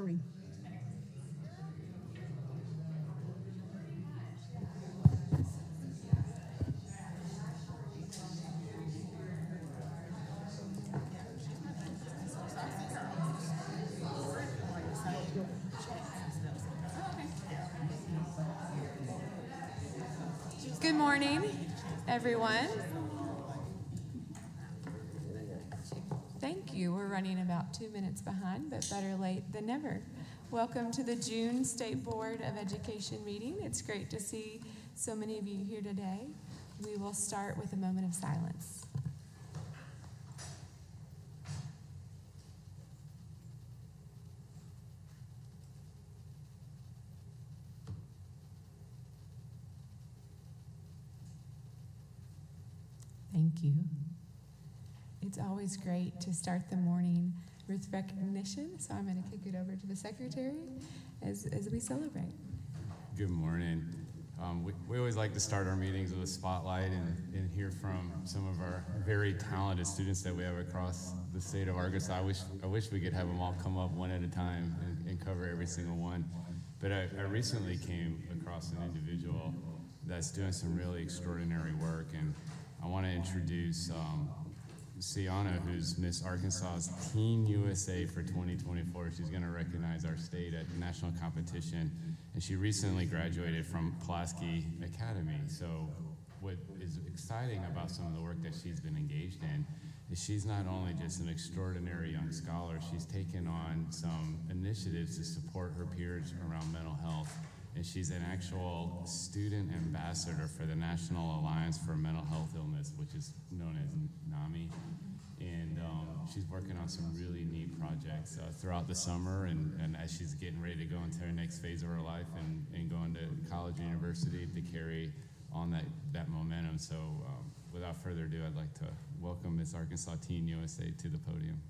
sharing. Good morning, everyone. Thank you. We're running about 2 minutes behind, but better late than never. Welcome to the June State Board of Education meeting. It's great to see so many of you here today. We will start with a moment of silence. Thank you. It's always great to start the morning with recognition, so I'm going to kick it over to the secretary as we celebrate. Good morning. We always like to start our meetings with a spotlight and hear from some of our very talented students that we have across the state of Arkansas. I wish we could have them all come up one at a time and cover every single one. But I recently came across an individual that's doing some really extraordinary work, and I want to introduce Sienna, who's Miss Arkansas's Teen USA for 2024. She's going to recognize our state at the national competition, and she recently graduated from Pulaski Academy. So what is exciting about some of the work that she's been engaged in is she's not only just an extraordinary young scholar, she's taken on some initiatives to support her peers around mental health. And she's an actual student ambassador for the National Alliance for Mental Health Illness, which is known as NAMI. And she's working on some really neat projects throughout the summer, and as she's getting ready to go into her next phase of her life and going to college and university to carry on that momentum. So without further ado, I'd like to welcome Miss Arkansas Teen USA to the podium.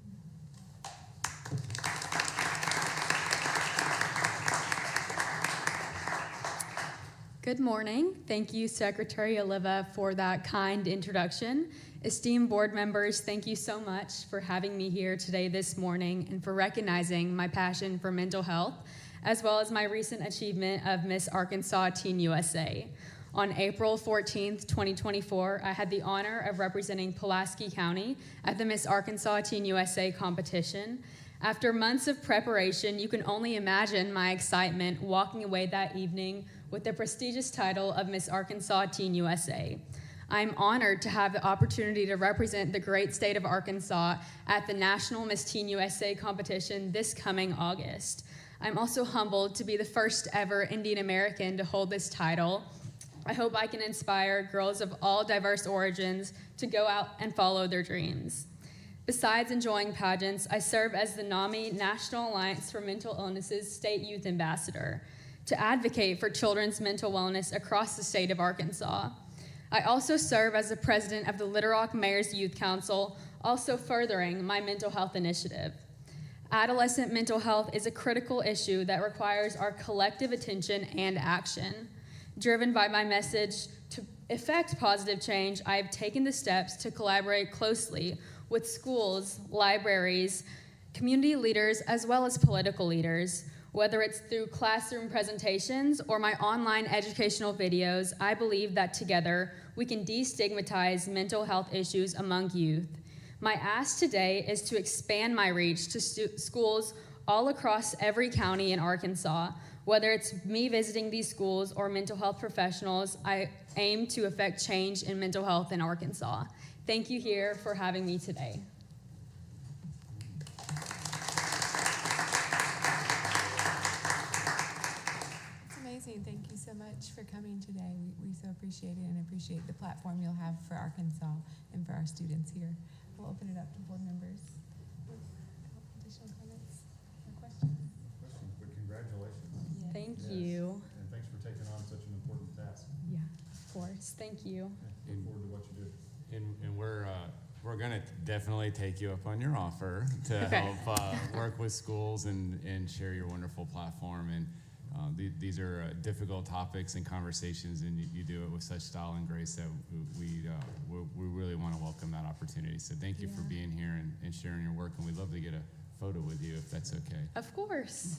Good morning. Thank you, Secretary Oliva, for that kind introduction. Esteemed board members, thank you so much for having me here today this morning and for recognizing my passion for mental health, as well as my recent achievement of Miss Arkansas Teen USA. On April 14th, 2024, I had the honor of representing Pulaski County at the Miss Arkansas Teen USA competition. After months of preparation, you can only imagine my excitement walking away that evening with the prestigious title of Miss Arkansas Teen USA. I'm honored to have the opportunity to represent the great state of Arkansas at the National Miss Teen USA competition this coming August. I'm also humbled to be the first ever Indian American to hold this title. I hope I can inspire girls of all diverse origins to go out and follow their dreams. Besides enjoying pageants, I serve as the NAMI National Alliance for Mental Illnesses State Youth Ambassador to advocate for children's mental wellness across the state of Arkansas. I also serve as the president of the Little Rock Mayor's Youth Council, also furthering my mental health initiative. Adolescent mental health is a critical issue that requires our collective attention and action. Driven by my message to effect positive change, I have taken the steps to collaborate closely with schools, libraries, community leaders, as well as political leaders. Whether it's through classroom presentations or my online educational videos, I believe that together we can destigmatize mental health issues among youth. My ask today is to expand my reach to schools all across every county in Arkansas. Whether it's me visiting these schools or mental health professionals, I aim to affect change in mental health in Arkansas. Thank you here for having me today. Thank you so much for coming today. We so appreciate it and appreciate the platform you'll have for Arkansas and for our students here. We'll open it up to board members. Additional comments or questions? But congratulations. Yes. Thank Yes. you. And thanks for taking on such an important task. Yeah, of course. Thank you. Look forward to what you do. And we're going to definitely take you up on your offer to help work with schools and share your wonderful platform. And these are difficult topics and conversations, and you do it with such style and grace that we really want to welcome that opportunity. So thank you for being here and sharing your work, and we'd love to get a photo with you, if that's okay. Of course.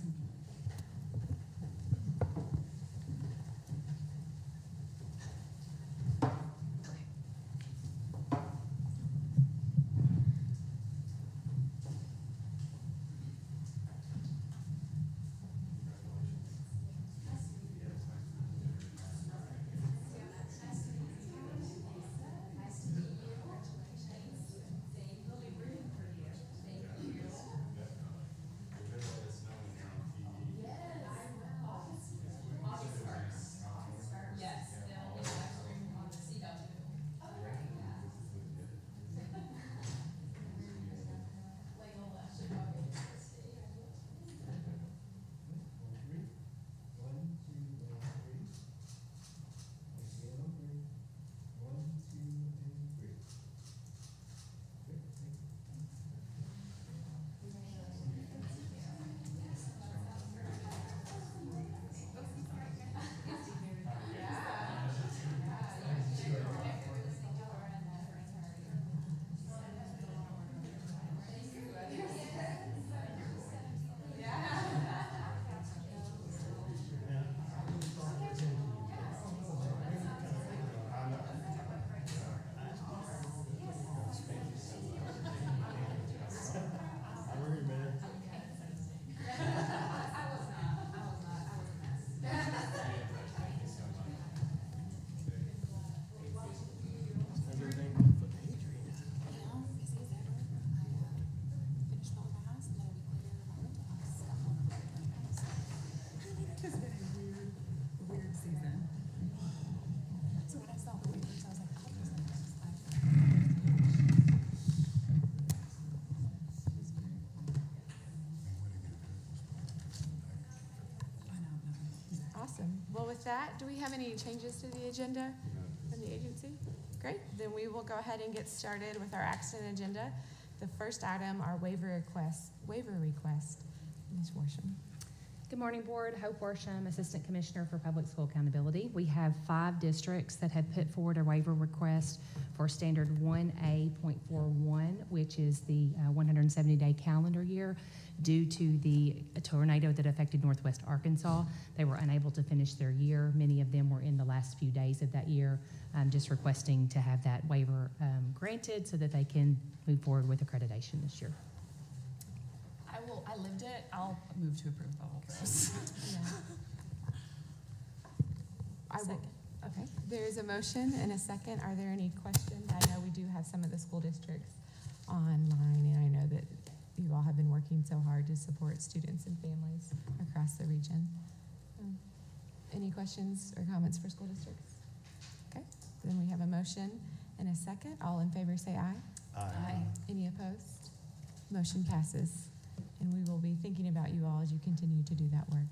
Awesome. Well, with that, do we have any changes to the agenda from the agency? Great. Then we will go ahead and get started with our action agenda. The first item, our waiver request. Ms. Worsham. Good morning, Board. Hope Worsham, Assistant Commissioner for Public School Accountability. We have 5 districts that have put forward a waiver request for Standard 1A.41, which is the 170-day calendar year. Due to the tornado that affected Northwest Arkansas, they were unable to finish their year. Many of them were in the last few days of that year, just requesting to have that waiver granted so that they can move forward with accreditation this year. I lived it. I'll move to approve all of those. I will. Second. Okay. There's a motion and a second. Are there any questions? I know we do have some of the school districts online, and I know that you all have been working so hard to support students and families across the region. Any questions or comments for school districts? Okay. Then we have a motion and a second. All in favor say aye. Aye. Any opposed? Motion passes. And we will be thinking about you all as you continue to do that work.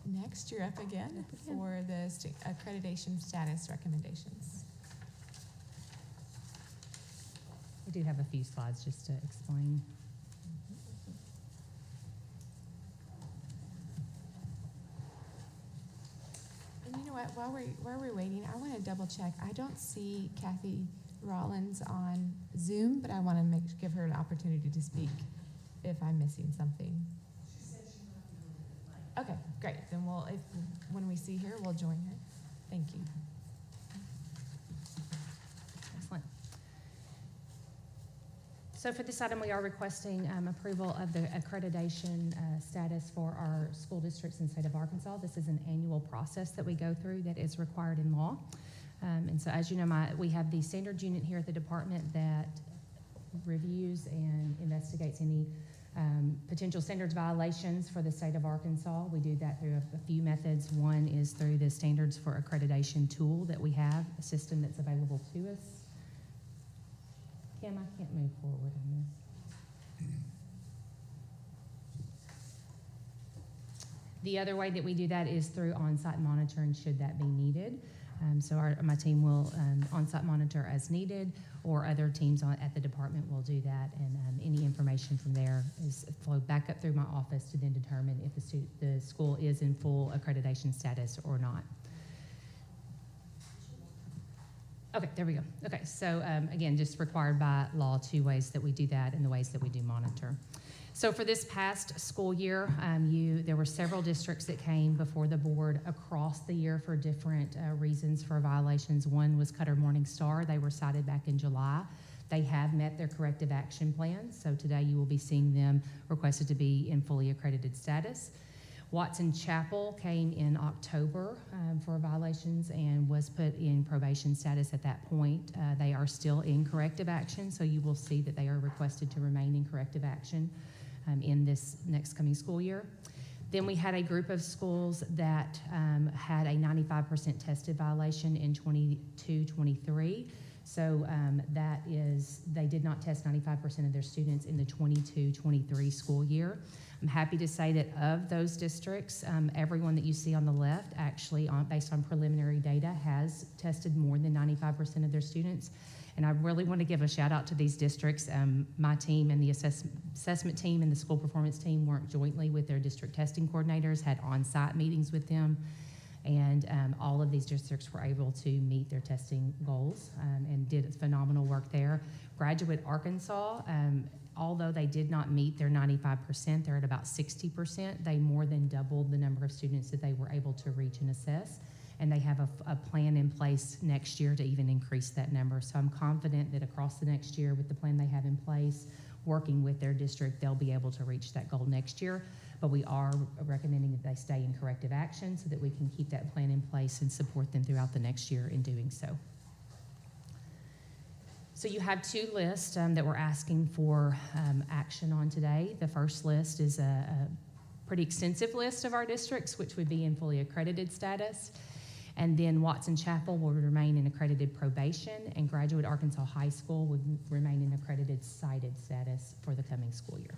Next, you're up again for the accreditation status recommendations. We do have a few slides just to explain. And you know what, while we're waiting, I want to double check. I don't see Kathy Rollins on Zoom, but I want to give her an opportunity to speak if I'm missing something. She said she might be. Okay, great. Then when we see her, we'll join her. Thank you. Excellent. So for this item, we are requesting approval of the accreditation status for our school districts in the state of Arkansas. This is an annual process that we go through that is required in law. And so as you know, we have the standards unit here at the department that reviews and investigates any potential standards violations for the state of Arkansas. We do that through a few methods. One is through the Standards for Accreditation tool that we have, a system that's available to us. Kim, I can't move forward on this. The other way that we do that is through on-site monitoring, should that be needed. So my team will on-site monitor as needed, or other teams at the department will do that, and any information from there is flowed back up through my office to then determine if the school is in full accreditation status or not. Okay, there we go. Okay, so again, just required by law 2 ways that we do that and the ways that we do monitor. So for this past school year, there were several districts that came before the board across the year for different reasons for violations. One was Cutter Morningstar. They were cited back in July. They have met their corrective action plan, so today you will be seeing them requested to be in fully accredited status. Watson Chapel came in October for violations and was put in probation status at that point. They are still in corrective action, so you will see that they are requested to remain in corrective action in this next coming school year. Then we had a group of schools that had a 95% tested violation in 22-23. So that is, they did not test 95% of their students in the 22-23 school year. I'm happy to say that of those districts, everyone that you see on the left actually, based on preliminary data, has tested more than 95% of their students. And I really want to give a shout out to these districts. My team and the assessment team and the school performance team worked jointly with their district testing coordinators, had on-site meetings with them, and all of these districts were able to meet their testing goals and did phenomenal work there. Graduate Arkansas, although they did not meet their 95%, they're at about 60%. They more than doubled the number of students that they were able to reach and assess. And they have a plan in place next year to even increase that number. So I'm confident that across the next year with the plan they have in place, working with their district, they'll be able to reach that goal next year. But we are recommending that they stay in corrective action so that we can keep that plan in place and support them throughout the next year in doing so. So you have 2 lists that we're asking for action on today. The first list is a pretty extensive list of our districts, which would be in fully accredited status. And then Watson Chapel will remain in accredited probation, and Graduate Arkansas High School would remain in accredited cited status for the coming school year.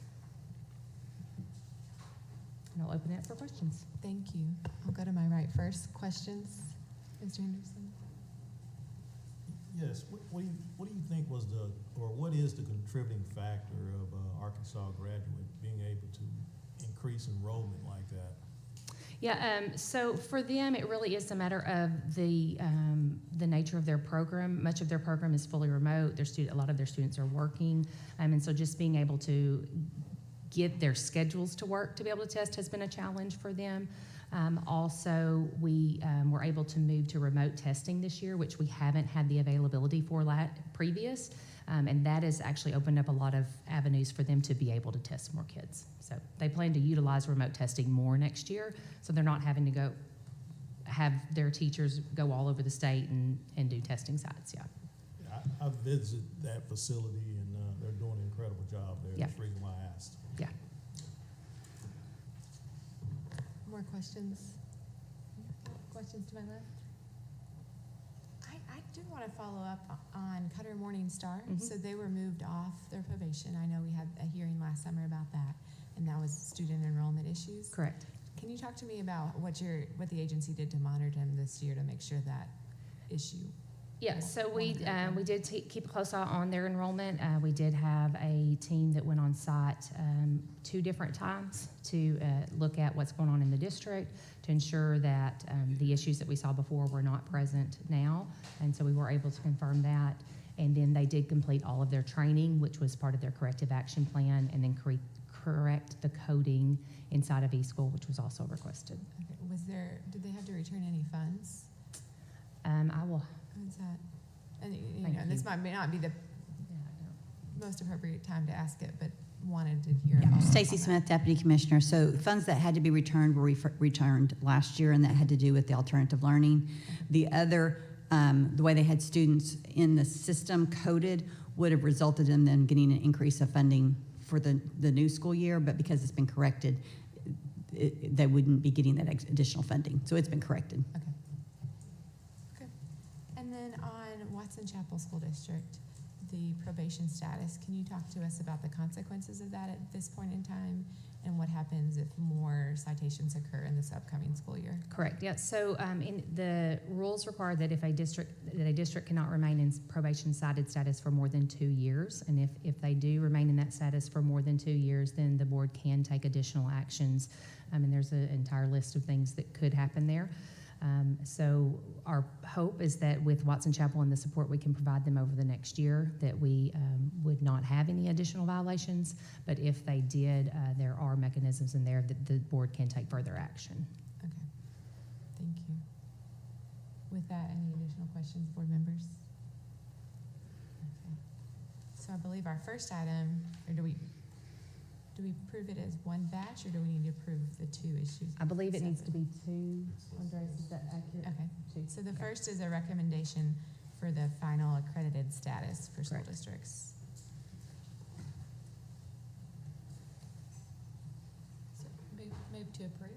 And I'll open it up for questions. Thank you. I'll go to my right first. Questions? Mr. Henderson? Yes. What do you think was what is the contributing factor of Arkansas graduate being able to increase enrollment like that? Yeah, so for them, it really is a matter of the nature of their program. Much of their program is fully remote. A lot of their students are working, and so just being able to get their schedules to work to be able to test has been a challenge for them. Also, we were able to move to remote testing this year, which we haven't had the availability for previous, and that has actually opened up a lot of avenues for them to be able to test more kids. So they plan to utilize remote testing more next year, so they're not having to have their teachers go all over the state and do testing sites. Yeah. I visited that facility, and they're doing an incredible job there. Yeah. That's the reason why I asked. Yeah. More questions? Questions to my left? I do want to follow up on Cutter Morningstar. Mhm. So they were moved off their probation. I know we had a hearing last summer about that, and that was student enrollment issues. Correct. Can you talk to me about what the agency did to monitor them this year to make sure that issue? Yeah, so we did keep a close eye on their enrollment. We did have a team that went on site 2 different times to look at what's going on in the district to ensure that the issues that we saw before were not present now. And so we were able to confirm that. And then they did complete all of their training, which was part of their corrective action plan, and then correct the coding inside of eSchool, which was also requested. Okay. Did they have to return any funds? I will. What's that? And Thank you. this may not be the Yeah, I don't. most appropriate time to ask it, but wanted to hear. Yeah, about Stacy all that. Smith, Deputy Commissioner. So funds that had to be returned were returned last year, and that had to do with the alternative learning. The other, the way they had students in the system coded would have resulted in them getting an increase of funding for the new school year, but because it's been corrected, they wouldn't be getting that additional funding. So it's been corrected. Okay. Okay. And then on Watson Chapel School District, the probation status, can you talk to us about the consequences of that at this point in time, and what happens if more citations occur in this upcoming school year? Correct. Yeah. So in the rules require that if a district cannot remain in probation cited status for more than 2 years, and if they do remain in that status for more than 2 years, then the board can take additional actions. And there's an entire list of things that could happen there. So our hope is that with Watson Chapel and the support we can provide them over the next year, that we would not have any additional violations. But if they did, there are mechanisms in there that the board can take further action. Okay, thank you. With that, any additional questions, board members? Okay. So I believe our first item, or do we approve it as one batch, or do we need to approve the two issues? I believe it needs to be two. Andres, is that accurate? Okay, Two. so the Okay. first is a recommendation for the final accredited status for school Correct. districts. So move to approve.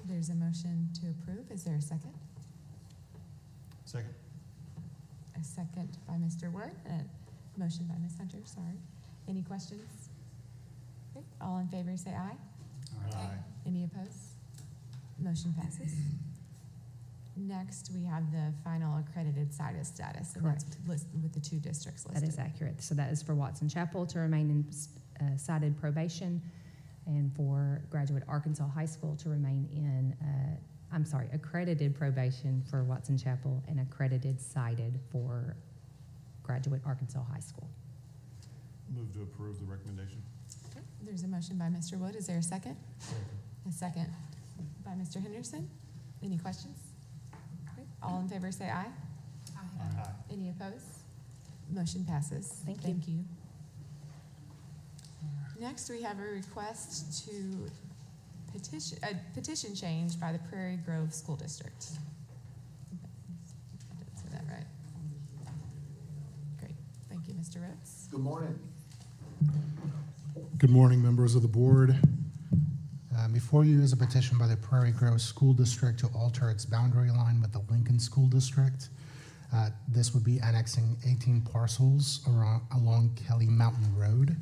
There's a motion to approve. Is there a second? Second? A second by Mr. Wood, and a motion by Ms. Hunter, sorry. Any questions? Okay, all in favor say aye. Aye. Any opposed? Motion passes. Next, we have the final accredited status, and that's listed with the two districts That listed. is accurate. So that is for Watson Chapel to remain in cited probation, and for Graduate Arkansas High School to remain in, accredited probation for Watson Chapel and accredited cited for Graduate Arkansas High School. Move to approve the recommendation. Okay, there's a motion by Mr. Wood. Is there a second? Second. A second by Mr. Henderson. Any questions? Okay, all in favor say aye. Aye. Any opposed? Motion passes. Thank you. Next, we have a request to a petition change by the Prairie Grove School District. I did say that right. Great. Thank you, Mr. Rhodes. Good morning. Good morning, members of the board. Before you is a petition by the Prairie Grove School District to alter its boundary line with the Lincoln School District. This would be annexing 18 parcels along Kelly Mountain Road.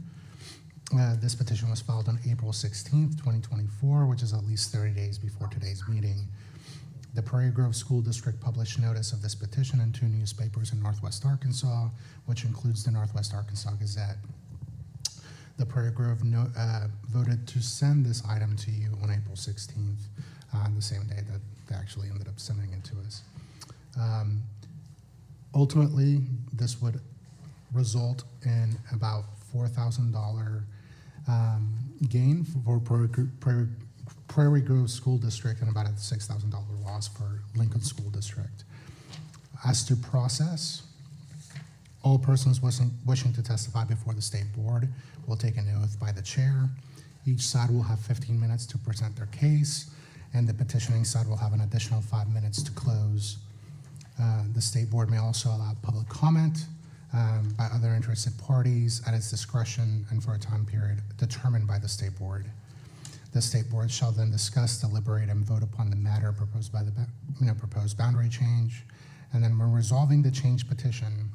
This petition was filed on April 16th, 2024, which is at least 30 days before today's meeting. The Prairie Grove School District published notice of this petition in 2 newspapers in Northwest Arkansas, which includes the Northwest Arkansas Gazette. The Prairie Grove voted to send this item to you on April 16th, the same day that they actually ended up sending it to us. Ultimately, this would result in about $4,000 gain for Prairie Grove School District and about a $6,000 loss for Lincoln School District. As to process, all persons wishing to testify before the state board will take an oath by the chair. Each side will have 15 minutes to present their case, and the petitioning side will have an additional 5 minutes to close. The state board may also allow public comment by other interested parties at its discretion and for a time period determined by the state board. The state board shall then discuss, deliberate, and vote upon the matter proposed by the proposed boundary change. And then when resolving the change petition,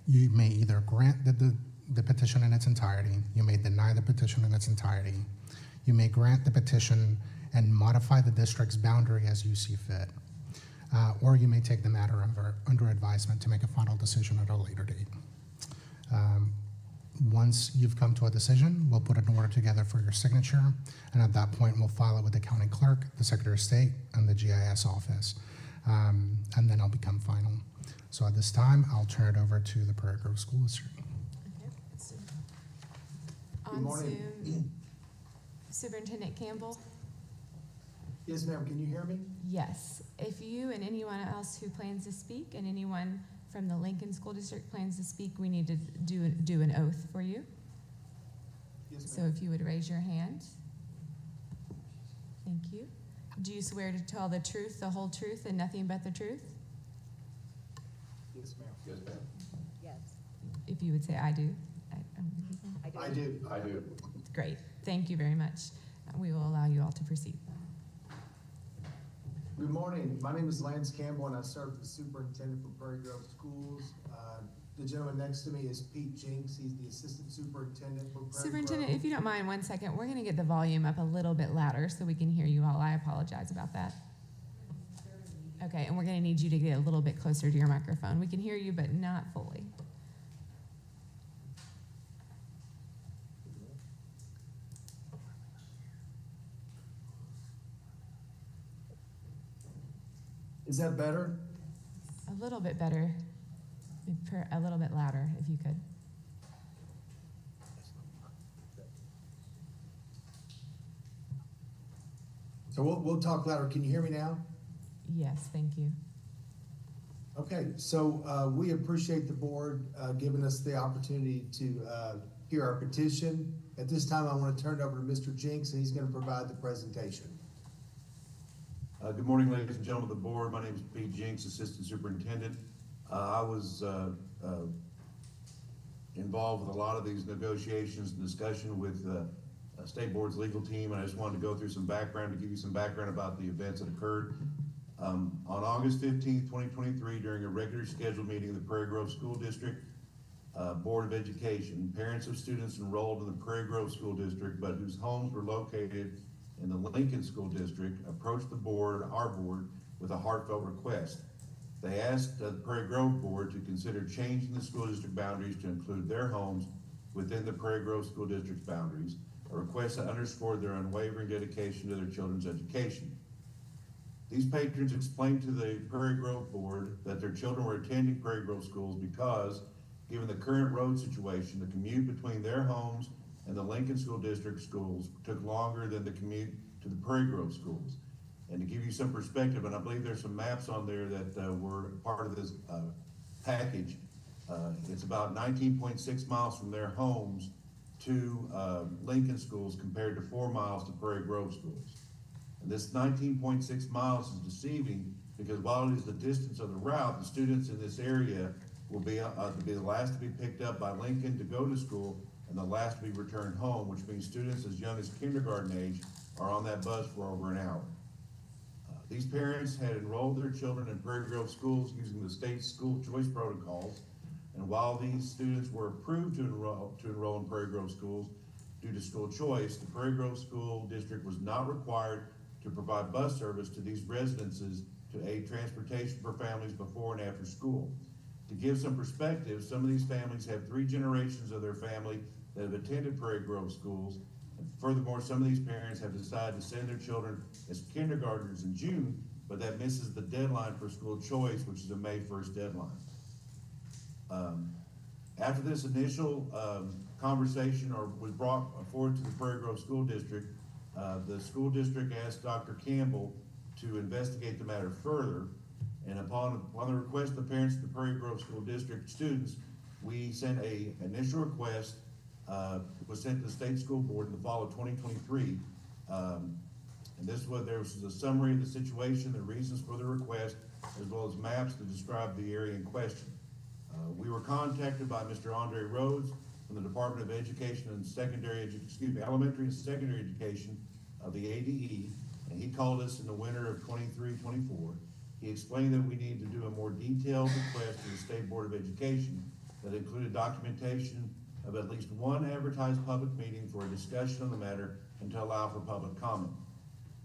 you may either grant the petition in its entirety, you may deny the petition in its entirety, you may grant the petition and modify the district's boundary as you see fit, or you may take the matter under advisement to make a final decision at a later date. Once you've come to a decision, we'll put an order together for your signature, and at that point, we'll file it with the county clerk, the Secretary of State, and the GIS office, and then it'll become final. So at this time, I'll turn it over to the Prairie Grove School District. Okay. So, Good on morning. Zoom, Superintendent Campbell? Yes, ma'am, can you hear me? Yes. If you and anyone else who plans to speak and anyone from the Lincoln School District plans to speak, we need to do an oath for you. Yes, So ma'am. if you would raise your hand. Thank you. Do you swear to tell the truth, the whole truth, and nothing but the truth? Yes, ma'am. Yes, ma'am. If you would say, I do. I do. I do. Great. Thank you very much. We will allow you all to proceed. Good morning. My name is Lance Campbell, and I serve as the superintendent for Prairie Grove Schools. The gentleman next to me is Pete Jinks. He's the assistant superintendent for Prairie Superintendent, Grove. if you don't mind, 1 second. We're going to get the volume up a little bit louder so we can hear you all. I apologize about that. Okay, and we're going to need you to get a little bit closer to your microphone. We can hear you, but not fully. Is that better? A little bit better, a little bit louder, if you could. So we'll talk louder. Can you hear me now? Yes, thank you. Okay, so we appreciate the board giving us the opportunity to hear our petition. At this time, I want to turn it over to Mr. Jinks, and he's going to provide the presentation. Good morning, ladies and gentlemen of the board. My name is Pete Jinks, Assistant Superintendent. I was involved with a lot of these negotiations and discussion with State Board's legal team, and I just wanted to go through some background to give you some background about the events that occurred. On August 15th, 2023, during a regularly scheduled meeting of the Prairie Grove School District Board of Education, parents of students enrolled in the Prairie Grove School District but whose homes were located in the Lincoln School District approached the board, our board, with a heartfelt request. They asked the Prairie Grove Board to consider changing the school district boundaries to include their homes within the Prairie Grove School District's boundaries, a request that underscored their unwavering dedication to their children's education. These patrons explained to the Prairie Grove Board that their children were attending Prairie Grove schools because, given the current road situation, the commute between their homes and the Lincoln School District schools took longer than the commute to the Prairie Grove schools. And to give you some perspective, and I believe there's some maps on there that were part of this package, it's about 19.6 miles from their homes to Lincoln schools compared to 4 miles to Prairie Grove schools. And this 19.6 miles is deceiving because while it is the distance of the route, the students in this area will be the last to be picked up by Lincoln to go to school and the last to be returned home, which means students as young as kindergarten age are on that bus for over an hour. These parents had enrolled their children in Prairie Grove schools using the state school choice protocols, and while these students were approved to enroll in Prairie Grove schools due to school choice, the Prairie Grove School District was not required to provide bus service to these residences to aid transportation for families before and after school. To give some perspective, some of these families have 3 generations of their family that have attended Prairie Grove schools. And furthermore, some of these parents have decided to send their children as kindergartners in June, but that misses the deadline for school choice, which is a May 1st deadline. After this initial conversation was brought forward to the Prairie Grove School District, the school district asked Dr. Campbell to investigate the matter further. And upon the request of the parents of the Prairie Grove School District students, we sent an initial request, was sent to the State School Board in the fall of 2023. And there was a summary of the situation, the reasons for the request, as well as maps to describe the area in question. We were contacted by Mr. Andre Rhodes from the Department of Education and Elementary and Secondary Education of the ADE, and he called us in the winter of 23-24. He explained that we need to do a more detailed request to the State Board of Education that included documentation of at least one advertised public meeting for a discussion on the matter and to allow for public comment.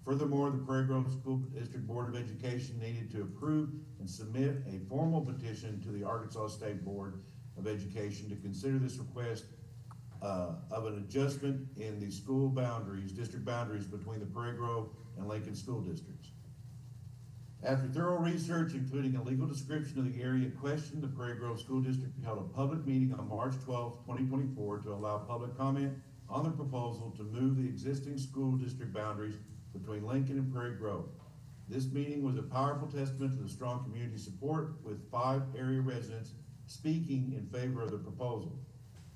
Furthermore, the Prairie Grove School District Board of Education needed to approve and submit a formal petition to the Arkansas State Board of Education to consider this request of an adjustment in the school boundaries, district boundaries between the Prairie Grove and Lincoln school districts. After thorough research, including a legal description of the area in question, the Prairie Grove School District held a public meeting on March 12, 2024 to allow public comment on the proposal to move the existing school district boundaries between Lincoln and Prairie Grove. This meeting was a powerful testament to the strong community support, with 5 area residents speaking in favor of the proposal.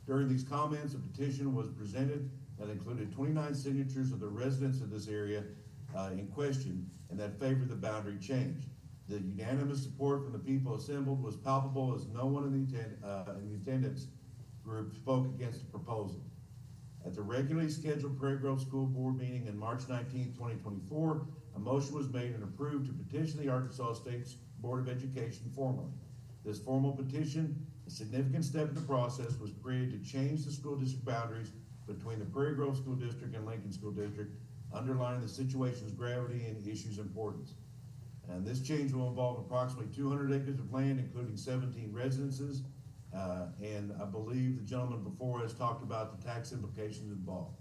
During these comments, a petition was presented that included 29 signatures of the residents of this area in question and that favored the boundary change. The unanimous support from the people assembled was palpable, as no one in the attendance group spoke against the proposal. At the regularly scheduled Prairie Grove School Board meeting on March 19, 2024, a motion was made and approved to petition the Arkansas State Board of Education formally. This formal petition, a significant step in the process, was created to change the school district boundaries between the Prairie Grove School District and Lincoln School District, underlining the situation's gravity and issue's importance. And this change will involve approximately 200 acres of land, including 17 residences. And I believe the gentleman before us talked about the tax implications involved.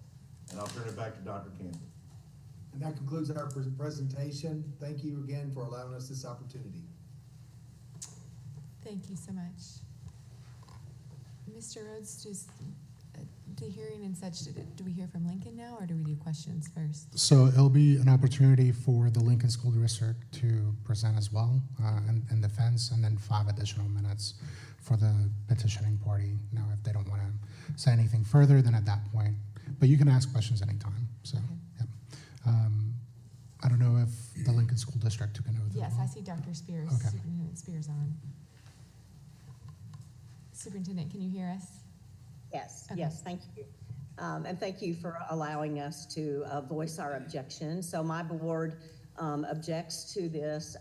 And I'll turn it back to Dr. Campbell. And that concludes our presentation. Thank you again for allowing us this opportunity. Thank you so much. Mr. Rhodes, just the hearing and such, do we hear from Lincoln now, or do we do questions first? So it'll be an opportunity for the Lincoln School District to present as well in defense, and then 5 additional minutes for the petitioning party. Now, if they don't want to say anything further, then at that point, but you can ask questions anytime. So, Okay. yeah. I don't know if the Lincoln School District took an oath. as Yes, well. I see Dr. Spears, Okay. Superintendent Spears on. Superintendent, can you hear us? Yes, Okay. yes, thank you. And thank you for allowing us to voice our objection. So my board objects to this.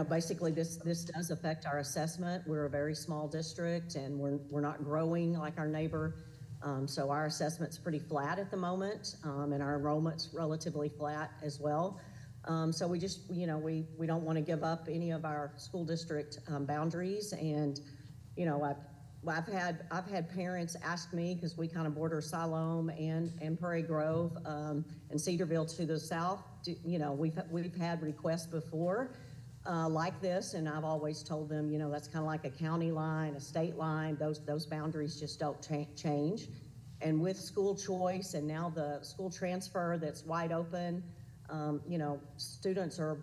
Basically this does affect our assessment. We're a very small district and we're not growing like our neighbor. So our assessment's pretty flat at the moment, and our enrollment's relatively flat as well. So we just, we don't want to give up any of our school district boundaries. And, I've had parents ask me, because we kind of border Siloam and Prairie Grove, and Cedarville to the south. We've had requests before like this, and I've always told them, that's kind of like a county line, a state line. Those boundaries just don't change. And with school choice and now the school transfer that's wide open, students are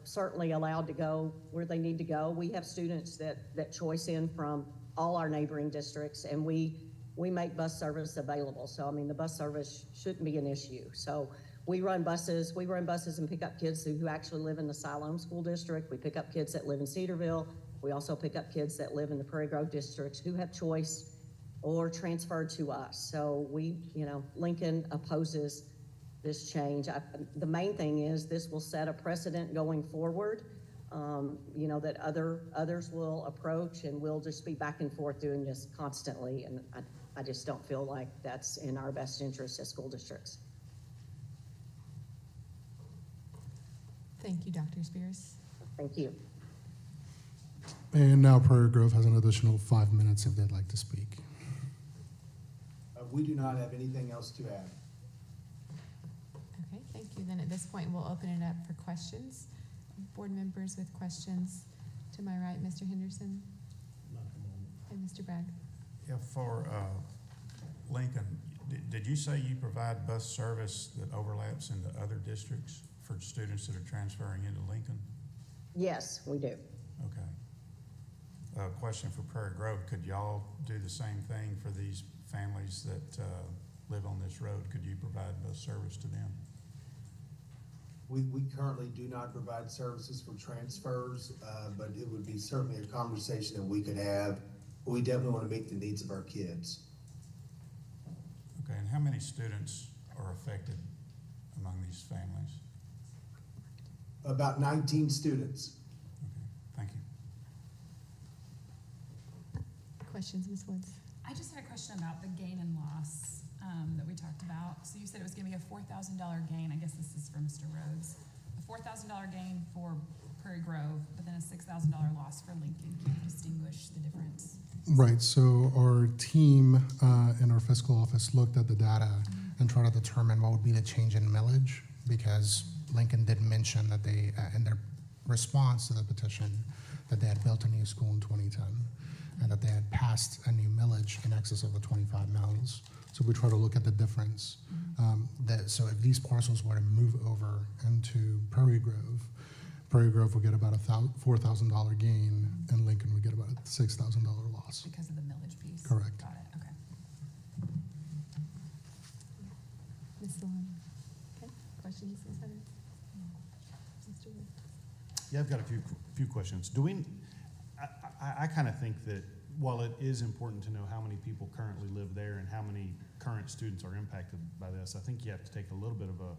certainly allowed to go where they need to go. We have students that choice in from all our neighboring districts, and we make bus service available. So, the bus service shouldn't be an issue. So we run buses and pick up kids who actually live in the Siloam School District. We pick up kids that live in Cedarville. We also pick up kids that live in the Prairie Grove districts who have choice or transferred to us. So Lincoln opposes this change. The main thing is this will set a precedent going forward, that others will approach, and we'll just be back and forth doing this constantly. And I just don't feel like that's in our best interest as school districts. Thank you, Dr. Spears. Thank you. And now Prairie Grove has an additional 5 minutes if they'd like to speak. We do not have anything else to add. Okay, thank you. Then at this point, we'll open it up for questions. Board members with questions. To my right, Mr. Henderson and Mr. Bragg. Yeah, for Lincoln, did you say you provide bus service that overlaps into other districts for students that are transferring into Lincoln? Yes, we do. Okay. Question for Prairie Grove, could y'all do the same thing for these families that live on this road? Could you provide bus service to them? We currently do not provide services for transfers, but it would be certainly a conversation that we could have. We definitely want to meet the needs of our kids. Okay, and how many students are affected among these families? About 19 students. Okay, thank you. Questions, Ms. Woods? I just had a question about the gain and loss that we talked about. So you said it was going to be a $4,000 gain. I guess this is for Mr. Rhodes. A $4,000 gain for Prairie Grove, but then a $6,000 loss for Lincoln. Can you distinguish the difference? Right, so our team in our fiscal office looked at the data and tried to determine what would be the change in millage, because Lincoln did mention that they, in their response to the petition, that they had built a new school in 2010 and that they had passed a new millage in excess of the 25 mills. So we try to look at the difference. So if these parcels were to move over into Prairie Grove would get about a $4,000 gain, and Lincoln would get about a $6,000 loss. Because of the millage piece? Correct. Got it, okay. Ms. Long? Okay, questions, Ms. Hunter? Mr. Wood? Yeah, I've got a few questions. I kind of think that while it is important to know how many people currently live there and how many current students are impacted by this, I think you have to take a little bit of a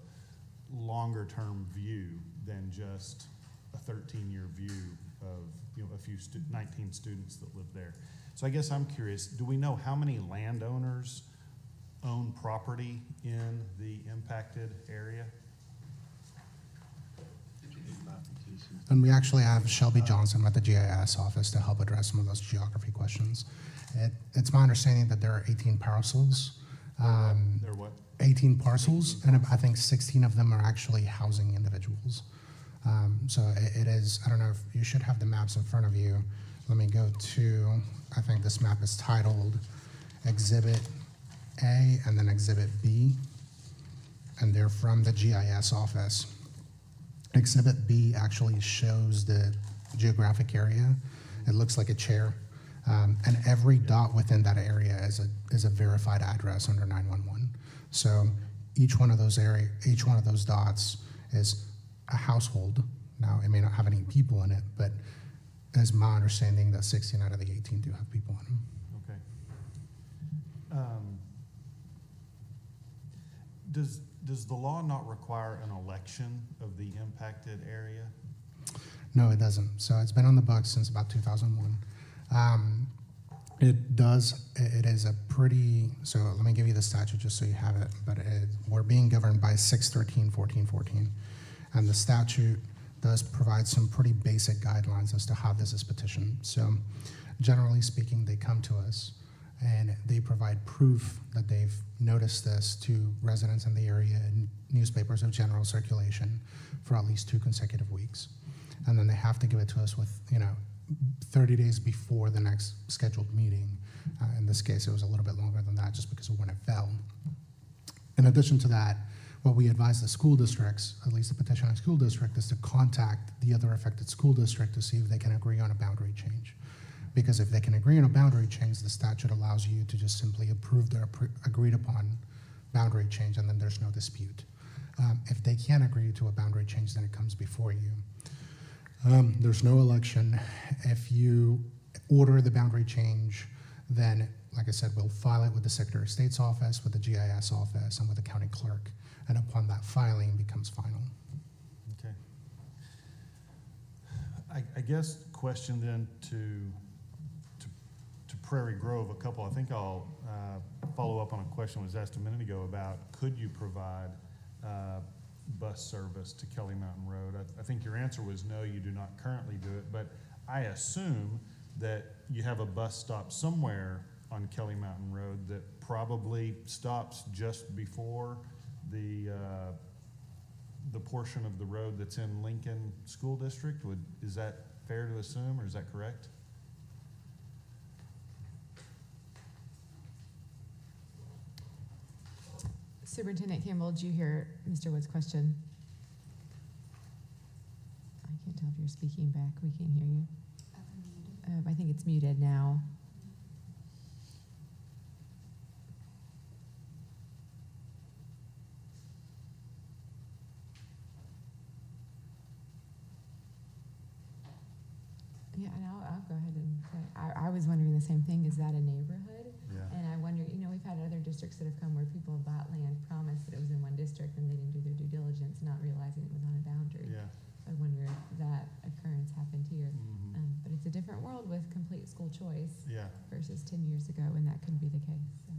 longer term view than just a 13-year view of 19 students that live there. So I guess I'm curious, do we know how many landowners own property in the impacted area? And we actually have Shelby Johnson with the GIS office to help address some of those geography questions. It's my understanding that there are 18 parcels They're what? 18 parcels, and I think 16 of them are actually housing individuals. So it is, I don't know if you should have the maps in front of you. Let me go to, I think this map is titled Exhibit A and then Exhibit B, and they're from the GIS office. Exhibit B actually shows the geographic area. It looks like a chair, and every dot within that area is a verified address under 911. So each one of those dots is a household. Now, it may not have any people in it, but it's my understanding that 16 out of the 18 do have people in them. Okay. Does the law not require an election of the impacted area? No, it doesn't. So it's been on the books since about 2001. It is a pretty, so let me give you the statute just so you have it, but we're being governed by 613-1414. And the statute does provide some pretty basic guidelines as to how this is petitioned. So generally speaking, they come to us and they provide proof that they've noticed this to residents in the area and newspapers of general circulation for at least 2 consecutive weeks. And then they have to give it to us with, 30 days before the next scheduled meeting. In this case, it was a little bit longer than that just because of when it fell. In addition to that, what we advise the school districts, at least the petitioning school district, is to contact the other affected school district to see if they can agree on a boundary change. Because if they can agree on a boundary change, the statute allows you to just simply approve their agreed upon boundary change, and then there's no dispute. If they can't agree to a boundary change, then it comes before you. There's no election. If you order the boundary change, then, like I said, we'll file it with the Secretary of State's office, with the GIS office, and with the county clerk. And upon that filing, it becomes final. Okay. I guess question then to Prairie Grove, I think I'll follow up on a question that was asked a minute ago about could you provide bus service to Kelly Mountain Road? I think your answer was no, you do not currently do it, but I assume that you have a bus stop somewhere on Kelly Mountain Road that probably stops just before the portion of the road that's in Lincoln School District. Is that fair to assume, or is that correct? Superintendent Campbell, did you hear Mr. Wood's question? I can't tell if you're speaking back. We can't hear you. I think it's muted now. Yeah, and I'll go ahead and say, I was wondering the same thing. Is that a neighborhood? Yeah. And I wonder, we've had other districts that have come where people have bought land, promised that it was in one district, and they didn't do their due diligence, not realizing it was on a boundary. Yeah. I wonder if that occurrence happened here. Mm-hmm. But it's a different world with complete school choice Yeah. versus 10 years ago when that couldn't be the case. So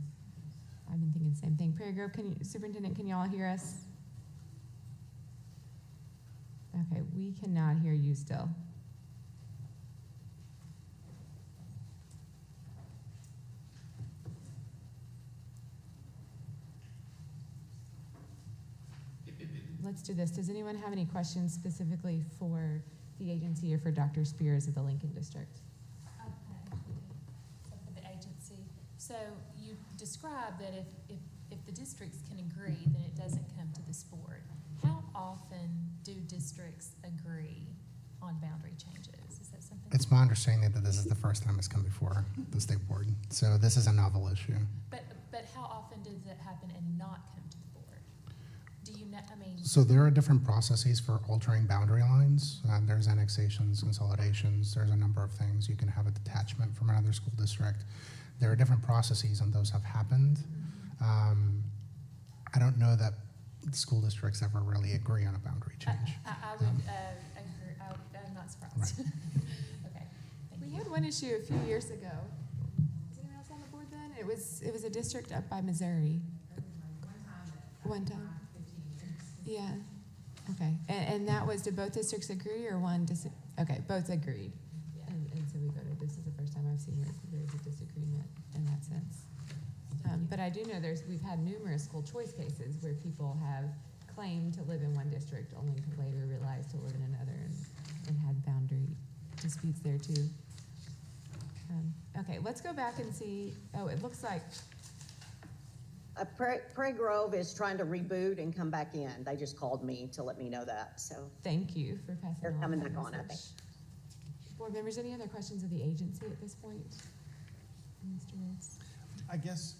I've been thinking the same thing. Prairie Grove, Superintendent, can you all hear us? Okay, we cannot hear you still. Let's do this. Does anyone have any questions specifically for the agency or for Dr. Spears of the Lincoln District? For the agency. So you described that if the districts can agree, then it doesn't come to this board. How often do districts agree on boundary changes? Is that something? It's my understanding that this is the first time it's come before the state board. So this is a novel issue. But how often does it happen and not come to the board? Do you know, So there are different processes for altering boundary lines. There's annexations, consolidations, there's a number of things. You can have a detachment from another school district. There are different processes, and those have happened. I don't know that school districts ever really agree on a boundary change. I would agree. I'm not surprised. Right. Okay. We had one issue a few years ago. Was anyone else on the board then? It was a district up by Missouri. One time. Yeah. Okay. And that was, did both districts agree or one okay, both agreed. And so we voted. This is the first time I've seen where there's a disagreement in that sense. But I I do know we've had numerous school choice cases where people have claimed to live in one district only to later realize to live in another and had boundary disputes there too. Okay, let's go back and see. Oh, it looks like, Prairie Grove is trying to reboot and come back in. They just called me to let me know that, so thank you for passing they're on coming that back on, I think. message. Board members, any other questions of the agency at this point? Mr. Rhodes? I guess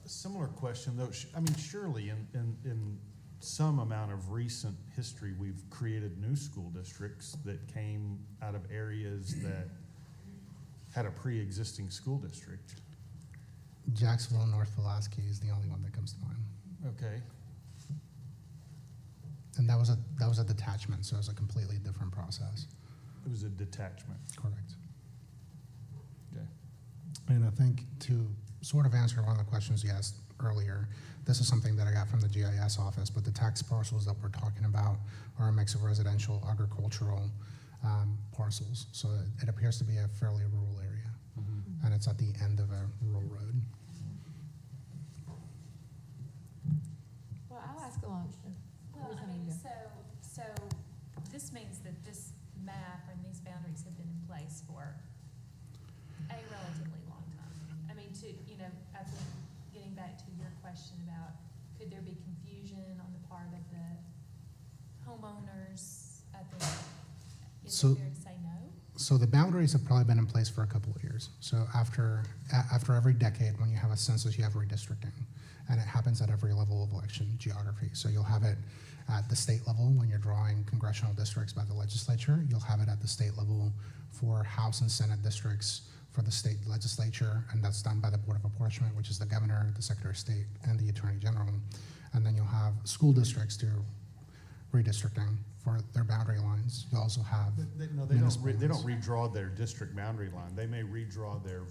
a similar question, though. I mean, surely in some amount of recent history, we've created new school districts that came out of areas that had a pre-existing school district. Jacksonville and North Pulaski is the only one that comes to mind. Okay. And that was a detachment, so it was a completely different process. It was a detachment. Correct. Okay. And I think to sort of answer one of the questions you asked earlier, this is something that I got from the GIS office, but the tax parcels that we're talking about are a mix of residential, agricultural parcels. So it appears to be a fairly rural area, and it's at the end of a rural road. Well, I'll ask along. Well, I mean, so this means that this map and these boundaries have been in place for a relatively long time. I mean, I think getting back to your question about could there be confusion on the part of the homeowners, I think, is So- it fair to say no? So the boundaries have probably been in place for a couple of years. So after every decade, when you have a census, you have redistricting, and it happens at every level of election geography. So you'll have it at the state level when you're drawing congressional districts by the legislature. You'll have it at the state level for House and Senate districts for the state legislature, and that's done by the Board of Apportionment, which is the governor, the Secretary of State, and the Attorney General. And then you'll have school districts do redistricting for their boundary lines. You also have They don't municipal ones. redraw their district boundary line. They may redraw their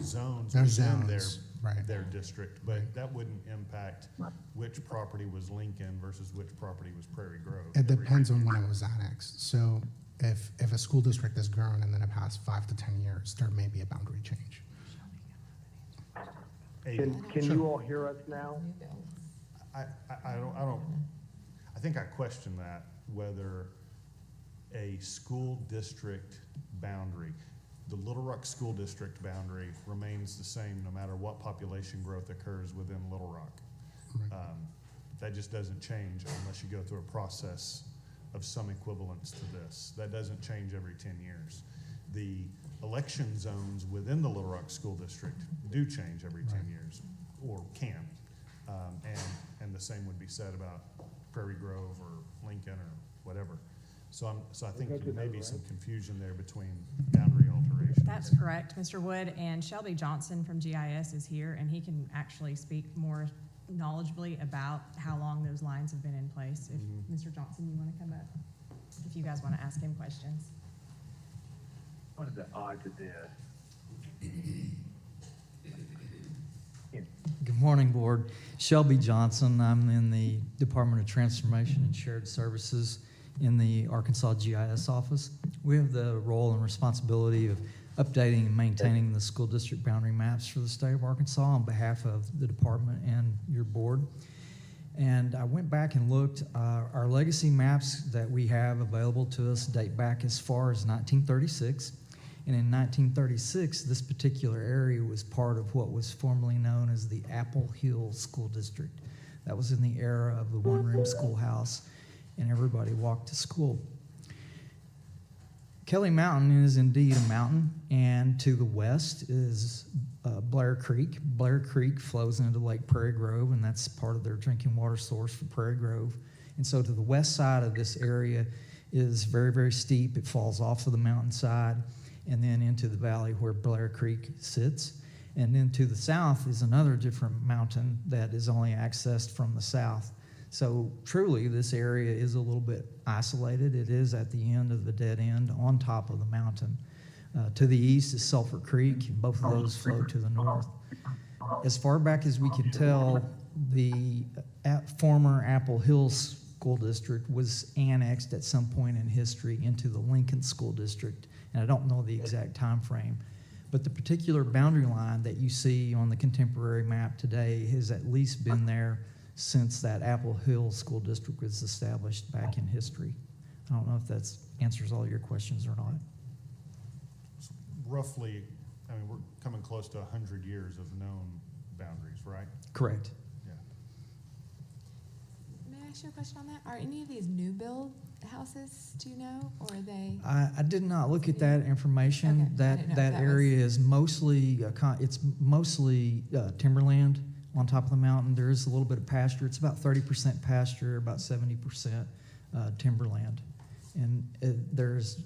zones Their within zones, right. their district, but that wouldn't impact which property was Lincoln versus which property was Prairie Grove. It depends on when it was annexed. So if a school district has grown and then it passed 5 to 10 years, there may be a boundary change. Can you all hear us now? New builds. I think I question that, whether a school district boundary, the Little Rock School District boundary remains the same no matter what population growth occurs within Little Rock. Right. That just doesn't change unless you go through a process of some equivalence to this. That doesn't change every 10 years. The election zones within the Little Rock School District do change every 10 years, or can. And the same would be said about Prairie Grove or Lincoln or whatever. So I think there may be some confusion there between boundary alterations. That's correct, Mr. Wood, and Shelby Johnson from GIS is here, and he can actually speak more knowledgeably about how long those lines have been in place. If Mr. Johnson, you want to come up, if you guys want to ask him questions. What are the odds of this? Good morning, Board. Shelby Johnson. I'm in the Department of Transformation and Shared Services in the Arkansas GIS office. We have the role and responsibility of updating and maintaining the school district boundary maps for the state of Arkansas on behalf of the department and your board. And I went back and looked. Our legacy maps that we have available to us date back as far as 1936. And in 1936, this particular area was part of what was formerly known as the Apple Hill School District. That was in the era of the one-room schoolhouse, and everybody walked to school. Kelly Mountain is indeed a mountain, and to the west is Blair Creek. Blair Creek flows into Lake Prairie Grove, and that's part of their drinking water source for Prairie Grove. And so to the west side of this area is very, very steep. It falls off of the mountainside and then into the valley where Blair Creek sits. And then to the south is another different mountain that is only accessed from the south. So truly, this area is a little bit isolated. It is at the end of the dead end on top of the mountain. To the east is Sulphur Creek, and both of those flow to the north. As far back as we can tell, the former Apple Hill School District was annexed at some point in history into the Lincoln School District, and I don't know the exact time frame. But the particular boundary line that you see on the contemporary map today has at least been there since that Apple Hill School District was established back in history. I don't know if that answers all your questions or not. Roughly, I mean, we're coming close to 100 years of known boundaries, right? Correct. Yeah. May I ask you a question on that? Are any of these new build houses, do you know, or are they? I did not look at that information. Okay, I That didn't know if that that area is mostly it's mostly timberland on top of the mountain. There is a little bit of pasture. It's about 30% pasture, about 70% timberland, and there's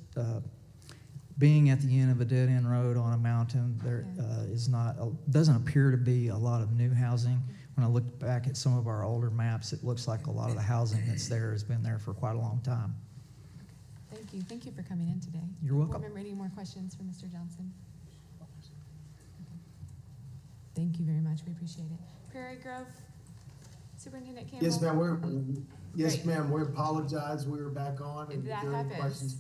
being at the end of a dead end road on a mountain. There is not doesn't appear to be a lot of new housing. When I look back at some of our older maps, it looks like a lot of the housing that's there has been there for quite a long time. Thank you. Thank you for coming in today. You're welcome. Board member, any more questions for Mr. Johnson? Thank you very much. We appreciate it. Prairie Grove, Superintendent Campbell? Yes, ma'am, yes, Great. ma'am, we apologize, we were back on. And That if there are any happens. questions?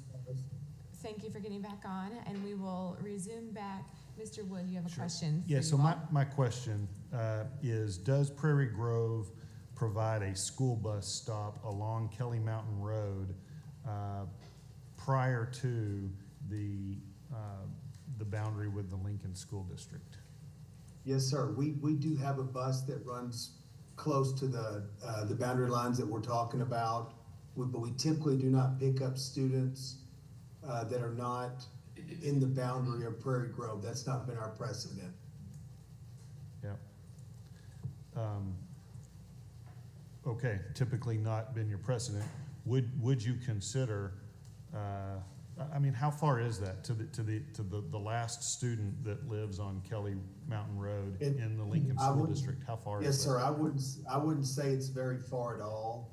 Thank you for getting back on, and we will resume back. Mr. Wood, you have a Sure. question? Yeah, for so you my, all. my question is, does Prairie Grove provide a school bus stop along Kelly Mountain Road prior to the boundary with the Lincoln School District? Yes, sir, we do have a bus that runs close to the boundary lines that we're talking about, but we typically do not pick up students that are not in the boundary of Prairie Grove. That's not been our precedent. Yeah. Okay, typically not been your precedent. Would you consider, I mean, how far is that to the last student that lives on Kelly Mountain Road in the Lincoln School District? How far is that? Yes, sir, I wouldn't say it's very far at all.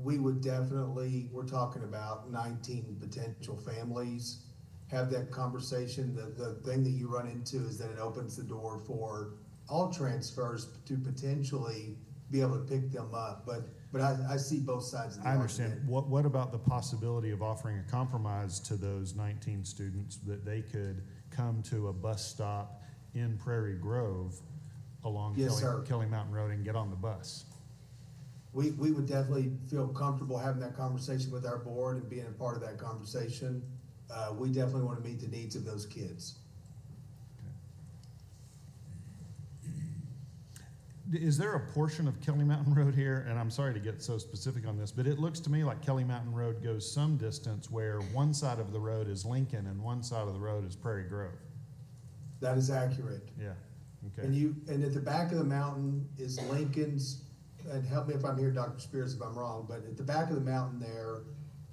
We would definitely, we're talking about 19 potential families, have that conversation. The thing that you run into is that it opens the door for all transfers to potentially be able to pick them up. But I see both sides of the I understand. argument. What about the possibility of offering a compromise to those 19 students that they could come to a bus stop in Prairie Grove along Yes, sir. Kelly Mountain Road and get on the bus? We would definitely feel comfortable having that conversation with our board and being a part of that conversation. We definitely want to meet the needs of those kids. Is there a portion of Kelly Mountain Road here, and I'm sorry to get so specific on this, but it looks to me like Kelly Mountain Road goes some distance where one side of the road is Lincoln and one side of the road is Prairie Grove. That is accurate. Yeah, okay. And at the back of the mountain is Lincoln's, and help me if I'm here, Dr. Spears, if I'm wrong, but at the back of the mountain there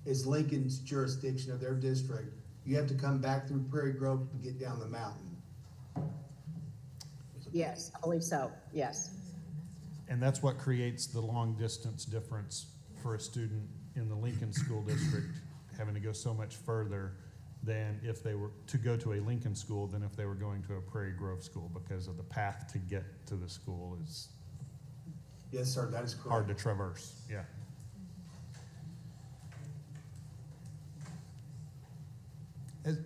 is Lincoln's jurisdiction of their district. You have to come back through Prairie Grove to get down the mountain. Yes, I believe so, yes. And that's what creates the long distance difference for a student in the Lincoln School District having to go so much further than if they were to go to a Lincoln school than if they were going to a Prairie Grove school, because of the path to get to the school is Yes, sir, that is correct. hard to traverse, yeah.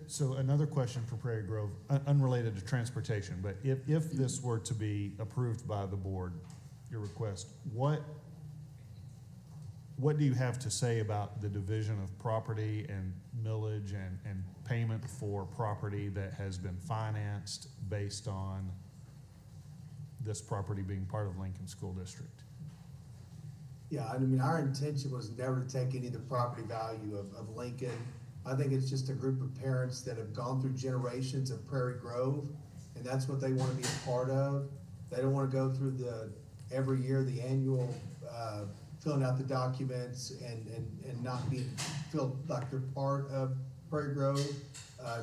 So another question for Prairie Grove, unrelated to transportation, but if this were to be approved by the board, your request, what do you have to say about the division of property and millage and payment for property that has been financed based on this property being part of Lincoln School District? Yeah, I mean, our intention was never to take any of the property value of Lincoln. I think it's just a group of parents that have gone through generations of Prairie Grove, and that's what they want to be a part of. They don't want to go through every year, the annual, filling out the documents and not feel like they're part of Prairie Grove.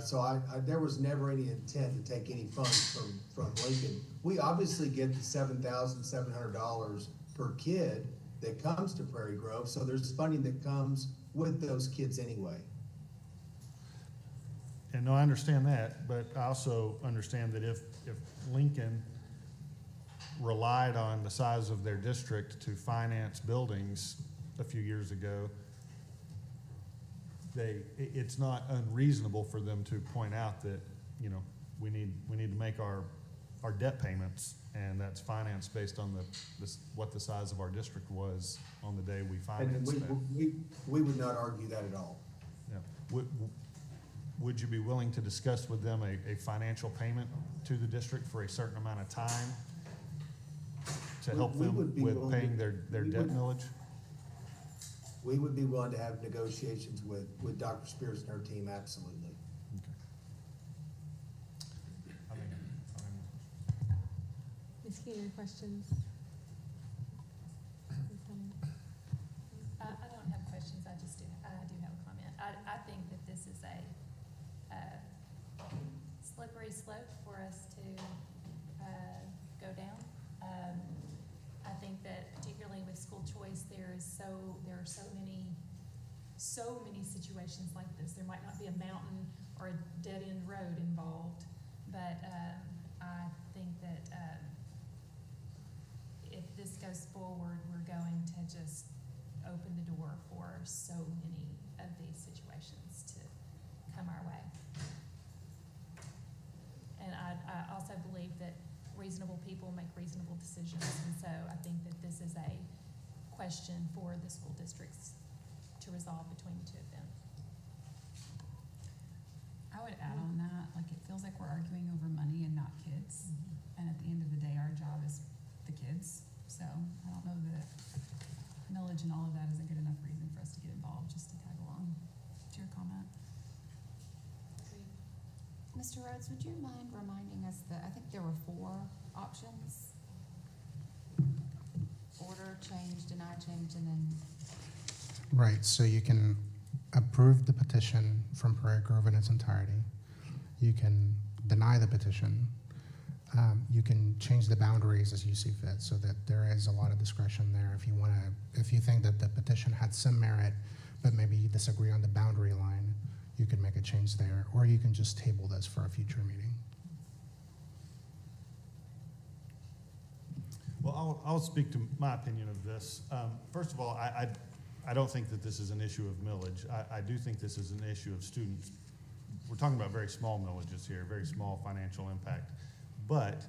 So there was never any intent to take any funds from Lincoln. We obviously get the $7,700 per kid that comes to Prairie Grove, so there's funding that comes with those kids anyway. And no, I understand that, but I also understand that if Lincoln relied on the size of their district to finance buildings a few years ago, it's not unreasonable for them to point out that, we need to make our debt payments, and that's financed based on what the size of our district was on the day we And financed that. we would not argue that at all. Yeah. Would you be willing to discuss with them a financial payment to the district for a certain amount of time to help We them would be with willing paying to- their we debt would- millage? We would be willing to have negotiations with Dr. Spears and her team, absolutely. Ms. Keener, questions? I don't have questions, I do have a comment. I think that this is a slippery slope for us to go down. I think that particularly with school choice, there are so many situations like this. There might not be a mountain or a dead-end road involved, but I think that if this goes forward, we're going to just open the door for so many of these situations to come our way. And I also believe that reasonable people make reasonable decisions, and so I think that this is a question for the school districts to resolve between the two of them. I would add on that, like, it feels like we're arguing over money and not kids. And at the end of the day, our job is the kids. So I don't know that millage and all of that is a good enough reason for us to get involved, just to tag along to your comment. Mr. Rhodes, would you mind reminding us I think there were 4 options? Order, change, deny change, and then, Right, so you can approve the petition from Prairie Grove in its entirety. You can deny the petition. You can change the boundaries as you see fit, so that there is a lot of discretion there. If you think that the petition had some merit, but maybe you disagree on the boundary line, you can make a change there, or you can just table this for a future meeting. Well, I'll speak to my opinion of this. First of all, I don't think that this is an issue of millage. I do think this is an issue of students. We're talking about very small millages here, very small financial impact. But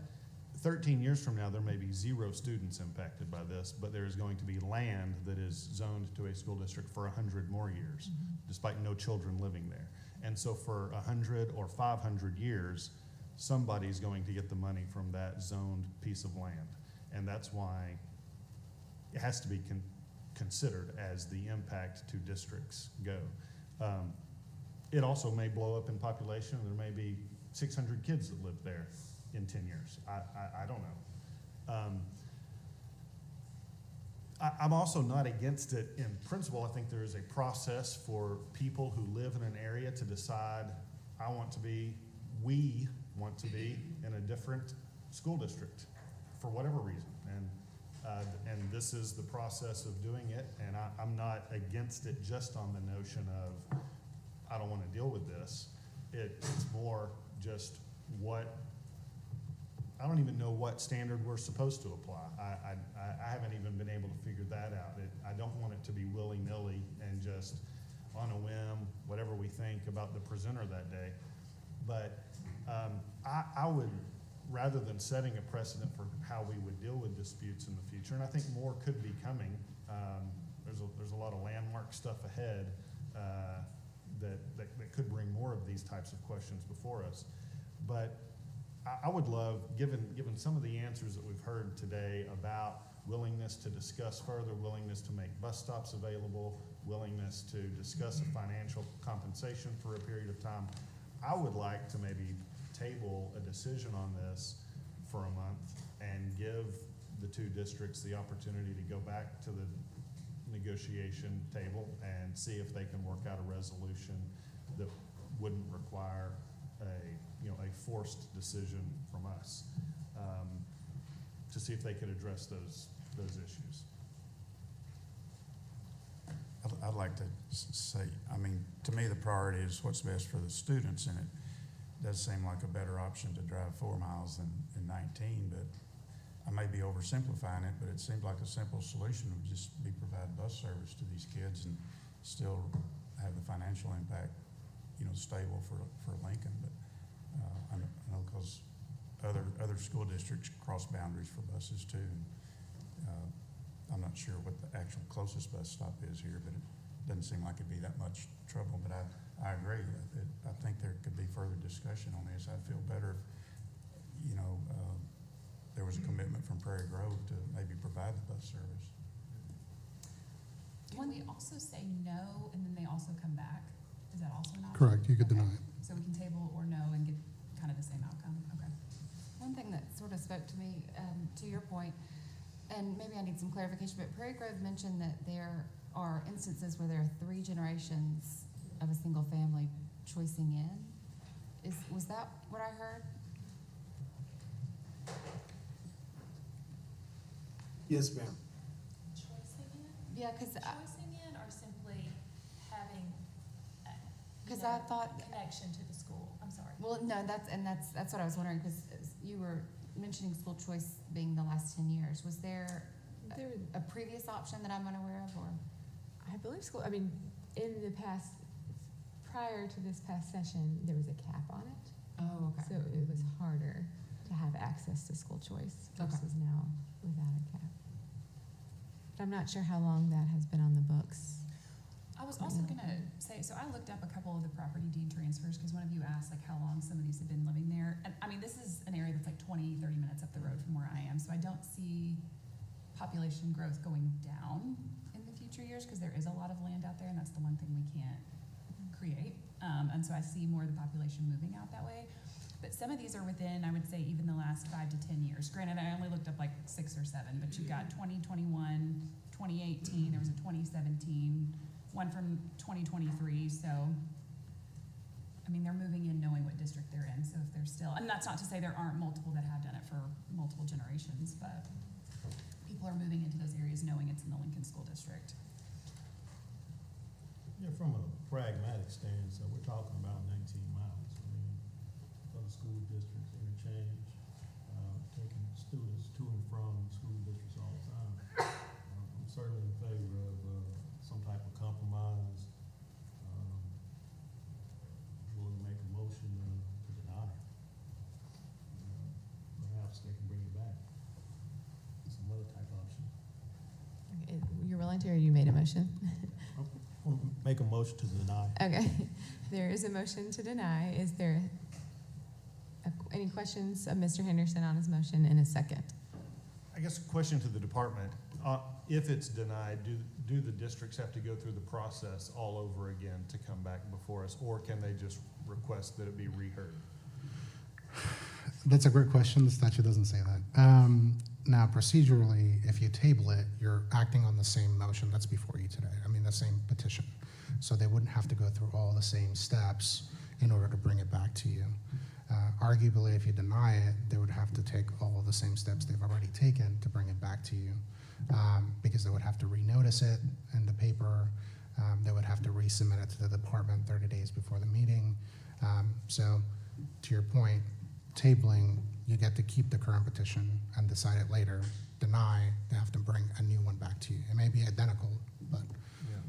13 years from now, there may be 0 students impacted by this, but there is going to be land that is zoned to a school district for 100 more years, despite no children living there. And so for 100 or 500 years, somebody's going to get the money from that zoned piece of land. And that's why it has to be considered as the impact to districts go. It also may blow up in population. There may be 600 kids that live there in 10 years. I don't know. I'm also not against it in principle. I think there is a process for people who live in an area to decide, we want to be in a different school district for whatever reason. And this is the process of doing it. And I'm not against it just on the notion of, I don't want to deal with this. It's more just I don't even know what standard we're supposed to apply. I haven't even been able to figure that out. I don't want it to be willy-nilly and just on a whim, whatever we think about the presenter that day. But I would, rather than setting a precedent for how we would deal with disputes in the future, and I think more could be coming. There's a lot of landmark stuff ahead that could bring more of these types of questions before us. But I would love, given some of the answers that we've heard today about willingness to discuss further, willingness to make bus stops available, willingness to discuss a financial compensation for a period of time, I would like to maybe table a decision on this for a month and give the 2 districts the opportunity to go back to the negotiation table and see if they can work out a resolution that wouldn't require a forced decision from us, to see if they could address those issues. I'd like to say, to me, the priority is what's best for the students, and it does seem like a better option to drive 4 miles than 19, but I may be oversimplifying it, but it seems like a simple solution would just be provide bus service to these kids and still have the financial impact, stable for Lincoln. But I know other school districts cross boundaries for buses too. I'm not sure what the actual closest bus stop is here, but it doesn't seem like it'd be that much trouble. But I agree with it. I think there could be further discussion on this. I'd feel better if, you know, there was a commitment from Prairie Grove to maybe provide the bus service. Can we also say no and then they also come back? Is that also an option? Correct, you could deny it. So we can table or no and get kind of the same outcome? Okay. One thing that sort of spoke to me, to your point, and maybe I need some clarification, but Prairie Grove mentioned that there are instances where there are 3 generations of a single family choicing in. Was that what I heard? Yes, ma'am. Choicing in? Yeah, because Choicing in or simply having I thought connection to the school? I'm sorry. Well, no, that's what I was wondering, because you were mentioning school choice being the last 10 years. Was there a previous option that I'm unaware of, or? I believe school, I mean, in the past, prior to this past session, there was a cap on it. Oh, okay. So it was harder to have access to school choice versus now without a cap. But I'm not sure how long that has been on the books. I was also going to say, so I looked up a couple of the property deed transfers because one of you asked like how long some of these have been living there. And I mean, this is an area that's like 20, 30 minutes up the road from where I am. So I don't see population growth going down in the future years because there is a lot of land out there and that's the one thing we can't create. And so I see more of the population moving out that way. But some of these are within, I would say, even the last 5 to 10 years. Granted, I only looked up like 6 or 7, but you've got 2021, 2018, there was a 2017, one from 2023. So, I mean, they're moving in knowing what district they're in. So if they're still, and that's not to say there aren't multiple that have done it for multiple generations, but people are moving into those areas knowing it's in the Lincoln School District. Yeah, from a pragmatic stance, so we're talking about 19 miles. I mean, other school districts interchange, taking students to and from school districts all the time. I'm certainly in favor of some type of compromise. We'll make a motion to deny. Perhaps they can bring it back. Some other type of option. Okay, you're willing to, or you made a motion? We'll make a motion to deny. Okay, there is a motion to deny. Is there any questions of Mr. Henderson on his motion in a second? I guess a question to the department, if it's denied, do the districts have to go through the process all over again to come back before us, or can they just request that it be reheard? That's a great question. The statute doesn't say that. Now, procedurally, if you table it, you're acting on the same motion that's before you today. I mean, the same petition. So they wouldn't have to go through all the same steps in order to bring it back to you. Arguably, if you deny it, they would have to take all of the same steps they've already taken to bring it back to you, because they would have to renotice it in the paper. They would have to resubmit it to the department 30 days before the meeting. So, to your point, tabling, you get to keep the current petition and decide it later. Deny, they have to bring a new one back to you. It may be identical, but. Yeah.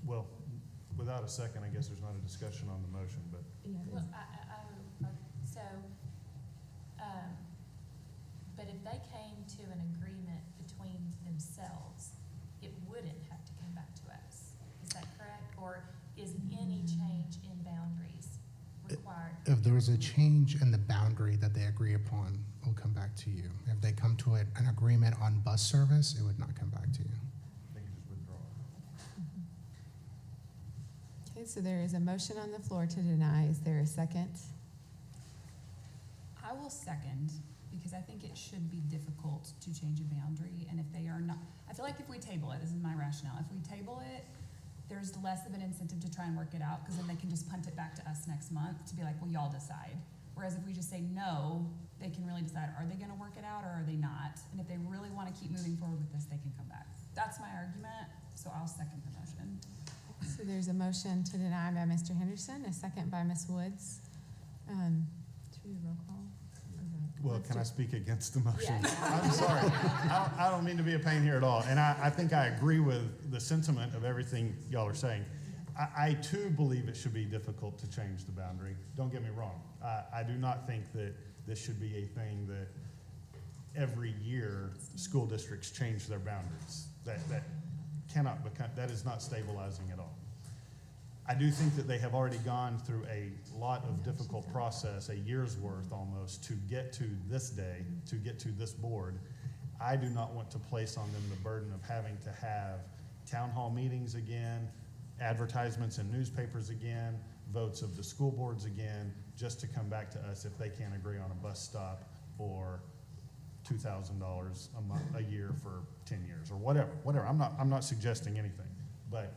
Well, without a second, I guess there's not a discussion on the motion, but. Well, but if they came to an agreement between themselves, it wouldn't have to come back to us. Is that correct? Or is any change in boundaries required? If there is a change in the boundary that they agree upon, it'll come back to you. If they come to an agreement on bus service, it would not come back to you. They can just withdraw. Okay, so there is a motion on the floor to deny. Is there a second? I will second, because I think it should be difficult to change a boundary, and if they are not, I feel like if we table it, this is my rationale, if we table it, there's less of an incentive to try and work it out, because then they can just punt it back to us next month to be like, well, y'all decide. Whereas if we just say no, they can really decide, are they gonna work it out or are they not? And if they really wanna keep moving forward with this, they can come back. That's my argument, so I'll second the motion. So there's a motion to deny by Mr. Henderson, a second by Ms. Woods. Should we do a roll call? Well, can I speak against the motion? Yeah. I'm sorry. I don't mean to be a pain here at all. And I think I agree with the sentiment of everything y'all are saying. I too believe it should be difficult to change the boundary. Don't get me wrong. I do not think that this should be a thing that every year school districts change their boundaries. That cannot become, that is not stabilizing at all. I do think that they have already gone through a lot of difficult process, a year's worth almost, to get to this day, to get to this board. I do not want to place on them the burden of having to have town hall meetings again, advertisements in newspapers again, votes of the school boards again, just to come back to us if they can't agree on a bus stop or $2,000 a year for 10 years or whatever. I'm not suggesting anything, but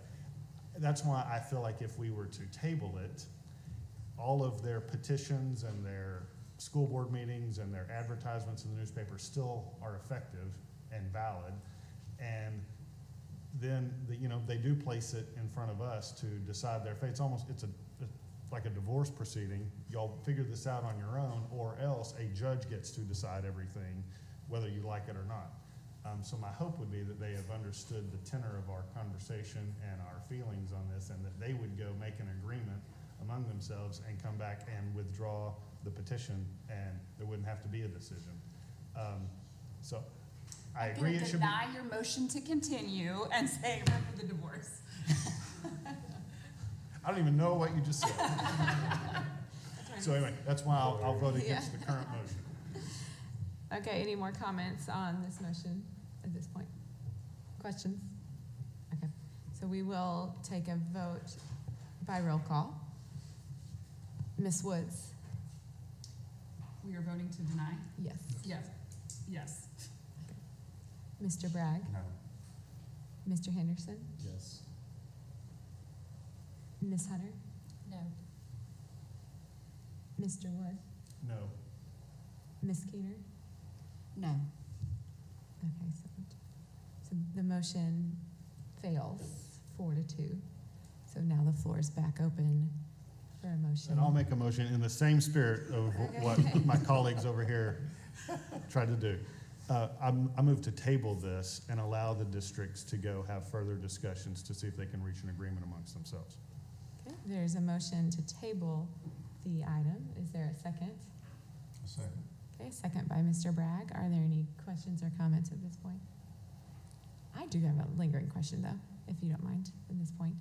that's why I feel like if we were to table it, all of their petitions and their school board meetings and their advertisements in the newspaper still are effective and valid. And then, they do place it in front of us to decide their fate. It's like a divorce proceeding. Y'all figure this out on your own, or else a judge gets to decide everything, whether you like it or not. So my hope would be that they have understood the tenor of our conversation and our feelings on this, and that they would go make an agreement among themselves and come back and withdraw the petition, and there wouldn't have to be a decision. So I agree it should be. Deny your motion to continue and say we're for the divorce. I don't even know what you just said. So anyway, that's why I'll vote against the current motion. Okay, any more comments on this motion at this point? Questions? Okay, so we will take a vote by roll call. Ms. Woods? We are voting to deny? Yes. Yes. Yes. Mr. Bragg? No. Mr. Henderson? Yes. Ms. Hunter? No. Mr. Wood? No. Ms. Keener? No. Okay, so the motion fails 4-2. So now the floor is back open for a motion. And I'll make a motion in the same spirit of what my colleagues over here tried to do. I move to table this and allow the districts to go have further discussions to see if they can reach an agreement amongst themselves. Okay, there's a motion to table the item. Is there a second? A second. Okay, second by Mr. Bragg. Are there any questions or comments at this point? I do have a lingering question though, if you don't mind at this point.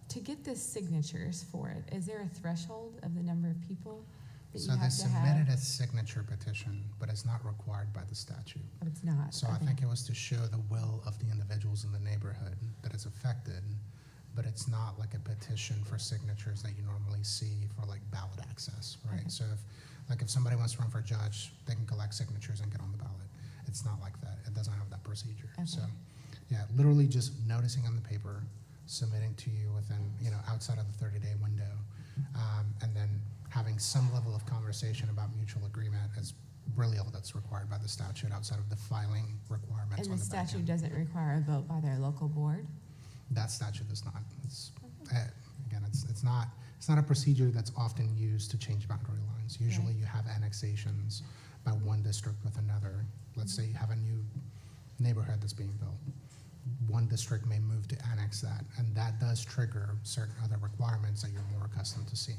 To get the signatures for it, is there a threshold of the number of people that So you they have to submitted have? a signature petition, but it's not required by the statute. But it's not. So I okay. think it was to show the will of the individuals in the neighborhood that is affected, but it's not like a petition for signatures that you normally see for like ballot access, right? Okay. So if somebody wants to run for a judge, they can collect signatures and get on the ballot. It's not like that. It doesn't have that procedure. Okay. So, yeah, literally just noticing on the paper, submitting to you within, outside of the 30-day window, and then having some level of conversation about mutual agreement is really all that's required by the statute outside of the filing requirements And on the the back statute end. doesn't require a vote by their local board? That statute does not. Again, it's not a procedure that's often used to change boundary lines. Usually you have annexations by one district with another. Let's say you have a new neighborhood that's being built. One district may move to annex that, and that does trigger certain other requirements that you're more accustomed to seeing.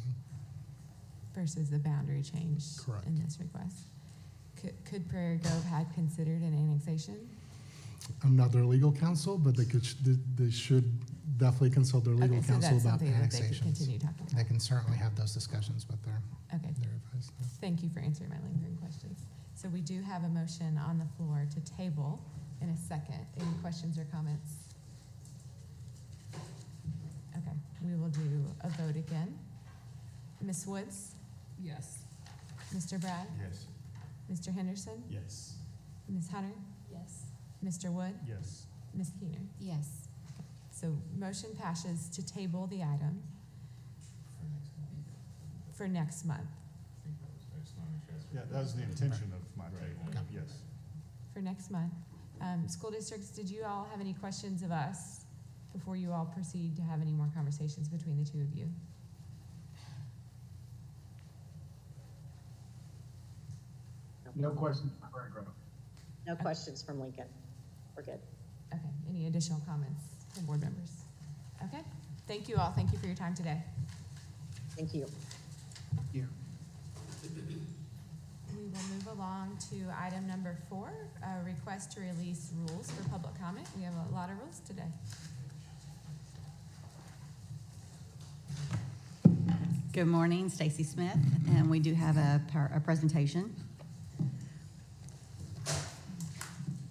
Versus the boundary change Correct. in this request. Could Prairie Grove had considered an annexation? I'm not their legal counsel, but they should definitely consult their legal Okay, so counsel that's about something that they could annexations. continue talking about. They can certainly have those discussions with their Okay, advice. Yeah. thank you for answering my lingering questions. So we do have a motion on the floor to table in a second. Any questions or comments? Okay, we will do a vote again. Ms. Woods? Yes. Mr. Bragg? Yes. Mr. Henderson? Yes. Ms. Hunter? Yes. Mr. Wood? Yes. Ms. Keener? Yes. So motion passes to table the item for next month. Yeah, that was the intention of my table, yes. For next month. School districts, did you all have any questions of us before you all proceed to have any more conversations between the two of you? No questions for Prairie Grove. No questions from Lincoln. We're good. Okay, any additional comments from board members? Okay, Thank you all. Thank you for your time today. Thank you. Yeah. We will move along to item number 4, a request to release rules for public comment. We have a lot of rules today. Good morning, Stacy Smith, and we do have a presentation.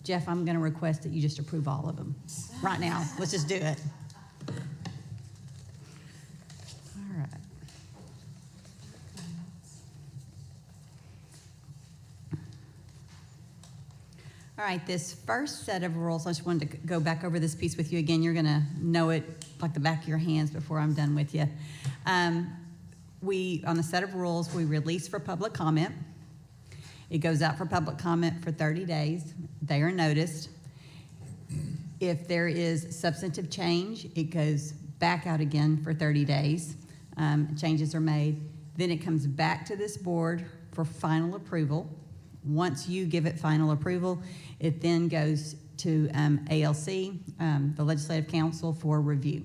Jeff, I'm going to request that you just approve all of them right now. Let's just do it. All right. All right, this first set of rules, I just wanted to go back over this piece with you again. You're going to know it like the back of your hands before I'm done with you. On the set of rules, we release for public comment. It goes out for public comment for 30 days. They are noticed. If there is substantive change, it goes back out again for 30 days. Changes are made. Then it comes back to this board for final approval. Once you give it final approval, it then goes to ALC, the Legislative Council, for review.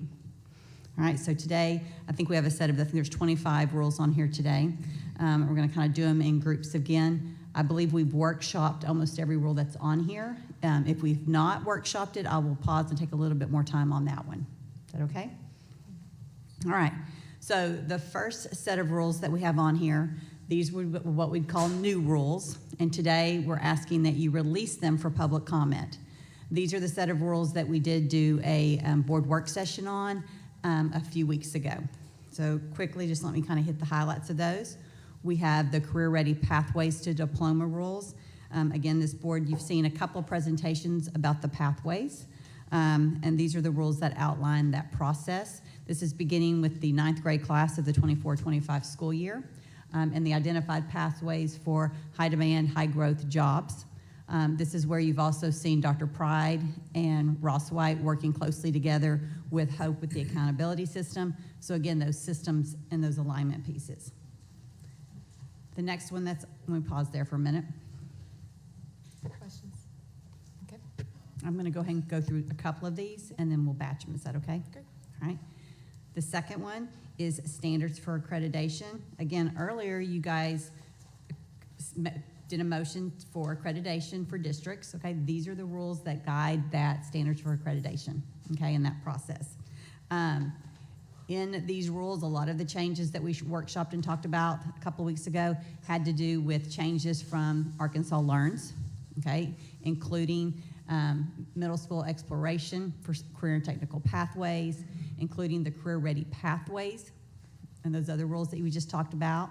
All right, so today, I think we have a set of, I think there's 25 rules on here today. We're going to kind of do them in groups again. I believe we've workshopped almost every rule that's on here. If we've not workshopped it, I will pause and take a little bit more time on that one. Is that okay? All right, so the first set of rules that we have on here, these were what we'd call new rules, and today we're asking that you release them for public comment. These are the set of rules that we did do a board work session on a few weeks ago. So quickly, just let me kind of hit the highlights of those. We have the career-ready pathways to diploma rules. Again, this board, you've seen a couple of presentations about the pathways, and these are the rules that outline that process. This is beginning with the 9th grade class of the 24-25 school year, and the identified pathways for high-demand, high-growth jobs. This is where you've also seen Dr. Pride and Ross White working closely together with HOPE with the accountability system. So again, those systems and those alignment pieces. The next one, let me pause there for a minute. Questions? Okay. I'm going to go ahead and go through a couple of these, and then we'll batch them. Is that okay? Great. All right. The second one is standards for accreditation. Again, earlier you guys did a motion for accreditation for districts. Okay, these are the rules that guide that standards for accreditation. Okay, in that process. In these rules, a lot of the changes that we workshopped and talked about a couple of weeks ago had to do with changes from Arkansas Learns, okay, including middle school exploration for career and technical pathways, including the career-ready pathways, and those other rules that we just talked about.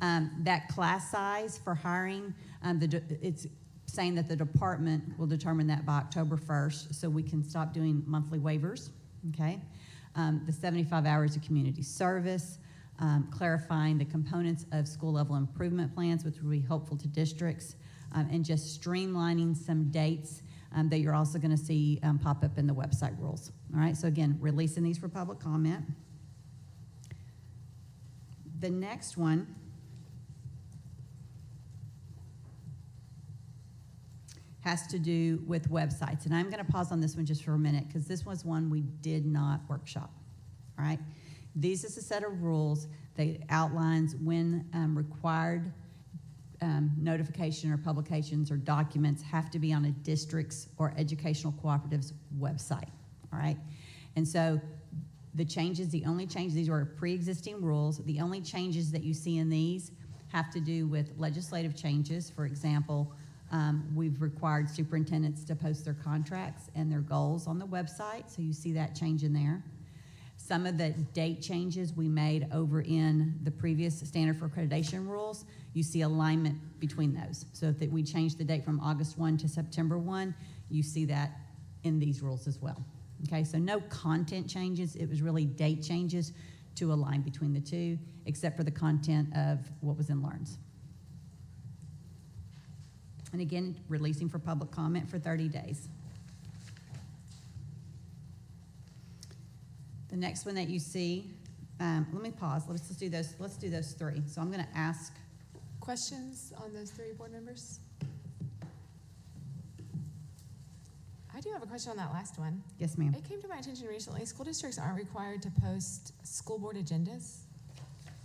That class size for hiring, it's saying that the department will determine that by October 1st, so we can stop doing monthly waivers, okay? The 75 hours of community service, clarifying the components of school-level improvement plans, which will be helpful to districts, and just streamlining some dates that you're also going to see pop up in the website rules. All right, so again, releasing these for public comment. The next one has to do with websites. And I'm going to pause on this one just for a minute because this was one we did not workshop, all right? This is a set of rules that outlines when required notification or publications or documents have to be on a district's or educational cooperative's website, all right? And so the changes, the only changes, these are pre-existing rules. The only changes that you see in these have to do with legislative changes. For example, we've required superintendents to post their contracts and their goals on the website, so you see that change in there. Some of the date changes we made over in the previous standard for accreditation rules, you see alignment between those. So if we change the date from August 1 to September 1, you see that in these rules as well. Okay, so no content changes, it was really date changes to align between the two, except for the content of what was in Learns. And again, releasing for public comment for 30 days. The next one that you see, let me pause. Let's do those. Let's do those three. So I'm going to ask Questions on those 3 board members? I I do have a question on that last one. Yes, ma'am. It came to my attention recently, school districts aren't required to post school board agendas.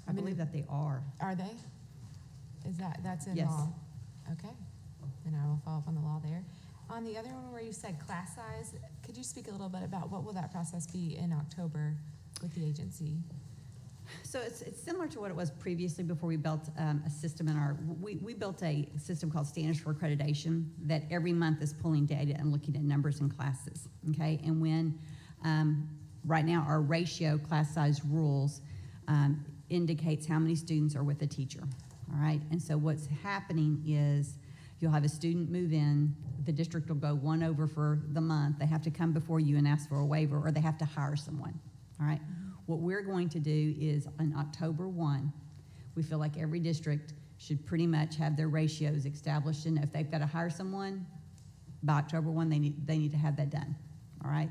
I believe that they are. Are they? That's in Yes. law? Okay, then I will follow up on the law there. On the other one where you said class size, could you speak a little bit about what will that process be in October with the agency? So it's similar to what it was previously before we built a system in our, we built a system called Standards for Accreditation that every month is pulling data and looking at numbers in classes, okay? And when, right now, our ratio class size rules indicates how many students are with a teacher, all right? And so what's happening is you'll have a student move in, the district will go one over for the month, they have to come before you and ask for a waiver, or they have to hire someone, all right? What we're going to do is on October 1, we feel like every district should pretty much have their ratios established, and if they've got to hire someone, by October 1, they need to have that done, all right?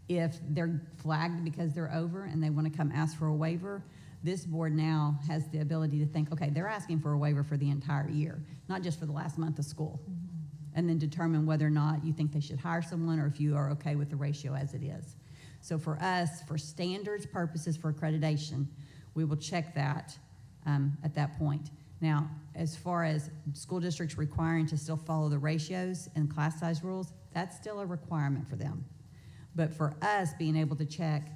If they're flagged because they're over and they want to come ask for a waiver, this board now has the ability to think, okay, they're asking for a waiver for the entire year, not just for the last month of school, and then determine whether or not you think they should hire someone or if you are okay with the ratio as it is. So for us, for standards purposes for accreditation, we will check that at that point. Now, as far as school districts requiring to still follow the ratios and class size rules, that's still a requirement for them. But for us, being able to check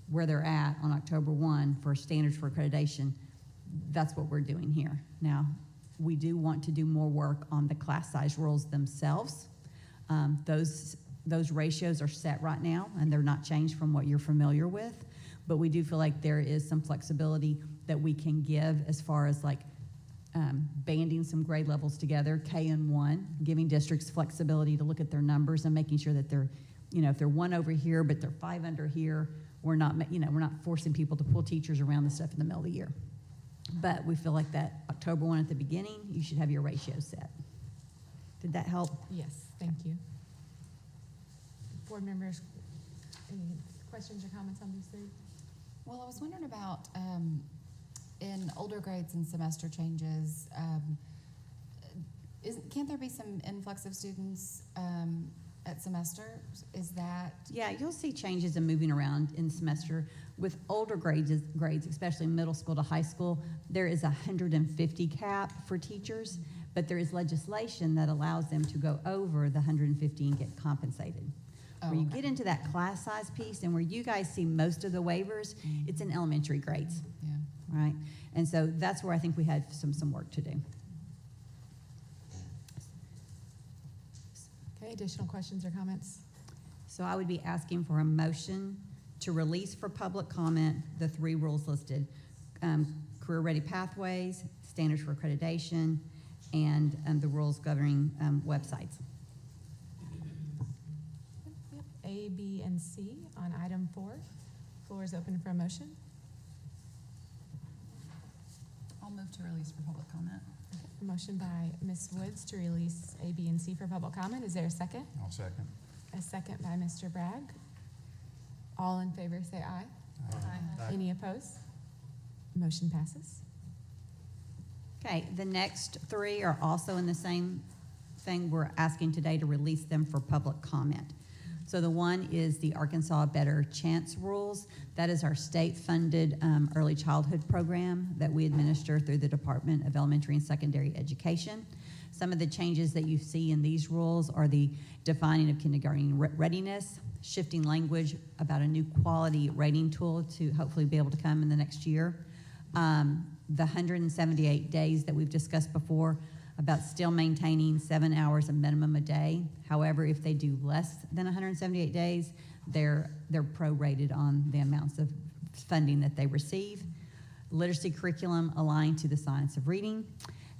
where they're at on October 1 for standards for accreditation, that's what we're doing here. Now, we do want to do more work on the class size rules themselves. Those ratios are set right now, and they're not changed from what you're familiar with. But we do feel like there is some flexibility that we can give as far as like banding some grade levels together, K and 1, giving districts flexibility to look at their numbers and making sure that they're, if they're 1 over here, but they're 5 under here, we're not forcing people to pull teachers around the stuff in the middle of the year. But we feel like that October 1 at the beginning, you should have your ratios set. Did that help? Yes, thank you. Board members, any questions or comments on these three? Well, I was wondering about in older grades and semester changes, can't there be some influx of students at semester? Is that? Yeah, you'll see changes in moving around in semester. With older grades, especially middle school to high school, there is a 150 cap for teachers, but there is legislation that allows them to go over the 150 and get compensated. Where you get into that class size piece and where you guys see most of the waivers, it's in elementary grades. Yeah. Right? And so that's where I think we had some work to do. Okay, additional questions or comments? So I would be asking for a motion to release for public comment the 3 rules listed: career ready pathways, standards for accreditation, and the rules governing websites. A, B, and C on item 4. Floor is open for a motion. I'll move to release for public comment. Okay, a motion by Ms. Woods to release A, B, and C for public comment. Is there a second? I'll second. A second by Mr. Bragg. All in favor say aye. Aye. Any opposed? Motion passes. Okay, the next 3 are also in the same thing. We're asking today to release them for public comment. So the one is the Arkansas Better Chance Rules. That is our state-funded early childhood program that we administer through the Department of Elementary and Secondary Education. Some of the changes that you see in these rules are the defining of kindergarten readiness, shifting language about a new quality rating tool to hopefully be able to come in the next year. The 178 days that we've discussed before about still maintaining 7 hours a minimum a day. However, if they do less than 178 days, they're prorated on the amounts of funding that they receive. Literacy curriculum aligned to the science of reading,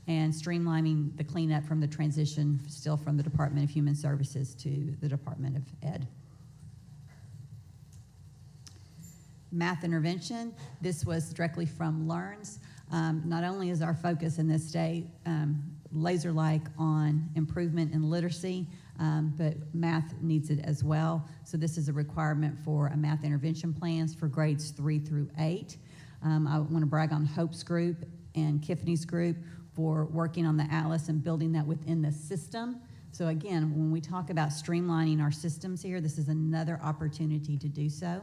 and streamlining the cleanup from the transition still from the Department of Human Services to the Department of Ed. Math intervention, this was directly from LEARNS. Not only is our focus in this state laser-like on improvement in literacy, but math needs it as well. So this is a requirement for a math intervention plans for grades 3 through 8. I want to brag on Hope's group and Kiffany's group for working on the Atlas and building that within the system So again, when we talk about streamlining our systems here, this is another opportunity to do so.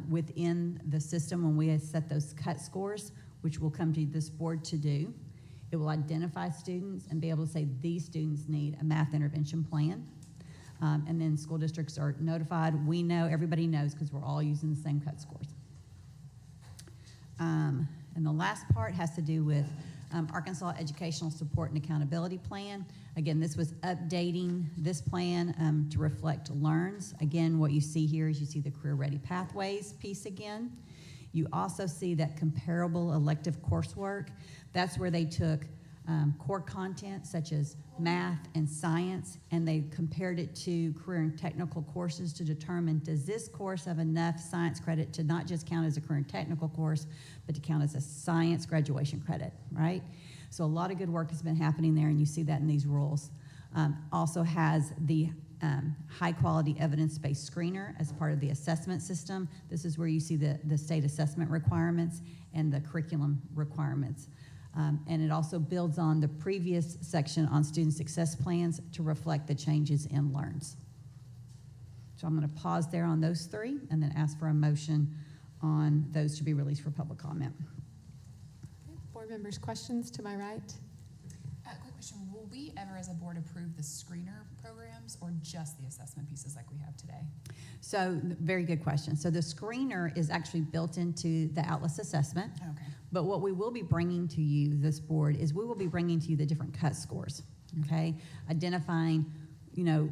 Within the system, when we set those cut scores, which will come to this board to do, it will identify students and be able to say these students need a math intervention plan. And then school districts are notified. We know, everybody knows, because we're all using the same cut scores. And the last part has to do with Arkansas Educational Support and Accountability Plan. Again, this was updating this plan to reflect LEARNS. Again, what you see here is you see the Career Ready Pathways piece again. You also see that comparable elective coursework. That's where they took core content such as math and science, and they compared it to career and technical courses to determine, does this course have enough science credit to not just count as a career and technical course, but to count as a science graduation credit, right? So a lot of good work has been happening there, and you see that in these rules. Also has the high-quality evidence-based screener as part of the assessment system. This is where you see the state assessment requirements and the curriculum requirements. And it also builds on the previous section on student success plans to reflect the changes in LEARNS. So I'm going to pause there on those three and then ask for a motion on those to be released for public comment. Board members, questions to my right? Quick question, will we ever as a board approve the screener programs or just the assessment pieces like we have today? So, very good question. So the screener is actually built into the Atlas assessment. Okay. But what we will be bringing to you, this board, is we will be bringing to you the different cut scores, okay? Identifying, you know,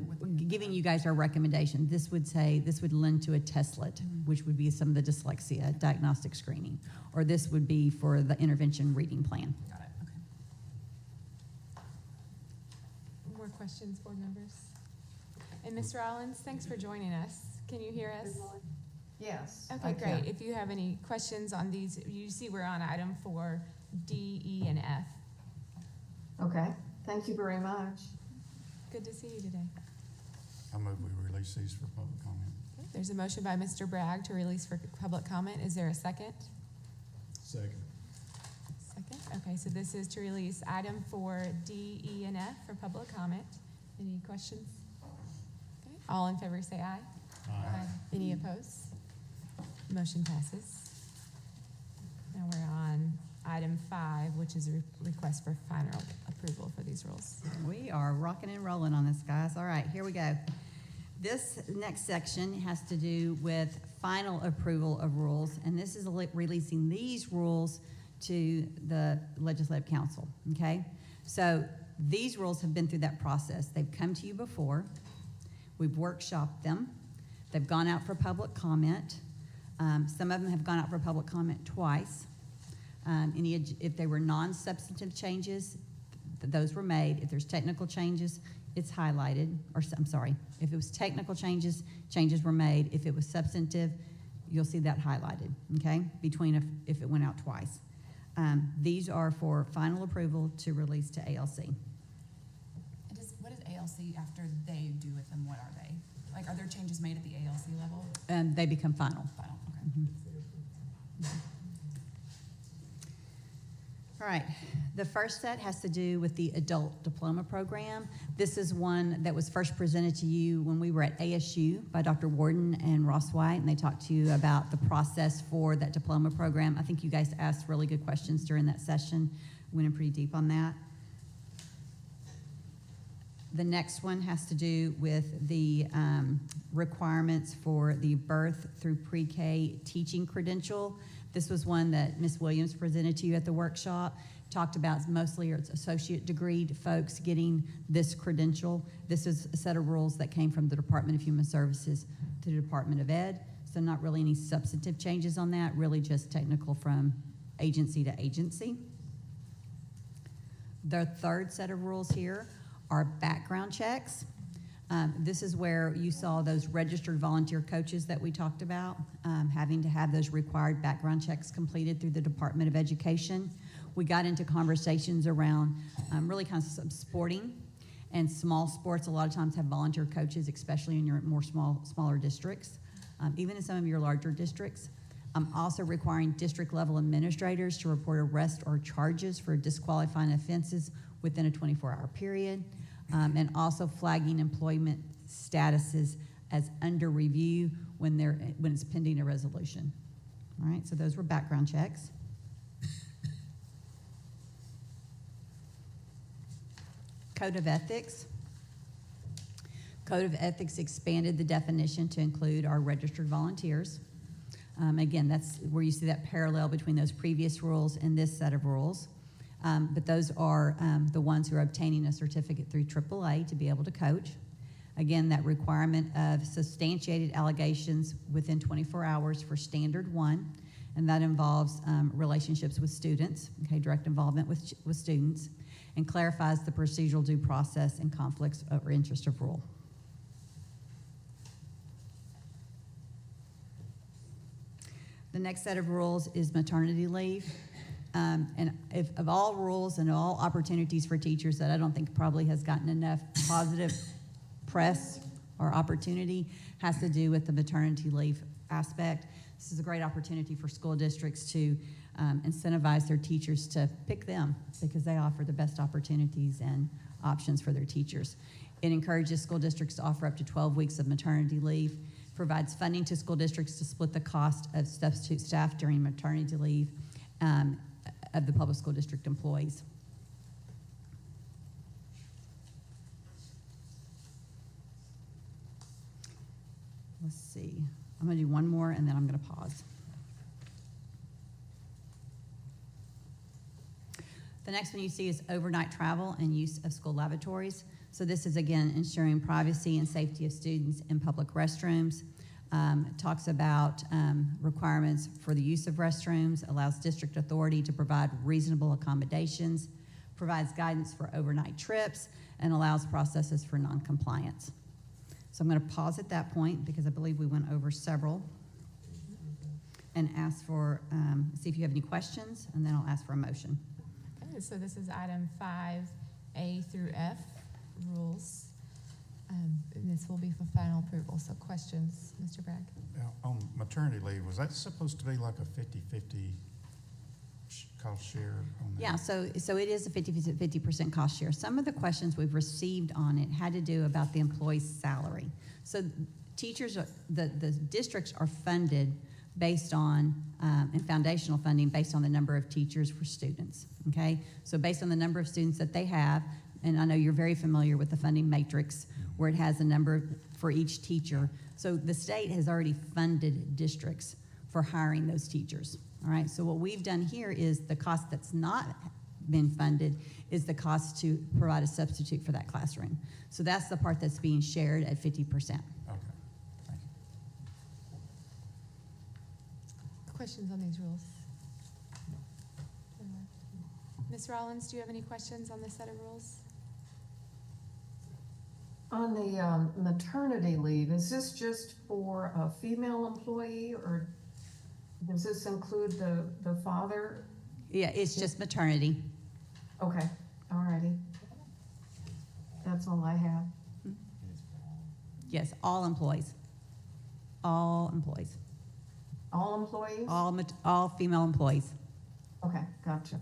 giving you guys our recommendation. This would say, this would lend to a testlet, which would be some of the dyslexia diagnostic screening. Or this would be for the intervention reading plan. Got it, okay. More questions, board members? And Ms. Rollins, thanks for joining us. Can you hear us? Yes. Okay, great. If you have any questions on these, you see we're on item 4, D, E, and F. Okay, thank you very much. Good to see you today. I move we release these for public comment. There's a motion by Mr. Bragg to release for public comment. Is there a second? Second. Second. Okay, so this is to release item 4, D, E, and F for public comment. Any questions? Okay. All in favor say aye. Aye. Any opposed? Motion passes. Now we're on item 5, which is a request for final approval for these rules. We are rocking and rolling on this, guys. All right, here we go. This next section has to do with final approval of rules, and this is releasing these rules to the Legislative Council, okay? So these rules have been through that process. They've come to you before. We've workshopped them. They've gone out for public comment. Some of them have gone out for public comment twice. If they were non-substantive changes, those were made. If there's technical changes, it's highlighted. Or I'm sorry, if it was technical changes, changes were made. If it was substantive, you'll see that highlighted, okay, between if it went out twice. These are for final approval to release to ALC. And what is ALC after they do with them? What are they? Like, are there changes made at the ALC level? And they become final. Final, okay. All right, the first set has to do with the adult diploma program. This is one that was first presented to you when we were at ASU by Dr. Warden and Ross White, and they talked to you about the process for that diploma program. I think you guys asked really good questions during that session, went in pretty deep on that. The next one has to do with the requirements for the birth through pre-K teaching credential. This was one that Ms. Williams presented to you at the workshop, talked about mostly its associate degree folks getting this credential. This is a set of rules that came from the Department of Human Services to the Department of Ed, so not really any substantive changes on that, really just technical from agency to agency. The third set of rules here are background checks. This is where you saw those registered volunteer coaches that we talked about, having to have those required background checks completed through the Department of Education. We got into conversations around really kind of sporting and small sports. A lot of times have volunteer coaches, especially in your more smaller districts, even in some of your larger districts. Also requiring district level administrators to report arrest or charges for disqualifying offenses within a 24-hour period. and also flagging employment statuses as under review when it's pending a resolution. All right, so those were background checks. Code of Ethics. Code of Ethics expanded the definition to include our registered volunteers. Again, that's where you see that parallel between those previous rules and this set of rules. But those are the ones who are obtaining a certificate through AAA to be able to coach. Again, that requirement of substantiated allegations within 24 hours for standard 1, and that involves relationships with students, okay, direct involvement with students, and clarifies the procedural due process and conflicts or interest of rule. The next set of rules is maternity leave. And if, of all rules and all opportunities for teachers that I don't think probably has gotten enough positive press or opportunity, has to do with the maternity leave aspect. This is a great opportunity for school districts to incentivize their teachers to pick them because they offer the best opportunities and options for their teachers. It encourages school districts to offer up to 12 weeks of maternity leave, provides funding to school districts to split the cost of substitute staff during maternity leave of the public school district employees. Let's see. I'm going to do one more and then I'm going to pause. The next one you see is overnight travel and use of school lavatories. So this is, again, ensuring privacy and safety of students in public restrooms. It talks about requirements for the use of restrooms, allows district authority to provide reasonable accommodations, provides guidance for overnight trips, and allows processes for noncompliance. So I'm going to pause at that point because I believe we went over several and ask for, see if you have any questions, and then I'll ask for a motion. Okay, so this is item 5A through F, rules. And this will be for final approval. So questions, Mr. Bragg? Now, on maternity leave, was that supposed to be like a 50-50 cost share on that? Yeah, so it is a 50% cost share. Some of the questions we've received on it had to do about the employee's salary. So teachers, the districts are funded based on, and foundational funding based on the number of teachers for students, okay? So based on the number of students that they have, and I know you're very familiar with the funding matrix where it has a number for each teacher. So the state has already funded districts for hiring those teachers, all right? So what we've done here is the cost that's not been funded is the cost to provide a substitute for that classroom. So that's the part that's being shared at 50%. Okay, thank you. Questions on these rules? Ms. Rollins, do you have any questions on this set of rules? On the maternity leave, is this just for a female employee, or does this include the father? Yeah, it's just maternity. Okay, all righty. That's all I have. Yes, all employees. All employees. All employees? All female employees. Okay, gotcha.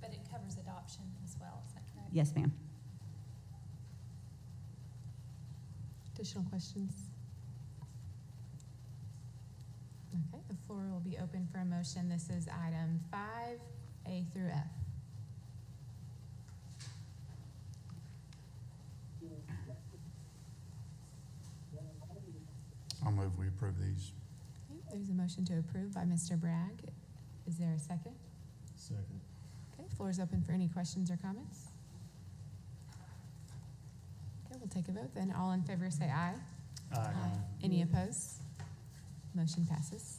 But it covers adoption as well, is that correct? Yes, ma'am. Additional questions? Okay, the floor will be open for a motion. This is item 5A through F. I'll move we approve these. Okay, there's a motion to approve by Mr. Bragg. Is there a second? Second. Okay, floor is open for any questions or comments. Okay, we'll take a vote then. All in favor say aye. Aye. Any opposed? Motion passes.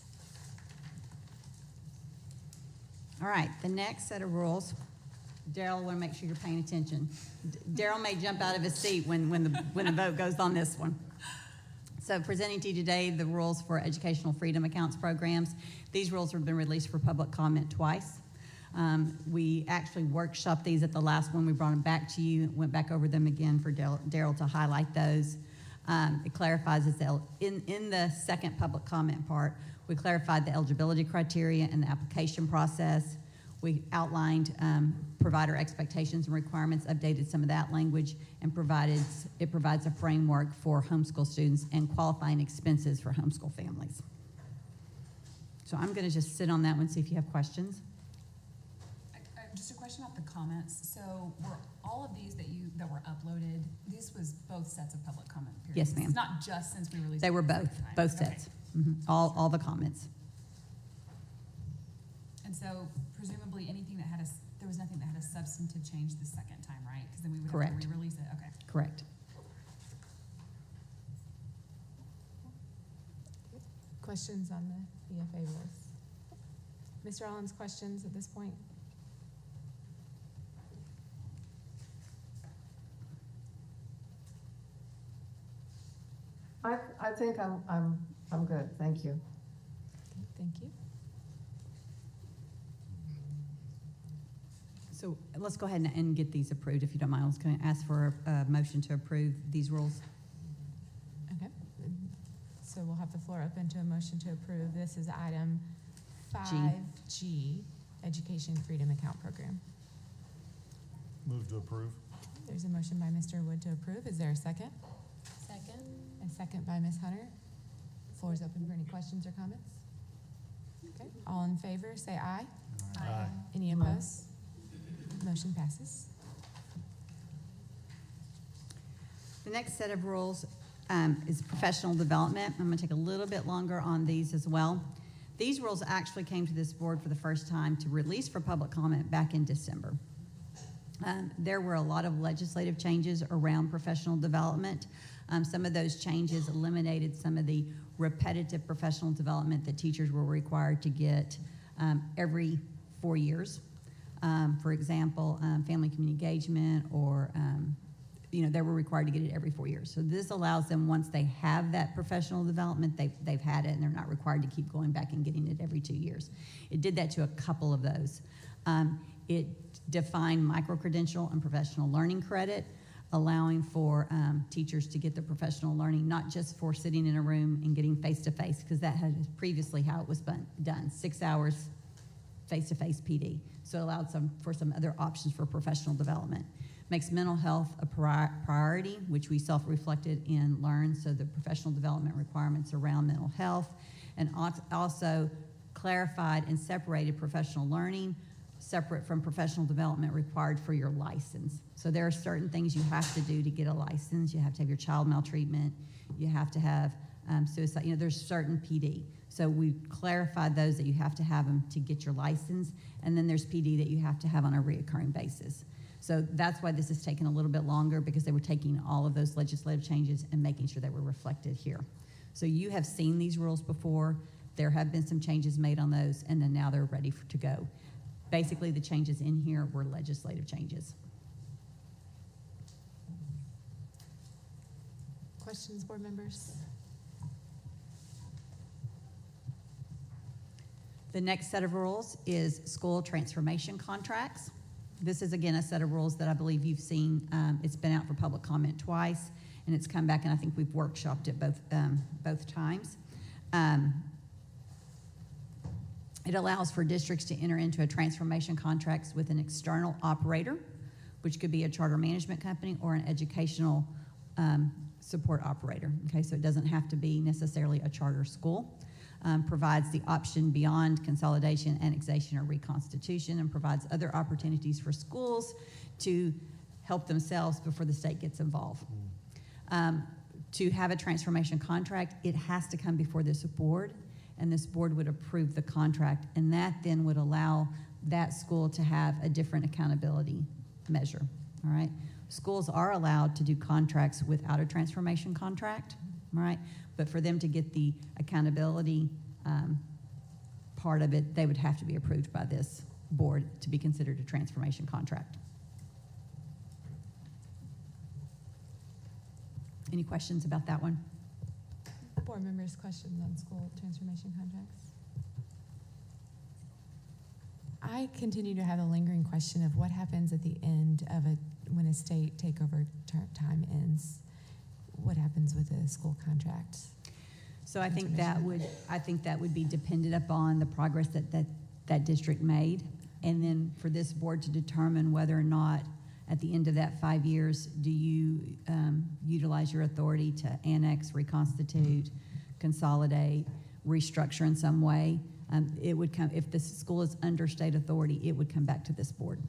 All right, the next set of rules. Daryl, I want to make sure you're paying attention. Daryl may jump out of his seat when the vote goes on this one. So presenting to you today the rules for educational freedom accounts programs. These rules have been released for public comment twice. We actually workshopped these at the last one. We brought them back to you, went back over them again for Daryl to highlight those. It clarifies in the second public comment part, we clarified the eligibility criteria and the application process. We outlined provider expectations and requirements, updated some of that language, and it provides a framework for homeschool students and qualifying expenses for homeschool families. So I'm going to just sit on that one, see if you have questions. Just a question about the comments. So were all of these that were uploaded, this was both sets of public comment periods? Yes, ma'am. It's not just since we released They it were the both second time? sets. All the comments. And so presumably anything that had there was nothing that had a substantive change the second time, right? Because then we would have Correct. to re-release it, okay. Correct. Questions on the BFA rules? Mr. Allens, questions at this point? I think I'm good, thank you. Thank you. So let's go ahead and get these approved, if you don't mind. I was going to ask for a motion to approve these rules. Okay. So we'll have the floor open to a motion to approve. This is item 5G, Education Freedom Account Program. Move to approve. There's a motion by Mr. Wood to approve. Is there a second? Second. A second by Ms. Hunter. Floor is open for any questions or comments. Okay. All in favor, say aye. Aye. Any opposed? Motion passes. The next set of rules is professional development. I'm going to take a little bit longer on these as well. These rules actually came to this board for the first time to release for public comment back in December. There were a lot of legislative changes around professional development. Some of those changes eliminated some of the repetitive professional development that teachers were required to get every 4 years. For example, family community engagement, or they were required to get it every 4 years. So this allows them, once they have that professional development, they've had it, and they're not required to keep going back and getting it every 2 years. It did that to a couple of those. It defined micro-credential and professional learning credit, allowing for teachers to get the professional learning, not just for sitting in a room and getting face-to-face, because that had previously how it was done, 6 hours face-to-face PD. So it allowed for some other options for professional development. Makes mental health a priority, which we self-reflected in LEARN, so the professional development requirements around mental health, and also clarified and separated professional learning separate from professional development required for your license. So there are certain things you have to do to get a license. You have to have your child maltreatment. You have to have suicide. There's certain PD. So we clarified those that you have to have them to get your license, and then there's PD that you have to have on a reoccurring basis. So that's why this has taken a little bit longer, because they were taking all of those legislative changes and making sure they were reflected here. So you have seen these rules before. There have been some changes made on those, and then now they're ready to go. Basically, the changes in here were legislative changes. Questions, board members? The next set of rules is school transformation contracts. This is, again, a set of rules that I believe you've seen. It's been out for public comment twice, and it's come back, and I think we've workshopped it both times. It allows for districts to enter into a transformation contracts with an external operator, which could be a charter management company or an educational support operator. Okay, so it doesn't have to be necessarily a charter school. Provides the option beyond consolidation, annexation, or reconstitution, and provides other opportunities for schools to help themselves before the state gets involved. To have a transformation contract, it has to come before this board, and this board would approve the contract, and that then would allow that school to have a different accountability measure, all right? Schools are allowed to do contracts without a transformation contract, all right? But for them to get the accountability part of it, they would have to be approved by this board to be considered a transformation contract. Any questions about that one? Board members, questions on school transformation contracts? I continue to have a lingering question of what happens at the end of when a state takeover time ends. What happens with a school contract? So I think that would be dependent upon the progress that district made. And then for this board to determine whether or not at the end of that 5 years, do you utilize your authority to annex, reconstitute, consolidate, restructure in some way? It would come, if the school is under state authority, it would come back to this board.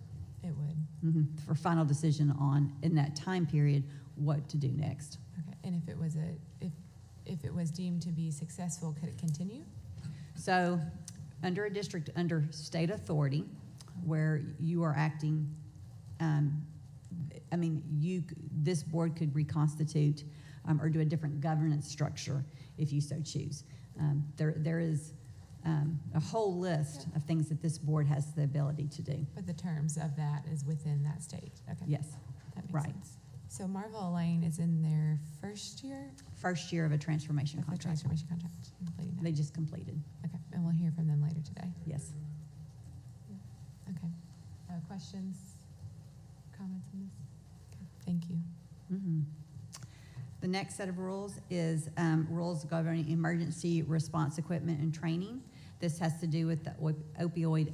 It would. For final decision on, in that time period, what to do next. Okay, and if it was deemed to be successful, could it continue? So, under a district under state authority, where you are acting, this board could reconstitute or do a different governance structure if you so choose. There is a whole list of things that this board has the ability to do. But the terms of that is within that state. Okay. Yes, That makes right. sense. So Marvel Lane is in their first year First year of a transformation of the contract. transformation contract. Completing that. They just completed. Okay, and we'll hear from them later today. Yes. Okay. Questions, comments on this? Okay, thank you. The next set of rules is rules governing emergency response equipment and training. This has to do with the opioid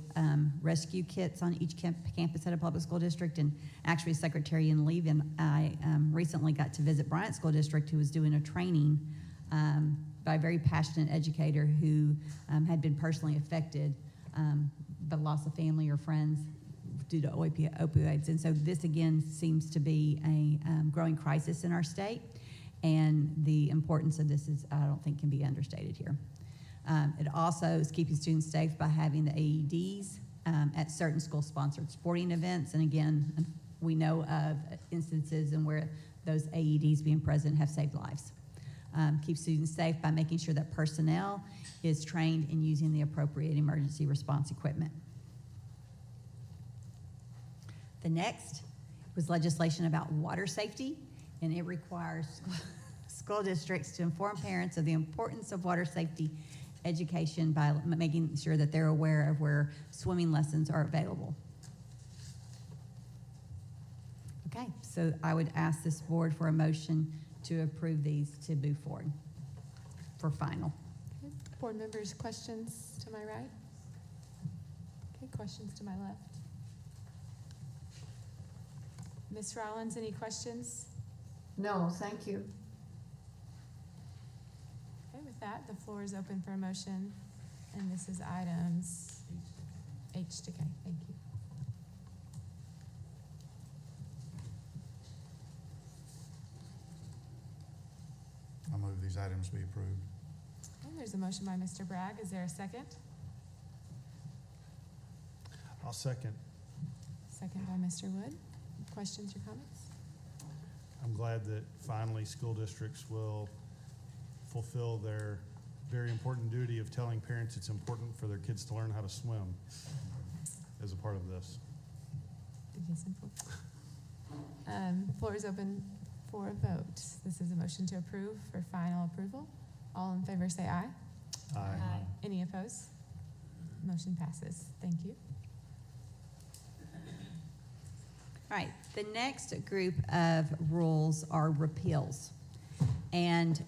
rescue kits on each campus at a public school district. And actually, Secretary Ian Levy and I recently got to visit Bryant School District, who was doing a training by a very passionate educator who had been personally affected by loss of family or friends due to opioids. And so this, again, seems to be a growing crisis in our state. And the importance of this is, I don't think, can be understated here. It also is keeping students safe by having the AEDs at certain school-sponsored sporting events. And again, we know of instances in where those AEDs being present have saved lives. Keep students safe by making sure that personnel is trained in using the appropriate emergency response equipment. The next was legislation about water safety, and it requires school districts to inform parents of the importance of water safety education by making sure that they're aware of where swimming lessons are available. Okay, so I would ask this board for a motion to approve these to move forward for final. Okay. Board members, questions to my right? Okay, questions to my left? Ms. Rollins, any questions? No, thank you. Okay, with that, the floor is open for a motion, and this is items H to K. Thank you. I move these items be approved. Okay, there's a motion by Mr. Bragg. Is there a second? I'll second. Second by Mr. Wood. Questions or comments? I'm glad that finally school districts will fulfill their very important duty of telling parents it's important for their kids to learn how to swim as a part of this. It is simple. Floor is open for a vote. This is a motion to approve for final approval. All in favor say aye. Aye. Any opposed? Motion passes. Thank you. All right, the next group of rules are repeals. And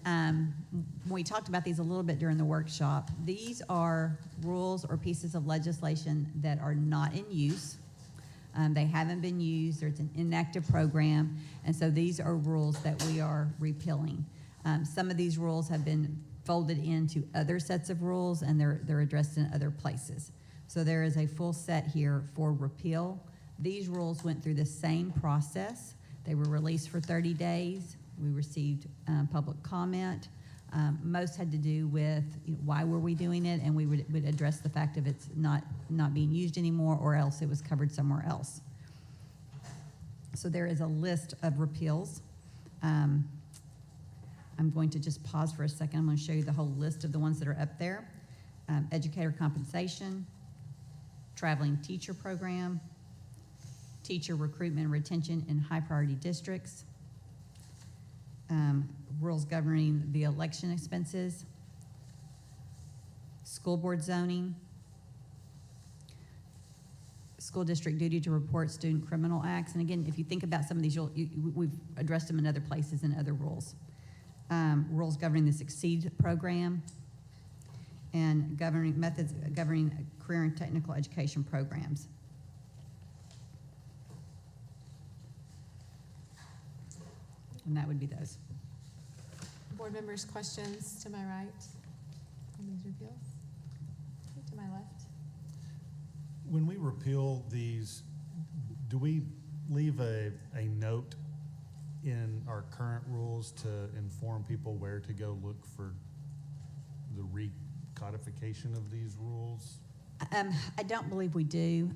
we talked about these a little bit during the workshop. These are rules or pieces of legislation that are not in use. They haven't been used, or it's an inactive program, and so these are rules that we are repealing. Some of these rules have been folded into other sets of rules, and they're addressed in other places. So there is a full set here for repeal. These rules went through the same process. They were released for 30 days. We received public comment. Most had to do with why were we doing it, and we would address the fact of it's not being used anymore, or else it was covered somewhere else. So there is a list of repeals. I'm going to just pause for a second. I'm going to show you the whole list of the ones that are up there. Educator compensation, traveling teacher program, teacher recruitment and retention in high priority districts, rules governing the election expenses, school board zoning, school district duty to report student criminal acts. And again, if you think about some of these, we've addressed them in other places in other rules. Rules governing the Succeed program, and governing methods governing career and technical education programs. And that would be those. Board members, questions to my right on these repeals? Okay, to my left. When we repeal these, do we leave a note in our current rules to inform people where to go look for the recodification of these rules? I don't believe we do,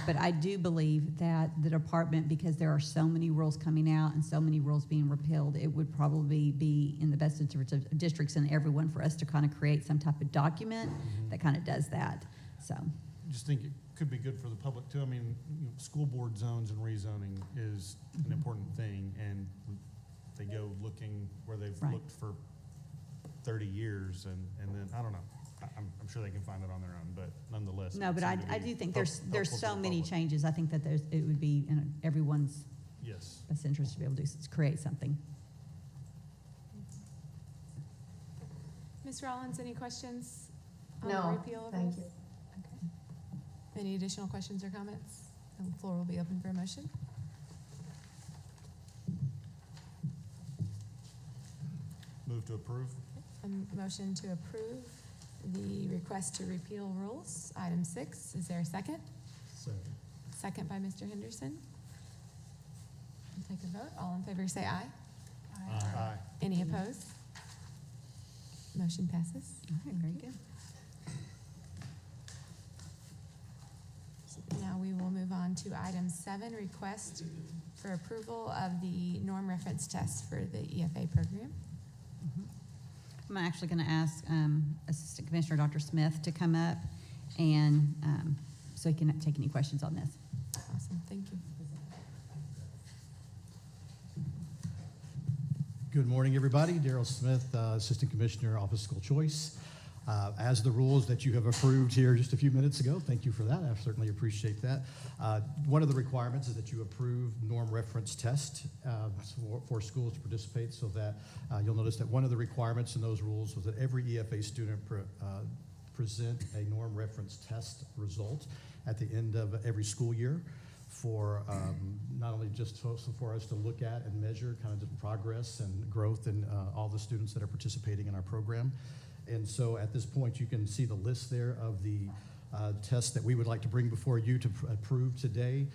but I do believe that the department, because there are so many rules coming out and so many rules being repealed, it would probably be in the best interest of districts and everyone for us to kind of create some type of document that kind of does that. So, Just think it could be good for the public too. I mean, school board zones and rezoning is an important thing, and they go looking where they've Right. looked for 30 years, and then, I don't know. I'm sure they can find it on their own, but nonetheless. no, it but seemed to I be do think helpful there's to so the many public. changes. I think that it would be in everyone's Yes. best interest to be able to create something. Ms. Rollins, any questions on the No, repeal of thank this? you. Okay. Any additional questions or comments? The floor will be open for a motion. Move to approve. A motion to approve the request to repeal rules, item 6. Is there a second? Second. Second by Mr. Henderson. We'll take a vote. All in favor say aye. Aye. Any opposed? Motion passes. All right, very good. Now we will move on to item 7, request for approval of the norm reference test for the EFA program. I'm actually going to ask Assistant Commissioner Dr. Smith to come up and so he can take any questions on this. Awesome, thank you. Good morning, everybody. Daryl Smith, Assistant Commissioner, Office of School Choice. As the rules that you have approved here just a few minutes ago, thank you for that. I certainly appreciate that. One of the requirements is that you approve norm reference test for schools to participate, so that you'll notice that one of the requirements in those rules was that every EFA student present a norm reference test result at the end of every school year, for not only just for us to look at and measure kind of the progress and growth in all the students that are participating in our program. And so at this point, you can see the list there of the tests that we would like to bring before you to approve today.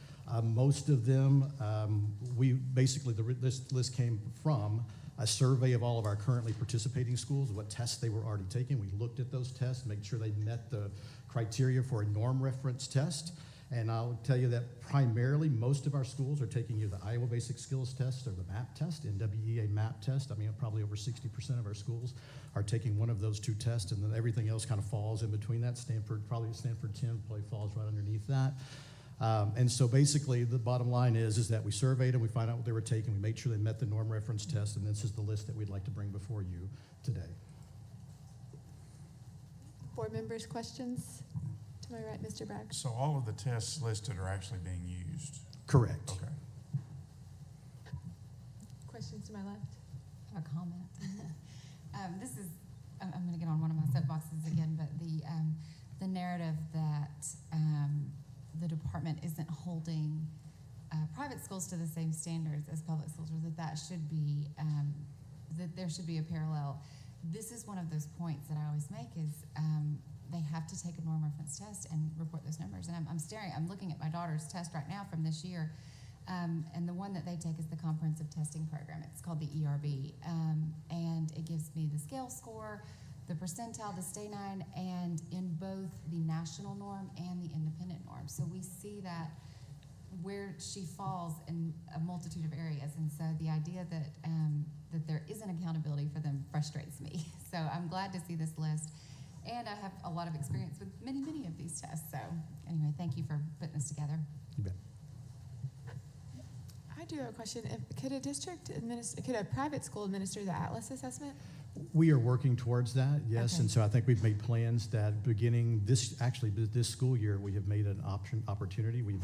Most of them, this list came from a survey of all of our currently participating schools, what tests they were already taking. We looked at those tests, made sure they met the criteria for a norm reference test. And I'll tell you that primarily most of our schools are taking either the Iowa Basic Skills Test or the MAP test, NWEA MAP test. I mean, probably over 60% of our schools are taking one of those two tests, and then everything else kind of falls in between that. Stanford 10 probably falls right underneath that. And so basically the bottom line is that we surveyed them, we find out what they were taking, we made sure they met the norm reference test, and this is the list that we'd like to bring before you today. Board members, questions? To my right, Mr. Bragg. So all of the tests listed are actually being used? Correct. Okay. Questions to my left? I have a comment. I'm going to get on one of my soapboxes again, but the narrative that the department isn't holding private schools to the same standards as public schools, or that should be that there should be a parallel. This is one of those points that I always make is they have to take a norm reference test and report those numbers. And I'm looking at my daughter's test right now from this year. And the one that they take is the comprehensive testing program. It's called the ERB. And it gives me the scale score, the percentile, the stay 9, and in both the national norm and the independent norm. So we see that where she falls in a multitude of areas. And so the idea that, that there isn't accountability for them frustrates me. So I'm glad to see this list. And I have a lot of experience with many, many of these tests. So anyway, thank you for putting this together. You bet. I do have a question. Could a private school administer the Atlas assessment? We are working towards that, yes, Okay. and so I think we've made plans that beginning this school year, we have made an opportunity. We've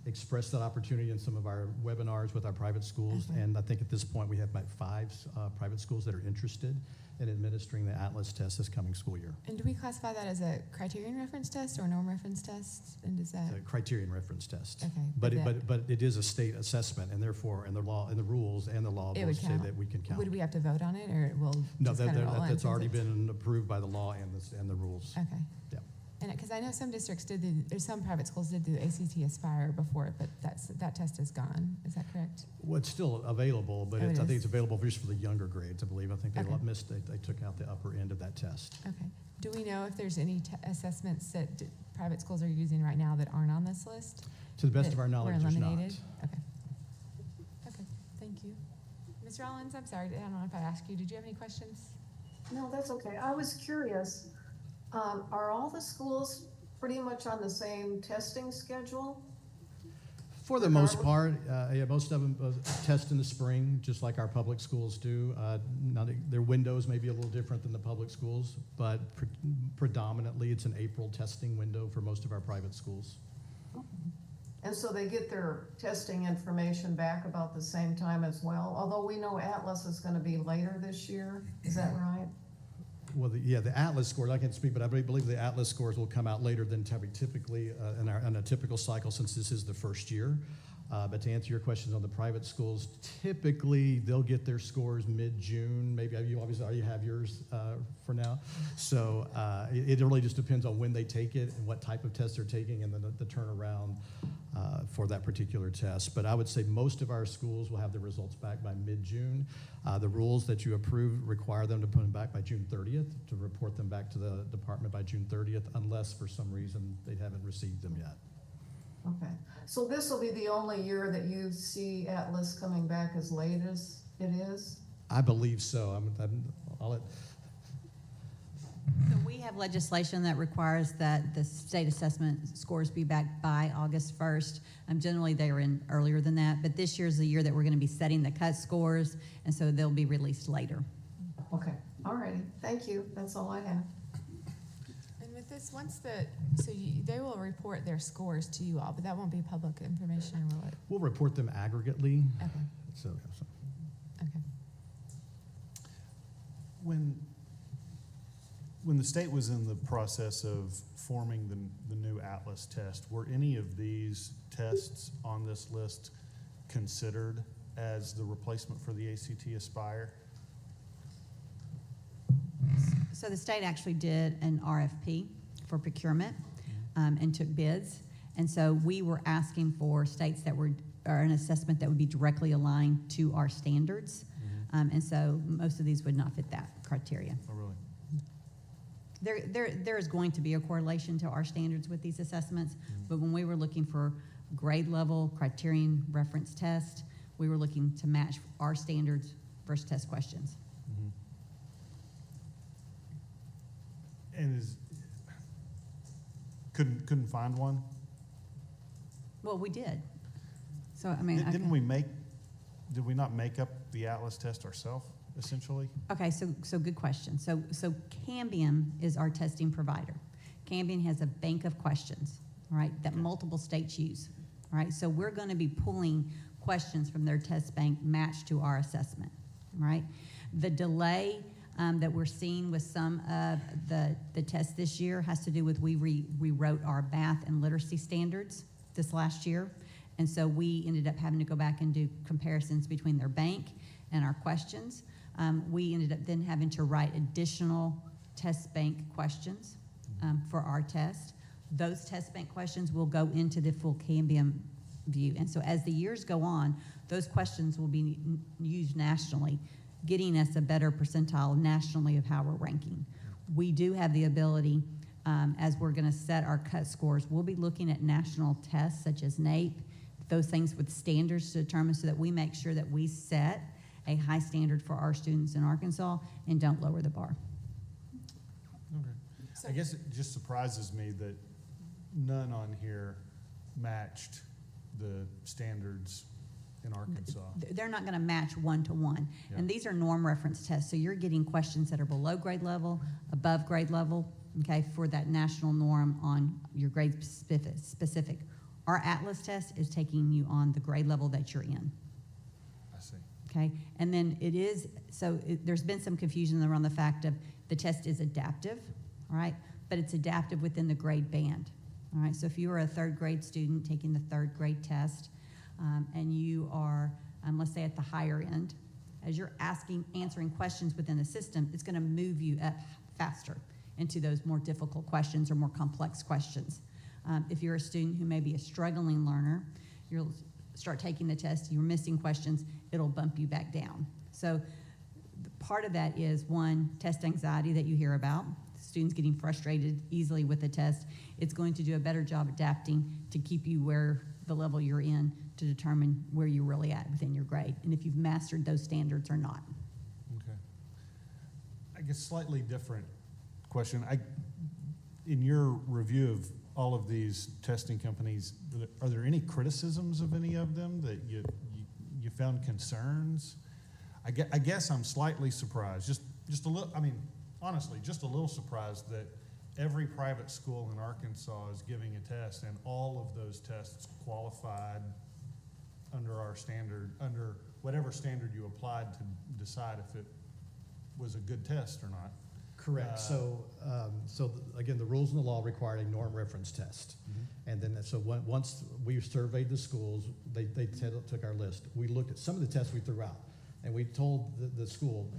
expressed that opportunity in some of our webinars with our private schools, Okay. and I think at this point we have about 5 private schools that are interested in administering the Atlas test this coming school year. And do we classify that as a criterion reference test or norm reference test? And does that? The criterion reference test. Okay. But it is a state assessment, and therefore, and the law, and the rules and the law It both would say count. that we can count. Would we have to vote on it, or it will No, just kind of roll in that's since already it's- been approved by the law and the rules. Okay. Yeah. And because I know some districts or some private schools did the ACT Aspire before, but that test is gone. Is that correct? Well, it's still available, but Oh, I it think is? it's available just for the younger grades, I believe. I think they Okay. they took out the upper end of that test. Okay. Do we know if there's any assessments that private schools are using right now that aren't on this list? To the best that of our knowledge, were there's not. eliminated? Okay. Okay, thank you. Ms. Rollins, I'm sorry, I don't know if I asked you, did you have any questions? No, that's okay. I was curious, are all the schools pretty much on the same testing schedule? For the most part, yeah, most of them test in the spring, just like our public schools do. Their windows may be a little different than the public schools, but predominantly it's an April testing window for most of our private schools. And so they get their testing information back about the same time as well, although we know Atlas is going to be later this year. Is that right? Well, the Atlas scores, I can't speak, but I believe the Atlas scores will come out later than typically in a typical cycle, since this is the first year. But to answer your questions on the private schools, typically they'll get their scores mid-June. Maybe you obviously already have yours for now. So it really just depends on when they take it and what type of test they're taking, and then the turnaround for that particular test. But I would say most of our schools will have the results back by mid-June. The rules that you approve require them to put them back by June 30th, to report them back to the department by June 30th, unless for some reason they haven't received them yet. Okay. So this will be the only year that you see Atlas coming back as late as it is? I believe so. I'll let. So we have legislation that requires that the state assessment scores be back by August 1st. Generally, they are in earlier than that, but this year is the year that we're going to be setting the cut scores, and so they'll be released later. Okay. All righty. Thank you. That's all I have. And with this, they will report their scores to you all, but that won't be public information, or will it? We'll report them aggregately. Okay. So. Okay. When the state was in the process of forming the new Atlas test, were any of these tests on this list considered as the replacement for the ACT Aspire? So the state actually did an RFP for procurement and took bids. And so we were asking for states that were, or an assessment that would be directly aligned to our standards. And so most of these would not fit that criteria. Oh, really? There is going to be a correlation to our standards with these assessments, but when we were looking for grade level criterion reference test, we were looking to match our standards versus test questions. And couldn't find one? Well, we did. So I mean, did we not make up the Atlas test ourselves, essentially? Okay, so good question. So Cambium is our testing provider. Cambium has a bank of questions, all right, that multiple states use. All right, so we're going to be pulling questions from their test bank matched to our assessment. All right, the delay that we're seeing with some of the tests this year has to do with we rewrote our math and literacy standards this last year. And so we ended up having to go back and do comparisons between their bank and our questions. We ended up then having to write additional test bank questions for our test. Those test bank questions will go into the full Cambium view. And so as the years go on, those questions will be used nationally, getting us a better percentile nationally of how we're ranking. We do have the ability, as we're going to set our cut scores, we'll be looking at national tests such as NAEP, those things with standards to determine, so that we make sure that we set a high standard for our students in Arkansas and don't lower the bar. Okay. I guess it just surprises me that none on here matched the standards in Arkansas. They're not going to match one-to-one. Yeah. And these are norm reference tests, so you're getting questions that are below grade level, above grade level, okay, for that national norm on your grade specific. Our Atlas test is taking you on the grade level that you're in. I see. Okay, and then there's been some confusion around the fact of the test is adaptive, all right, but it's adaptive within the grade band, all right. So if you are a third grade student taking the third grade test, and you are, let's say at the higher end, as you're answering questions within the system, it's going to move you up faster into those more difficult questions or more complex questions. If you're a student who may be a struggling learner, you'll start taking the test, you're missing questions, it'll bump you back down. So part of that is, one, test anxiety that you hear about, students getting frustrated easily with the test. It's going to do a better job adapting to keep you where the level you're in to determine where you're really at within your grade and if you've mastered those standards or not. Okay. I guess slightly different question. In your review of all of these testing companies, are there any criticisms of any of them that you found concerns? I guess I'm slightly surprised, just a little, I mean, honestly, just a little surprised that every private school in Arkansas is giving a test and all of those tests qualified under our standard, under whatever standard you applied to decide if it was a good test or not. Correct. So again, the rules and the law require a norm reference test. Mm-hmm. And then, so once we surveyed the schools, they took our list. We looked at some of the tests we threw out, and we told the school,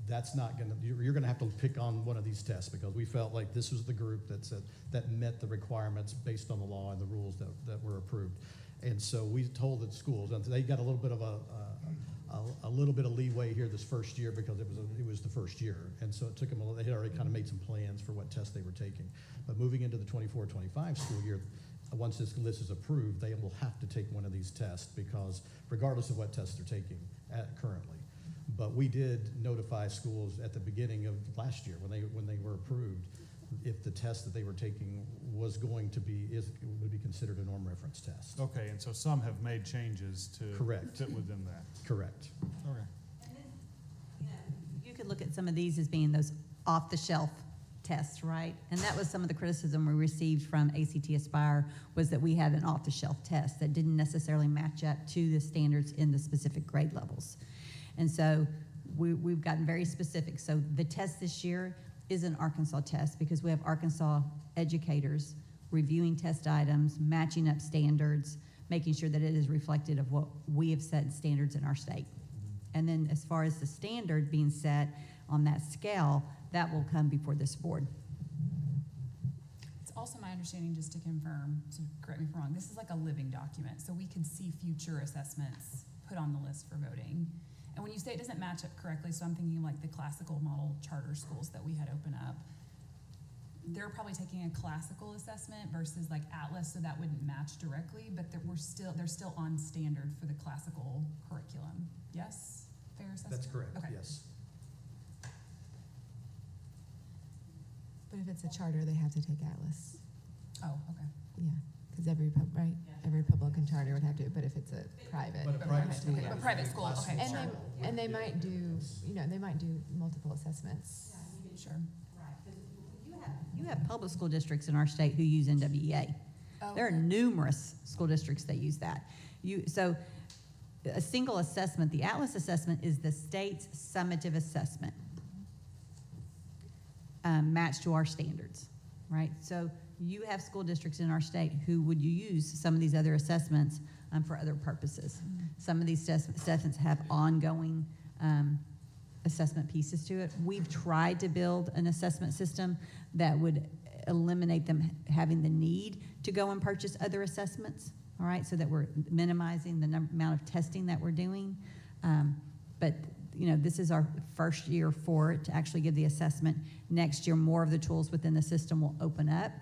that's not going to, you're going to have to pick on one of these tests, because we felt like this was the group that met the requirements based on the law and the rules that were approved. And so we told the schools, and they got a little bit of a little bit of leeway here this first year, because it was the first year, and so it took them they had already kind of made some plans for what tests they were taking. But moving into the 24-25 school year, once this list is approved, they will have to take one of these tests, because regardless of what tests they're taking currently. But we did notify schools at the beginning of last year when they were approved, if the test that they were taking was going to be would be considered a norm reference test. Okay, and so some have made changes to Correct. fit within that. Correct. Okay. And then, you could look at some of these as being those off-the-shelf tests, right? And that was some of the criticism we received from ACT Aspire, was that we had an off-the-shelf test that didn't necessarily match up to the standards in the specific grade levels. And so we've gotten very specific. So the test this year is an Arkansas test, because we have Arkansas educators reviewing test items, matching up standards, making sure that it is reflective of what we have set standards in our state. And then as far as the standard being set on that scale, that will come before this board. It's also my understanding, just to confirm, so correct me if I'm wrong, this is like a living document, so we can see future assessments put on the list for voting. And when you say it doesn't match up correctly, so I'm thinking like the classical model charter schools that we had open up, they're probably taking a classical assessment versus like Atlas, so that wouldn't match directly, but they're still on standard for the classical curriculum. Yes? Fair assessment? That's correct, Okay. yes. But if it's a charter, they have to take Atlas. Oh, okay. Yeah, because every Republican charter would have to, but if it's a private. But a private school. Okay, but private school, okay. And they might do, they might do multiple assessments. Sure. You have public school districts in our state who use NWEA. Oh, There are numerous school districts that use that. So a single assessment, the Atlas assessment is the state's summative assessment, matched to our standards, right? So you have school districts in our state who would use some of these other assessments for other purposes. Some of these assessments have ongoing assessment pieces to it. We've tried to build an assessment system that would eliminate them having the need to go and purchase other assessments, all right, so that we're minimizing the amount of testing that we're doing. But this is our first year for it to actually give the assessment. Next year, more of the tools within the system will open up.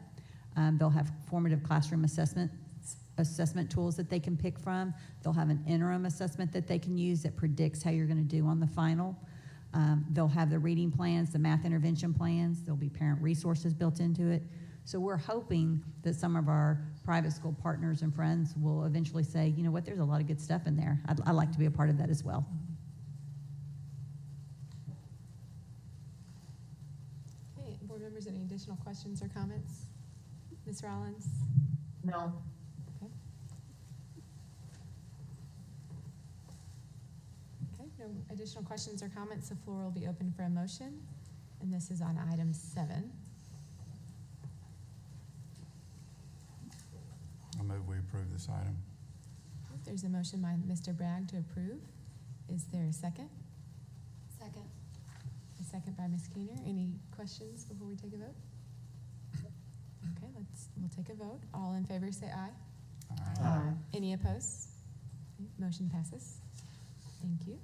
They'll have formative classroom assessment tools that they can pick from. They'll have an interim assessment that they can use that predicts how you're going to do on the final. They'll have the reading plans, the math intervention plans. There'll be parent resources built into it. So we're hoping that some of our private school partners and friends will eventually say, you know what, there's a lot of good stuff in there. I'd like to be a part of that as well. Okay, board members, any additional questions or comments? Ms. Rollins? No. Okay, no no additional questions or comments, the floor will be open for a motion. And this is on item 7. I move we approve this item. There's a motion by Mr. Bragg to approve. Is there a second? Second. A second by Ms. Keener. Any questions before we take a vote? Okay, we'll take a vote. All in favor say aye. Aye. Any opposed? Okay, motion passes. Thank you.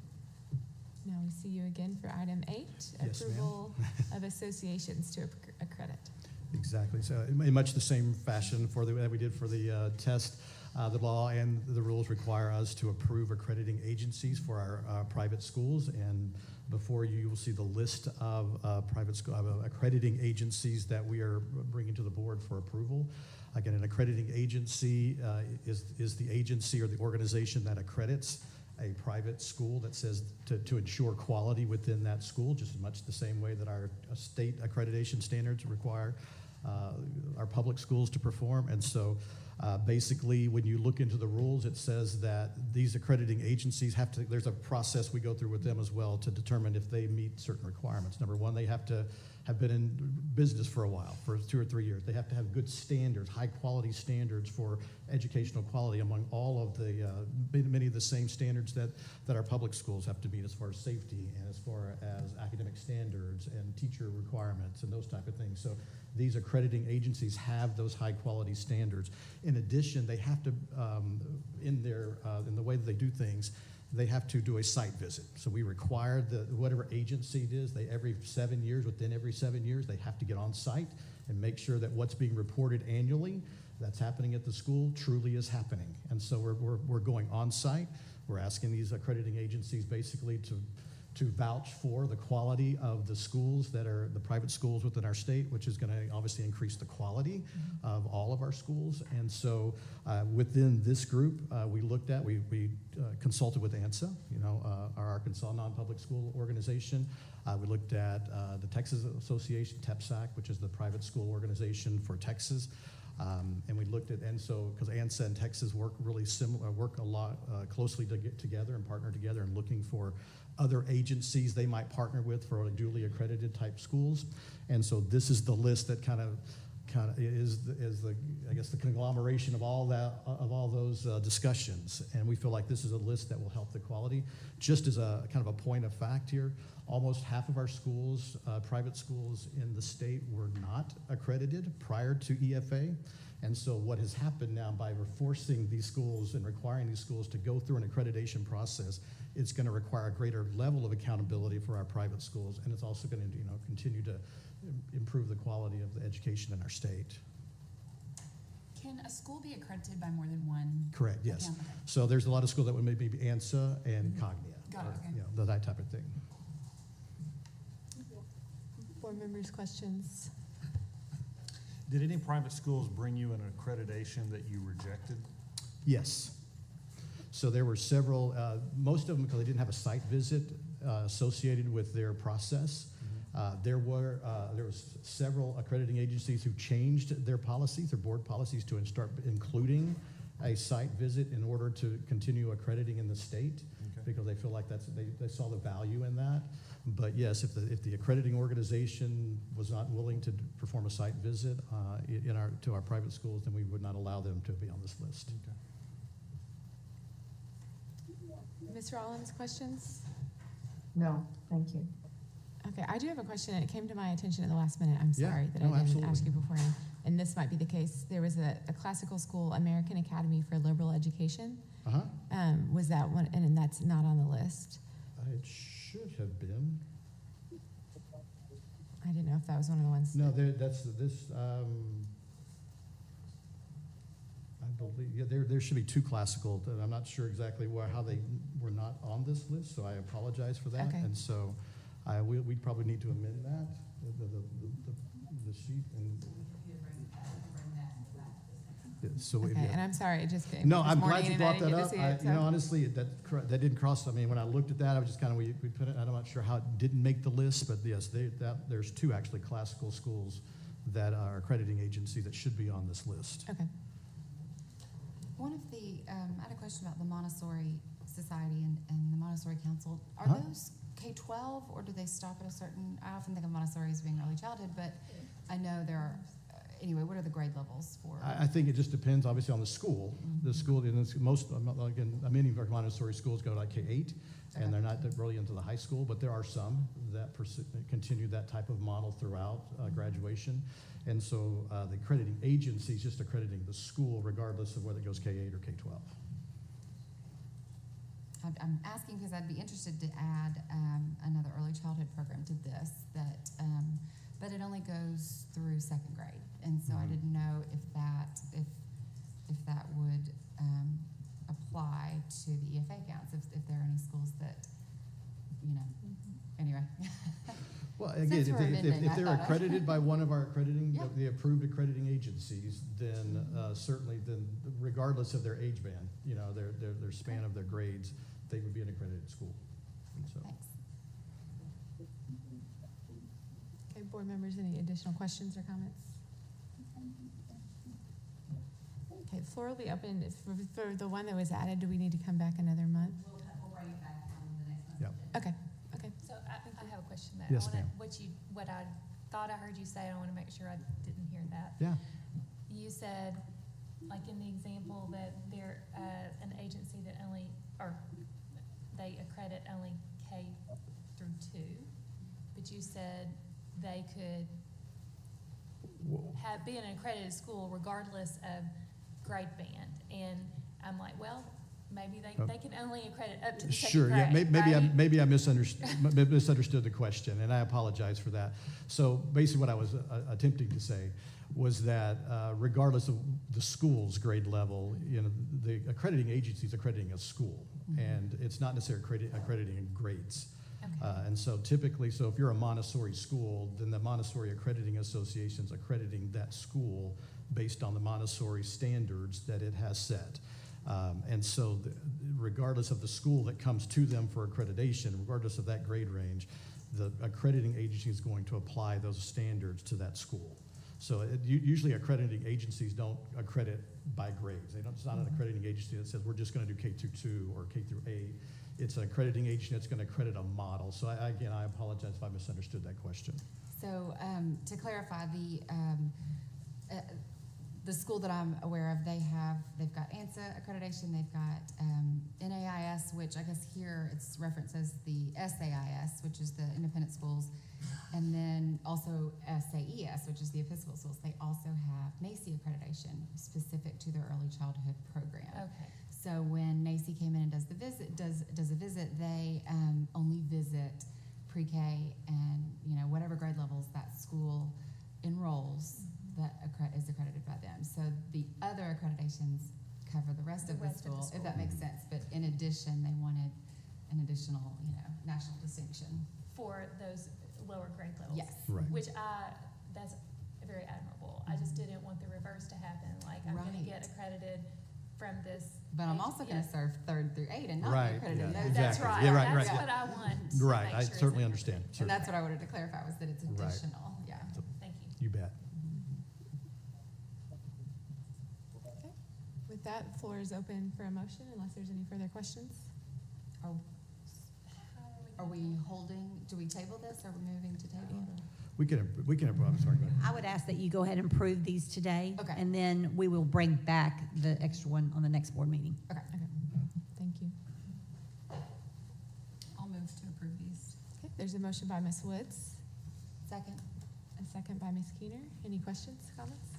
Now we see you again for item 8, Yes, ma'am. approval of associations to accredit. Exactly. So in much the same fashion that we did for the test, the law and the rules require us to approve accrediting agencies for our private schools. And before you will see the list of private school accrediting agencies that we are bringing to the board for approval. Again, an accrediting agency is the agency or the organization that accredits a private school that says to ensure quality within that school, just as much the same way that our state accreditation standards require our public schools to perform. And so basically, when you look into the rules, it says that these accrediting agencies there's a process we go through with them as well to determine if they meet certain requirements. Number one, they have to have been in business for a while, for 2 or 3 years. They have to have good standards, high quality standards for educational quality among all of the, many of the same standards that our public schools have to meet as far as safety and as far as academic standards and teacher requirements and those type of things. So these accrediting agencies have those high quality standards. In addition, they have to, in the way that they do things, they have to do a site visit. So we require whatever agency it is, within every 7 years, they have to get on site and make sure that what's being reported annually that's happening at the school truly is happening. And so we're going on site. We're asking these accrediting agencies basically to vouch for the quality of the schools that are the private schools within our state, which is going to obviously increase the quality of all of our schools. And so within this group, we consulted with ANSA, our Arkansas Non-Public School Organization. We looked at the Texas Association, TEPSAC, which is the private school organization for Texas. And we looked at ANSA, because ANSA and Texas work really similar, work a lot closely to get together and partner together and looking for other agencies they might partner with for duly accredited type schools. And so this is the list that kind of is the I guess the conglomeration of all those discussions. And we feel like this is a list that will help the quality. Just as a kind of a point of fact here, almost half of our schools, private schools in the state, were not accredited prior to EFA. And so what has happened now by forcing these schools and requiring these schools to go through an accreditation process, it's going to require a greater level of accountability for our private schools, and it's also going to continue to improve the quality of the education in our state. Can a school be accredited by more than one? Correct, yes. account? So there's a lot of schools that would maybe be ANSA and Cognia. Got it, Or, that type of thing. Board members, questions? Did any private schools bring you an accreditation that you rejected? Yes. So there were several, most of them because they didn't have a site visit associated with their process. There was several accrediting agencies who changed their policies, their board policies, to start including a site visit in order to continue accrediting in the state, because they feel like they saw the value in that. But yes, if the accrediting organization was not willing to perform a site visit to our private schools, then we would not allow them to be on this list. Okay. Ms. Rollins, questions? No, thank you. Okay, I do have a question, and it came to my attention at the last minute. I'm Yeah, sorry that no, I didn't absolutely. ask you beforehand. And this might be the case. There was a classical school, American Academy for Liberal Education. Was that one, and that's not on the list? It should have been. I didn't know if that was one of the ones. No, that's this. I believe there should be 2 classical. I'm not sure exactly how they were not on this list, so I apologize for that. Okay. And so we'd probably need to amend that the sheet and. So Okay, and I'm sorry, it just came No, this I'm morning glad you and I brought didn't that get up. to see it, so- Honestly, that didn't cross. I mean, when I looked at that, I was just kind of we put it. I'm not sure how it didn't make the list, but yes, there's 2 actually classical schools that are accrediting agencies that should be on this list. Okay. One of the, I had a question about the Montessori Society and the Montessori Montessori Council. Are Huh? those K-12 or do they stop at a certain, I often think of Montessori as being early childhood, but I know there are, anyway, what are the grade levels for? I think it just depends, obviously, on the school. The school, and it's most, again, many of our Montessori schools go like K-8, and they're not really into the high school, but there are some that continue that type of model throughout graduation. And so the accrediting agency is just accrediting the school regardless of whether it goes K-8 or K-12. I'm asking because I'd be interested to add another early childhood program to this but it only goes through second grade. And so I didn't know if that would apply to the EFA counts, if there are any schools that, anyway. Well, again, if they're accredited by one of our the approved accrediting agencies, then certainly, then regardless of their age band, their span of their grades, they would be an accredited school. And so. Thanks. Okay, board members, any additional questions or comments? Okay, the floor will be open. For the one that was added, do we need to come back another month? We'll bring it back on the next month. Yep. Okay, okay. So I have a question there. Yes, I wanna, ma'am. what I thought I heard you say, I want to make sure I didn't hear that. Yeah. You said, like in the example, that they're an agency that only, or they accredit only K through 2, but you said they could be an accredited school regardless of grade band. And I'm like, well, maybe they can only accredit up to the Sure, second grade, yeah, right? maybe I misunderstood the question, and I apologize for that. So basically what I was attempting to say was that regardless of the school's grade level, the accrediting agency is accrediting a school, and it's not necessarily accrediting grades. Okay. And so typically, if you're a Montessori school, then the Montessori Accrediting Association is accrediting that school based on the Montessori standards that it has set. And so regardless of the school that comes to them for accreditation, regardless of that grade range, the accrediting agency is going to apply those standards to that school. So usually accrediting agencies don't accredit by grades. It's not an accrediting agency that says we're just going to do K through 2 or K through 8. It's an accrediting agency that's going to accredit a model. So again, I apologize if I misunderstood that question. So to clarify, the school that I'm aware of, they've got ANSA accreditation, they've got NAIS, which I guess here it's referenced as the SAIS, which is the independent schools, and then also SAES, which is the Episcopal schools. They also have NACCE accreditation specific to their early childhood program. Okay. So when NACCE came in and does a visit, they only visit pre-K and whatever grade levels that school enrolls that is accredited by them. So the other accreditations cover the rest of the school, if that makes sense. But in addition, they wanted an additional, national distinction For those lower grade levels. Yes. Right. Which that's very admirable. I just didn't want the reverse to happen. Like, I'm going to get accredited from this. But I'm also going to serve 3rd through 8 and not Right, be accredited. yeah, in those. That's exactly. right. Yeah, right, That's right. what I want. Right, to I make sure certainly is understand. And that's what I wanted to clarify, was that it's Right. additional. Yeah. Thank you. You bet. Okay. With that, the floor is open for a motion unless there's any further questions. Are we holding, do we table this? Are we moving to table? We can, I'm sorry, go ahead. I would ask that you go ahead and approve these today. Okay. And then we will bring back the extra one on the next board meeting. Okay. Thank you. I'll move to approve these. Okay, there's a motion by Ms. Woods, Second. a second by Ms. Keener. Any questions, comments?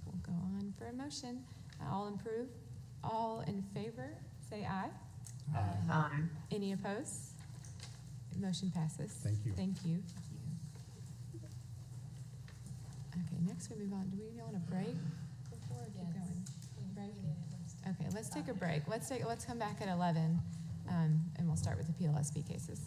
We'll go on for a motion. All in favor, say aye. Aye. Any opposed? Motion passes. Thank you. Thank you. Okay, next we move on. Do we want a break before or keep going? Break? Okay, let's take a break. Let's come back at 11, and we'll start with the PLSB cases.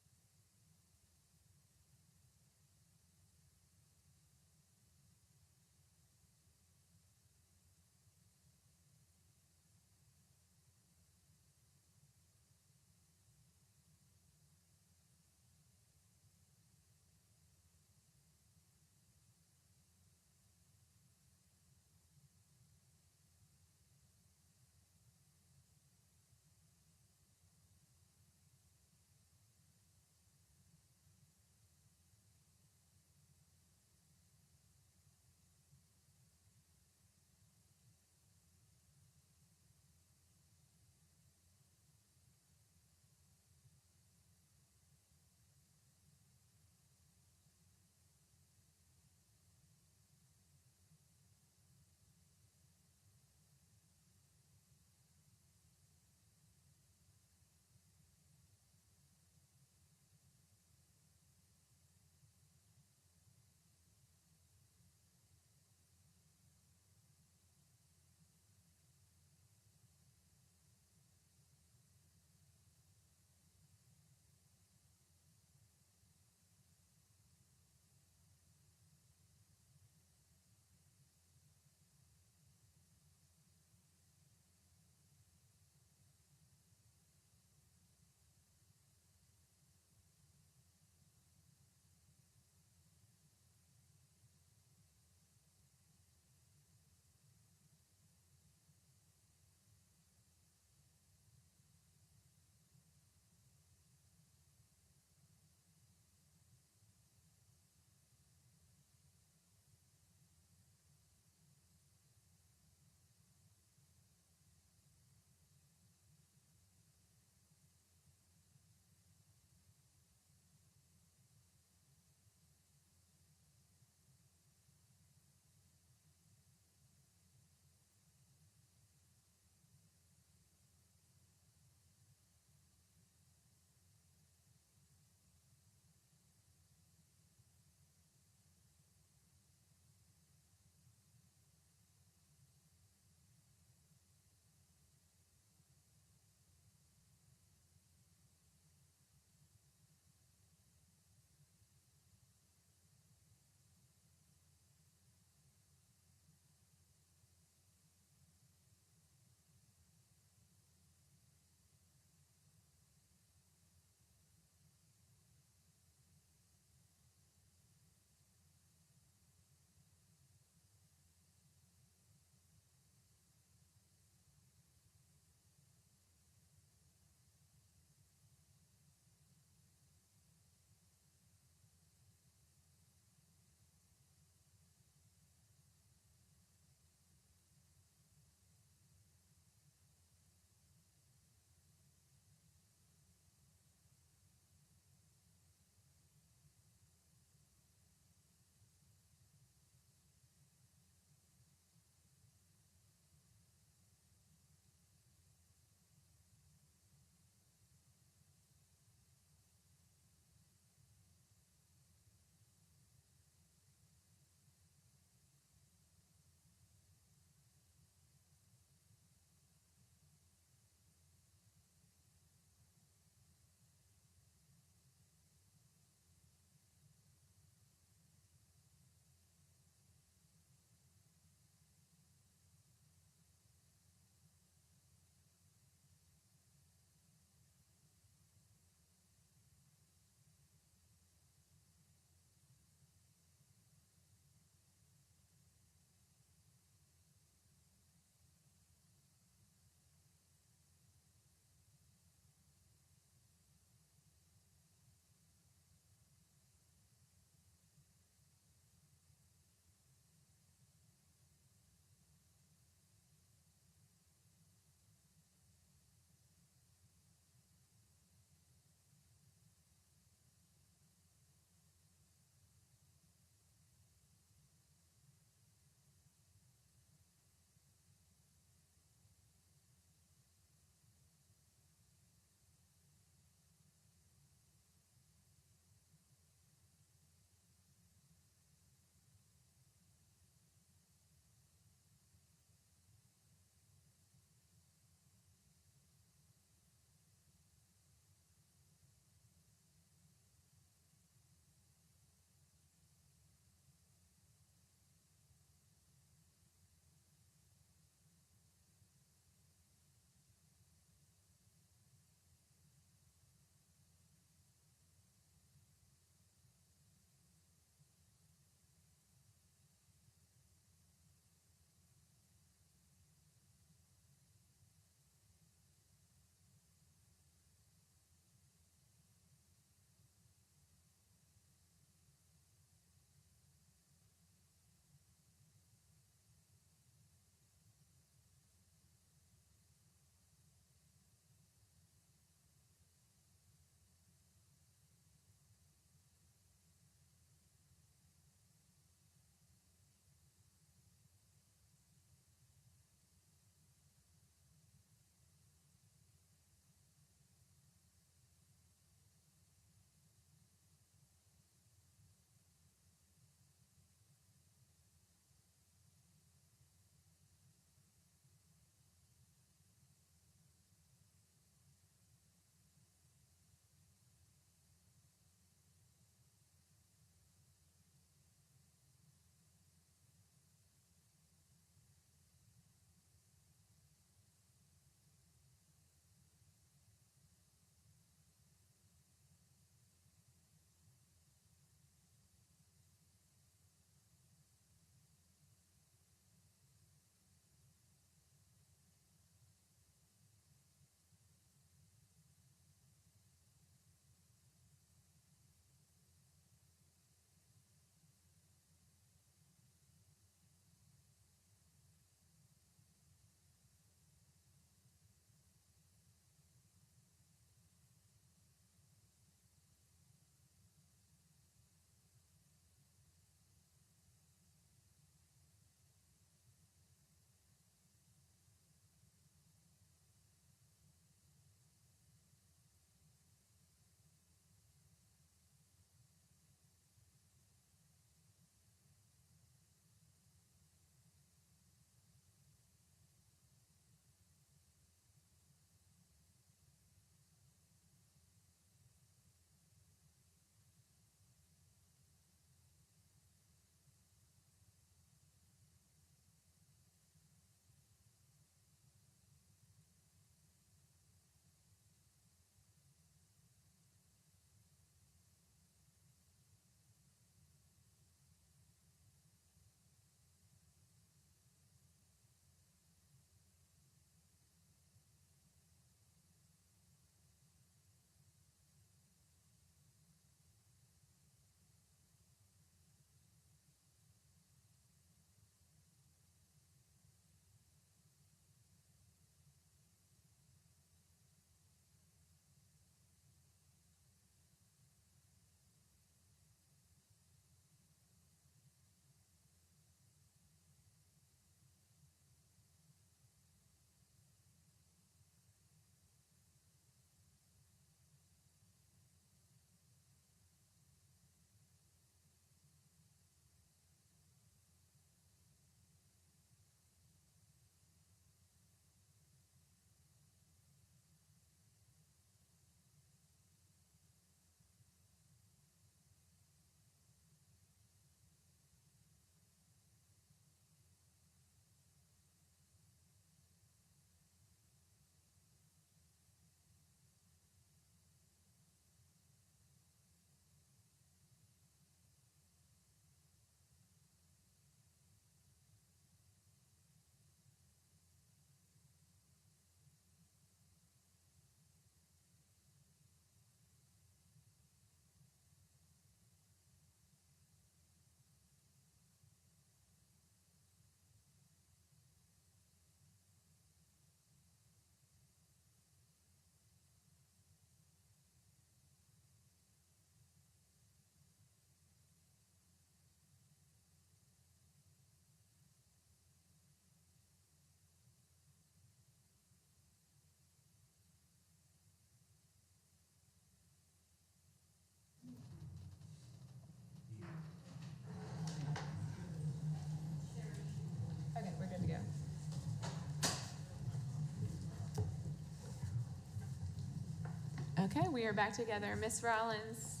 Okay, we are back together. Miss Rollins,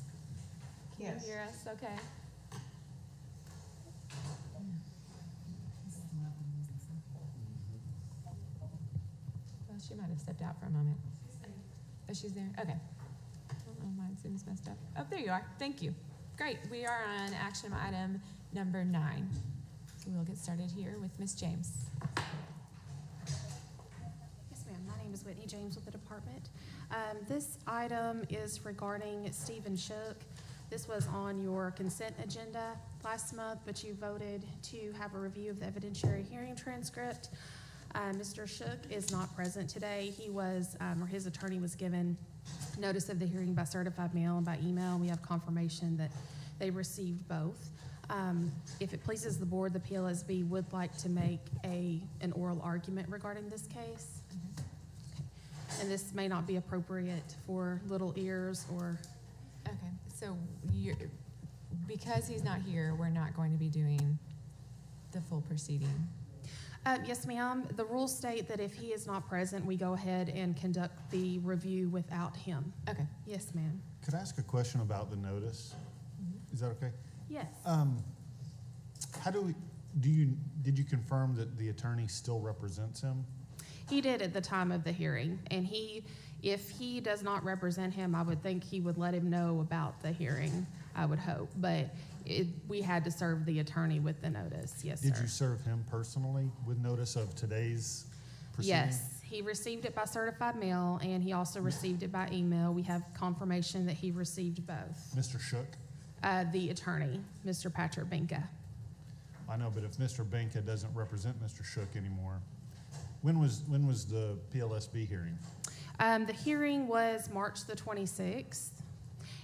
can Yes. you hear us? Okay. Well, she might have stepped out for a moment. Oh, she's there? Okay. I don't know, my Zoom's messed up. Oh, there you are. Thank you. Great. We are on action item number 9. So we'll get started here with Miss James. Yes, ma'am. My name is Whitney James with the department. This item is regarding Stephen Shook. This was on your consent agenda last month, but you voted to have a review of the evidentiary hearing transcript. Mr. Shook is not present today. He was, or his attorney was given notice of the hearing by certified mail and by email. We have confirmation that they received both. If it pleases the board, the PLSB would like to make an oral argument regarding this case. Okay. And this may not be appropriate for little ears or. Okay, so because he's not here, we're not going to be doing the full proceeding. Yes, ma'am. The rules state that if he is not present, we go ahead and conduct the review without him. Okay. Yes, ma'am. Could I ask a question about the notice? Is that okay? Yes. How did you confirm that the attorney still represents him? He did at the time of the hearing, and if he does not represent him, I would think he would let him know about the hearing, I would hope. But we had to serve the attorney with the notice, yes, sir. Did you serve him personally with notice of today's proceeding? Yes, he received it by certified mail, and he also received it by email. We have confirmation that he received both. Mr. Shook? The attorney, Mr. Patrick Benka. I know, but if Mr. Benka doesn't represent Mr. Shook anymore, when was the PLSB hearing? The hearing was March the 26th,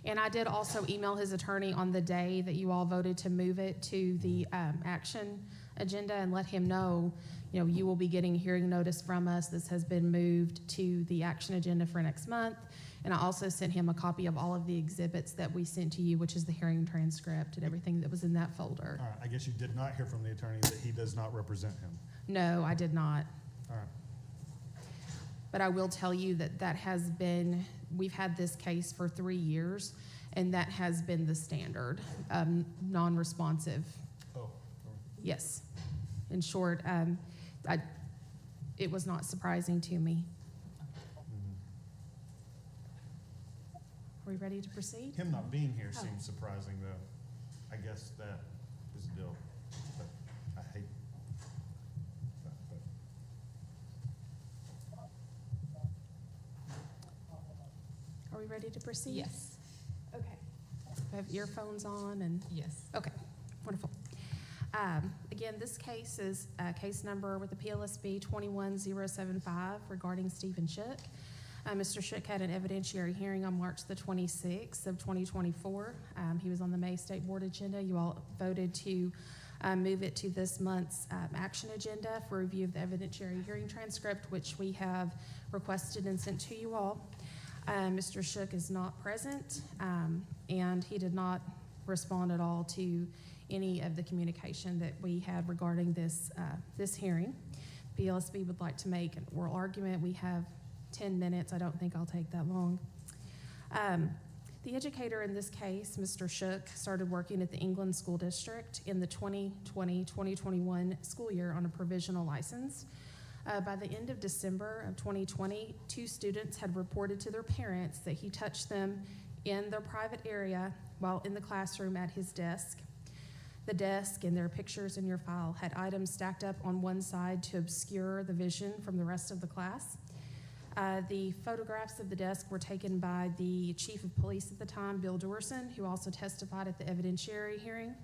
and I did also email his attorney on the day that you all voted to move it to the action agenda and let him know, you will be getting a hearing notice from us. This has been moved to the action agenda for next month. And I also sent him a copy of all of the exhibits that we sent to you, which is the hearing transcript and everything that was in that folder. All right, I guess you did not hear from the attorney that he does not represent him. No, I did not. All right. But I will tell you that we've had this case for 3 years, and that has been the standard, non-responsive. Oh. Yes. In short, it was not surprising to me. Are we ready to proceed? Him not being here seems surprising, though. I guess that is a deal. But I hate that. Are we ready to proceed? Yes. Okay. We have earphones on and? Yes. Okay, wonderful. Again, this case is case number with the PLSB 21075 regarding Stephen Shook. Mr. Shook had an evidentiary hearing on March the 26th of 2024. He was on the May State Board agenda. You all voted to move it to this month's action agenda for review of the evidentiary hearing transcript, which we have requested and sent to you all. Mr. Shook is not present, and he did not respond at all to any of the communication that we had regarding this hearing. PLSB would like to make an oral argument. We have 10 minutes. I don't think I'll take that long. The educator in this case, Mr. Shook, started working at the England School District in the 2020-2021 school year on a provisional license. By the end of December of 2020, 2 students had reported to their parents that he touched them in their private area while in the classroom at his desk. The desk and their pictures in your file had items stacked up on one side to obscure the vision from the rest of the class. The photographs of the desk were taken by the chief of police at the time, Bill Dorson, who also testified at the evidentiary hearing.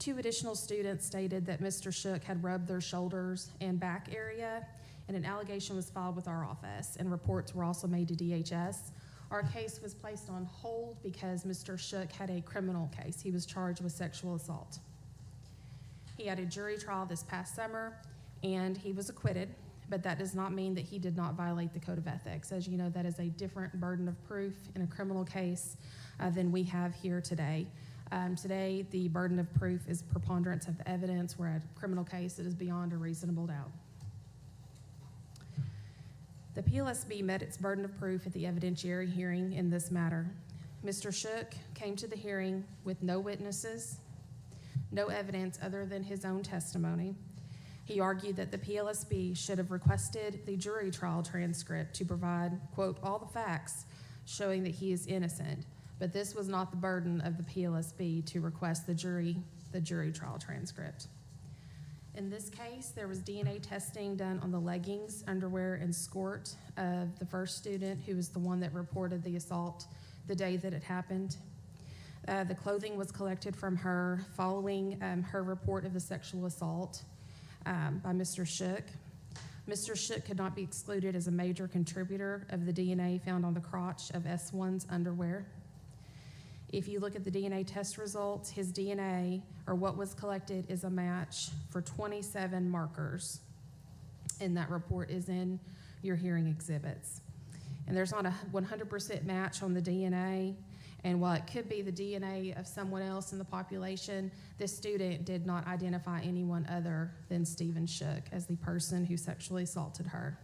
2 additional students stated that Mr. Shook had rubbed their shoulders and back area, and an allegation was filed with our office, and reports were also made to DHS. Our case was placed on hold because Mr. Shook had a criminal case. He was charged with sexual assault. He had a jury trial this past summer, and he was acquitted. But that does not mean that he did not violate the Code of Ethics. As you know, that is a different burden of proof in a criminal case than we have here today. Today, the burden of proof is preponderance of the evidence, where a criminal case, it is beyond a reasonable doubt. The PLSB met its burden of proof at the evidentiary hearing in this matter. Mr. Shook came to the hearing with no witnesses, no evidence other than his own testimony. He argued that the PLSB should have requested the jury trial transcript to provide, quote, all the facts showing that he is innocent, but this was not the burden of the PLSB to request the jury trial transcript. In this case, there was DNA testing done on the leggings, underwear, and skirt of the first student, who was the one that reported the assault the day that it happened. The clothing was collected from her following her report of the sexual assault by Mr. Shook. Mr. Shook could not be excluded as a major contributor of the DNA found on the crotch of S1's underwear. If you look at the DNA test results, his DNA, or what was collected, is a match for 27 markers, and that report is in your hearing exhibits. And there's not a 100% match on the DNA, and while it could be the DNA of someone else in the population, this student did not identify anyone other than Stephen Shook as the person who sexually assaulted her.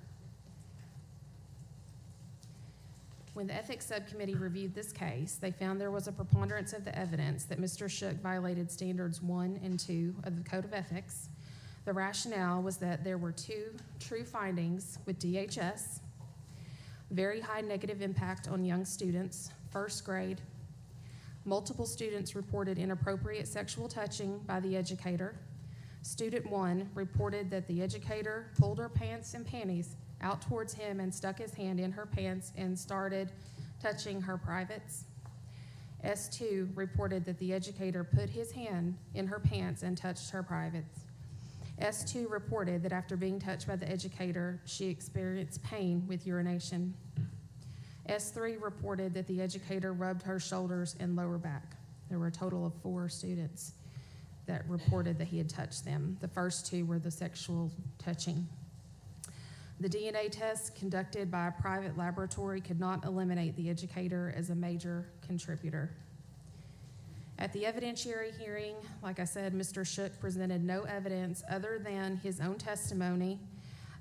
When the ethics subcommittee reviewed this case, they found there was a preponderance of the evidence that Mr. Shook violated standards 1 and 2 of the Code of Ethics. The rationale was that there were 2 true findings with DHS: very high negative impact on young students, first grade. Multiple students reported inappropriate sexual touching by the educator. Student 1 reported that the educator pulled her pants and panties out towards him and stuck his hand in her pants and started touching her privates. S2 reported that the educator put his hand in her pants and touched her privates. S2 reported that after being touched by the educator, she experienced pain with urination. S3 reported that the educator rubbed her shoulders and lower back. There were a total of 4 students that reported that he had touched them. The first 2 were the sexual touching. The DNA test conducted by a private laboratory could not eliminate the educator as a major contributor. At the evidentiary hearing, like I said, Mr. Shook presented no evidence other than his own testimony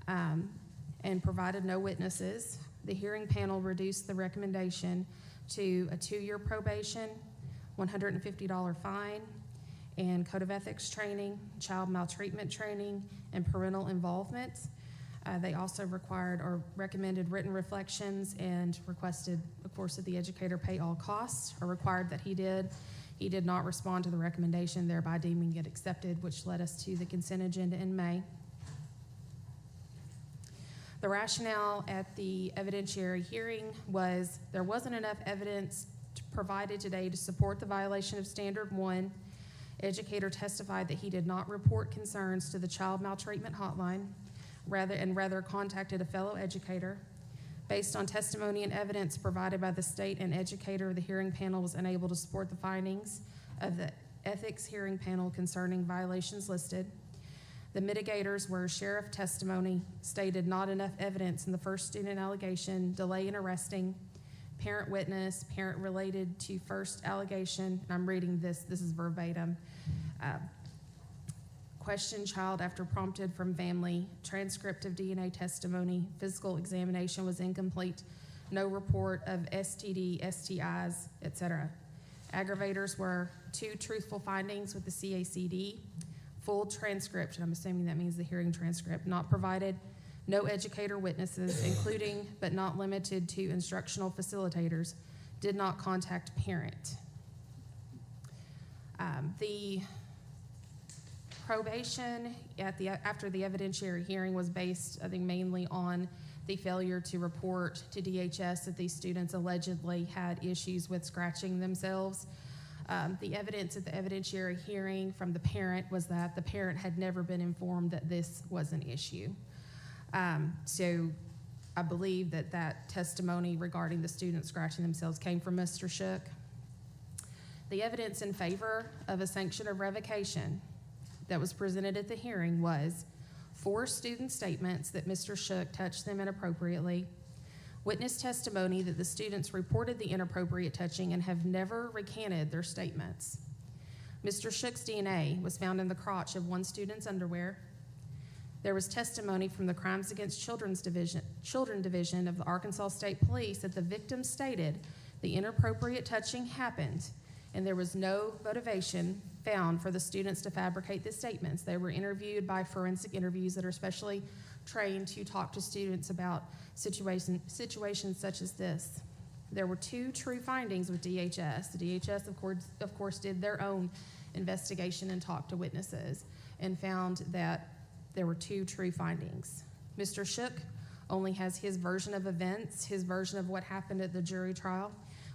and provided no witnesses. The hearing panel reduced the recommendation to a 2-year probation, $150 fine, and Code of Ethics training, child maltreatment training, and parental involvement. They also required or recommended written reflections and requested, of course, that the educator pay all costs, or required that he did. He did not respond to the recommendation, thereby deeming it accepted, which led us to the consent agenda in May. The rationale at the evidentiary hearing was there wasn't enough evidence provided today to support the violation of Standard 1. Educator testified that he did not report concerns to the child maltreatment hotline, rather contacted a fellow educator. Based on testimony and evidence provided by the state and educator, the hearing panel was unable to support the findings of the ethics hearing panel concerning violations listed. The mitigators were sheriff testimony, stated not enough evidence in the first student allegation, delay in arresting, parent witness, parent related to first allegation, and I'm reading this is verbatim. Question child after prompted from family, transcript of DNA testimony, physical examination was incomplete, no report of STD, STIs, etc. Aggravators were 2 truthful findings with the CACD, full transcript, and I'm assuming that means the hearing transcript, not provided, no educator witnesses, including but not limited to instructional facilitators, did not contact parent. The probation after the evidentiary hearing was based, I think, mainly on the failure to report to DHS that these students allegedly had issues with scratching themselves. The evidence at the evidentiary hearing from the parent was that the parent had never been informed that this was an issue. So I believe that testimony regarding the students scratching themselves came from Mr. Shook. The evidence in favor of a sanction of revocation that was presented at the hearing was 4 student statements that Mr. Shook touched them inappropriately, witness testimony that the students reported the inappropriate touching and have never recanted their statements. Mr. Shook's DNA was found in the crotch of one student's underwear. There was testimony from the Crimes Against Children Division of the Arkansas State Police that the victim stated the inappropriate touching happened, and there was no motivation found for the students to fabricate the statements. They were interviewed by forensic interviews that are specially trained to talk to students about situations such as this. There were 2 true findings with DHS. The DHS, of course, did their own investigation and talked to witnesses and found that there were 2 true findings. Mr. Shook only has his version of events, his version of what happened at the jury trial,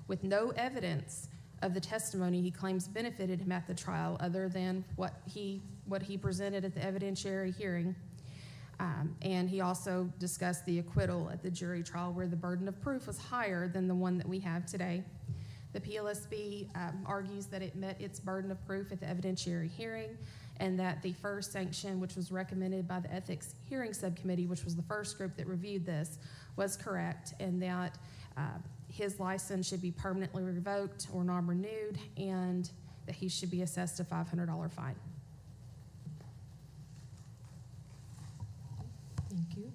with no evidence of the testimony he claims benefited him at the trial other than what he presented at the evidentiary hearing. And he also discussed the acquittal at the jury trial where the burden of proof was higher than the one that we have today. The PLSB argues that it met its burden of proof at the evidentiary hearing and that the first sanction, which was recommended by the Ethics Hearing Subcommittee, which was the first group that reviewed this, was correct, and that his license should be permanently revoked or non-renewed, and that he should be assessed a $500 fine. Thank you.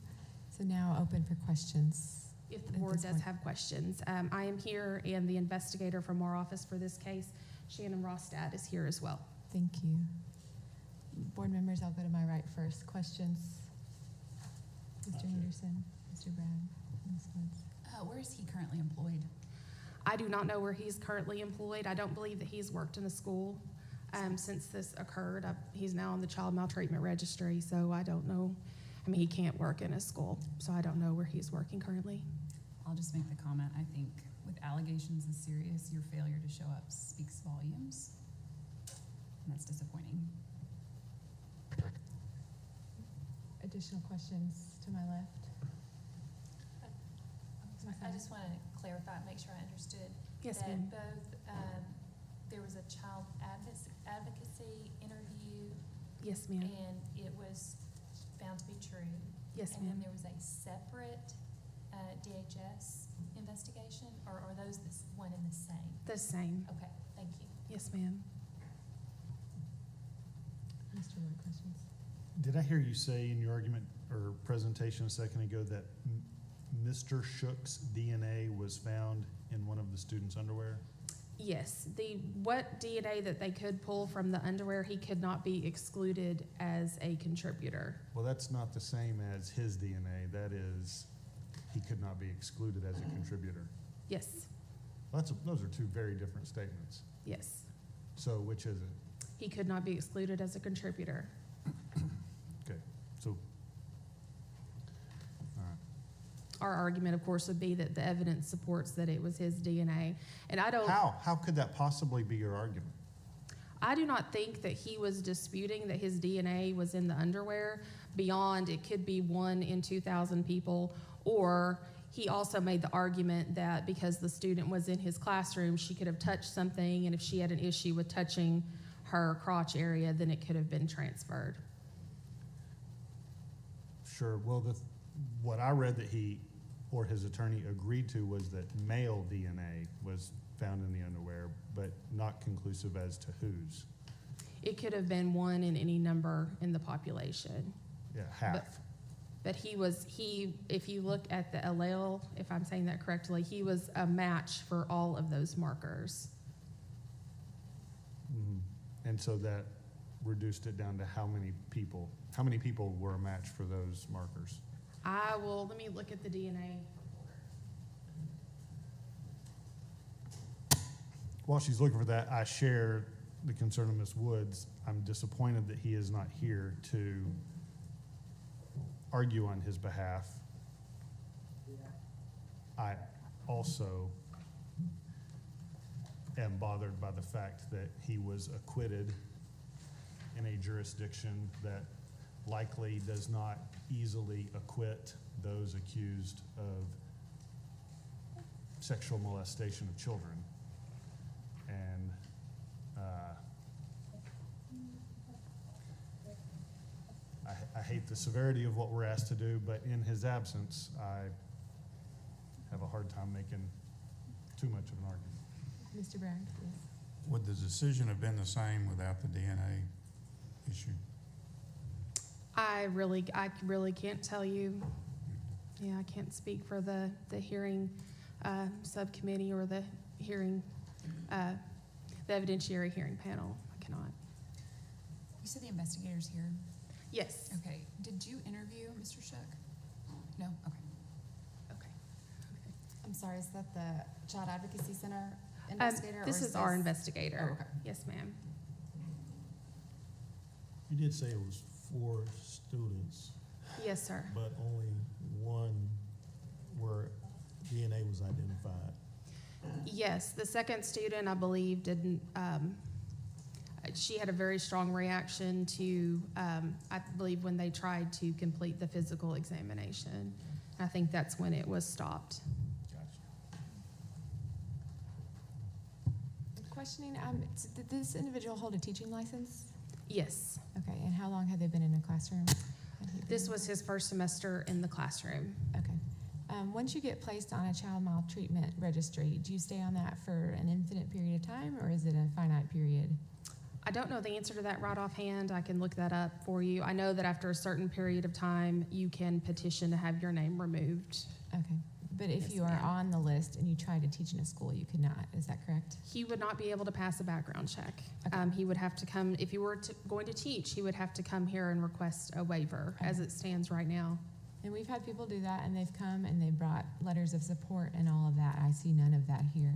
So now open for questions. If the board does have questions. I am here, and the investigator from our office for this case, Shannon Rostad, is here as well. Thank you. Board members, I'll go to my right first. Questions? Mr. Henderson, Mr. Bragg, Ms. Woods. Where is he currently employed? I do not know where he's currently employed. I don't believe that he's worked in the school since this occurred. He's now on the Child Maltreatment Registry, so I don't know. I mean, he can't work in a school, so I don't know where he's working currently. I'll just make the comment, I think with allegations as serious, your failure to show up speaks volumes, and that's disappointing. Additional questions to my left? I just want to clarify, make sure I understood. Yes, that ma'am. both, there was a child advocacy interview. Yes, ma'am. And it was found to be true. Yes, And then ma'am. there was a separate DHS investigation, or are those one and the same? The same. Okay, thank you. Yes, ma'am. Mr. Wood, questions? Did I hear you say in your argument or presentation a second ago that Mr. Shook's DNA was found in one of the students' underwear? Yes, what DNA that they could pull from the underwear, he could not be excluded as a contributor. Well, that's not the same as his DNA. That is, he could not be excluded as a contributor. Yes, Well, those are 2 very different statements. yes. So which is it? He could not be excluded as a contributor. Okay, so, all right. Our argument, of course, would be that the evidence supports that it was his DNA. And I don't. How could that possibly be your argument? I do not think that he was disputing that his DNA was in the underwear beyond it could be 1 in 2,000 people, or he also made the argument that because the student was in his classroom, she could have touched something, and if she had an issue with touching her crotch area, then it could have been transferred. Sure, well, what I read that he or his attorney agreed to was that male DNA was found in the underwear, but not conclusive as to whose. It could have been 1 in any number in the population. Yeah, half. But if you look at the allele, if I'm saying that correctly, he was a match for all of those markers. Mhm. And so that reduced it down to how many people were a match for those markers? Let me look at the DNA. While she's looking for that, I share the concern of Ms. Woods. I'm disappointed that he is not here to argue on his behalf. I also am bothered by the fact that he was acquitted in a jurisdiction that likely does not easily acquit those accused of sexual molestation of children. And I hate the severity of what we're asked to do, but in his absence, I have a hard time making too much of an argument. Mr. Bragg, yes. Would the decision have been the same without the DNA issue? I really can't tell you. Yeah, I can't speak for the hearing subcommittee or the hearing, the evidentiary hearing panel. I cannot. You said the investigator's here. Yes. Okay. Did you interview Mr. Shook? No? Okay. I'm sorry, is that the Child Advocacy Center investigator? This or is our investigator. Oh, okay. Yes, ma'am. You did say it was 4 students, Yes, sir. but only one where DNA was identified. Yes, the second student, I believe, didn't, she had a very strong reaction to, I believe, when they tried to complete the physical examination. I think that's when it was stopped. Questioning, did this individual hold a teaching license? Yes. Okay, and how long had they been in a classroom? This was his first semester in the classroom. Okay. Once you get placed on a child maltreatment registry, do you stay on that for an infinite period of time, or is it a finite period? I don't know the answer to that right offhand. I can look that up for you. I know that after a certain period of time, you can petition to have your name removed. Okay. But if Yes, you are ma'am. on the list and you try to teach in a school, you could not. Is that correct? He would not be able to pass a background check. He would have to come, if you were going to teach, he would have to come here and request a waiver as it stands right now. And we've had people do that, and they've come and they brought letters of support and all of that. I see none of that here.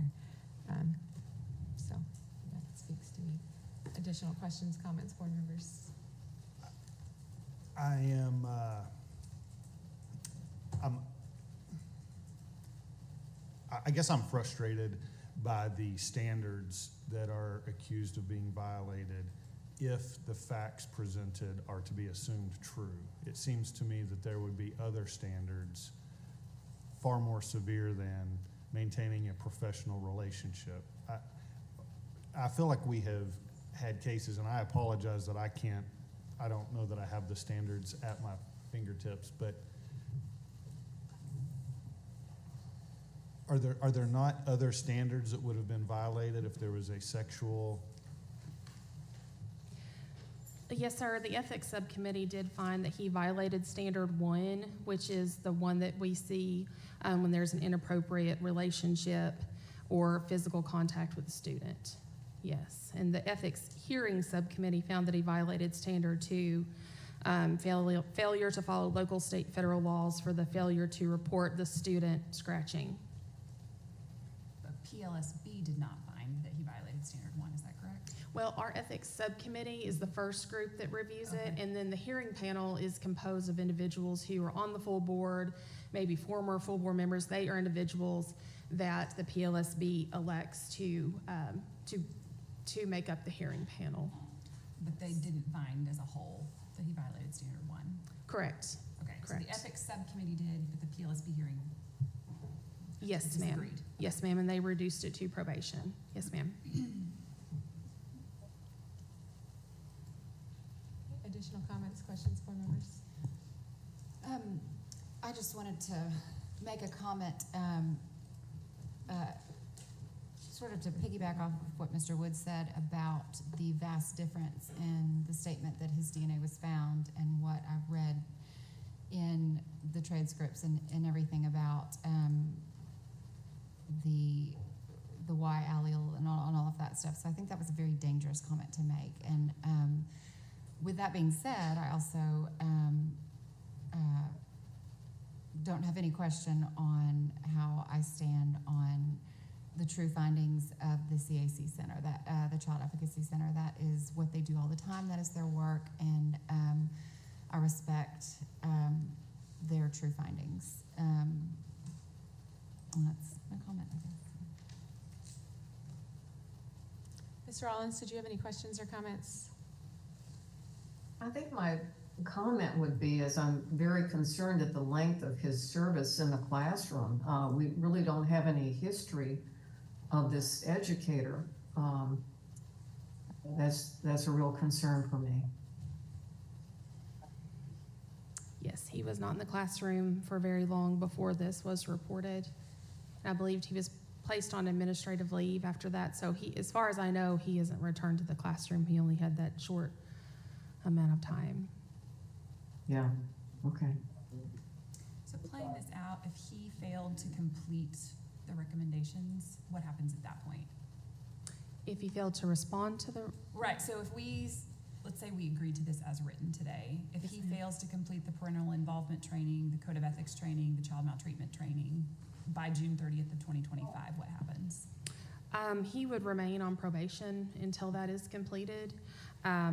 So that speaks to me. Additional questions, comments, board members? I am, I guess I'm frustrated by the standards that are accused of being violated if the facts presented are to be assumed true. It seems to me that there would be other standards far more severe than maintaining a professional relationship. I feel like we have had cases, and I apologize that I don't know that I have the standards at my fingertips, but are there not other standards that would have been violated if there was a sexual? Yes, sir. The ethics subcommittee did find that he violated standard 1, which is the one that we see when there's an inappropriate relationship or physical contact with a student. Yes. And the ethics hearing subcommittee found that he violated standard 2, failure to follow local, state, federal laws for the failure to report the student scratching. But PLSB did not find that he violated standard 1, is that correct? Well, our ethics subcommittee is the first group that reviews it, and then the hearing panel is composed of individuals who are on the full board, maybe former full board members. They are individuals that the PLSB elects to make up the hearing panel. But they didn't find as a whole that he violated standard 1? Correct. Okay, so Correct. the ethics subcommittee did, but the PLSB hearing Yes, ma'am. disagreed. Yes, ma'am, and they reduced it to probation. Yes, ma'am. Additional comments, questions, board members? I just wanted to make a comment, sort of to piggyback off of what Mr. Wood said about the vast difference in the statement that his DNA was found and what I've read in the transcripts and everything about the Y allele and all of that stuff. So I think that was a very dangerous comment to make. And with that being said, I also don't have any question on how I stand on the true findings of the CAC Center, that the Child Advocacy Center. That is what they do all the time. That is their work, and I respect their true findings. And that's my comment, I guess. Mr. Rollins, did you have any questions or comments? I think my comment would be, as I'm very concerned at the length of his service in the classroom. We really don't have any history of this educator. That's a real concern for me. Yes, he was not in the classroom for very long before this was reported. I believed he was placed on administrative leave after that. So he, as far as I know, he hasn't returned to the classroom. He only had that short amount of time. Yeah, okay. So playing this out, if he failed to complete the recommendations, what happens at that point? If he failed to respond to the, Right, so if let's say we agreed to this as written today, if he fails to complete the parental involvement training, the code of ethics training, the child maltreatment training by June 30th of 2025, what happens? he would remain on probation until that is completed. I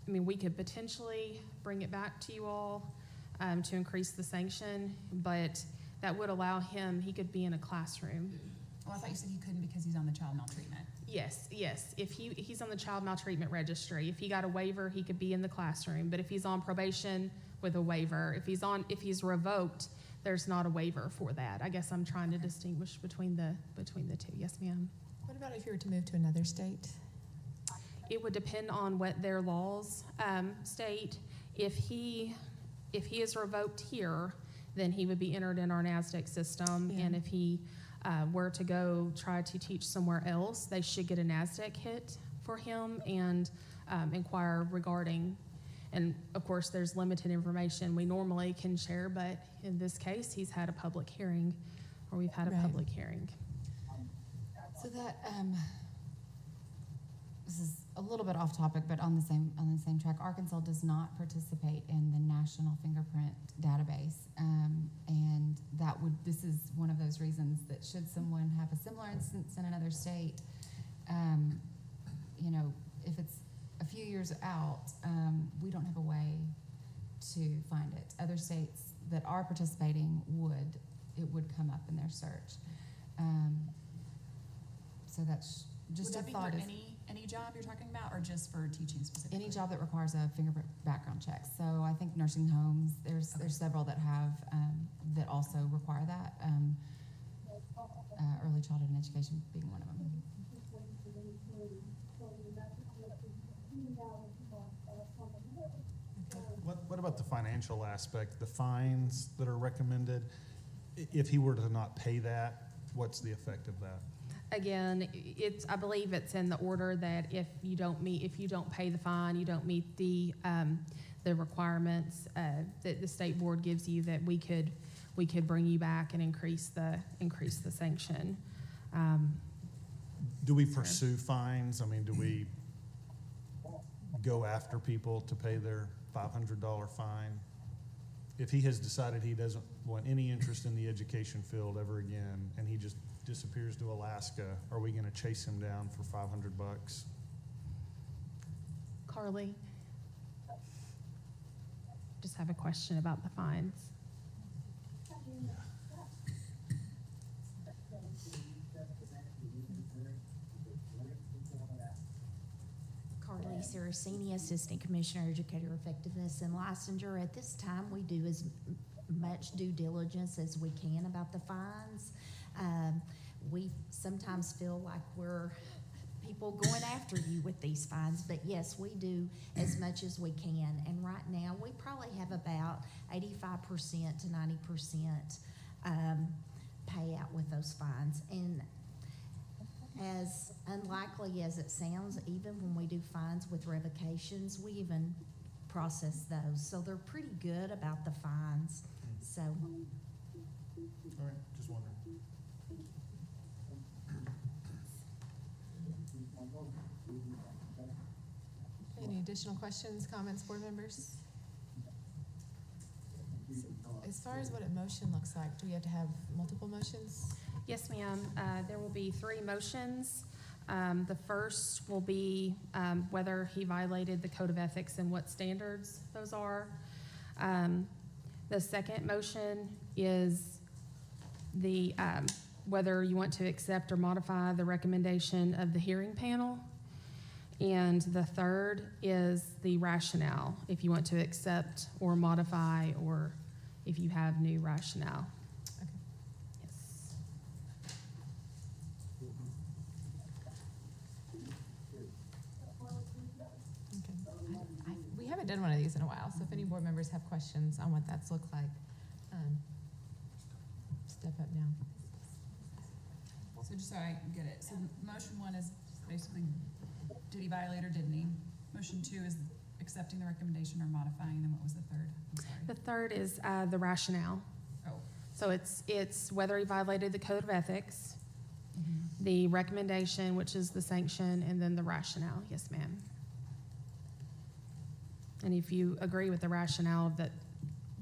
mean, we could potentially bring it back to you all to increase the sanction, but that would allow him, he could be in a classroom. Well, I thought you said he couldn't because he's on the child maltreatment. Yes. If he's on the child maltreatment registry, if he got a waiver, he could be in the classroom. But if he's on probation with a waiver, if he's revoked, there's not a waiver for that. I guess I'm trying to distinguish between the two. Yes, ma'am. What about if you were to move to another state? It would depend on what their laws state. If he is revoked here, then he would be entered in our NASDAQ system. Yeah. And if he were to go try to teach somewhere else, they should get a NASDAQ hit for him and inquire regarding. And of course, there's limited information we normally can share, but in this case, he's had a public hearing, or we've had a Right. public hearing. So that, this is a little bit off topic, but on the same track, Arkansas does not participate in the National Fingerprint Database. And this is one of those reasons that should someone have a similar instance in another state, if it's a few years out, we don't have a way to find it. Other states that are participating it would come up in their search. So that's just Would a that be thought. for any job you're talking about, or just for teaching specifically? Any job that requires a fingerprint background check. So I think nursing homes, there's several that have, that also require that. Early childhood and education being one of them. What about the financial aspect, the fines that are recommended? If he were to not pay that, what's the effect of that? Again, I believe it's in the order that if you don't pay the fine, you don't meet the requirements that the state board gives you, that we could bring you back and increase the sanction. Do we pursue fines? I mean, do we go after people to pay their $500 fine? If he has decided he doesn't want any interest in the education field ever again, and he just disappears to Alaska, are we going to chase him down for $500? Carly? Just have a question about the fines. Carly Saraceni, Assistant Commissioner, Educator Effectiveness and Licensure. At this time, we do as much due diligence as we can about the fines. We sometimes feel like we're people going after you with these fines, but yes, we do as much as we can. And right now, we probably have about 85% to 90% payout with those fines. And as unlikely as it sounds, even when we do fines with revocations, we even process those. So they're pretty good about the fines. So. All right, just wondering. Any additional questions, comments, board members? As far as what a motion looks like, do we have to have multiple motions? Yes, ma'am. There will be 3 motions. The first will be whether he violated the Code of Ethics and what standards those are. The second motion is whether you want to accept or modify the recommendation of the hearing panel. And the third is the rationale, if you want to accept or modify, or if you have new rationale. Okay. Yes. Okay. We haven't done one of these in a while, so if any board members have questions on what that's looked like, step up now. So just so I get it, so motion 1 is basically, did he violate or didn't he? Motion 2 is accepting the recommendation or modifying, then what was the third? I'm sorry. The third is the rationale. Oh. So it's whether he violated the code of ethics, the recommendation, which is the sanction, and then the rationale. Yes, ma'am. And if you agree with the rationale that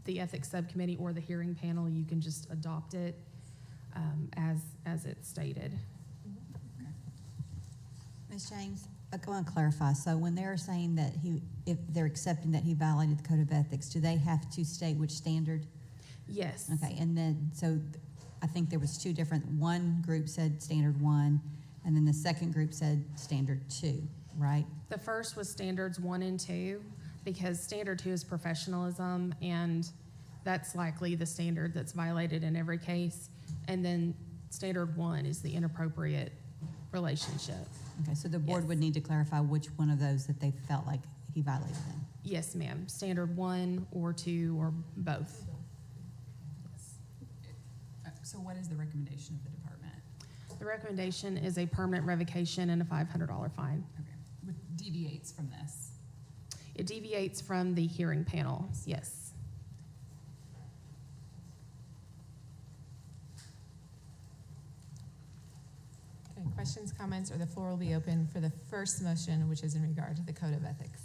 the ethics subcommittee or the hearing panel, you can just adopt it as it's stated. Ms. James, I want to clarify. So when they're saying that if they're accepting that he violated the code of ethics, do they have to state which standard? Yes. Okay, and then, so I think there was two different, one group said standard 1, and then the second group said standard 2, right? The first was standards 1 and 2, because standard 2 is professionalism, and that's likely the standard that's violated in every case. And then standard 1 is the inappropriate relationship. Okay, so the board would need to clarify which one of those that they felt like he violated them. Yes, ma'am. Standard 1 or 2 or both. So what is the recommendation of the department? The recommendation is a permanent revocation and a $500 fine. Okay, what deviates from this? It deviates from the hearing panel, yes. Okay, questions, comments, or the floor will be open for the first motion, which is in regard to the code of ethics.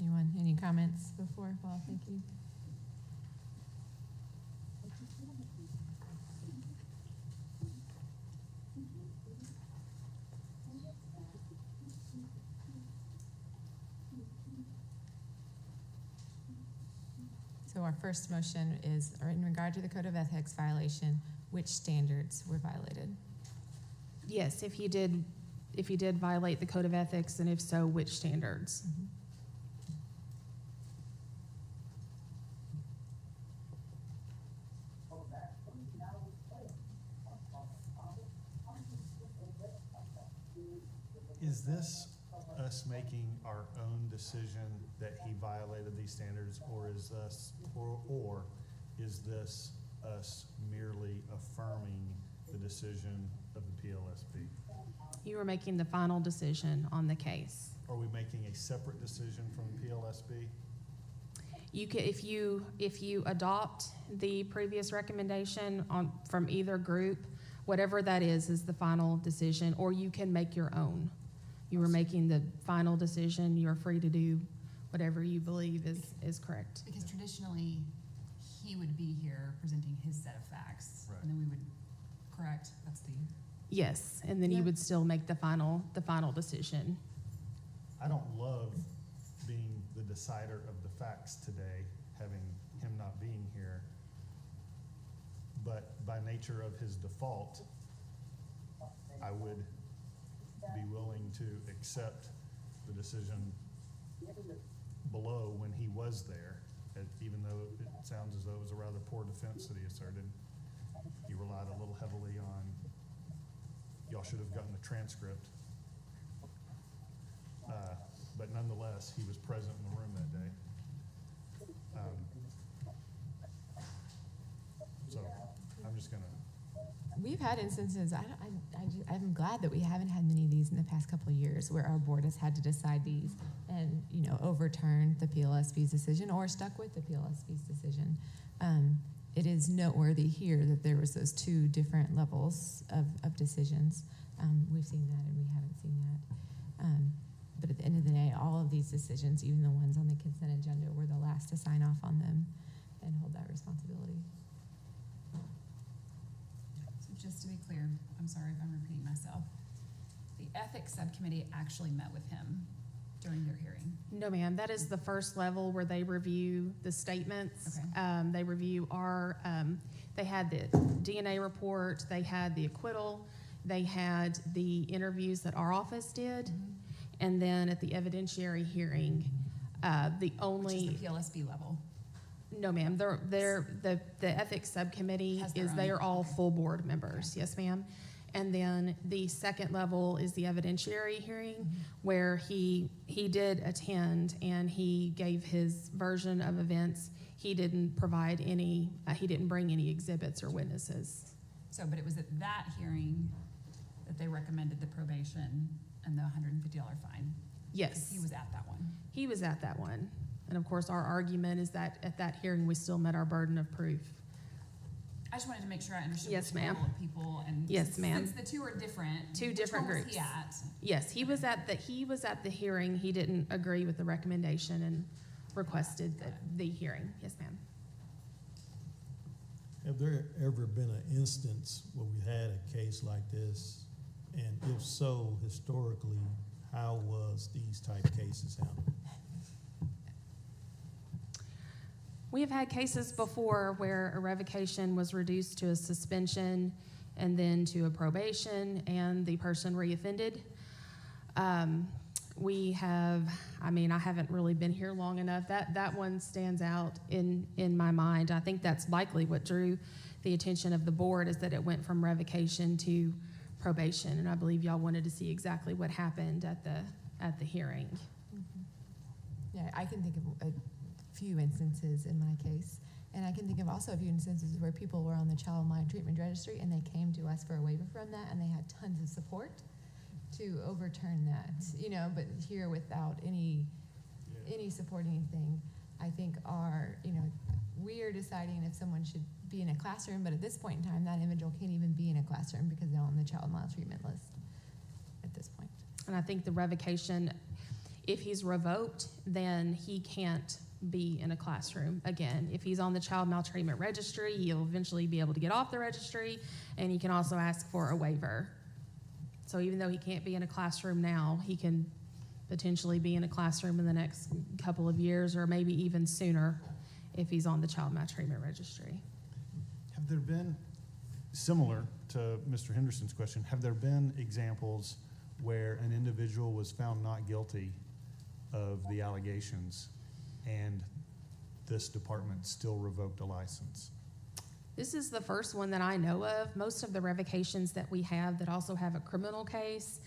Anyone, any comments before? Well, thank you. So our first motion is, or in regard to the code of ethics violation, which standards were violated? Yes, if you did violate the code of ethics, and if so, which standards? Is this us making our own decision that he violated these standards, or is this us merely affirming the decision of the PLSB? You are making the final decision on the case. Are we making a separate decision from the PLSB? You can, if you adopt the previous recommendation from either group, whatever that is the final decision, or you can make your own. You are making the final decision. You're free to do whatever you believe is correct. Because traditionally, he would be here presenting his set of facts, right, and then we would, correct, that's the... Yes, and then you would still make the final decision. I don't love being the decider of the facts today, having him not being here. But by nature of his default, I would be willing to accept the decision below when he was there, even though it sounds as though it was a rather poor defense that he asserted. He relied a little heavily on, y'all should have gotten the transcript. But nonetheless, he was present in the room that day. So I'm just gonna. We've had instances, I'm glad that we haven't had many of these in the past couple of years where our board has had to decide these and, overturn the PLSB's decision or stuck with the PLSB's decision. It is noteworthy here that there was those two different levels of decisions. We've seen that and we haven't seen that. But at the end of the day, all of these decisions, even the ones on the consent agenda, we're the last to sign off on them and hold that responsibility. So just to be clear, I'm sorry if I'm repeating myself, the ethics subcommittee actually met with him during their hearing? No, ma'am. That is the first level where they review the statements. Okay. They review they had the DNA report, they had the acquittal, they had the interviews that our office did, and then at the evidentiary hearing, the only... Which is the PLSB level. No, ma'am, the ethics subcommittee Has their they own. are all full board members, yes, ma'am. And then the second level is the evidentiary hearing, where he did attend and he gave his version of events. He didn't provide any, he didn't bring any exhibits or witnesses. So, but it was at that hearing that they recommended the probation and the $150 fine? Yes. He was at that one? He was at that one. And of course, our argument is that at that hearing, we still met our burden of proof. I just wanted to make sure I understood Yes, the ma'am. level of people and. Yes, ma'am. Since the two are different. Two which different one was groups. he at? Yes, he was at the hearing. He didn't agree with the recommendation and requested the hearing. Yes, ma'am. Have there ever been an instance where we had a case like this? And if so, historically, how was these type cases handled? We have had cases before where a revocation was reduced to a suspension and then to a probation, and the person reoffended. We have, I haven't really been here long enough. That one stands out in my mind. I think that's likely what drew the attention of the board, is that it went from revocation to probation, and I believe y'all wanted to see exactly what happened at the hearing. Yeah, I can think of a few instances in my case, and I can think of also a few instances where people were on the Child Mind Treatment Registry and they came to us for a waiver from that, and they had tons of support to overturn that, but here without any support, anything. I think we are deciding if someone should be in a classroom, but at this point in time, that individual can't even be in a classroom because they're on the Child Mind Treatment list at this point. And I think the revocation, if he's revoked, then he can't be in a classroom again. If he's on the child maltreatment registry, he'll eventually be able to get off the registry, and he can also ask for a waiver. So even though he can't be in a classroom now, he can potentially be in a classroom in the next couple of years, or maybe even sooner if he's on the child maltreatment registry. Have there been, similar to Mr. Henderson's question, have there been examples where an individual was found not guilty of the allegations and this department still revoked a license? This is the first one that I know of. Most of the revocations that we have that also have a criminal case,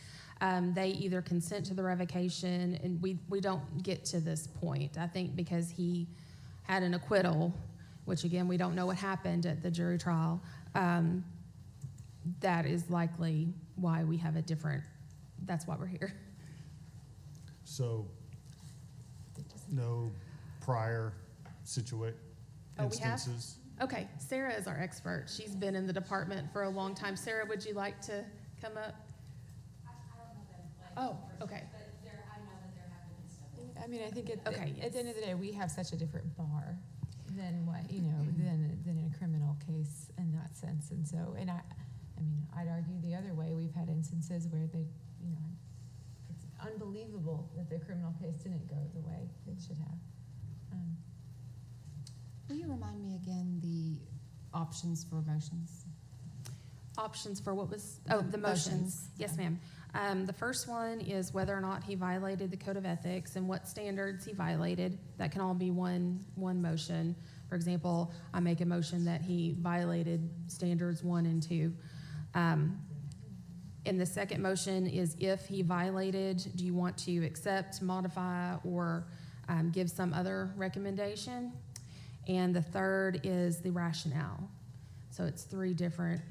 they either consent to the revocation, and we don't get to this point. I think because he had an acquittal, which again, we don't know what happened at the jury trial, that is likely why we have that's why we're here. So, no prior instances? Okay, Sarah is our expert. She's been in the department for a long time. Sarah, would you like to come up? I don't know that. Oh, okay. But I know that there have been stuff. I think at yes. the end of the day, we have such a different bar than what, than a criminal case in that sense. And so, I'd argue the other way. We've had instances where it's unbelievable that the criminal case didn't go the way it should have. Will you remind me again the options for motions? Options for what was, the motions. Yes, ma'am. The first one is whether or not he violated the code of ethics and what standards he violated. That can all be one motion. For example, I make a motion that he violated standards 1 and 2. And the second motion is if he violated, do you want to accept, modify, or give some other recommendation? And the third is the rationale. So it's three different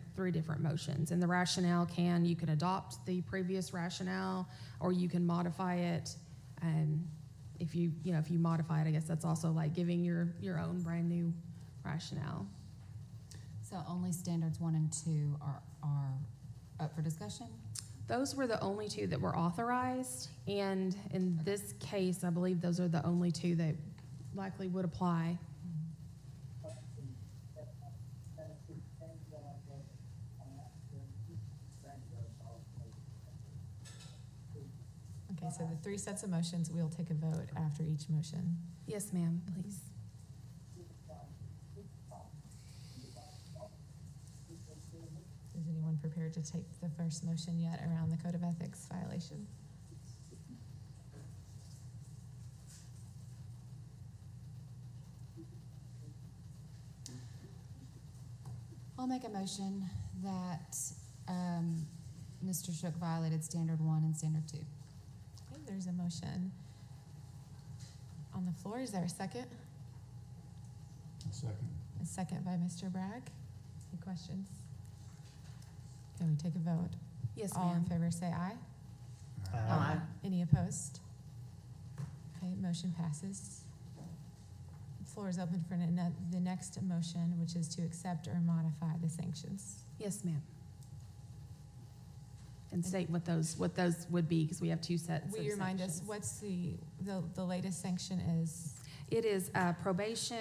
motions. And the rationale you can adopt the previous rationale, or you can modify it. If you modify it, I guess that's also like giving your own brand new rationale. So only standards 1 and 2 are up for discussion? Those were the only two that were authorized, and in this case, I believe those are the only two that likely would apply. Okay, so the 3 sets of motions, we'll take a vote after each motion. Yes, ma'am, please. Is anyone prepared to take the first motion yet around the code of ethics violation? I'll make a motion that Mr. Shook violated Standard 1 and Standard 2. Okay, there's a motion on the floor. Is there a second? Second. A second by Mr. Bragg. Any questions? Can we take a vote? Yes, All in ma'am. favor say aye. Aye. Any opposed? Okay, motion passes. The floor is open for the next motion, which is to accept or modify the sanctions. Yes, ma'am. And state what those would be, because we have two sets of Will you remind us sanctions. what's the latest sanction is? It is probation,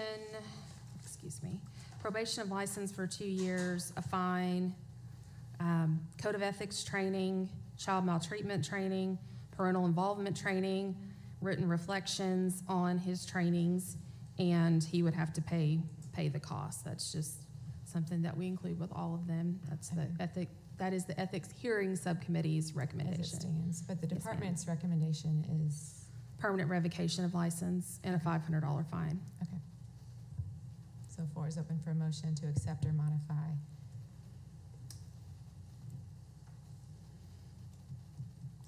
probation of license for 2 years, a fine, code of ethics training, child maltreatment training, parental involvement training, written reflections on his trainings, and he would have to pay the cost. That's just something that we include with all of them. That is the ethics hearing subcommittee's As recommendation. it stands, but the Yes, ma'am. department's recommendation is, Permanent revocation of license and a $500 fine. okay. So floor is open for a motion to accept or modify.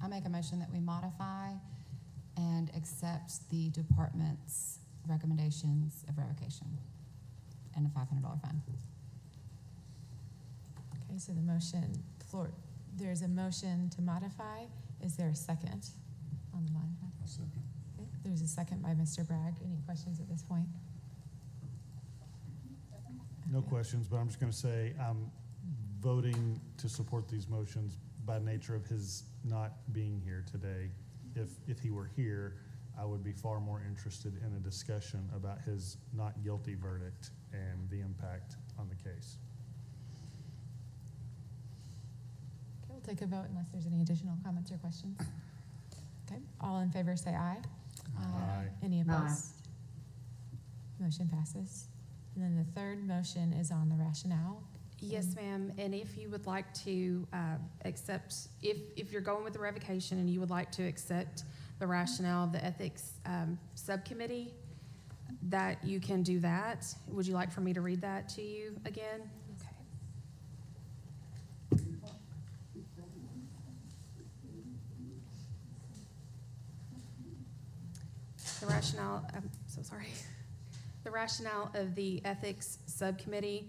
I make a motion that we modify and accept the department's recommendations of revocation and a $500 fine. Okay, so the motion, there's a motion to modify. Is there a second on the modify? Second. Okay, there's a second by Mr. Bragg. Any questions at this point? No Okay. questions, but I'm just gonna say, I'm voting to support these motions by nature of his not being here today. If he were here, I would be far more interested in a discussion about his not guilty verdict and the impact on the case. Okay, we'll take a vote unless there's any additional comments or questions. Okay, all in favor say aye. Aye. Any opposed? Motion passes. And then the third motion is on the rationale. Yes, ma'am, and if you would like to accept, if you're going with the revocation and you would like to accept the rationale of the ethics subcommittee, that you can do that. Would you like for me to read that to you again? Okay. The rationale, I'm so sorry. The rationale of the ethics subcommittee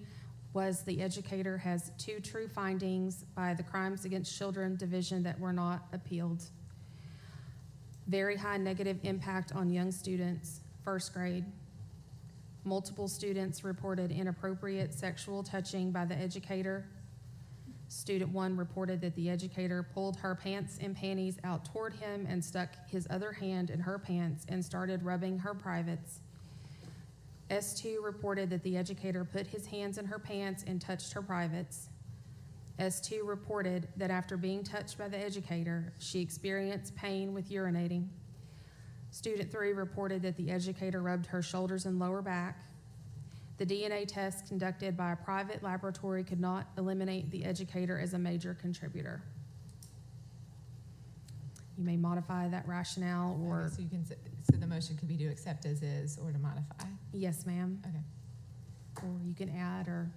was the educator has 2 true findings by the Crimes Against Children Division that were not appealed. Very high negative impact on young students, first grade. Multiple students reported inappropriate sexual touching by the educator. Student 1 reported that the educator pulled her pants and panties out toward him and stuck his other hand in her pants and started rubbing her privates. S2 reported that the educator put his hands in her pants and touched her privates. S2 reported that after being touched by the educator, she experienced pain with urinating. Student 3 reported that the educator rubbed her shoulders and lower back. The DNA test conducted by a private laboratory could not eliminate the educator as a major contributor. You may modify that rationale or, Okay, so you can, so the motion could be to accept as is or to modify. yes, ma'am, Okay. or you can add or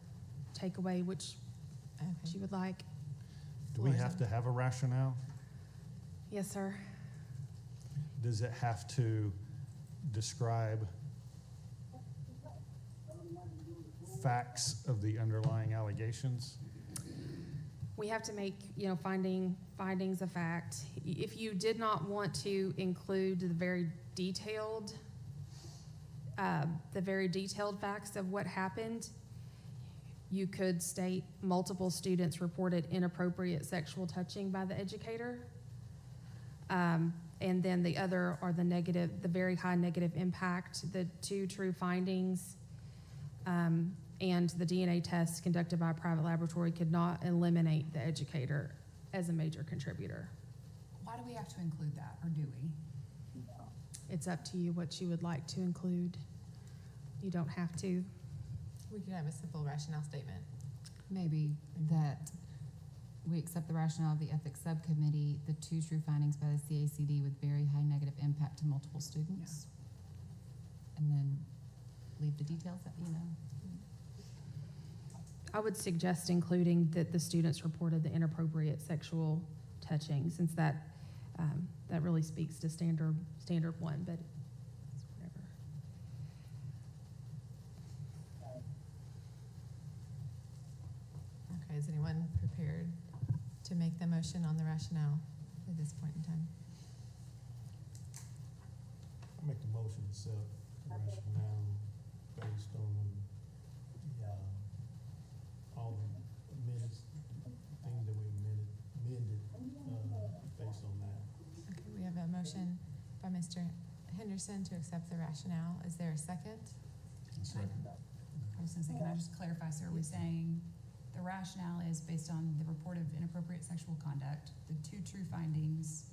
take away which Okay. you would like. Do we have to have a rationale? Yes, sir. Does it have to describe facts of the underlying allegations? We have to make, findings of fact. If you did not want to include the very detailed facts of what happened, you could state multiple students reported inappropriate sexual touching by the educator. And then the other are the very high negative impact, the 2 true findings, and the DNA test conducted by a private laboratory could not eliminate the educator as a major contributor. Why do we have to include that, or do we? It's up to you what you would like to include. You don't have to. We could have a simple rationale statement. Maybe that we accept the rationale of the ethics subcommittee, the 2 true findings by the CACD with very high negative impact to multiple students. And then leave the details that, I would suggest including that the students reported the inappropriate sexual touching, since that, that really speaks to standard one, but it's whatever. Okay, is anyone prepared to make the motion on the rationale at this point in time? I make the motion to accept the rationale based on the, all the minutes, things that we amended, based on that. Okay, we have a motion by Mr. Henderson to accept the rationale. Is there a second? Second. I was gonna say, can I just clarify, sir, are we saying the rationale is based on the report of inappropriate sexual conduct, the two true findings,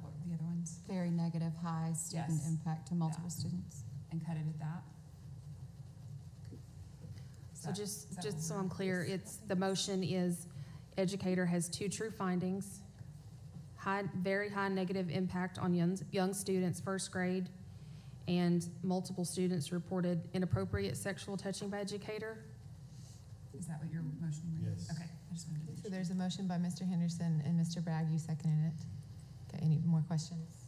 what were the other ones? Very negative, high student Yes. impact to multiple Yeah. students. And cut it at that? So Is just that so what I'm we're- clear, it's, the motion is educator has two true findings, very high negative impact on young students, first grade, and multiple students reported inappropriate sexual touching by educator. Is that what your motion was? Yes. Okay, I just wanted to. So there's a motion by Mr. Henderson and Mr. Bragg, you seconded it. Okay, any more questions?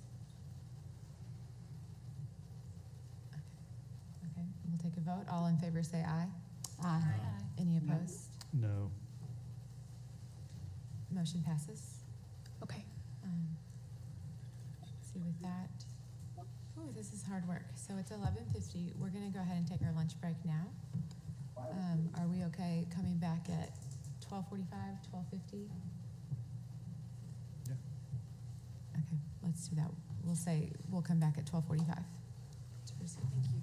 Okay, we'll take a vote. All in favor say aye. Aye. Any opposed? No. Motion passes. Okay. See with that, oh, this is hard work. So it's 11:50. We're gonna go ahead and take our lunch break now. Are we okay coming back at 12:45, 12:50? Yeah. Okay, let's do that. We'll say, we'll come back at 12:45. Thank you.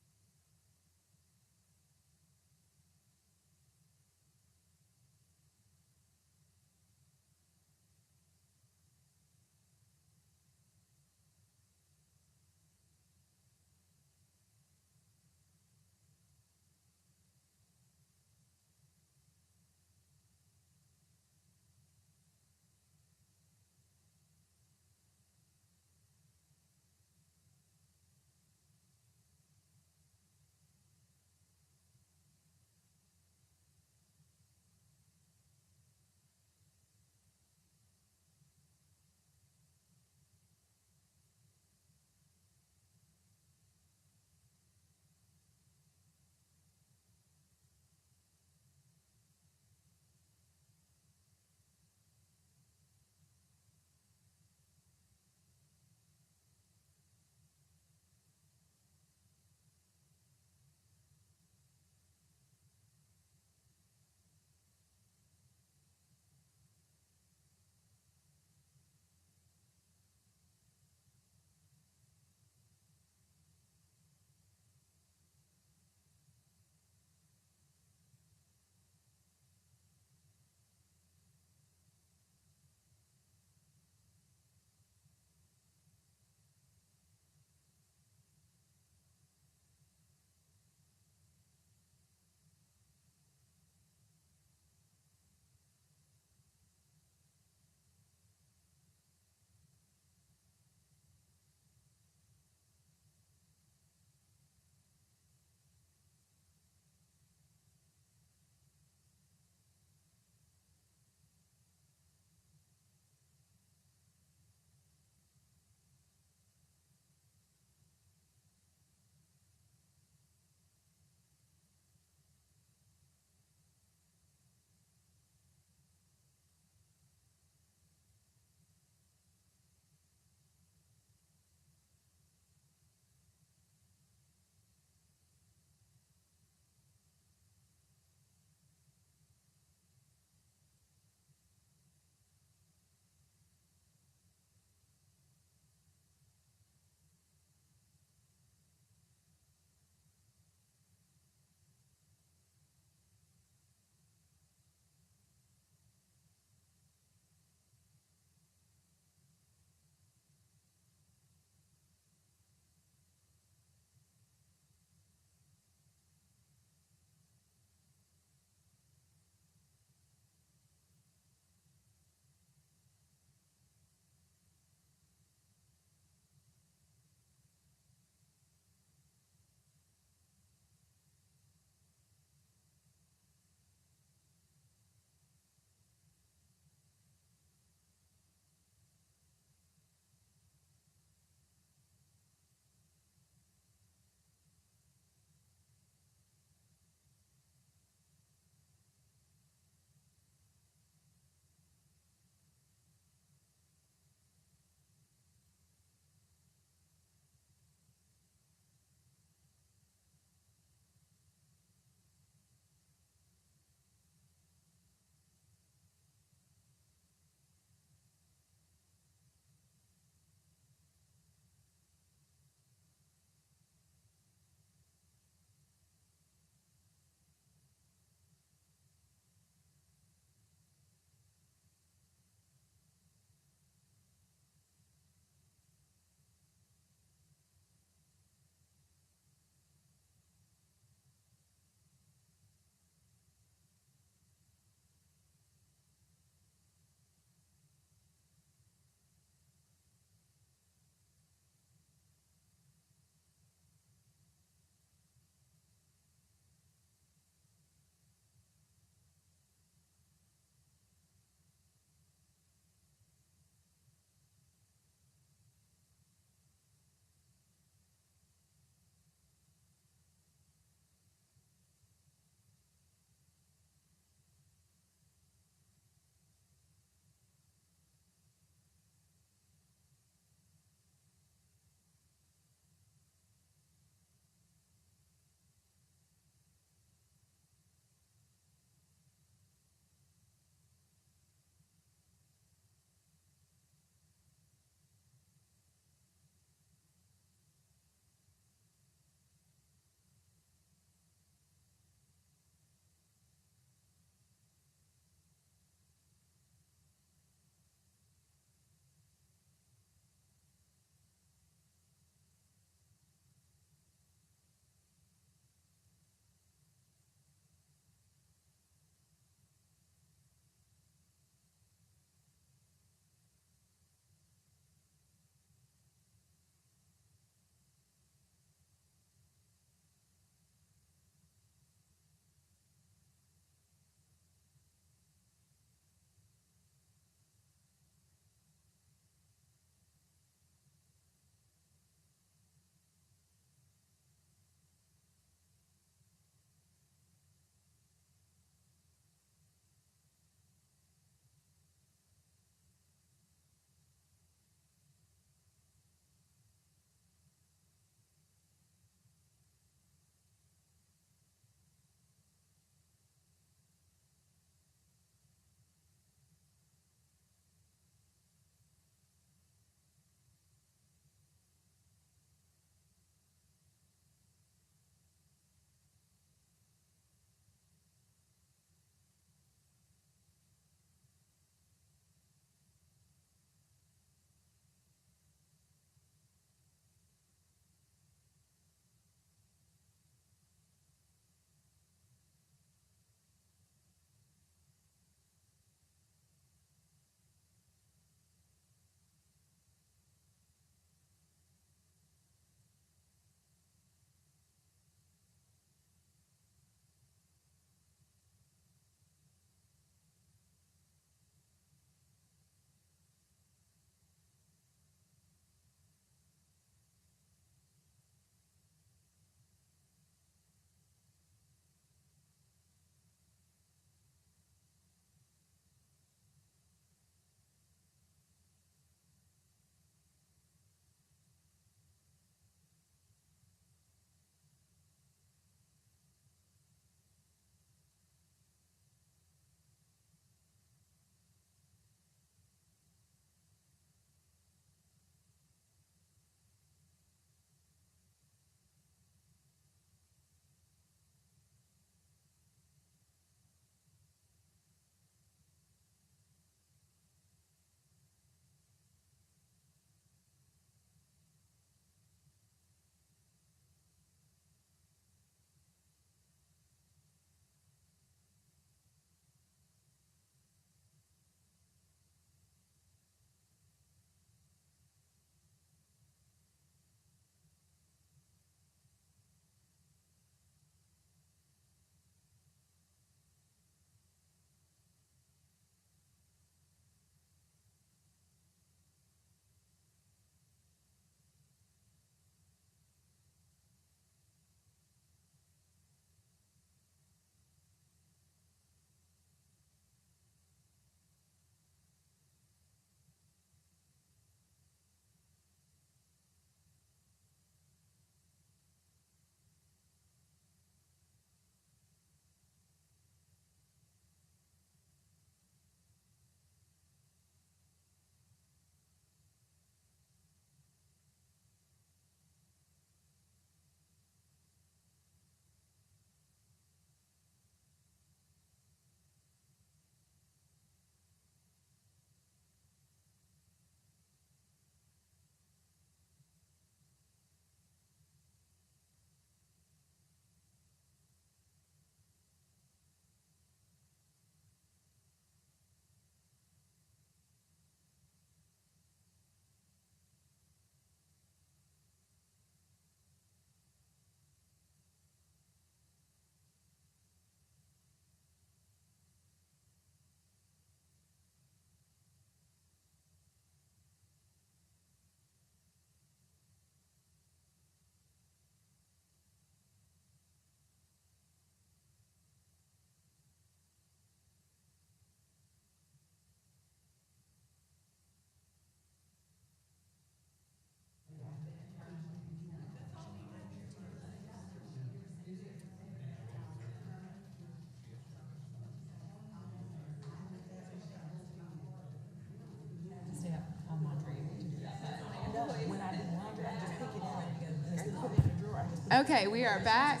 Okay, we are back.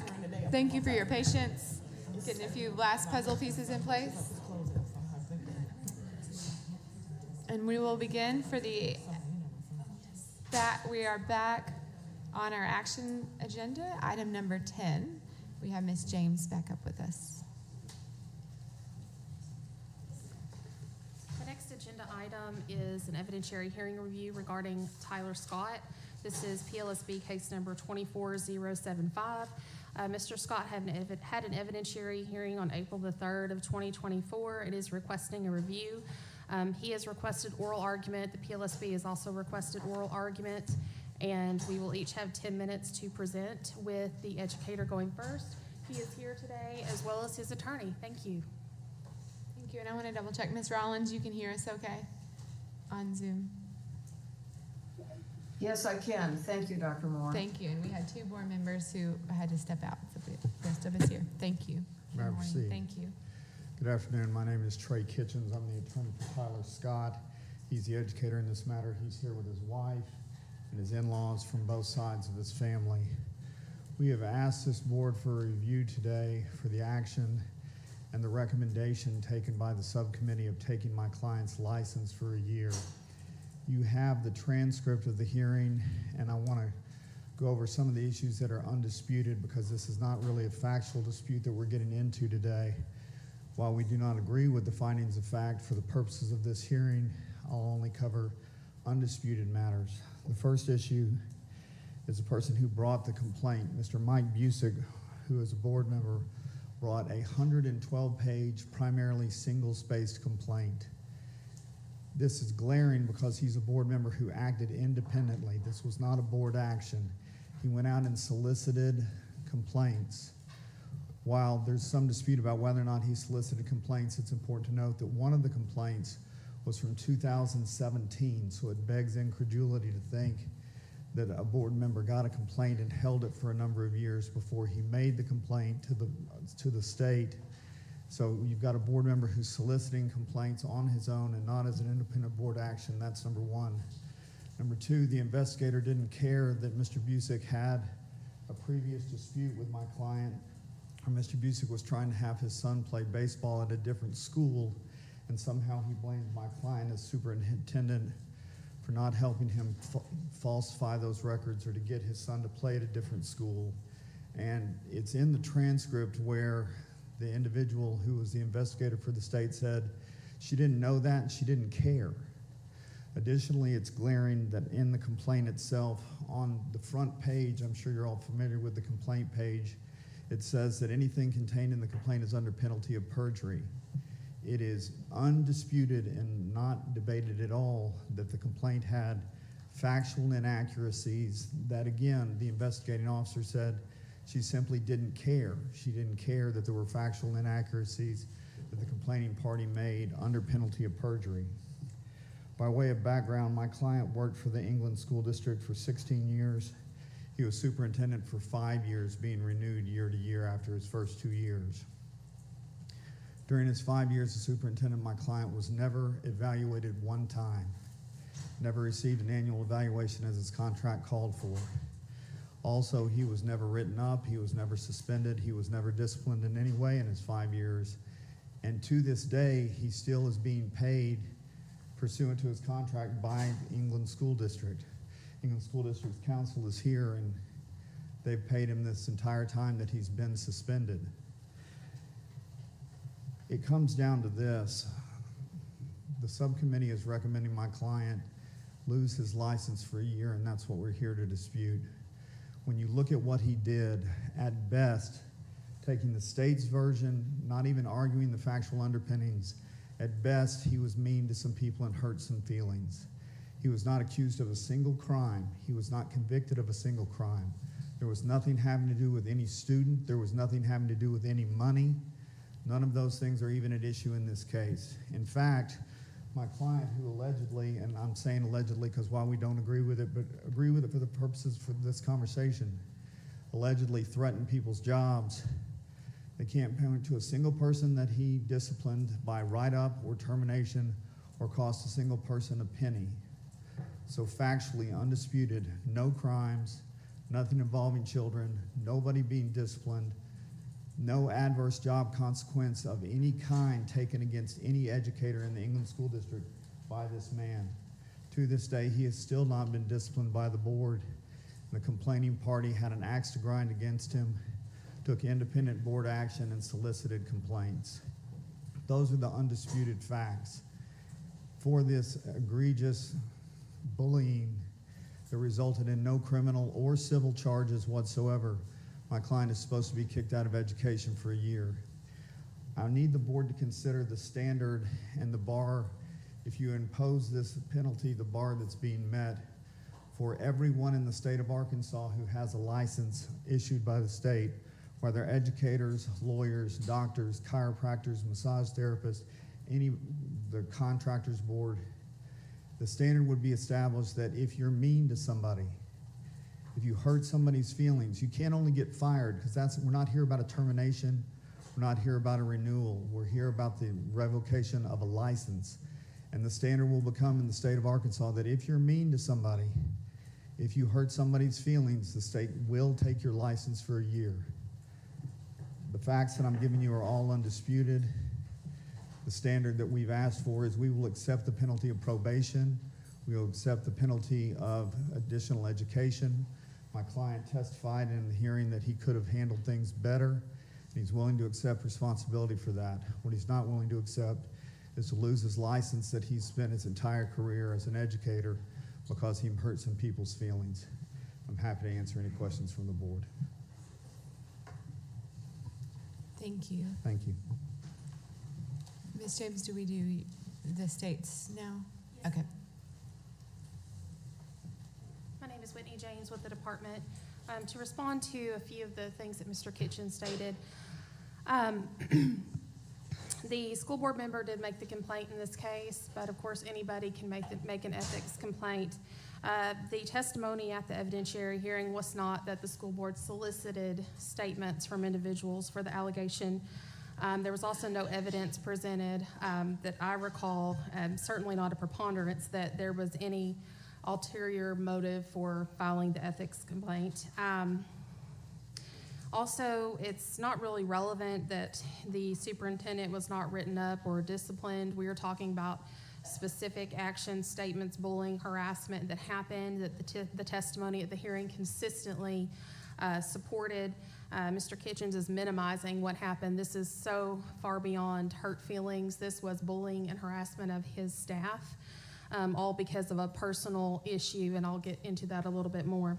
Thank you for your patience. Getting a few last puzzle pieces in place. And we will begin for the we are back on our action agenda, item number 10. We have Ms. James back up with us. The next agenda item is an evidentiary hearing review regarding Tyler Scott. This is PLSB case number 24075. Mr. Scott had an evidentiary hearing on April the 3rd of 2024. It is requesting a review. He has requested oral argument. The PLSB has also requested oral argument, and we will each have 10 minutes to present, with the educator going first. He is here today, as well as his attorney. Thank you. Thank you, and I want to double check, Ms. Rollins, you can hear us okay on Zoom? Yes, I can. Thank you, Dr. Moore. Thank you, and we had 2 board members who had to step out, so the rest of us here. Thank you. May I proceed? Thank you. Good afternoon. My name is Trey Kitchens. I'm the attorney for Tyler Scott. He's the educator in this matter. He's here with his wife and his in-laws from both sides of his family. We have asked this board for a review today for the action and the recommendation taken by the subcommittee of taking my client's license for a year. You have the transcript of the hearing, and I want to go over some of the issues that are undisputed, because this is not really a factual dispute that we're getting into today. While we do not agree with the findings of fact, for the purposes of this hearing, I'll only cover undisputed matters. The first issue is the person who brought the complaint. Mr. Mike Busick, who is a board member, brought a 112-page, primarily single-spaced complaint. This is glaring because he's a board member who acted independently. This was not a board action. He went out and solicited complaints. While there's some dispute about whether or not he solicited complaints, it's important to note that one of the complaints was from 2017, so it begs incredulity to think that a board member got a complaint and held it for a number of years before he made the complaint to the state. So you've got a board member who's soliciting complaints on his own and not as an independent board action. That's number one. Number two, the investigator didn't care that Mr. Busick had a previous dispute with my client. Mr. Busick was trying to have his son play baseball at a different school, and somehow he blamed my client as superintendent for not helping him falsify those records or to get his son to play at a different school. And it's in the transcript where the individual who was the investigator for the state said she didn't know that and she didn't care. Additionally, it's glaring that in the complaint itself, on the front page, I'm sure you're all familiar with the complaint page, it says that anything contained in the complaint is under penalty of perjury. It is undisputed and not debated at all that the complaint had factual inaccuracies that, again, the investigating officer said she simply didn't care. She didn't care that there were factual inaccuracies that the complaining party made under penalty of perjury. By way of background, my client worked for the England School District for 16 years. He was superintendent for 5 years, being renewed year to year after his first 2 years. During his 5 years as superintendent, my client was never evaluated one time, never received an annual evaluation as his contract called for. Also, he was never written up, he was never suspended, he was never disciplined in any way in his 5 years. And to this day, he still is being paid pursuant to his contract by the England School District. England School District's counsel is here, and they've paid him this entire time that he's been suspended. It comes down to this. The subcommittee is recommending my client lose his license for a year, and that's what we're here to dispute. When you look at what he did, at best, taking the state's version, not even arguing the factual underpinnings, at best, he was mean to some people and hurt some feelings. He was not accused of a single crime. He was not convicted of a single crime. There was nothing having to do with any student. There was nothing having to do with any money. None of those things are even at issue in this case. In fact, my client, who allegedly, and I'm saying allegedly because while we don't agree with it, but agree with it for the purposes for this conversation, allegedly threatened people's jobs. They can't point to a single person that he disciplined by write-up or termination or cost a single person a penny. So factually undisputed, no crimes, nothing involving children, nobody being disciplined, no adverse job consequence of any kind taken against any educator in the England School District by this man. To this day, he has still not been disciplined by the board. The complaining party had an axe to grind against him, took independent board action, and solicited complaints. Those are the undisputed facts. For this egregious bullying that resulted in no criminal or civil charges whatsoever, my client is supposed to be kicked out of education for a year. I need the board to consider the standard and the bar. If you impose this penalty, the bar that's being met for everyone in the state of Arkansas who has a license issued by the state, whether educators, lawyers, doctors, chiropractors, massage therapists, the contractors board, the standard would be established that if you're mean to somebody, if you hurt somebody's feelings, you can't only get fired, because we're not here about a termination, we're not here about a renewal, we're here about the revocation of a license. And the standard will become in the state of Arkansas that if you're mean to somebody, if you hurt somebody's feelings, the state will take your license for a year. The facts that I'm giving you are all undisputed. The standard that we've asked for is we will accept the penalty of probation. We will accept the penalty of additional education. My client testified in the hearing that he could have handled things better, and he's willing to accept responsibility for that. What he's not willing to accept is to lose his license that he's spent his entire career as an educator because he hurt some people's feelings. I'm happy to answer any questions from the board. Thank you. Thank you. Ms. James, do we do the states now? Okay. My name is Whitney James with the department. To respond to a few of the things that Mr. Kitchen stated, the school board member did make the complaint in this case, but of course anybody can make an ethics complaint. The testimony at the evidentiary hearing was not that the school board solicited statements from individuals for the allegation. There was also no evidence presented that I recall, certainly not a preponderance, that there was any ulterior motive for filing the ethics complaint. Also, it's not really relevant that the superintendent was not written up or disciplined. We are talking about specific action statements, bullying, harassment that happened, that the testimony at the hearing consistently supported. Mr. Kitchens is minimizing what happened. This is so far beyond hurt feelings. This was bullying and harassment of his staff, all because of a personal issue, and I'll get into that a little bit more.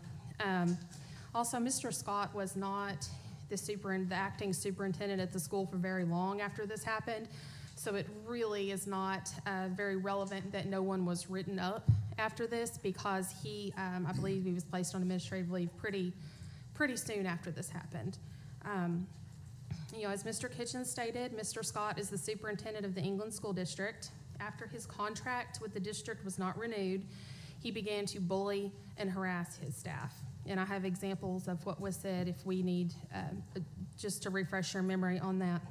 Also, Mr. Scott was not the acting superintendent at the school for very long after this happened, so it really is not very relevant that no one was written up after this, because he, I believe he was placed on administrative leave pretty soon after this happened. As Mr. Kitchens stated, Mr. Scott is the superintendent of the England School District. After his contract with the district was not renewed, he began to bully and harass his staff. And I have examples of what was said if we need, just to refresh your memory on that.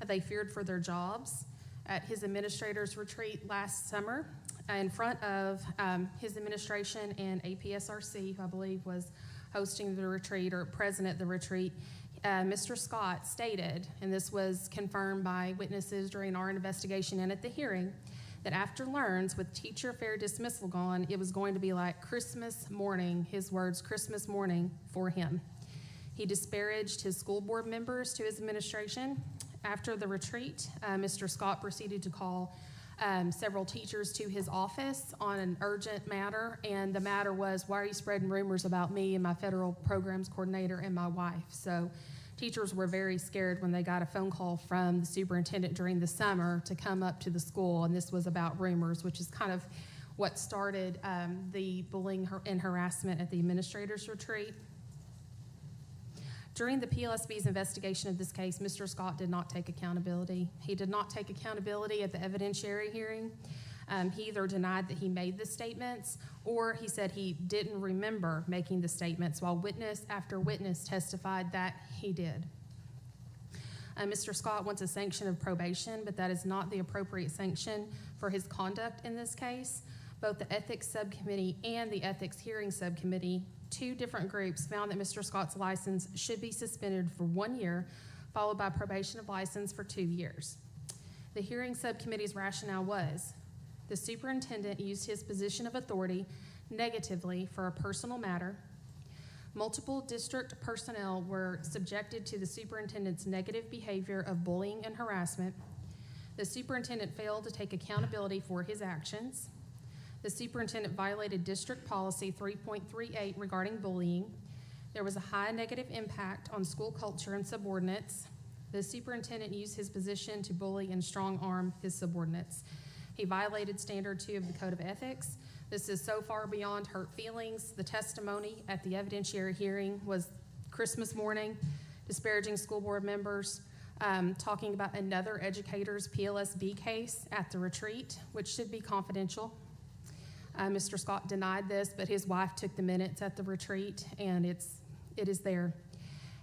They feared for their jobs. At his administrators retreat last summer, in front of his administration and APSRC, who I believe was hosting the retreat or present at the retreat, Mr. Scott stated, and this was confirmed by witnesses during our investigation and at the hearing, that after Learns, with teacher fair dismissal gone, it was going to be like Christmas morning, his words, Christmas morning for him. He disparaged his school board members to his administration. After the retreat, Mr. Scott proceeded to call several teachers to his office on an urgent matter, and the matter was, why are you spreading rumors about me and my federal programs coordinator and my wife? So teachers were very scared when they got a phone call from the superintendent during the summer to come up to the school, and this was about rumors, which is kind of what started the bullying and harassment at the administrators retreat. During the PLSB's investigation of this case, Mr. Scott did not take accountability. He did not take accountability at the evidentiary hearing. He either denied that he made the statements, or he said he didn't remember making the statements, while witness after witness testified that he did. Mr. Scott wants a sanction of probation, but that is not the appropriate sanction for his conduct in this case. Both the Ethics Subcommittee and the Ethics Hearing Subcommittee 2 different groups found that Mr. Scott's license should be suspended for 1 year, followed by probation of license for 2 years. The hearing subcommittee's rationale was the superintendent used his position of authority negatively for a personal matter. Multiple district personnel were subjected to the superintendent's negative behavior of bullying and harassment. The superintendent failed to take accountability for his actions. The superintendent violated district policy 3.38 regarding bullying. There was a high negative impact on school culture and subordinates. The superintendent used his position to bully and strong-arm his subordinates. He violated Standard 2 of the Code of Ethics. This is so far beyond hurt feelings. The testimony at the evidentiary hearing was Christmas morning, disparaging school board members, talking about another educator's PLSB case at the retreat, which should be confidential. Mr. Scott denied this, but his wife took the minutes at the retreat, and it is there.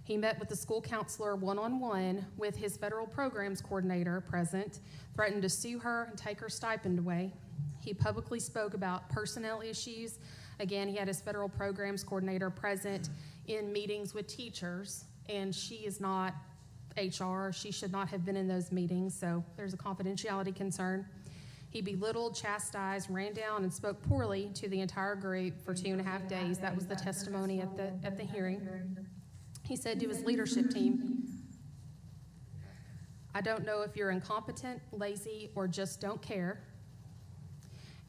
He met with the school counselor one-on-one with his federal programs coordinator present, threatened to sue her and take her stipend away. He publicly spoke about personnel issues. Again, he had his federal programs coordinator present in meetings with teachers, and she is not HR. She should not have been in those meetings, so there's a confidentiality concern. He belittled, chastised, ran down, and spoke poorly to the entire group for 2.5 days. That was the testimony at the hearing. He said to his leadership team, "I don't know if you're incompetent, lazy, or just don't care."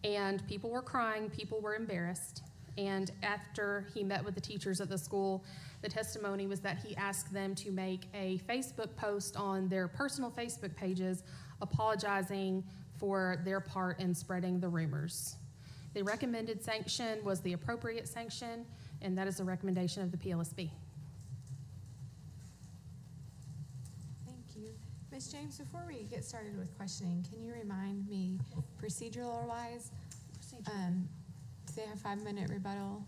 And people were crying, people were embarrassed. And after he met with the teachers at the school, the testimony was that he asked them to make a Facebook post on their personal Facebook pages apologizing for their part in spreading the rumors. The recommended sanction was the appropriate sanction, and that is the recommendation of the PLSB. Thank you. Ms. James, before we get started with questioning, can you remind me, procedural-wise, do they have 5-minute rebuttal?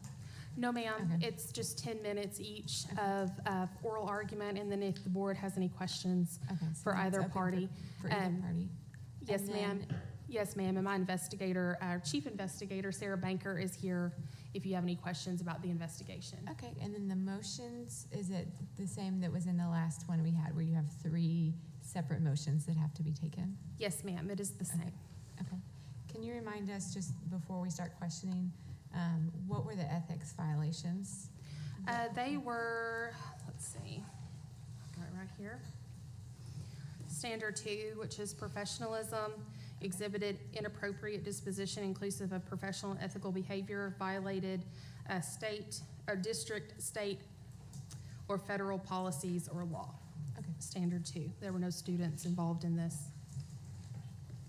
No, ma'am. Okay. It's just 10 minutes each of oral argument, and then if the board has any questions Okay, so for it's either open party. For either party. Yes, And ma'am. then- Yes, ma'am. And my investigator, our chief investigator, Sarah Banker, is here if you have any questions about the investigation. Okay, and then the motions, is it the same that was in the last one we had, where you have 3 separate motions that have to be taken? Yes, ma'am. It is the same. Okay. Can you remind us, just before we start questioning, what were the ethics violations? They were, let's see, right here. Standard 2, which is professionalism, exhibited inappropriate disposition inclusive of professional and ethical behavior, violated state or district, state, or federal policies or law. Okay. Standard 2. There were no students involved in this.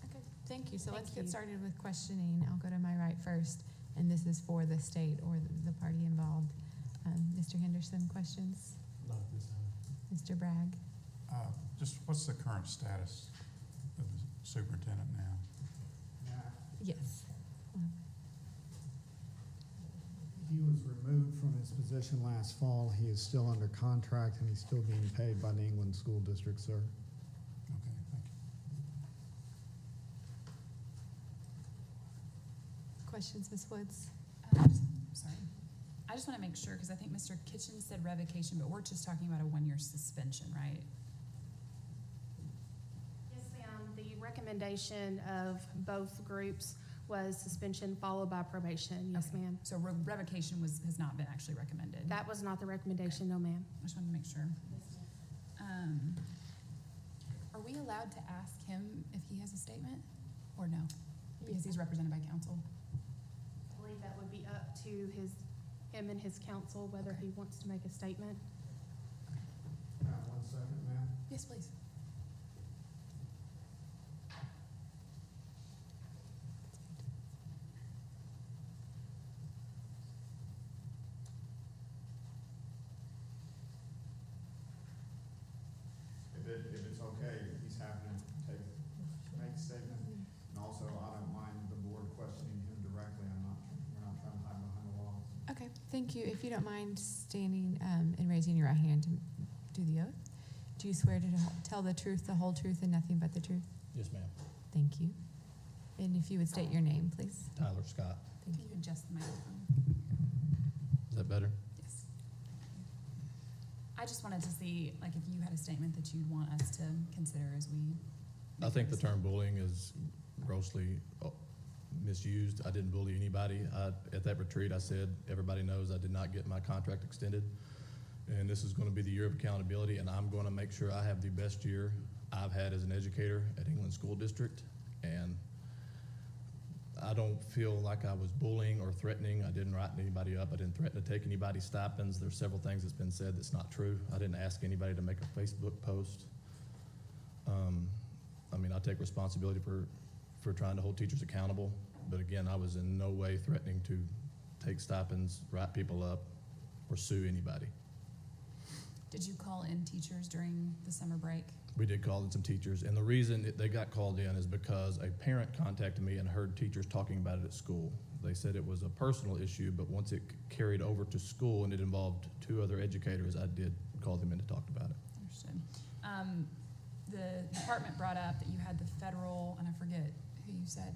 Okay, thank you. So Thank let's get you. started with questioning. I'll go to my right first, and this is for the state or the party involved. Mr. Henderson, questions? Not this time. Mr. Bragg? Just what's the current status of the superintendent now? Yes. He was removed from his position last fall. He is still under contract and he's still being paid by the England School District, sir. Okay, thank you. Questions, Ms. Woods? Sorry. I just want to make sure, because I think Mr. Kitchen said revocation, but we're just talking about a 1-year suspension, right? Yes, ma'am. The recommendation of both groups was suspension followed by probation. Yes, Okay. ma'am. So revocation has not been actually recommended? That was not the recommendation, no, ma'am. I just wanted to make sure. Are we allowed to ask him if he has a statement, or no? Because he's represented by counsel? I believe that would be up to him and his counsel, whether he wants to make a statement. 1 second, ma'am. Yes, please. If it's okay, he's happy to make a statement. And also, I don't mind the board questioning him directly. We're not trying to hide behind the walls. Okay, thank you. If you don't mind standing and raising your right hand to do the oath. Do you swear to tell the truth, the whole truth, and nothing but the truth? Yes, ma'am. Thank you. And if you would state your name, please. Tyler Scott. Thank Can you adjust the microphone? Is that better? Yes. I just wanted to see, like, if you had a statement that you'd want us to consider as we. I think the term bullying is grossly misused. I didn't bully anybody. At that retreat, I said, everybody knows I did not get my contract extended. And this is going to be the year of accountability, and I'm going to make sure I have the best year I've had as an educator at England School District. And I don't feel like I was bullying or threatening. I didn't write anybody up. I didn't threaten to take anybody's stipends. There's several things that's been said that's not true. I didn't ask anybody to make a Facebook post. I mean, I take responsibility for trying to hold teachers accountable. But again, I was in no way threatening to take stipends, write people up, or sue anybody. Did you call in teachers during the summer break? We did call in some teachers, and the reason they got called in is because a parent contacted me and heard teachers talking about it at school. They said it was a personal issue, but once it carried over to school and it involved 2 other educators, I did call them in to talk about it. Understood. The department brought up that you had the federal, and I forget who you said,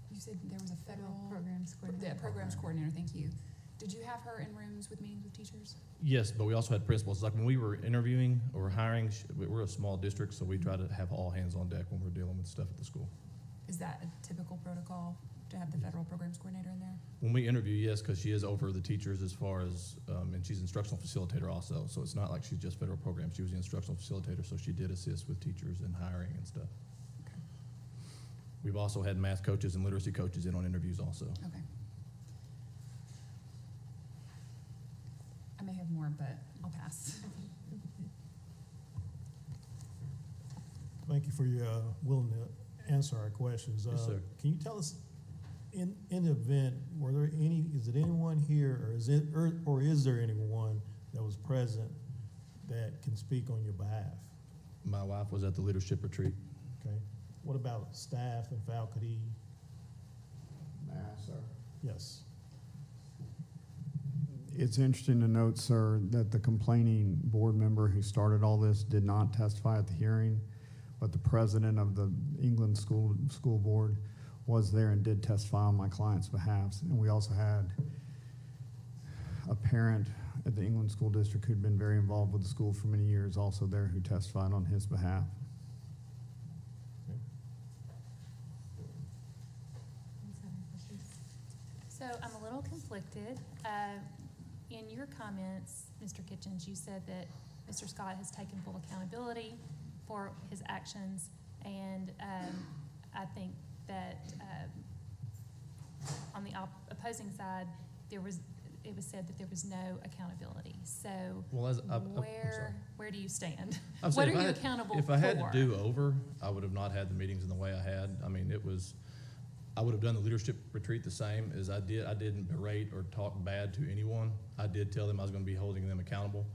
you said there was a federal programs coordinator. The programs coordinator, thank you. Did you have her in rooms with meetings with teachers? Yes, but we also had principals. Like when we were interviewing or hiring, we're a small district, so we try to have all hands on deck when we're dealing with stuff at the school. Is that a typical protocol to have the federal programs coordinator in there? When we interview, yes, because she is over the teachers as far as, and she's instructional facilitator also. So it's not like she's just federal programs. She was the instructional facilitator, so she did assist with teachers and hiring and stuff. Okay. We've also had math coaches and literacy coaches in on interviews also. Okay. I may have more, but I'll pass. Thank you for your willing to answer our questions. Yes, sir. Can you tell us, in the event, is it anyone here, or is there anyone that was present that can speak on your behalf? My wife was at the leadership retreat. Okay. What about staff and faculty? May I, sir? Yes. It's interesting to note, sir, that the complaining board member who started all this did not testify at the hearing, but the president of the England School Board was there and did testify on my client's behalf. And we also had a parent at the England School District who'd been very involved with the school for many years, also there, who testified on his behalf. So I'm a little conflicted. In your comments, Mr. Kitchens, you said that Mr. Scott has taken full accountability for his actions, and I think that on the opposing side, it was said that there was no accountability. So Well, where do you stand? I'm What saying are you accountable for? If I had to do over, I would have not had the meetings in the way I had. I mean, I would have done the leadership retreat the same as I did. I didn't berate or talk bad to anyone. I did tell them I was going to be holding them accountable.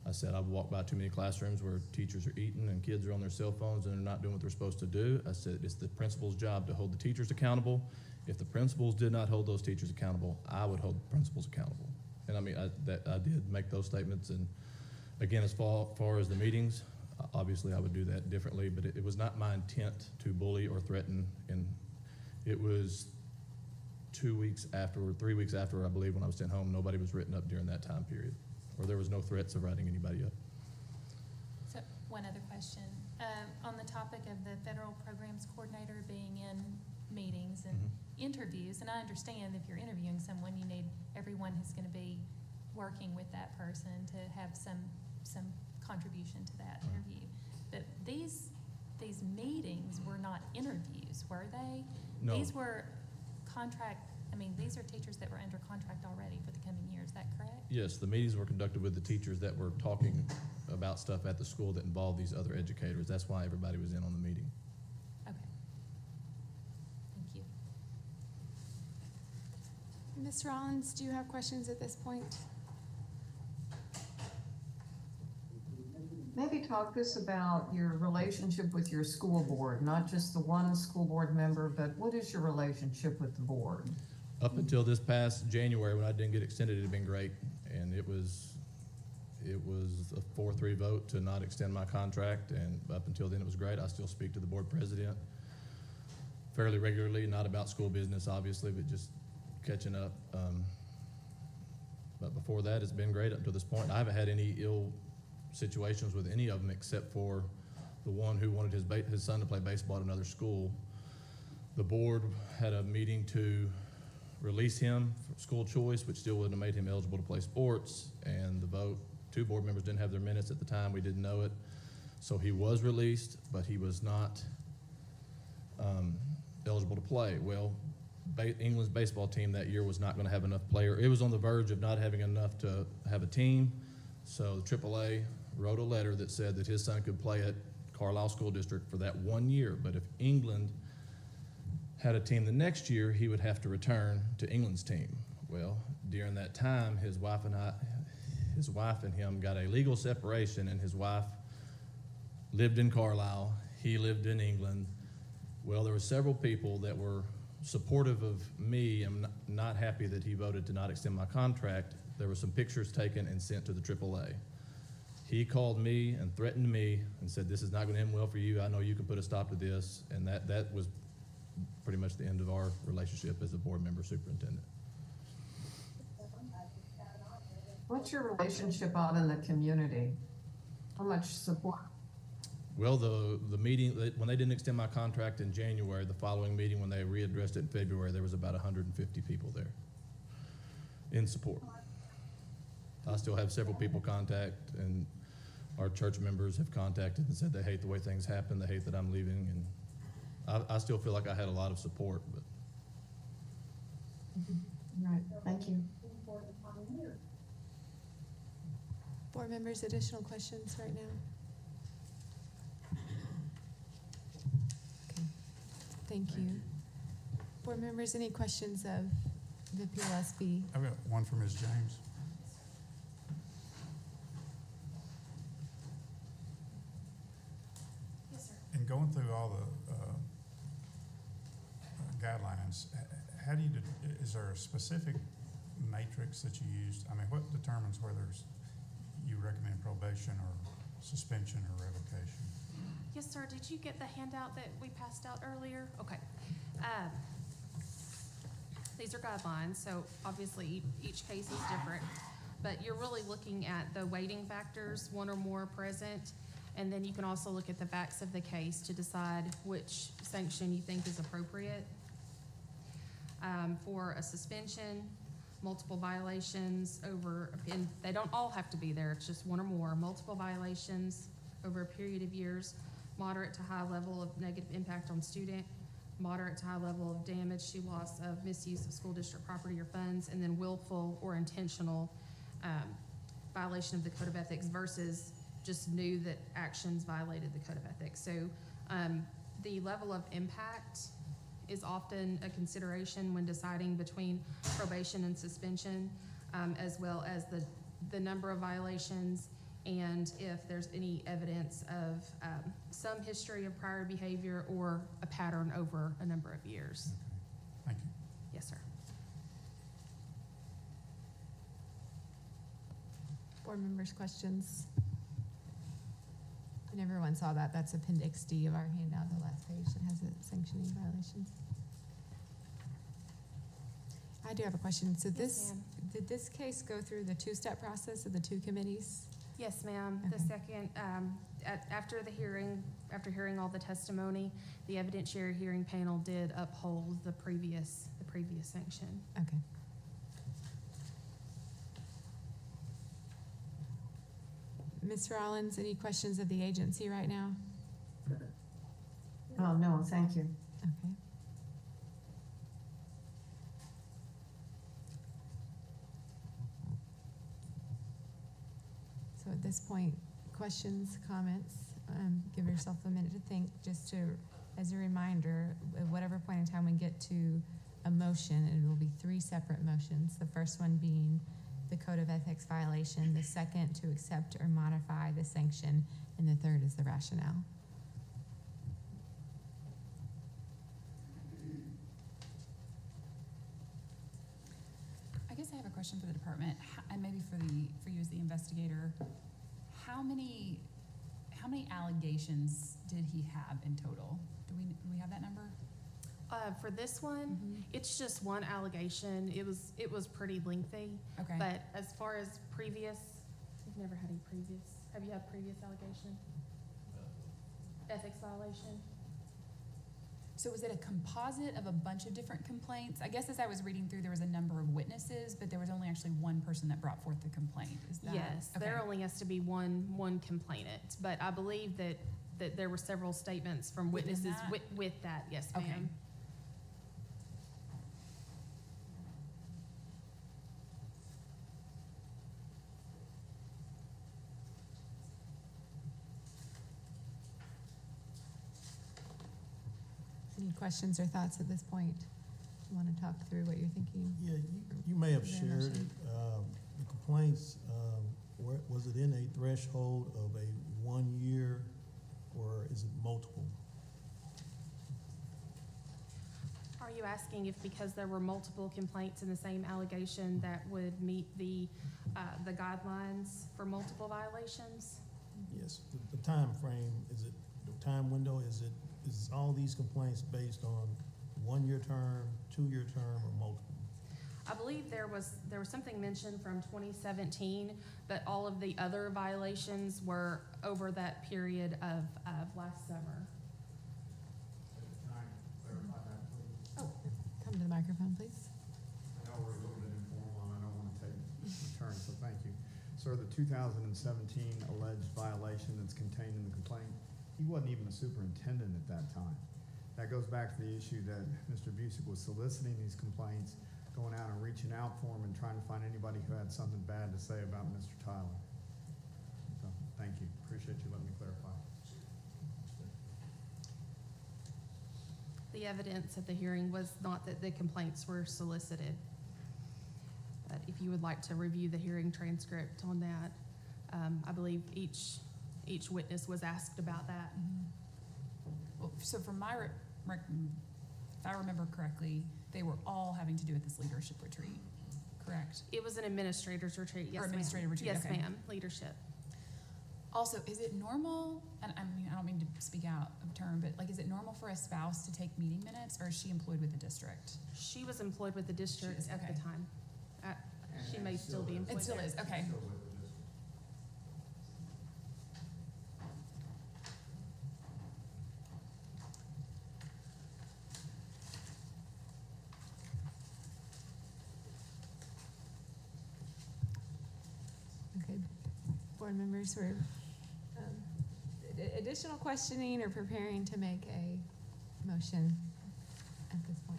I said I've walked by too many classrooms where teachers are eating and kids are on their cell phones and they're not doing what they're supposed to do. I said it's the principal's job to hold the teachers accountable. If the principals did not hold those teachers accountable, I would hold the principals accountable. And I mean, I did make those statements. And again, as far as the meetings, obviously I would do that differently, but it was not my intent to bully or threaten. And it was 2 weeks after, or 3 weeks after, I believe, when I was sent home, nobody was written up during that time period, or there was no threats of writing anybody up. So one other question. On the topic of the federal programs coordinator being in meetings and interviews, and I understand if you're interviewing someone, you need everyone who's going to be working with that person to have some contribution to that interview. But these meetings were not interviews, were they? No. These were these are teachers that were under contract already for the coming year, is that correct? Yes, the meetings were conducted with the teachers that were talking about stuff at the school that involved these other educators. That's why everybody was in on the meeting. Okay. Thank you. Ms. Rollins, do you have questions at this point? Maybe talk to us about your relationship with your school board, not just the one school board member, but what is your relationship with the board? Up until this past January, when I didn't get extended, it had been great, and it was a 4-3 vote to not extend my contract, and up until then it was great. I still speak to the board president fairly regularly, not about school business obviously, but just catching up. But before that, it's been great up to this point. I haven't had any ill situations with any of them except for the one who wanted his son to play baseball at another school. The board had a meeting to release him from school choice, which still wouldn't have made him eligible to play sports, and the vote, 2 board members didn't have their minutes at the time, we didn't know it. So he was released, but he was not eligible to play. Well, England's baseball team that year was not going to have enough players. It was on the verge of not having enough to have a team. So the AAA wrote a letter that said that his son could play at Carlisle School District for that 1 year. But if England had a team the next year, he would have to return to England's team. Well, during that time, his wife and him got a legal separation, and his wife lived in Carlisle. He lived in England. Well, there were several people that were supportive of me. I'm not happy that he voted to not extend my contract. There were some pictures taken and sent to the AAA. He called me and threatened me and said, "This is not going to end well for you. I know you can put a stop to this." And that was pretty much the end of our relationship as a board member superintendent. What's your relationship out in the community? How much support? Well, the meeting, when they didn't extend my contract in January, the following meeting when they readdressed it in February, there was about 150 people there in support. I still have several people contact, and our church members have contacted and said they hate the way things happen, they hate that I'm leaving, and I still feel like I had a lot of support. But Right, thank you. Board members, additional questions right now? Okay, thank you. Board members, any questions of the PLSB? I've got one for Ms. James. Yes, sir. In going through all the guidelines, how do you, is there a specific matrix that you used? I mean, what determines whether you recommend probation or suspension or revocation? Yes, sir. Did you get the handout that we passed out earlier? Okay. These are guidelines, so obviously each case is different, but you're really looking at the weighting factors, 1 or more present, and then you can also look at the facts of the case to decide which sanction you think is appropriate. For a suspension, multiple violations over, and they don't all have to be there, it's just 1 or more, multiple violations over a period of years, moderate to high level of negative impact on student, moderate to high level of damage to loss of misuse of school district property or funds, and then willful or intentional violation of the code of ethics versus just knew that actions violated the code of ethics. So the level of impact is often a consideration when deciding between probation and suspension, as well as the number of violations and if there's any evidence of some history of prior behavior or a pattern over a number of years. Okay. Thank you. Yes, sir. Board members, questions? And everyone saw that. That's Appendix D of our handout, the last page that has the sanctioning violations. I do have a question. So Yes, ma'am. did this case go through the 2-step process of the 2 committees? Yes, ma'am. The Okay. second, after the hearing, after hearing all the testimony, the evidentiary hearing panel did uphold the previous sanction. Okay. Ms. Rollins, any questions of the agency right now? Oh, no, thank you. Okay. So at this point, questions, comments? Give yourself a minute to think, just to, as a reminder, at whatever point in time we get to a motion, it will be 3 separate motions. The first one being the code of ethics violation, the second to accept or modify the sanction, and the third is the rationale. I guess I have a question for the department, and maybe for you as the investigator. How many allegations did he have in total? Do we have that number? For this one, it's just one allegation. It was pretty lengthy. Okay. But as far as previous, you've never had any previous, have you had previous allegation? Ethics violation? So was it a composite of a bunch of different complaints? I guess as I was reading through, there was a number of witnesses, but there was only actually one person that brought forth the complaint. Is that? Yes, Okay. there only has to be one complainant, but I believe that there were several statements from Within witnesses that? with that, yes, Okay. ma'am. Any questions or thoughts at this point? You want to talk through what you're thinking? Yeah, you may have Is there a shared it, motion? the complaints, was it in a threshold of a 1 year, or is it multiple? Are you asking if because there were multiple complaints in the same allegation that would meet the guidelines for multiple violations? Yes, the time frame, is it, the time window, is all these complaints based on 1 year term, 2 year term, or multiple? I believe there was something mentioned from 2017, but all of the other violations were over that period of last summer. Oh, come to the microphone, please. I know we're a little bit informal, and I don't want to take a turn, so thank you. Sir, the 2017 alleged violation that's contained in the complaint, he wasn't even a superintendent at that time. That goes back to the issue that Mr. Busick was soliciting these complaints, going out and reaching out for him and trying to find anybody who had something bad to say about Mr. Tyler. So, thank you. Appreciate you letting me clarify. The evidence at the hearing was not that the complaints were solicited. But if you would like to review the hearing transcript on that, I believe each witness was asked about that. Well, so from my, if I remember correctly, they were all having to do with this leadership retreat, correct? It was an administrator's retreat, yes, Or ma'am. administrative retreat, Yes, okay. ma'am, leadership. Also, is it normal, and I mean, I don't mean to speak out of turn, but like, is it normal for a spouse to take meeting minutes, or is she employed with the district? She was employed with the district is, at okay. the time. She may still be employed It still there. is, okay. Okay, board members, we're additional questioning or preparing to make a motion at this point.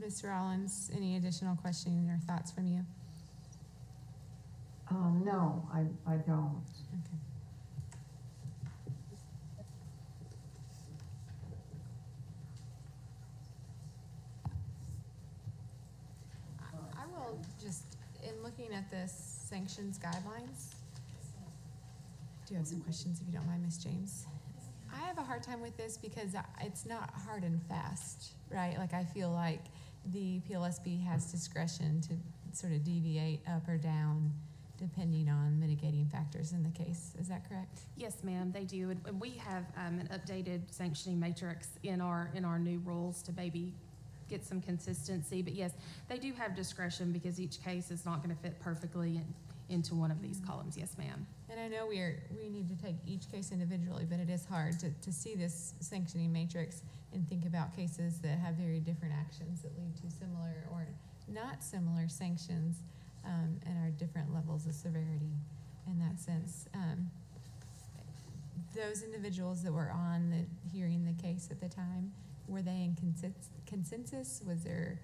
Mr. Rollins, any additional questioning or thoughts from you? No, I don't. Okay. I will just, in looking at this sanctions guidelines, do you have some questions if you don't mind, Ms. James? I have a hard time with this because it's not hard and fast, right? Like I feel like the PLSB has discretion to sort of deviate up or down depending on mitigating factors in the case. Is that correct? Yes, ma'am, they do. And we have an updated sanctioning matrix in our new rules to maybe get some consistency. But yes, they do have discretion because each case is not going to fit perfectly into one of these columns. Yes, ma'am. And I know we need to take each case individually, but it is hard to see this sanctioning matrix and think about cases that have very different actions that lead to similar or not similar sanctions and are different levels of severity in that sense. Those individuals that were on the hearing the case at the time, were they in consensus? Was there,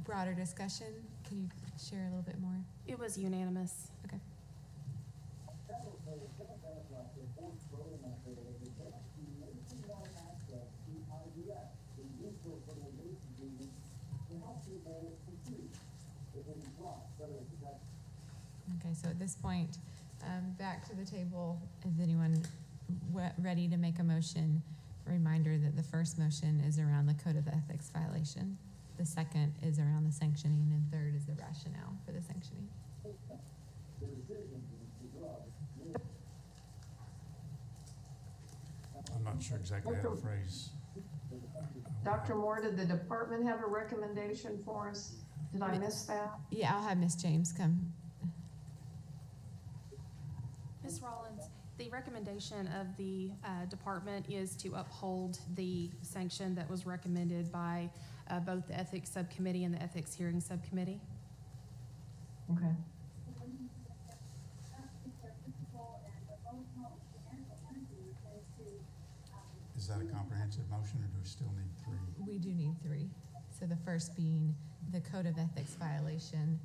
broader discussion? Can you share a little bit more? It was unanimous. Okay. Okay, so at this point, back to the table. Is anyone ready to make a motion reminder that the first motion is around the code of ethics violation. The second is around the sanctioning, and third is the rationale for the sanctioning. I'm not sure exactly how to phrase. Dr. Moore, did the department have a recommendation for us? Did I miss that? Yeah, I'll have Ms. James come. Ms. Rollins, the recommendation of the department is to uphold the sanction that was recommended by both the Ethics Subcommittee and the Ethics Hearing Subcommittee. Okay. Is that a comprehensive motion, or do we still need three? We do need three. So the first being the code of ethics violation,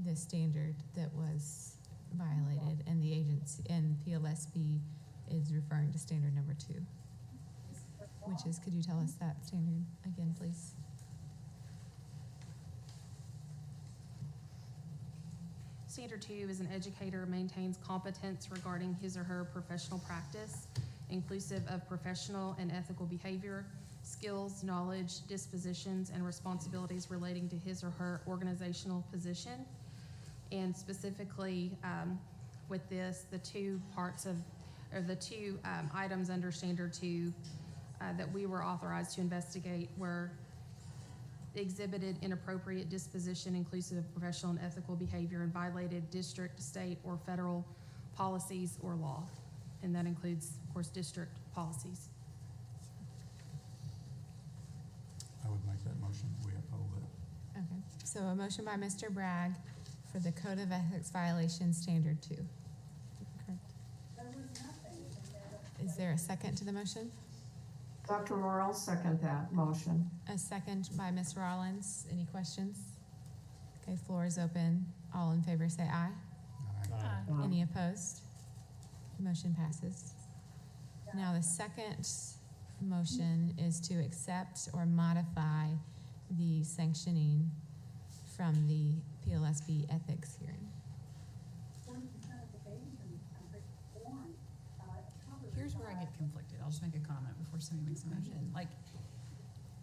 the standard that was violated, and the agency, and PLSB is referring to standard number 2, which is, could you tell us that standard again, please? Standard 2 is an educator maintains competence regarding his or her professional practice, inclusive of professional and ethical behavior, skills, knowledge, dispositions, and responsibilities relating to his or her organizational position. And specifically with this, the two items under Standard 2 that we were authorized to investigate were exhibited inappropriate disposition inclusive of professional and ethical behavior and violated district, state, or federal policies or law. And that includes, of course, district policies. I would make that motion that we uphold that. Okay, so a motion by Mr. Bragg for the code of ethics violation standard 2. Correct. Is there a second to the motion? Dr. Moore, I'll second that motion. A second by Ms. Rollins. Any questions? Okay, floor is open. All in favor say aye. Aye. Any opposed? Motion passes. Now the second motion is to accept or modify the sanctioning from the PLSB ethics hearing. Here's where I get conflicted. I'll just make a comment before somebody makes a motion. Like,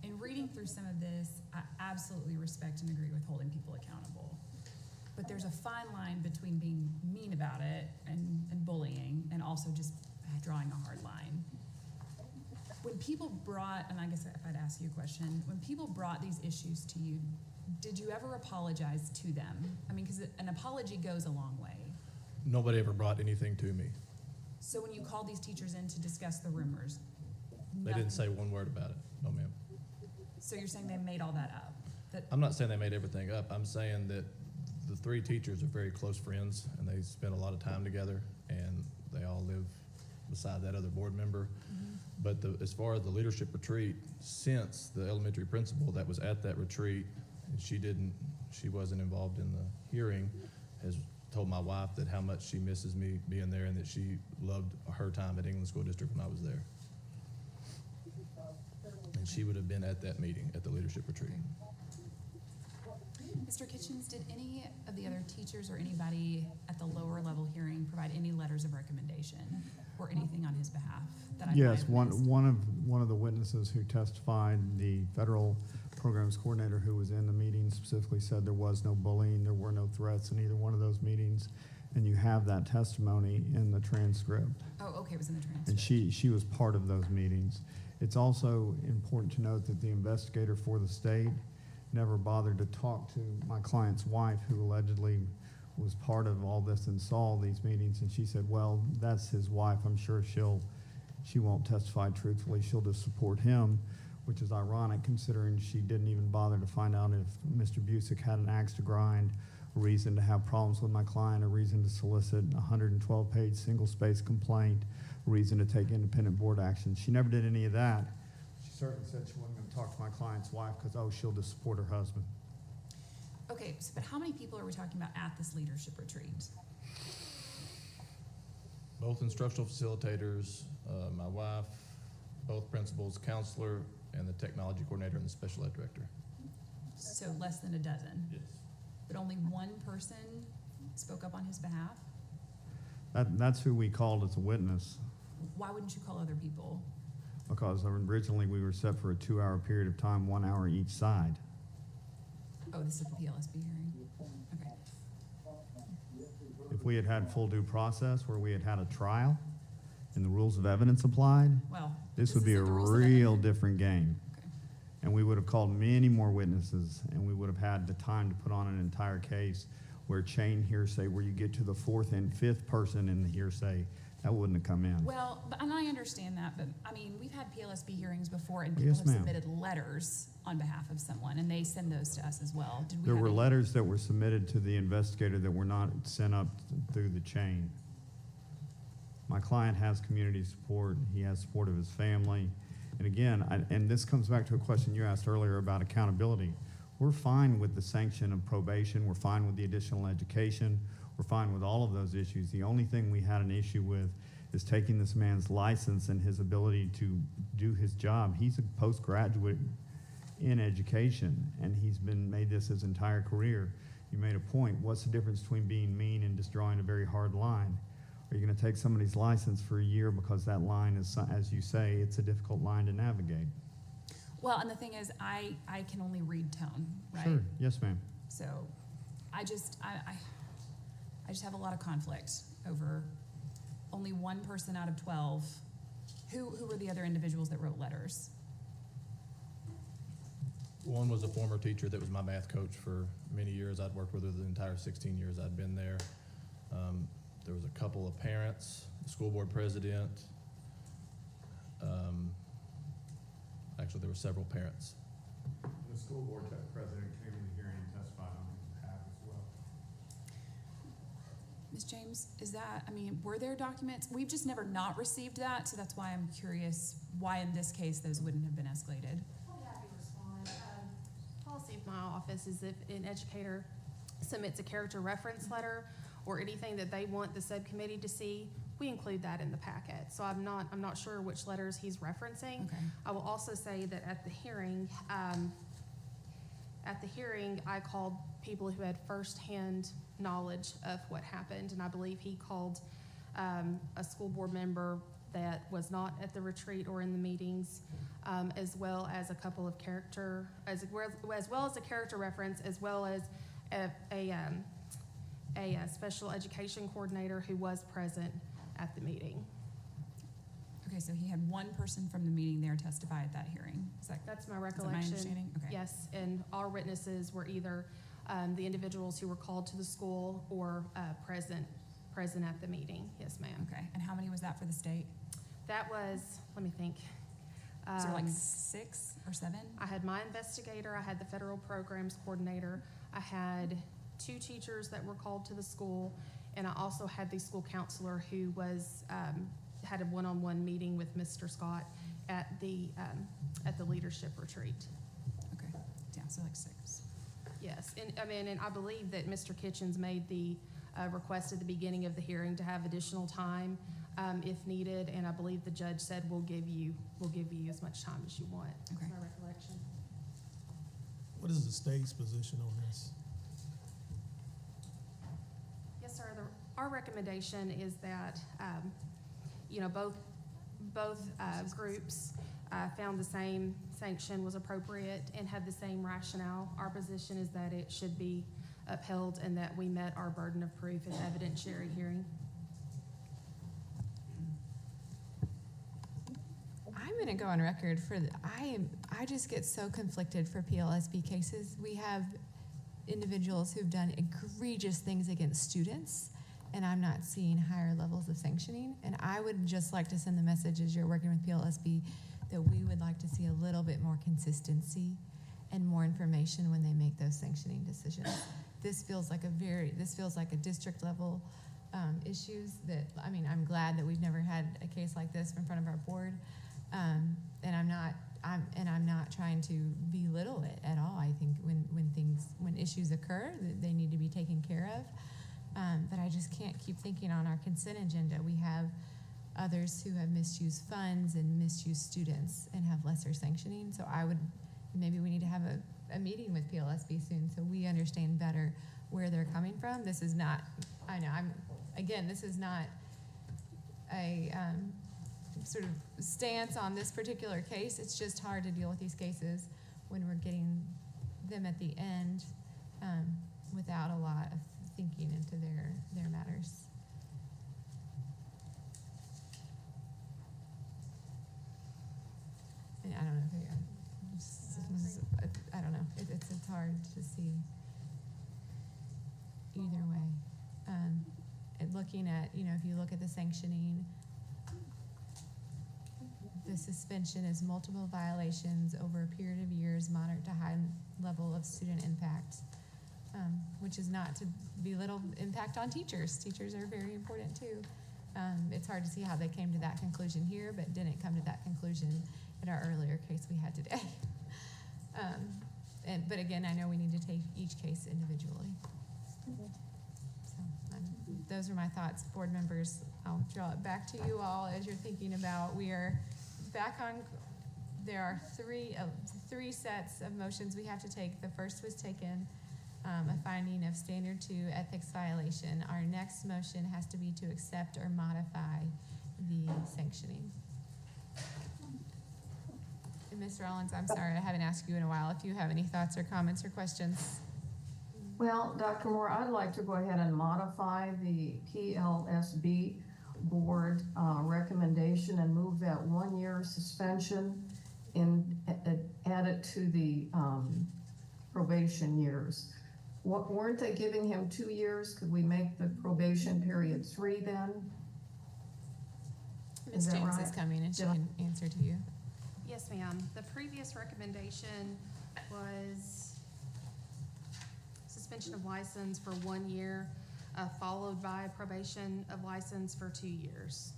in reading through some of this, I absolutely respect and agree with holding people accountable. But there's a fine line between being mean about it and bullying, and also just drawing a hard line. When people brought, and I guess if I'd ask you a question, when people brought these issues to you, did you ever apologize to them? I mean, because an apology goes a long way. Nobody ever brought anything to me. So when you called these teachers in to discuss the rumors, They didn't say one word about it. No, ma'am. So you're saying they made all that up? That I'm not saying they made everything up. I'm saying that the three teachers are very close friends, and they spend a lot of time together, and they all live beside that other board member. Mm-hmm. But as far as the leadership retreat, since the elementary principal that was at that retreat, and she wasn't involved in the hearing, has told my wife that how much she misses me being there, and that she loved her time at England School District when I was there. And she would have been at that meeting, at the leadership retreat. Mr. Kitchens, did any of the other teachers or anybody at the lower level hearing provide any letters of recommendation or anything on his behalf that I might Yes, have one missed? of the witnesses who testified, the federal programs coordinator who was in the meeting, specifically said there was no bullying, there were no threats in either one of those meetings, and you have that testimony in the transcript. Oh, okay, it was in the transcript. And she was part of those meetings. It's also important to note that the investigator for the state never bothered to talk to my client's wife, who allegedly was part of all this and saw all these meetings, and she said, well, that's his wife, I'm sure she won't testify truthfully, she'll just support him, which is ironic considering she didn't even bother to find out if Mr. Busick had an axe to grind, a reason to have problems with my client, a reason to solicit a 112-page single-space complaint, a reason to take independent board action. She never did any of that. She certainly said she wasn't going to talk to my client's wife because, oh, she'll just support her husband. Okay, so, but how many people are we talking about at this leadership retreat? Both instructional facilitators, my wife, both principals, counselor, and the technology coordinator and the special ed director. So less than a dozen? Yes. But only one person spoke up on his behalf? That's who we called as a witness. Why wouldn't you call other people? because originally we were set for a 2-hour period of time, 1 hour each side. Oh, this is the PLSB hearing. Okay. If we had had full due process where we had had a trial and the rules of evidence applied, Well, this would be a isn't the rules of real different game. Okay. And we would have called many more witnesses, and we would have had the time to put on an entire case where chain hearsay, where you get to the fourth and fifth person in the hearsay, that wouldn't have come in. Well, and I understand that, but I mean, we've had PLSB hearings before, and Yes, people have ma'am. submitted letters on behalf of someone, and they send those to us as well. Did we There have were any- letters that were submitted to the investigator that were not sent up through the chain. My client has community support, he has support of his family. And again, and this comes back to a question you asked earlier about accountability. We're fine with the sanction of probation, we're fine with the additional education, we're fine with all of those issues. The only thing we had an issue with is taking this man's license and his ability to do his job. He's a postgraduate in education, and he's made this his entire career. You made a point, what's the difference between being mean and just drawing a very hard line? Are you gonna take somebody's license for a year because that line is, as you say, it's a difficult line to navigate? Well, and the thing is, I can only read tone, right? Sure, yes, ma'am. So I just have a lot of conflict over only one person out of 12. Who were the other individuals that wrote letters? One was a former teacher that was my math coach for many years. I'd worked with her the entire 16 years I'd been there. There was a couple of parents, the school board president. Actually, there were several parents. The school board president came in the hearing and testified on his behalf as well. Ms. James, is that, I mean, were there documents? We've just never not received that, so that's why I'm curious why in this case those wouldn't have been escalated. I'll be happy to respond. Policy of my office is if an educator submits a character reference letter or anything that they want the subcommittee to see, we include that in the packet. So I'm not sure which letters he's referencing. Okay. I will also say that at the hearing, I called people who had firsthand knowledge of what happened, and I believe he called a school board member that was not at the retreat or in the meetings, as well as a couple of as well as a character reference, as well as a special education coordinator who was present at the meeting. Okay, so he had one person from the meeting there testify at that hearing. That's my Is recollection. that my understanding? Okay. Yes, and our witnesses were either the individuals who were called to the school or present at the meeting. Yes, ma'am. Okay, and how many was that for the state? That was, let me think. Is there like 6 or 7? I had my investigator, I had the federal programs coordinator, I had 2 teachers that were called to the school, and I also had the school counselor who was had a one-on-one meeting with Mr. Scott at the leadership retreat. Okay, yeah, so like 6. Yes, and I believe that Mr. Kitchens made the request at the beginning of the hearing to have additional time if needed, and I believe the judge said we'll give you as much time as you want. Okay. That's my recollection. What is the state's position on this? Yes, sir. Our recommendation is that both groups found the same sanction was appropriate and had the same rationale. Our position is that it should be upheld and that we met our burden of proof in evidentiary hearing. I'm going to go on record for I just get so conflicted for PLSB cases. We have individuals who've done egregious things against students, and I'm not seeing higher levels of sanctioning. And I would just like to send the message as you're working with PLSB that we would like to see a little bit more consistency and more information when they make those sanctioning decisions. This feels like a district level issues that, I mean, I'm glad that we've never had a case like this in front of our board. And I'm not trying to belittle it at all. I think when issues occur, they need to be taken care of. But I just can't keep thinking on our consent agenda we have others who have misused funds and misused students and have lesser sanctioning. So maybe we need to have a meeting with PLSB soon so we understand better where they're coming from. This is not, this is not sort of stance on this particular case. It's just hard to deal with these cases when we're getting them at the end without a lot of thinking into their matters. And I don't know. I don't know. It's hard to see either way. And looking at, if you look at the sanctioning, the suspension is multiple violations over a period of years, moderate to high level of student impact, which is not to belittle impact on teachers. Teachers are very important too. It's hard to see how they came to that conclusion here, but didn't come to that conclusion in our earlier case we had today. But again, I know we need to take each case individually. So those are my thoughts, board members. I'll draw it back to you all as you're thinking about. We are back on. There are three sets of motions we have to take. The first was taken, a finding of standard 2 ethics violation. Our next motion has to be to accept or modify the sanctioning. And Ms. Rollins, I'm sorry, I haven't asked you in a while if you have any thoughts or comments or questions. Well, Dr. Moore, I'd like to go ahead and modify the PLSB board recommendation and move that 1-year suspension and add it to the probation years. Weren't they giving him 2 years? Could we make the probation period 3 then? Ms. James is coming and she can answer to you. Yes, ma'am. The previous recommendation was suspension of license for 1 year, followed by probation of license for 2 years.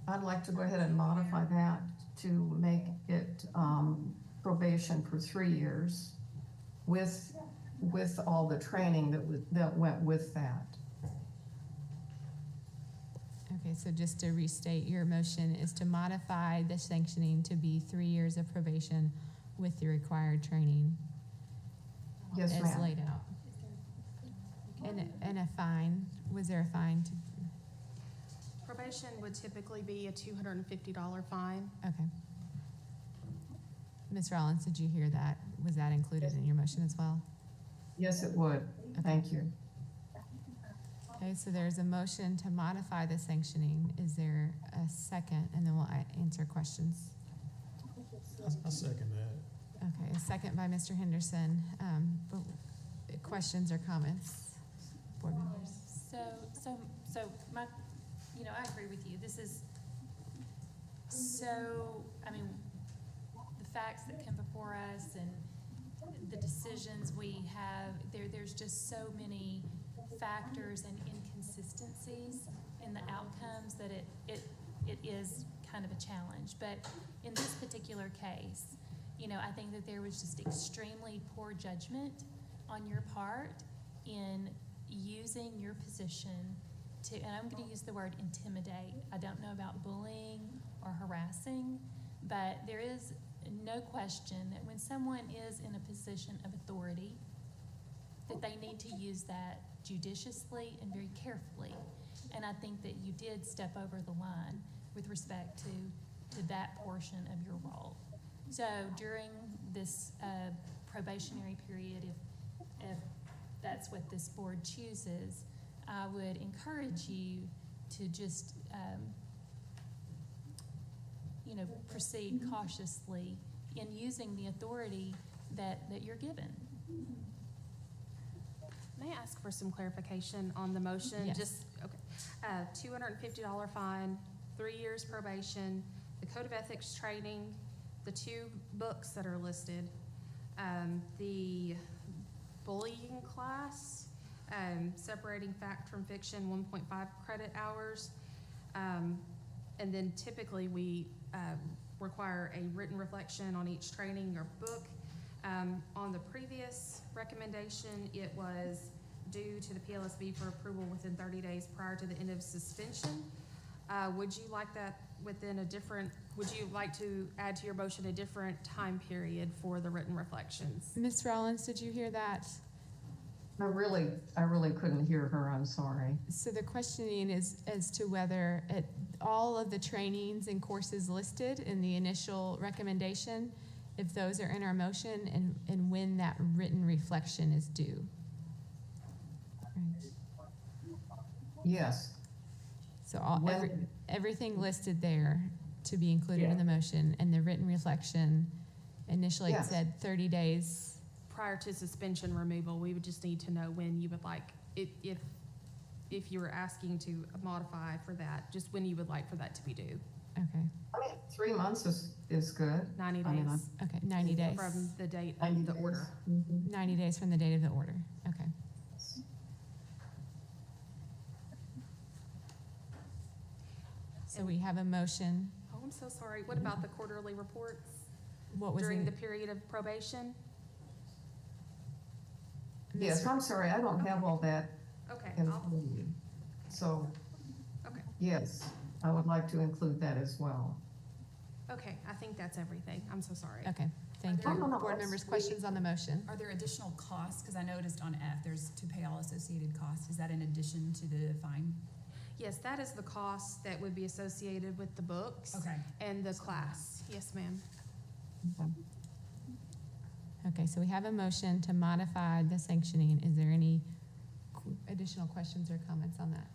I'd like to go ahead and modify that to make it probation for 3 years with all the training that went with that. Okay, so just to restate, your motion is to modify the sanctioning to be 3 years of probation with the required training. Yes, as ma'am. laid out. And a fine. Was there a fine? Probation would typically be a $250 fine. Okay. Ms. Rollins, did you hear that? Was that included in your motion as well? Yes, it would. Okay. Thank you. Okay, so there's a motion to modify the sanctioning. Is there a second? And then we'll answer questions. I second that. Okay, a second by Mr. Henderson. Questions or comments, board members? So my, I agree with you. This is the facts that come before us and the decisions we have, there's just so many factors and inconsistencies in the outcomes that it is kind of a challenge. But in this particular case, I think that there was just extremely poor judgment on your part in using your position to, and I'm going to use the word intimidate. I don't know about bullying or harassing, but there is no question that when someone is in a position of authority, that they need to use that judiciously and very carefully. And I think that you did step over the line with respect to that portion of your role. So during this probationary period, if that's what this board chooses, I would encourage you to just, proceed cautiously in using the authority that you're given. May I ask for some clarification on the motion? Yes. $250 fine, 3 years probation, the Code of Ethics training, the 2 books that are listed, the bullying class, separating fact from fiction, 1.5 credit hours, and then typically we require a written reflection on each training or book. On the previous recommendation, it was due to the PLSB for approval within 30 days prior to the end of suspension. Would you like that would you like to add to your motion a different time period for the written reflections? Ms. Rollins, did you hear that? I really couldn't hear her, I'm sorry. So the questioning is as to whether at all of the trainings and courses listed in the initial recommendation, if those are in our motion and when that written reflection is due. Right. Yes. So When- everything listed there to be included in the motion, and the written reflection, initially it Yes. said 30 days. Prior to suspension removal, we would just need to know when you would like, if you were asking to modify for that, just when you would like for that to be due. Okay. I mean, 3 months is good. 90 I mean, days Okay, 90 days. from the date 90 of the days. order. 90 days from the date of the order. Okay. So we have a motion. Oh, I'm so sorry. What about the quarterly reports What was during in- the period of probation? Yes, I'm sorry, I don't have all that Okay, in front of me. So, okay, yes, I would like to include that as well. okay. I think that's everything. I'm so sorry. Okay, thank there- you. No, no, Board that's members, sweet. questions on the motion? Are there additional costs? Because I noticed on F, there's to pay all associated costs. Is that in addition to the fine? Yes, that is the cost that would be associated with the books Okay. and the class. Yes, ma'am. Okay, so we have a motion to modify the sanctioning. Is there any additional questions or comments on that?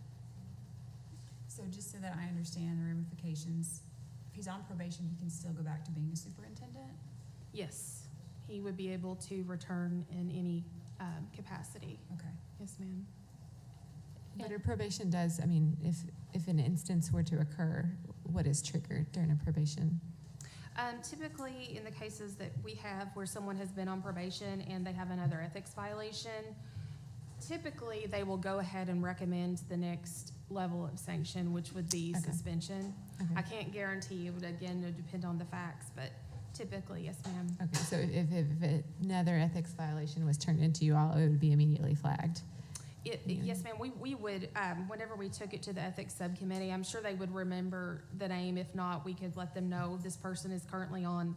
So just so that I understand the ramifications, if he's on probation, he can still go back to being a superintendent? Yes, he would be able to return in any capacity. Okay. Yes, ma'am. But a probation does, I mean, if an instance were to occur, what is triggered during a probation? Typically, in the cases that we have where someone has been on probation and they have another ethics violation, typically they will go ahead and recommend the next level of sanction, which would be Okay. suspension. Okay. I can't guarantee, it would again depend on the facts, but typically, yes, ma'am. Okay, so if another ethics violation was turned into you all, it would be immediately flagged? Yes, ma'am, we would, whenever we took it to the ethics subcommittee, I'm sure they would remember the name. If not, we could let them know this person is currently on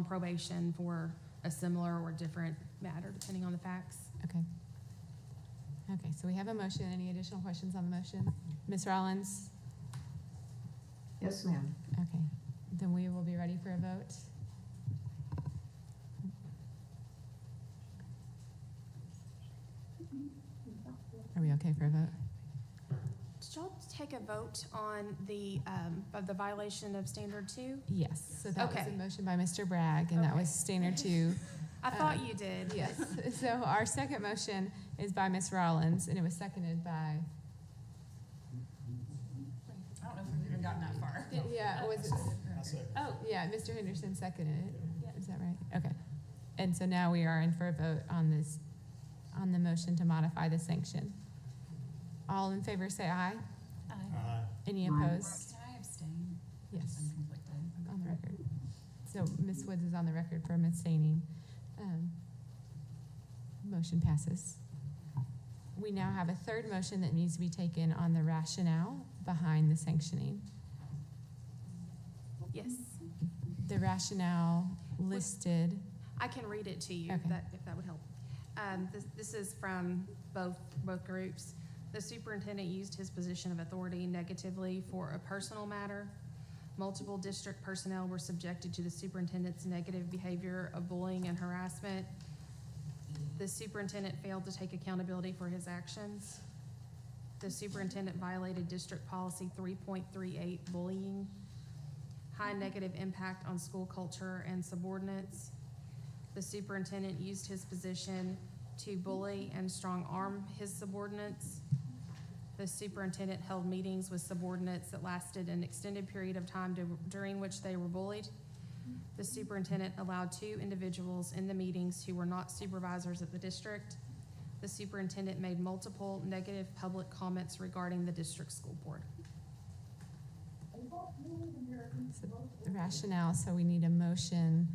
probation for a similar or different matter, depending on the facts. Okay. Okay, so we have a motion. Any additional questions on the motion? Ms. Rollins? Yes, ma'am. Okay, then we will be ready for a vote. Are we okay for a vote? Did y'all take a vote on of the violation of standard 2? Yes, so that was Okay. a motion by Mr. Bragg, and that was standard 2. I thought you did. Yes, so our second motion is by Ms. Rollins, and it was seconded by, I don't know if we've even gotten that far. yeah, was it? Oh, Yeah, Mr. Henderson seconded it. Is that right? Okay. And so now we are in for a vote on this, on the motion to modify the sanction. All in favor say aye. Any opposed? Can I abstain? Yes. I'm conflicted. On the record. So Ms. Woods is on the record for abstaining. Motion passes. We now have a third motion that needs to be taken on the rationale behind the sanctioning. yes. The rationale listed, I can read it to you Okay. if that would help. This is from both groups. The superintendent used his position of authority negatively for a personal matter. Multiple district personnel were subjected to the superintendent's negative behavior of bullying and harassment. The superintendent failed to take accountability for his actions. The superintendent violated district policy 3.38, bullying. High negative impact on school culture and subordinates. The superintendent used his position to bully and strong-arm his subordinates. The superintendent held meetings with subordinates that lasted an extended period of time during which they were bullied. The superintendent allowed 2 individuals in the meetings who were not supervisors at the district. The superintendent made multiple negative public comments regarding the district school board. the rationale, so we need a motion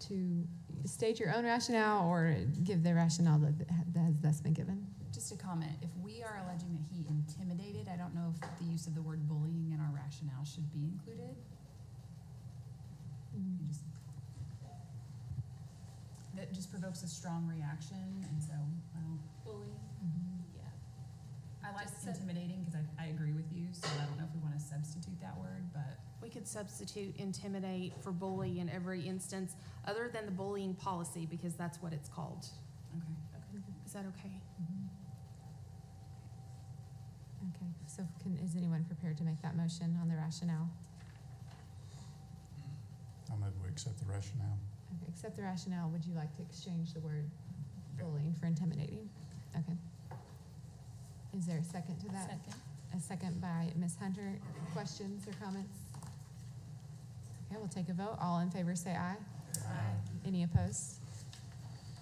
to state your own rationale or give the rationale that has thus been given. Just a comment, if we are alleging that he intimidated, I don't know if the use of the word bullying in our rationale should be included. That just provokes a strong reaction, and so, well, Bullying intimidating, because I agree with you, so I don't know if we want to substitute that word, but. We could substitute intimidate for bully in every instance, other than the bullying policy, because that's what it's called. Okay. Is that okay? Okay, so is anyone prepared to make that motion on the rationale? I move we accept the rationale. Okay, accept the rationale. Would you like to exchange the word bullying for intimidating? Okay. Is there a second to that? Second. A second by Ms. Hunter. Questions or comments? Okay, we'll take a vote. All in favor say aye. Aye. Any opposed?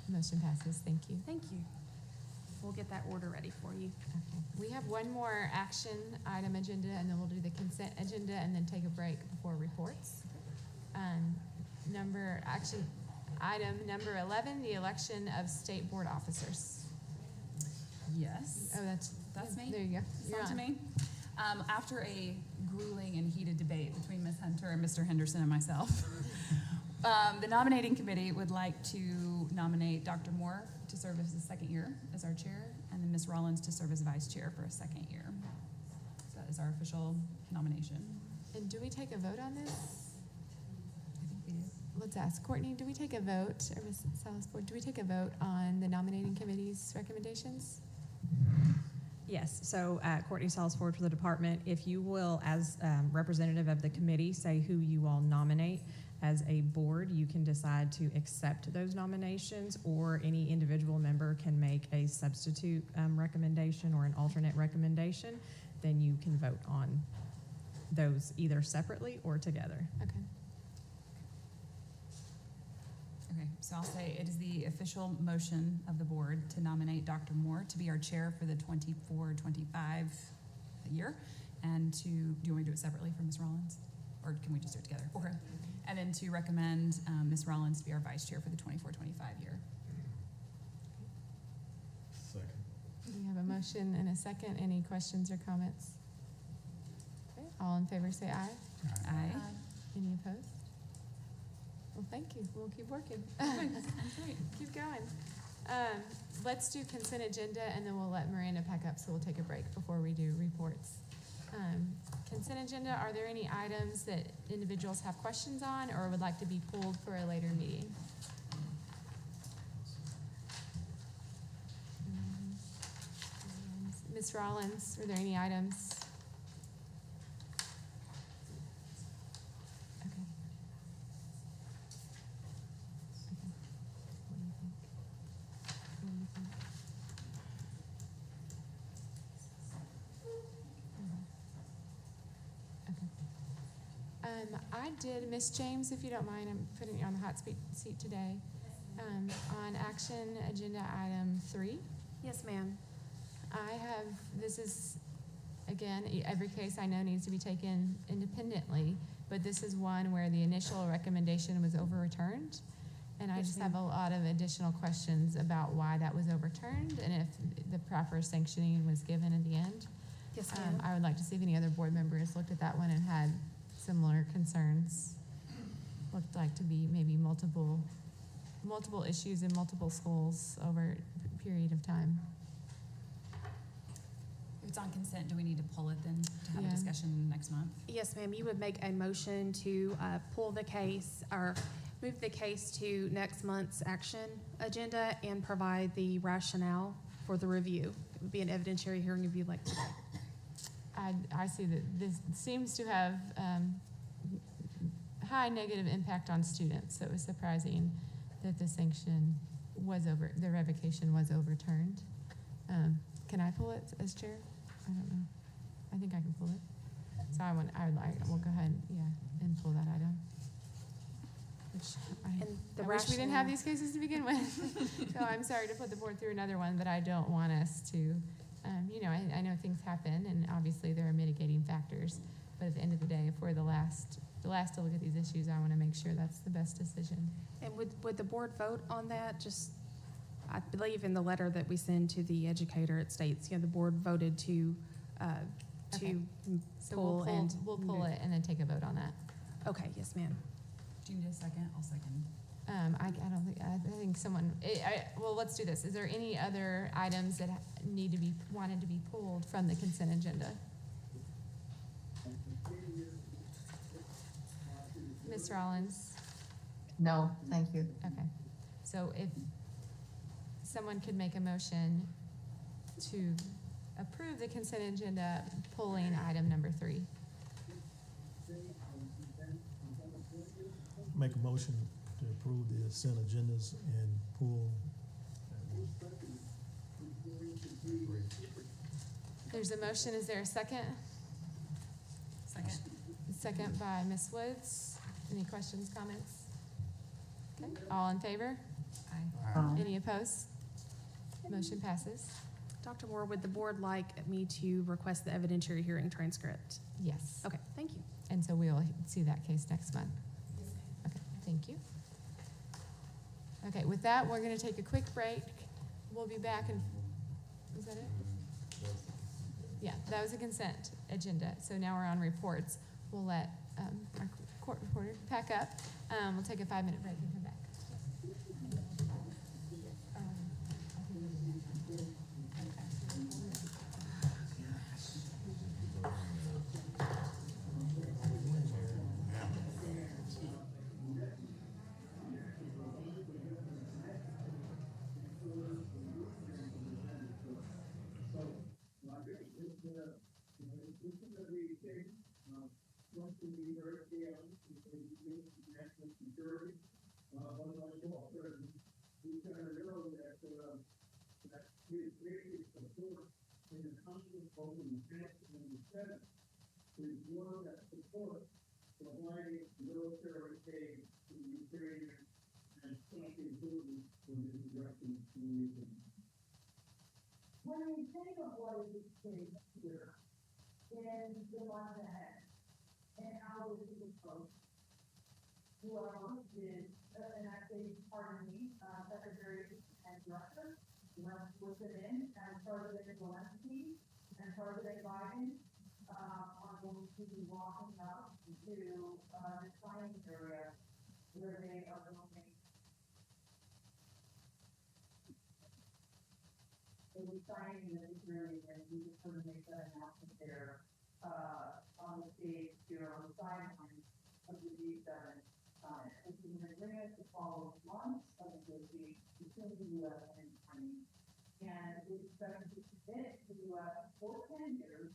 Motion passes. Thank you. Thank you. We'll get that order ready for you. Okay. We have one more action item agenda, and then we'll do the consent agenda and then take a break before reports. Action item number 11, the election of state board officers. Yes. Oh, That's me. There you go. It's You're on to on. me. After a grueling and heated debate between Ms. Hunter and Mr. Henderson and myself, the nominating committee would like to nominate Dr. Moore to serve as the second year as our chair, and then Ms. Rollins to serve as vice chair for a second year. So that is our official nomination. And do we take a vote on this? I think we do. Let's ask Courtney, do we take a vote, or Ms. Salas-Ford, do we take a vote on the nominating committee's recommendations? Yes, so Courtney Salas-Ford for the department. If you will, as representative of the committee, say who you all nominate. As a board, you can decide to accept those nominations, or any individual member can make a substitute recommendation or an alternate recommendation. Then you can vote on those either separately or together. Okay. Okay, so I'll say it is the official motion of the board to nominate Dr. Moore to be our chair for the 24-25 year, and do you want me to do it separately from Ms. Rollins? Or can we just do it together? Okay. And then to recommend Ms. Rollins to be our vice chair for the 24-25 year. Second. We have a motion and a second. Any questions or comments? Okay. All in favor say aye. Aye. Any opposed? Well, thank you. We'll keep working. Keep going. Let's do consent agenda, and then we'll let Miranda pack up, so we'll take a break before we do reports. Consent agenda, are there any items that individuals have questions on or would like to be pulled for a later meeting? Ms. Rollins, are there any items? Okay. What do you think? What do you think? I did, Ms. James, if you don't mind, I'm putting you on the hot seat today. On action agenda item 3. Yes, ma'am. This is, again, every case I know needs to be taken independently, but this is one where the initial recommendation was overturned. And I Yes, just ma'am. have a lot of additional questions about why that was overturned and if the proper sanctioning was given at the end. Yes, ma'am. I would like to see if any other board members looked at that one and had similar concerns. Looked like to be maybe multiple issues in multiple schools over a period of time. If it's on consent, do we need to pull it then to have Yeah. a discussion next month? Yes, ma'am. You would make a motion to pull the case or move the case to next month's action agenda and provide the rationale for the review. It would be an evidentiary hearing if you'd like today. I see that this seems to have high negative impact on students, so it was surprising that the the revocation was overturned. Can I pull it as chair? I don't know. I think I can pull it. So we'll go ahead, and pull that item. I wish we didn't have these cases to begin with. So I'm sorry to put the board through another one, but I don't want us to, I know things happen, and obviously there are mitigating factors. But at the end of the day, if we're the last to look at these issues, I want to make sure that's the best decision. And would the board vote on that? Just, I believe in the letter that we send to the educator, it states, the board voted to Okay. So pull we'll pull it and then take a vote on that. Okay, yes, ma'am. Do you need a second? I'll second. I think someone, well, let's do this. Is there any other items that wanted to be pulled from the consent agenda? Ms. Rollins? No, thank you. Okay. So if someone could make a motion to approve the consent agenda, pulling item number 3. Make a motion to approve the consent agendas and pull. There's a motion. Is there a second? Second. Second by Ms. Woods. Any questions, comments? Okay. All in favor? Aye. Any opposed? Motion passes. Dr. Moore, would the board like me to request the evidentiary hearing transcript? Yes. Okay, thank you. And so we'll see that case next month. Okay, thank you. Okay, with that, we're going to take a quick break. We'll be back in, is that it? Yeah, that was a consent agenda. So now we're on reports. We'll let our court reporter pack up. We'll take a 5-minute break and come back. When we think of what is at stake here in the months ahead, and how this is approached, whoever is, and I say, pardon me, Secretary and Director, with it in, and President Zelensky and President Biden are going to be walking up to the signing area where they are going to be signing the agreement, and we just sort of make that announcement there on the stage here on the sideline of the G7 summit. This is an agreement to follow months of negotiations between the U.S. and Ukraine, and we expect to commit to the U.S. for 10 years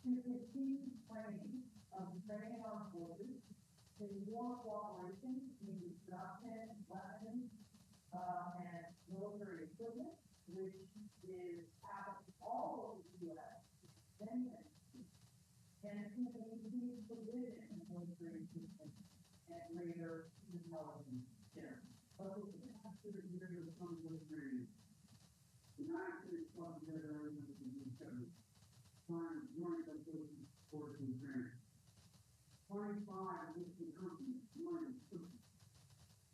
to continue training of Ukrainian armed forces, to more cooperation between the production, weapons, and military equipment, which is happening all over the U.S. and to maintain provision in military equipment and greater intelligence sharing. But after the year of 2023, the United States brought together everyone in the G7, trying to join us with support to Ukraine. 25 listed companies joined us.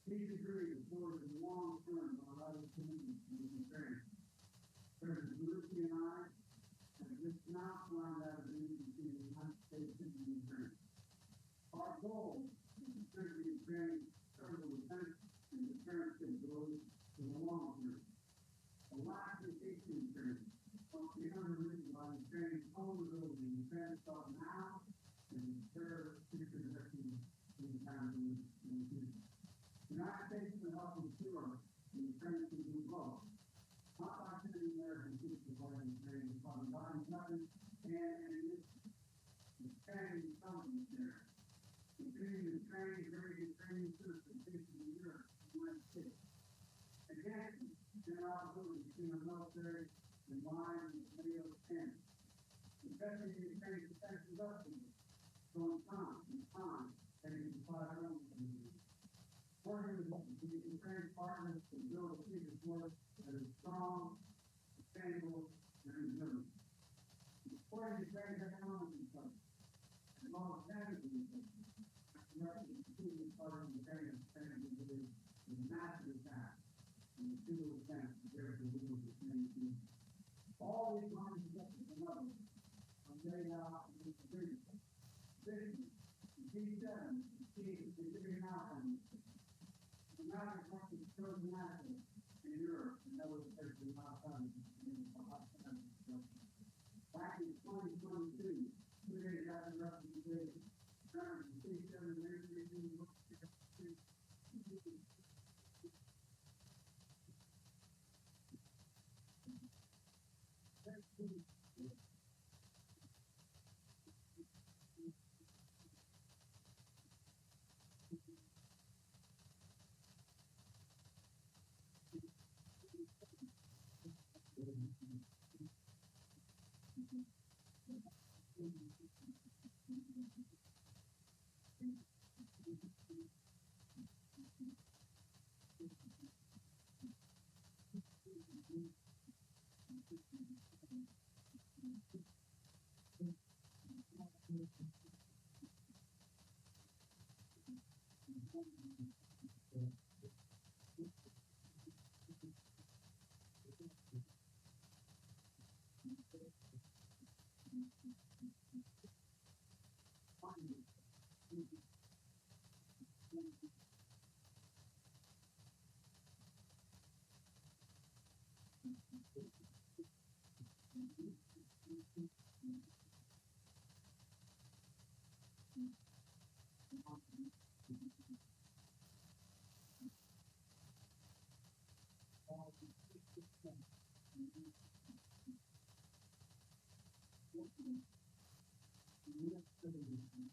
These agreed towards a long-term bilateral commitment to Ukraine. President Zelensky and I have just now signed that agreement between the United States and Ukraine. Our goal is to strengthen Ukraine's federal defense and deterrence capabilities in the long term. The last vacation in Ukraine must be underwritten by Ukraine's own ability to defend itself now and ensure future protection in the time in the future. The United States will help ensure that Ukraine can do both. Not by sending American troops to fight Ukraine, but by buying weapons and expanding intelligence there. Continuing to train very Ukrainian citizens facing the Europe and the United States. Again, interoperability between the military and mines and NATO standards. Investing in Ukraine's defense industry, showing time and time, and it can fight our own community. Working with the Ukraine partners to build a future force that is strong, sustainable, and resilient. Supporting Ukraine's economic recovery, as well as family recovery, America is completely part of Ukraine's sustainability with a massive attack and the single defense compared to the legal Ukraine. All these lines of justice and others are laid out in this agreement. Vision, G7, is figuring out on this. United Nations National in Europe, and that was actually my time in the hot time. Back in 2022, we got a representation. 167 years ago,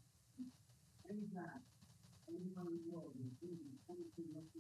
anytime, anyone in the world, including 22 million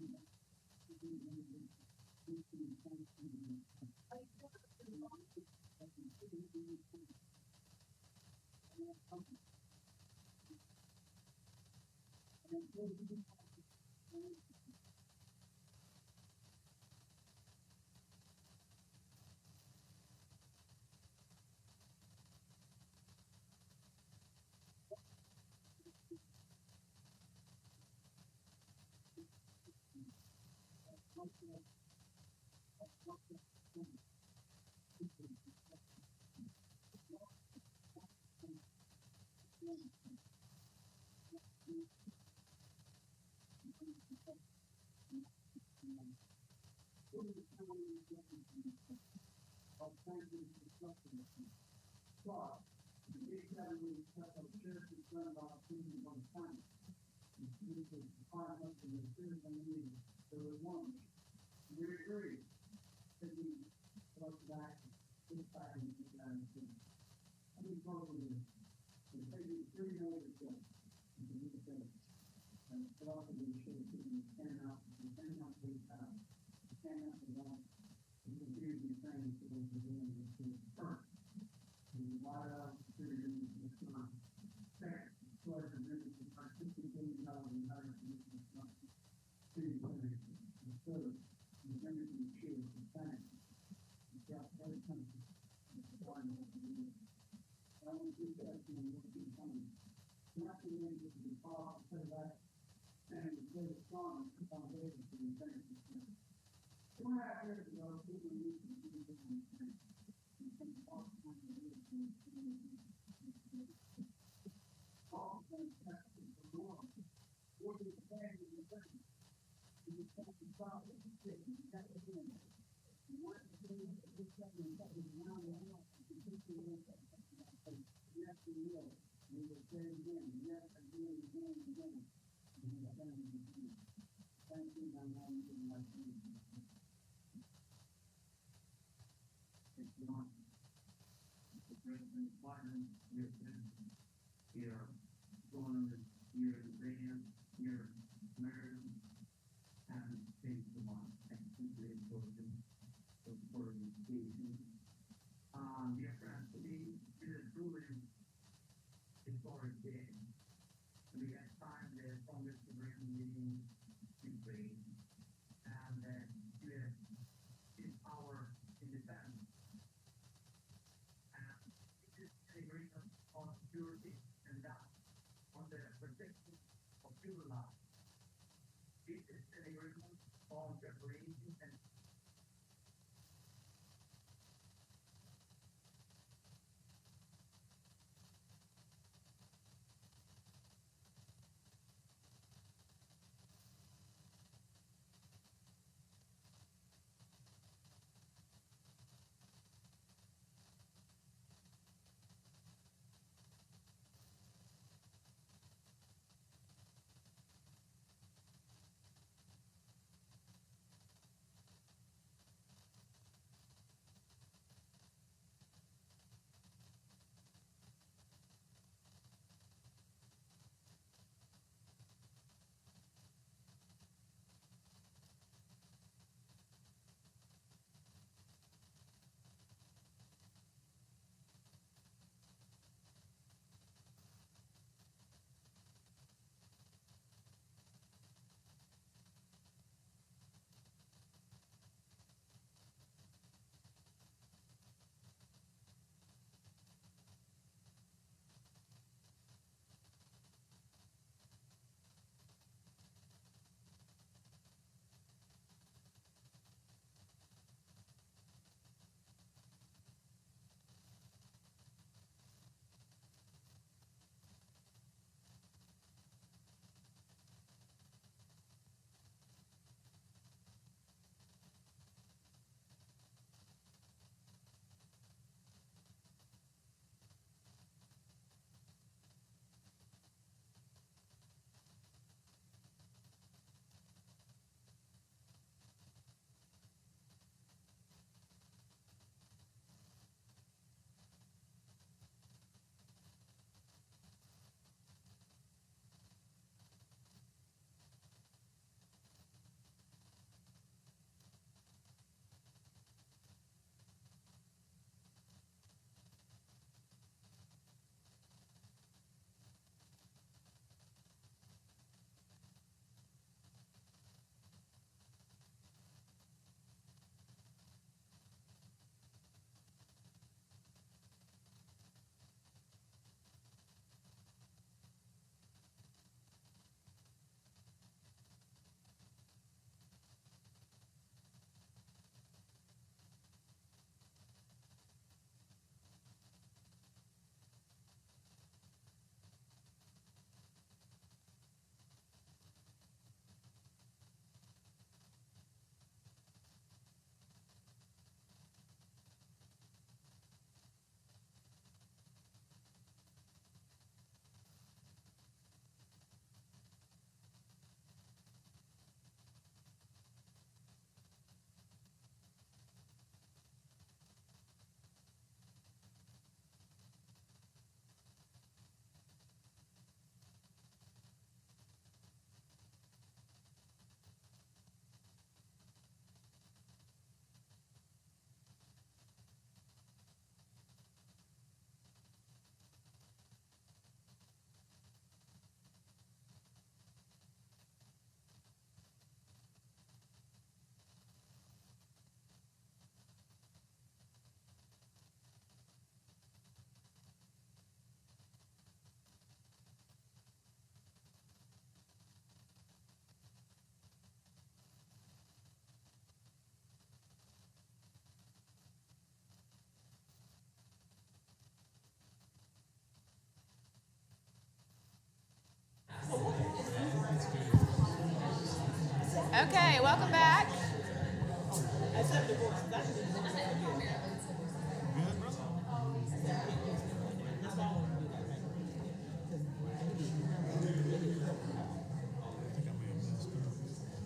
Okay, welcome back.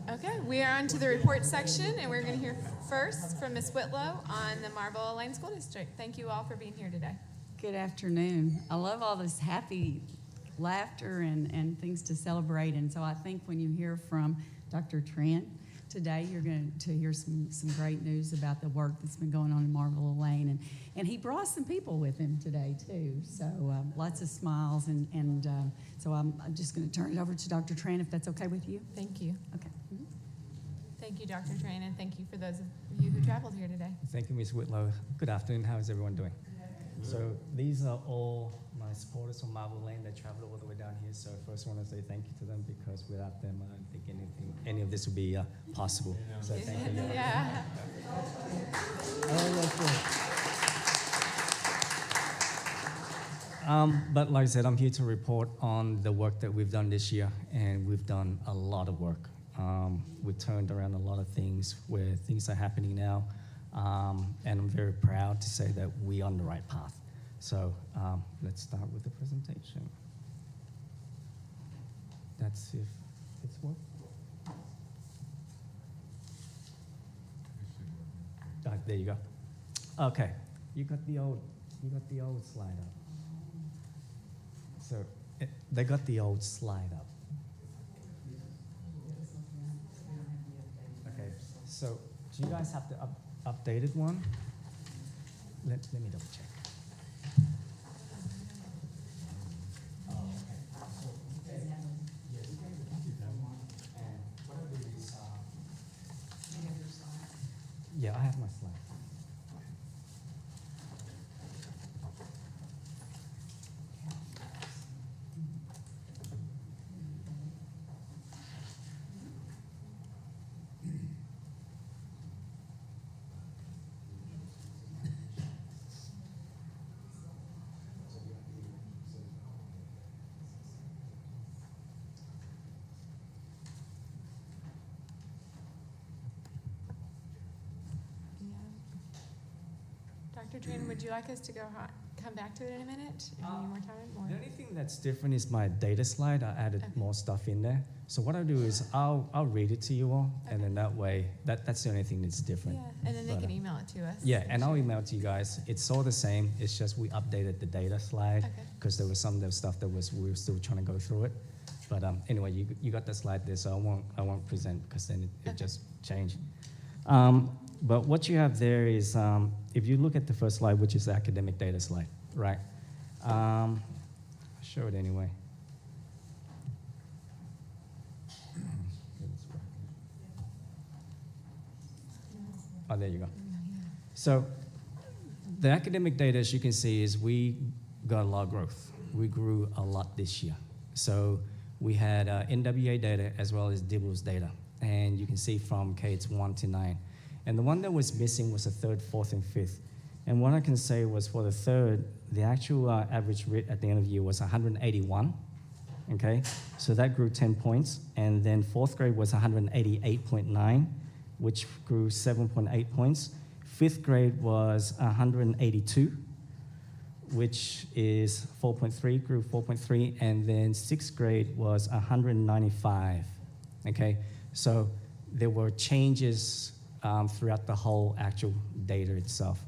Okay, we are on to the report section, and we're going to hear first from Ms. Whitlow on the Marble Lane School District. Thank you all for being here today. Good afternoon. I love all this happy laughter and things to celebrate. And so I think when you hear from Dr. Trent today, you're going to hear some great news about the work that's been going on in Marble Lane. And he brought some people with him today, too. So lots of smiles. And so I'm just going to turn it over to Dr. Trent, if that's okay with you. Thank you. Okay. Thank you, Dr. Train, and thank you for those of you who traveled here today. Thank you, Ms. Whitlow. Good afternoon. How is everyone doing? So these are all my supporters from Marble Lane that traveled all the way down here. So first I want to say thank you to them, because without them, I don't think any of this would be possible. So thank you. Yeah. But like I said, I'm here to report on the work that we've done this year, and we've done a lot of work. We turned around a lot of things where things are happening now, and I'm very proud to say that we're on the right path. So let's start with the presentation. That's if it's working. There you go. Okay, you got the old slide up. So they got the old slide up. Okay, so do you guys have the updated one? Let me double check. Yeah, I have my slide. Dr. Train, would you like us to come back to it in a minute? If you need more time? Or? The only thing that's different is my data slide. I added more stuff in there. So what I'll do is I'll read it to you all, and then that way, that's the only thing that's different. Yeah, and then they can email it to us. Yeah, and I'll email it to you guys. It's all the same. It's just we updated the data slide because there was some of the stuff that we were still trying to go through it. But anyway, you got the slide there, so I won't present because then it just changed. But what you have there is, if you look at the first slide, which is the academic data slide, right? I'll show it anyway. Oh, there you go. So the academic data, as you can see, is we got a lot of growth. We grew a lot this year. So we had NWA data as well as DIBELS data. And you can see from K-8 1 to 9. And the one that was missing was the 3rd, 4th, and 5th. And what I can say was for the 3rd, the actual average rate at the end of the year was 181, okay? So that grew 10 points. And then 4th grade was 188.9, which grew 7.8 points. 5th grade was 182, which is 4.3, grew 4.3. And then 6th grade was 195, okay? So there were changes throughout the whole actual data itself.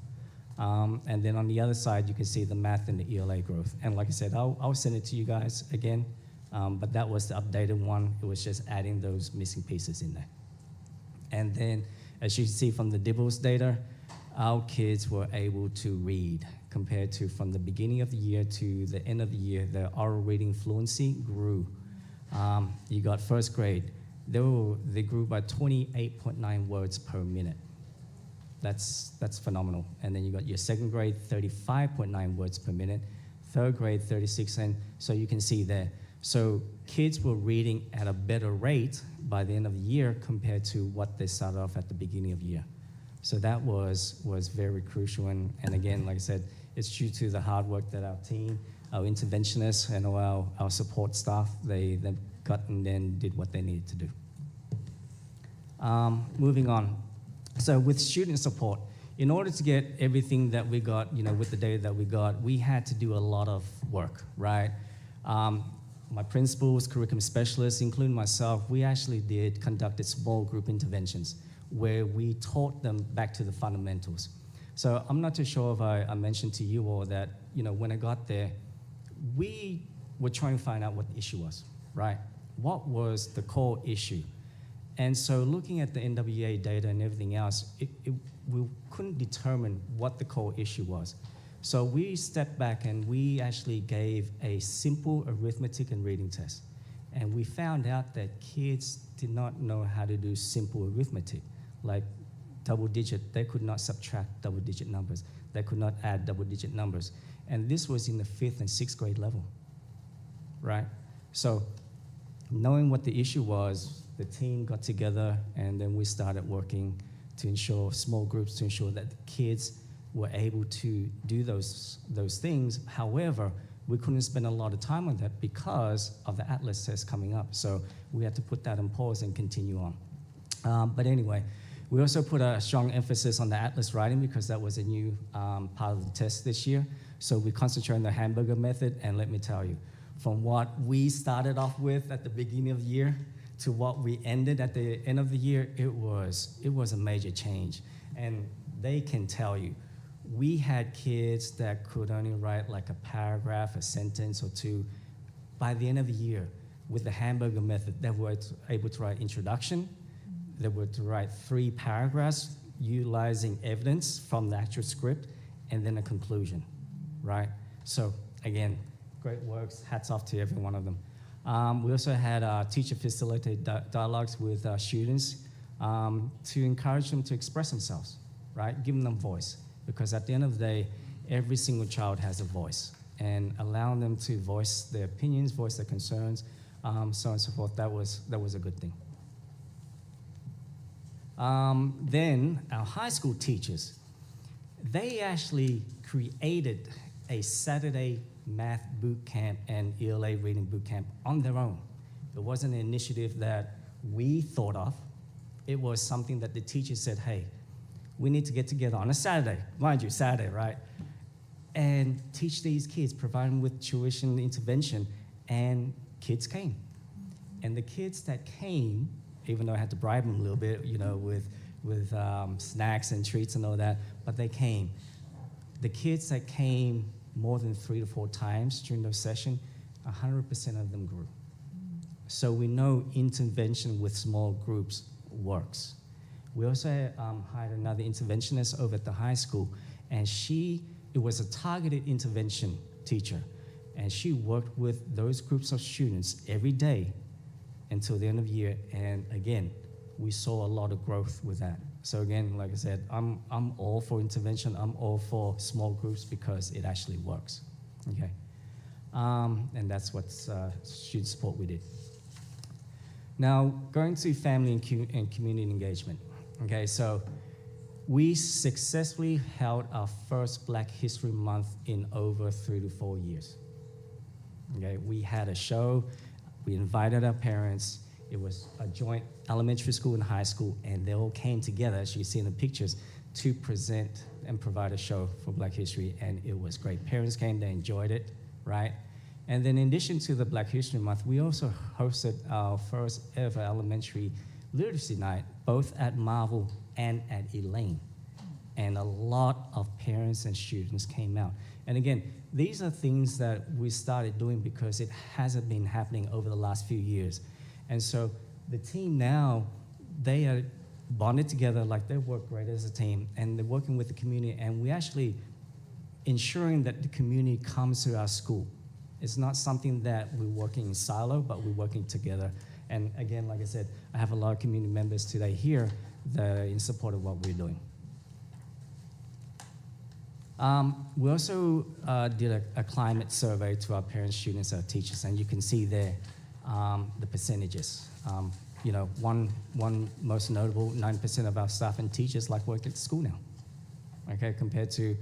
And then on the other side, you can see the math and the ELA growth. And like I said, I'll send it to you guys again, but that was the updated one. It was just adding those missing pieces in there. And then, as you can see from the DIBELS data, our kids were able to read compared to from the beginning of the year to the end of the year, their oral reading fluency grew. You got 1st grade. They grew by 28.9 words per minute. That's phenomenal. And then you got your 2nd grade, 35.9 words per minute. 3rd grade, 36, and so you can see there. So kids were reading at a better rate by the end of the year compared to what they started off at the beginning of the year. So that was very crucial. And again, like I said, it's due to the hard work that our team, our interventionists, and our support staff, they got and then did what they needed to do. Moving on. So with student support, in order to get everything that we got, with the data that we got, we had to do a lot of work, right? My principals, curriculum specialists, including myself, we actually conducted small group interventions where we taught them back to the fundamentals. So I'm not too sure if I mentioned to you all that, when I got there, we were trying to find out what the issue was, right? What was the core issue? And so looking at the NWEA data and everything else, we couldn't determine what the core issue was. So we stepped back and we actually gave a simple arithmetic and reading test. And we found out that kids did not know how to do simple arithmetic, like double digit. They could not subtract double digit numbers. They could not add double digit numbers. And this was in the 5th and 6th grade level, right? So knowing what the issue was, the team got together and then we started working to ensure small groups, to ensure that the kids were able to do those things. However, we couldn't spend a lot of time on that because of the Atlas test coming up. So we had to put that on pause and continue on. But anyway, we also put a strong emphasis on the Atlas writing because that was a new part of the test this year. So we concentrate on the hamburger method, and let me tell you, from what we started off with at the beginning of the year to what we ended at the end of the year, it was a major change. And they can tell you, we had kids that could only write like a paragraph, a sentence or two. By the end of the year, with the hamburger method, they were able to write introduction, they were to write 3 paragraphs utilizing evidence from the actual script, and then a conclusion, right? So again, great works, hats off to every one of them. We also had teacher-facilitated dialogues with students to encourage them to express themselves, right? Giving them voice. Because at the end of the day, every single child has a voice. And allowing them to voice their opinions, voice their concerns, so on and so forth, that was a good thing. Then our high school teachers, they actually created a Saturday math boot camp and ELA reading boot camp on their own. It wasn't an initiative that we thought of. It was something that the teachers said, hey, we need to get together on a Saturday, mind you, Saturday, right? And teach these kids, provide them with tuition intervention, and kids came. And the kids that came, even though I had to bribe them a little bit, with snacks and treats and all that, but they came. The kids that came more than 3 to 4 times during those sessions, 100% of them grew. So we know intervention with small groups works. We also hired another interventionist over at the high school, and it was a targeted intervention teacher, and she worked with those groups of students every day until the end of the year, and again, we saw a lot of growth with that. So again, like I said, I'm all for intervention, I'm all for small groups because it actually works, okay? And that's what student support we did. Now, going to family and community engagement. Okay, so we successfully held our first Black History Month in over 3 to 4 years. Okay, we had a show, we invited our parents, it was a joint elementary school and high school, and they all came together, as you see in the pictures, to present and provide a show for Black History, and it was great. Parents came, they enjoyed it, right? And then in addition to the Black History Month, we also hosted our first ever elementary literacy night, both at Marvel and at Elaine. And a lot of parents and students came out. And again, these are things that we started doing because it hasn't been happening over the last few years. And so the team now, they are bonded together, like they work great as a team, and they're working with the community, and we're actually ensuring that the community comes to our school. It's not something that we're working in silo, but we're working together. And again, like I said, I have a lot of community members today here that are in support of what we're doing. We also did a climate survey to our parents, students, our teachers, and you can see there the percentages. One most notable, 9% of our staff and teachers like work at school now, okay, compared to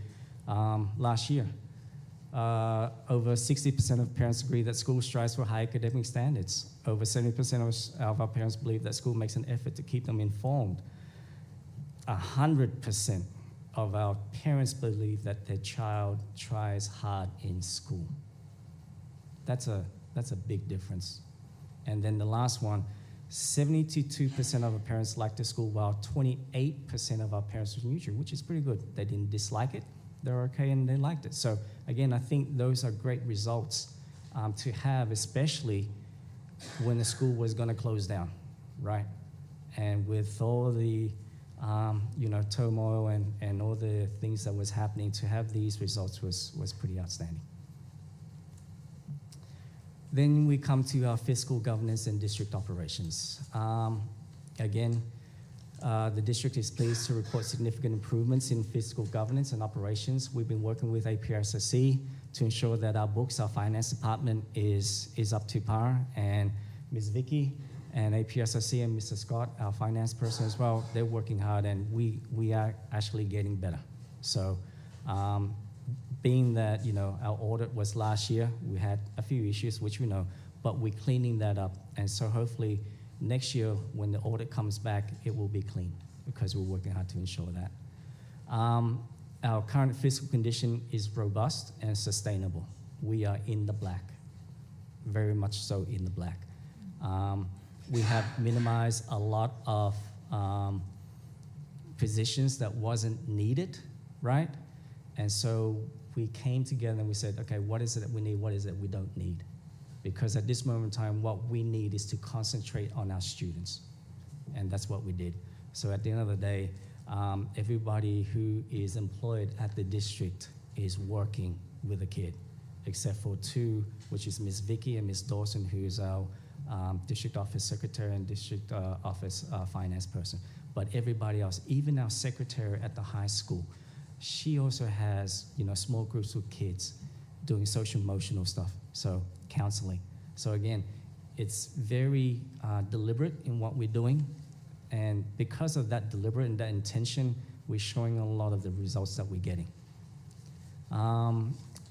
last year. Over 60% of parents agree that school strives for high academic standards. Over 70% of our parents believe that school makes an effort to keep them informed. 100% of our parents believe that their child tries hard in school. That's a big difference. And then the last one, 72% of our parents like the school, while 28% of our parents were neutral, which is pretty good. They didn't dislike it, they're okay, and they liked it. So again, I think those are great results to have, especially when the school was going to close down, right? And with all the turmoil and all the things that was happening, to have these results was pretty outstanding. Then we come to our fiscal governance and district operations. Again, the district is pleased to report significant improvements in fiscal governance and operations. We've been working with APRSSC to ensure that our books, our finance department is up to par, and Ms. Vicky and APSSC and Mr. Scott, our finance person as well, they're working hard, and we are actually getting better. So being that, our audit was last year, we had a few issues, which we know, but we're cleaning that up. And so hopefully next year when the audit comes back, it will be clean because we're working hard to ensure that. Our current fiscal condition is robust and sustainable. We are in the black, very much so in the black. We have minimized a lot of positions that wasn't needed, right? And so we came together and we said, okay, what is it that we need? What is it we don't need? Because at this moment in time, what we need is to concentrate on our students. And that's what we did. So at the end of the day, everybody who is employed at the district is working with a kid, except for two, which is Ms. Vicky and Ms. Dawson, who is our district office secretary and district office finance person. But everybody else, even our secretary at the high school, she also has, small groups with kids doing social emotional stuff, so counseling. So again, it's very deliberate in what we're doing, and because of that deliberate and that intention, we're showing a lot of the results that we're getting.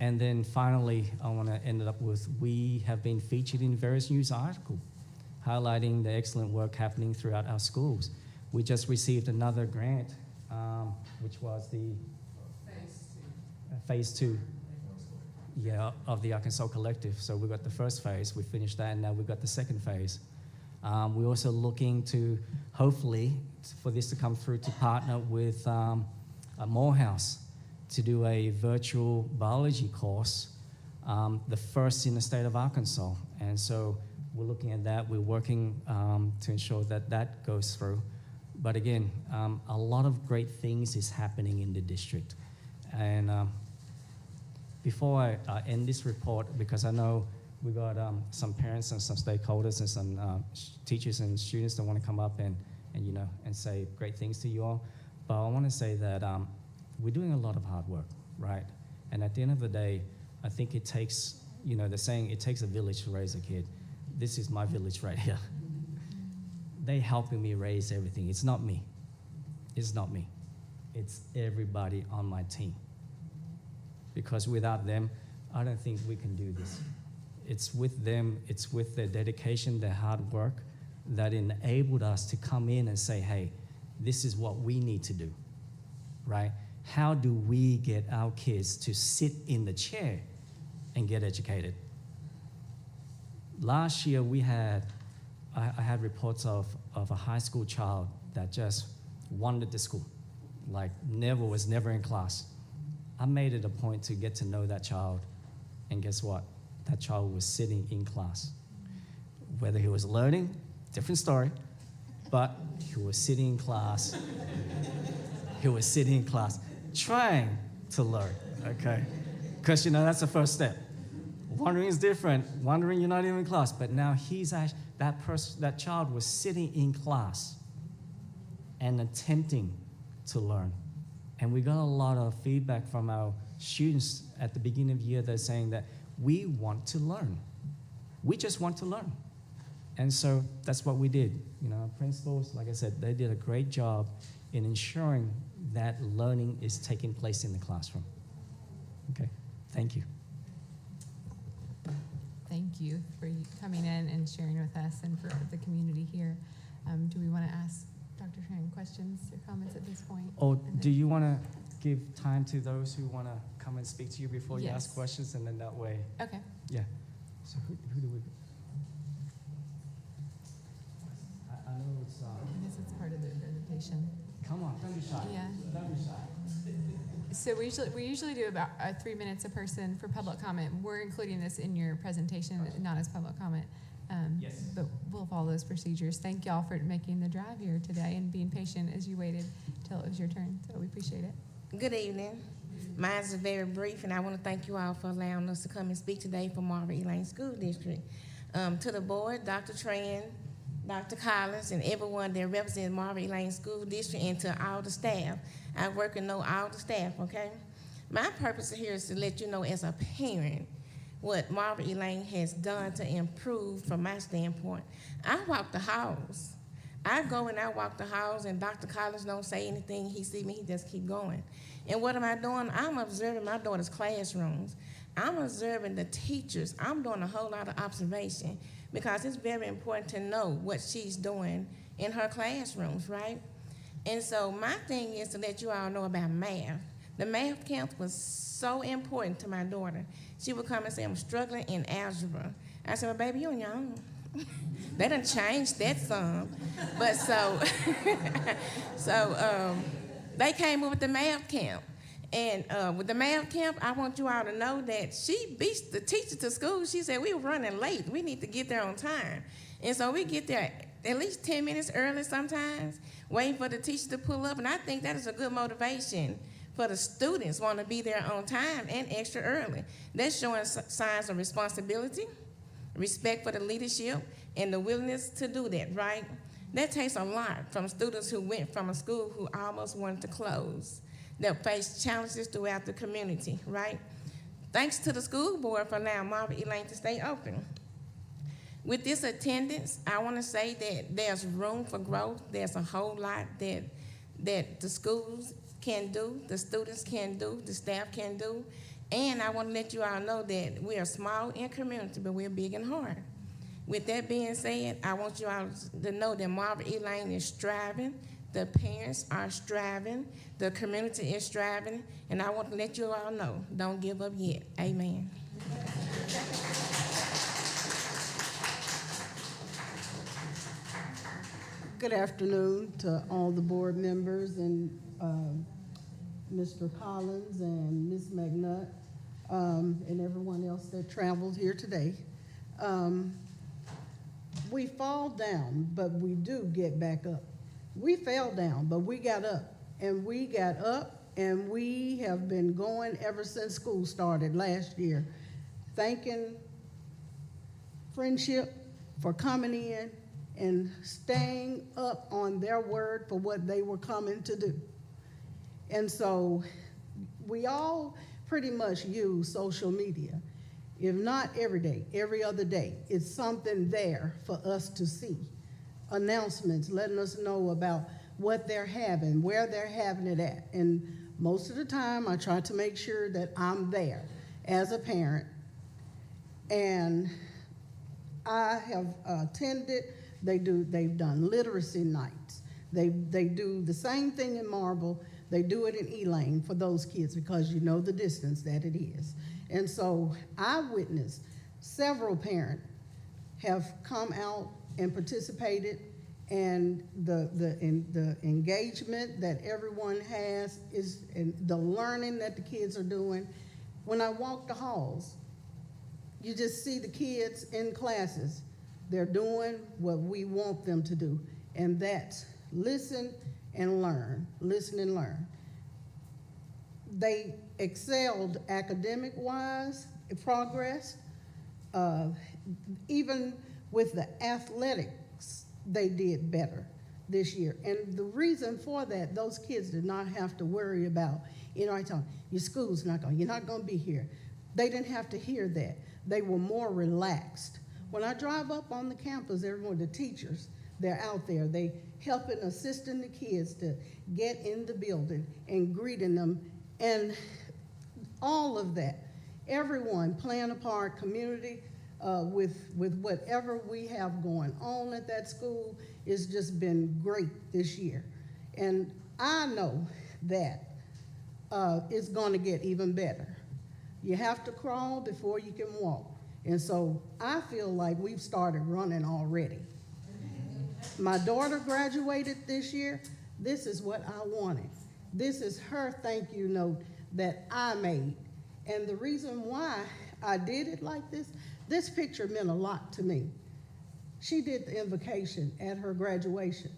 And then finally, I want to end it up with, we have been featured in various news articles highlighting the excellent work happening throughout our schools. We just received another grant, which was the phase two, of the Arkansas Collective. So we got the first phase, we finished that, and now we've got the second phase. We're also looking to, hopefully, for this to come through, to partner with Morehouse to do a virtual biology course, the first in the state of Arkansas. And so we're looking at that. We're working to ensure that that goes through. But again, a lot of great things is happening in the district. And before I end this report, because I know we got some parents and some stakeholders and some teachers and students that want to come up and say great things to you all. But I want to say that we're doing a lot of hard work, right? And at the end of the day, I think it takes, the saying, it takes a village to raise a kid. This is my village right here. They helping me raise everything. It's not me. It's not me. It's everybody on my team. Because without them, I don't think we can do this. It's with them, it's with their dedication, their hard work that enabled us to come in and say, hey, this is what we need to do, right? How do we get our kids to sit in the chair and get educated? Last year, I had reports of a high school child that just wandered to school, like was never in class. I made it a point to get to know that child, and guess what? That child was sitting in class. Whether he was learning, different story, but he was sitting in class. He was sitting in class, trying to learn, okay? Because, that's the first step. Wandering is different. Wandering, you're not even in class, but now that child was sitting in class and attempting to learn. And we got a lot of feedback from our students at the beginning of the year. They're saying that we want to learn. We just want to learn. And so that's what we did. Principals, like I said, they did a great job in ensuring that learning is taking place in the classroom. Okay, thank you. thank you for coming in and sharing with us and for the community here. Do we want to ask Dr. Tran questions or comments at this point? Or do you want to give time to those who want to come and speak to you before you Yes. ask questions, and then that way? Okay. Yeah. So who do we? I know it's. I guess it's part of the presentation. Come on, don't be shy. Yeah. Don't be shy. So we usually do about 3 minutes a person for public comment. We're including this in your presentation, not as public comment. Yes. But we'll follow those procedures. Thank y'all for making the drive here today and being patient as you waited till it was your turn. So we appreciate it. Good evening. Mine is very brief, and I want to thank you all for allowing us to come and speak today for Marbury Lane School District. To the board, Dr. Tran, Dr. Collins, and everyone that represents Marbury Lane School District, and to all the staff. I work and know all the staff, okay? My purpose here is to let you know as a parent what Marbury Lane has done to improve from my standpoint. I walk the halls. I go and I walk the halls, and Dr. Collins don't say anything. He see me, he just keep going. And what am I doing? I'm observing my daughter's classrooms. I'm observing the teachers. I'm doing a whole lot of observation because it's very important to know what she's doing in her classrooms, right? And so my thing is to let you all know about math. The math camp was so important to my daughter. She would come and say, I'm struggling in algebra. I said, well, baby, you're on your own. They done changed that some. But they came up with the math camp. And with the math camp, I want you all to know that she beat the teacher to school. She said, we were running late. We need to get there on time. And so we get there at least 10 minutes early sometimes, waiting for the teacher to pull up. And I think that is a good motivation for the students want to be there on time and extra early. That's showing signs of responsibility, respect for the leadership, and the willingness to do that, right? That takes a lot from students who went from a school who almost wanted to close, that faced challenges throughout the community, right? Thanks to the school board for allowing Marbury Lane to stay open. With this attendance, I want to say that there's room for growth. There's a whole lot that the schools can do, the students can do, the staff can do. And I want to let you all know that we are small in community, but we're big and hard. With that being said, I want you all to know that Marbury Lane is striving, the parents are striving, the community is striving, and I want to let you all know, don't give up yet. Amen. Good afternoon to all the board members and Mr. Collins and Ms. McNutt and everyone else that traveled here today. We fall down, but we do get back up. We fell down, but we got up, and we got up, and we have been going ever since school started last year, thanking Friendship for coming in and staying up on their word for what they were coming to do. And so we all pretty much use social media. If not every day, every other day, it's something there for us to see. Announcements letting us know about what they're having, where they're having it at. And most of the time, I try to make sure that I'm there as a parent. And I have attended, they've done literacy nights. They do the same thing in Marble. They do it in Elaine for those kids because you know the distance that it is. And so I witnessed several parents have come out and participated, and the engagement that everyone has is, and the learning that the kids are doing. When I walk the halls, you just see the kids in classes. They're doing what we want them to do, and that's listen and learn, listen and learn. They excelled academic-wise, progress, even with the athletics, they did better this year. And the reason for that, those kids did not have to worry about, I tell them, your school's not going, you're not going to be here. They didn't have to hear that. They were more relaxed. When I drive up on the campus, everyone, the teachers, they're out there. They helping, assisting the kids to get in the building and greeting them. And all of that, everyone playing a part, community, with whatever we have going on at that school. It's just been great this year. And I know that it's going to get even better. You have to crawl before you can walk. And so I feel like we've started running already. My daughter graduated this year. This is what I wanted. This is her thank you note that I made. And the reason why I did it like this picture meant a lot to me. She did the invocation at her graduation.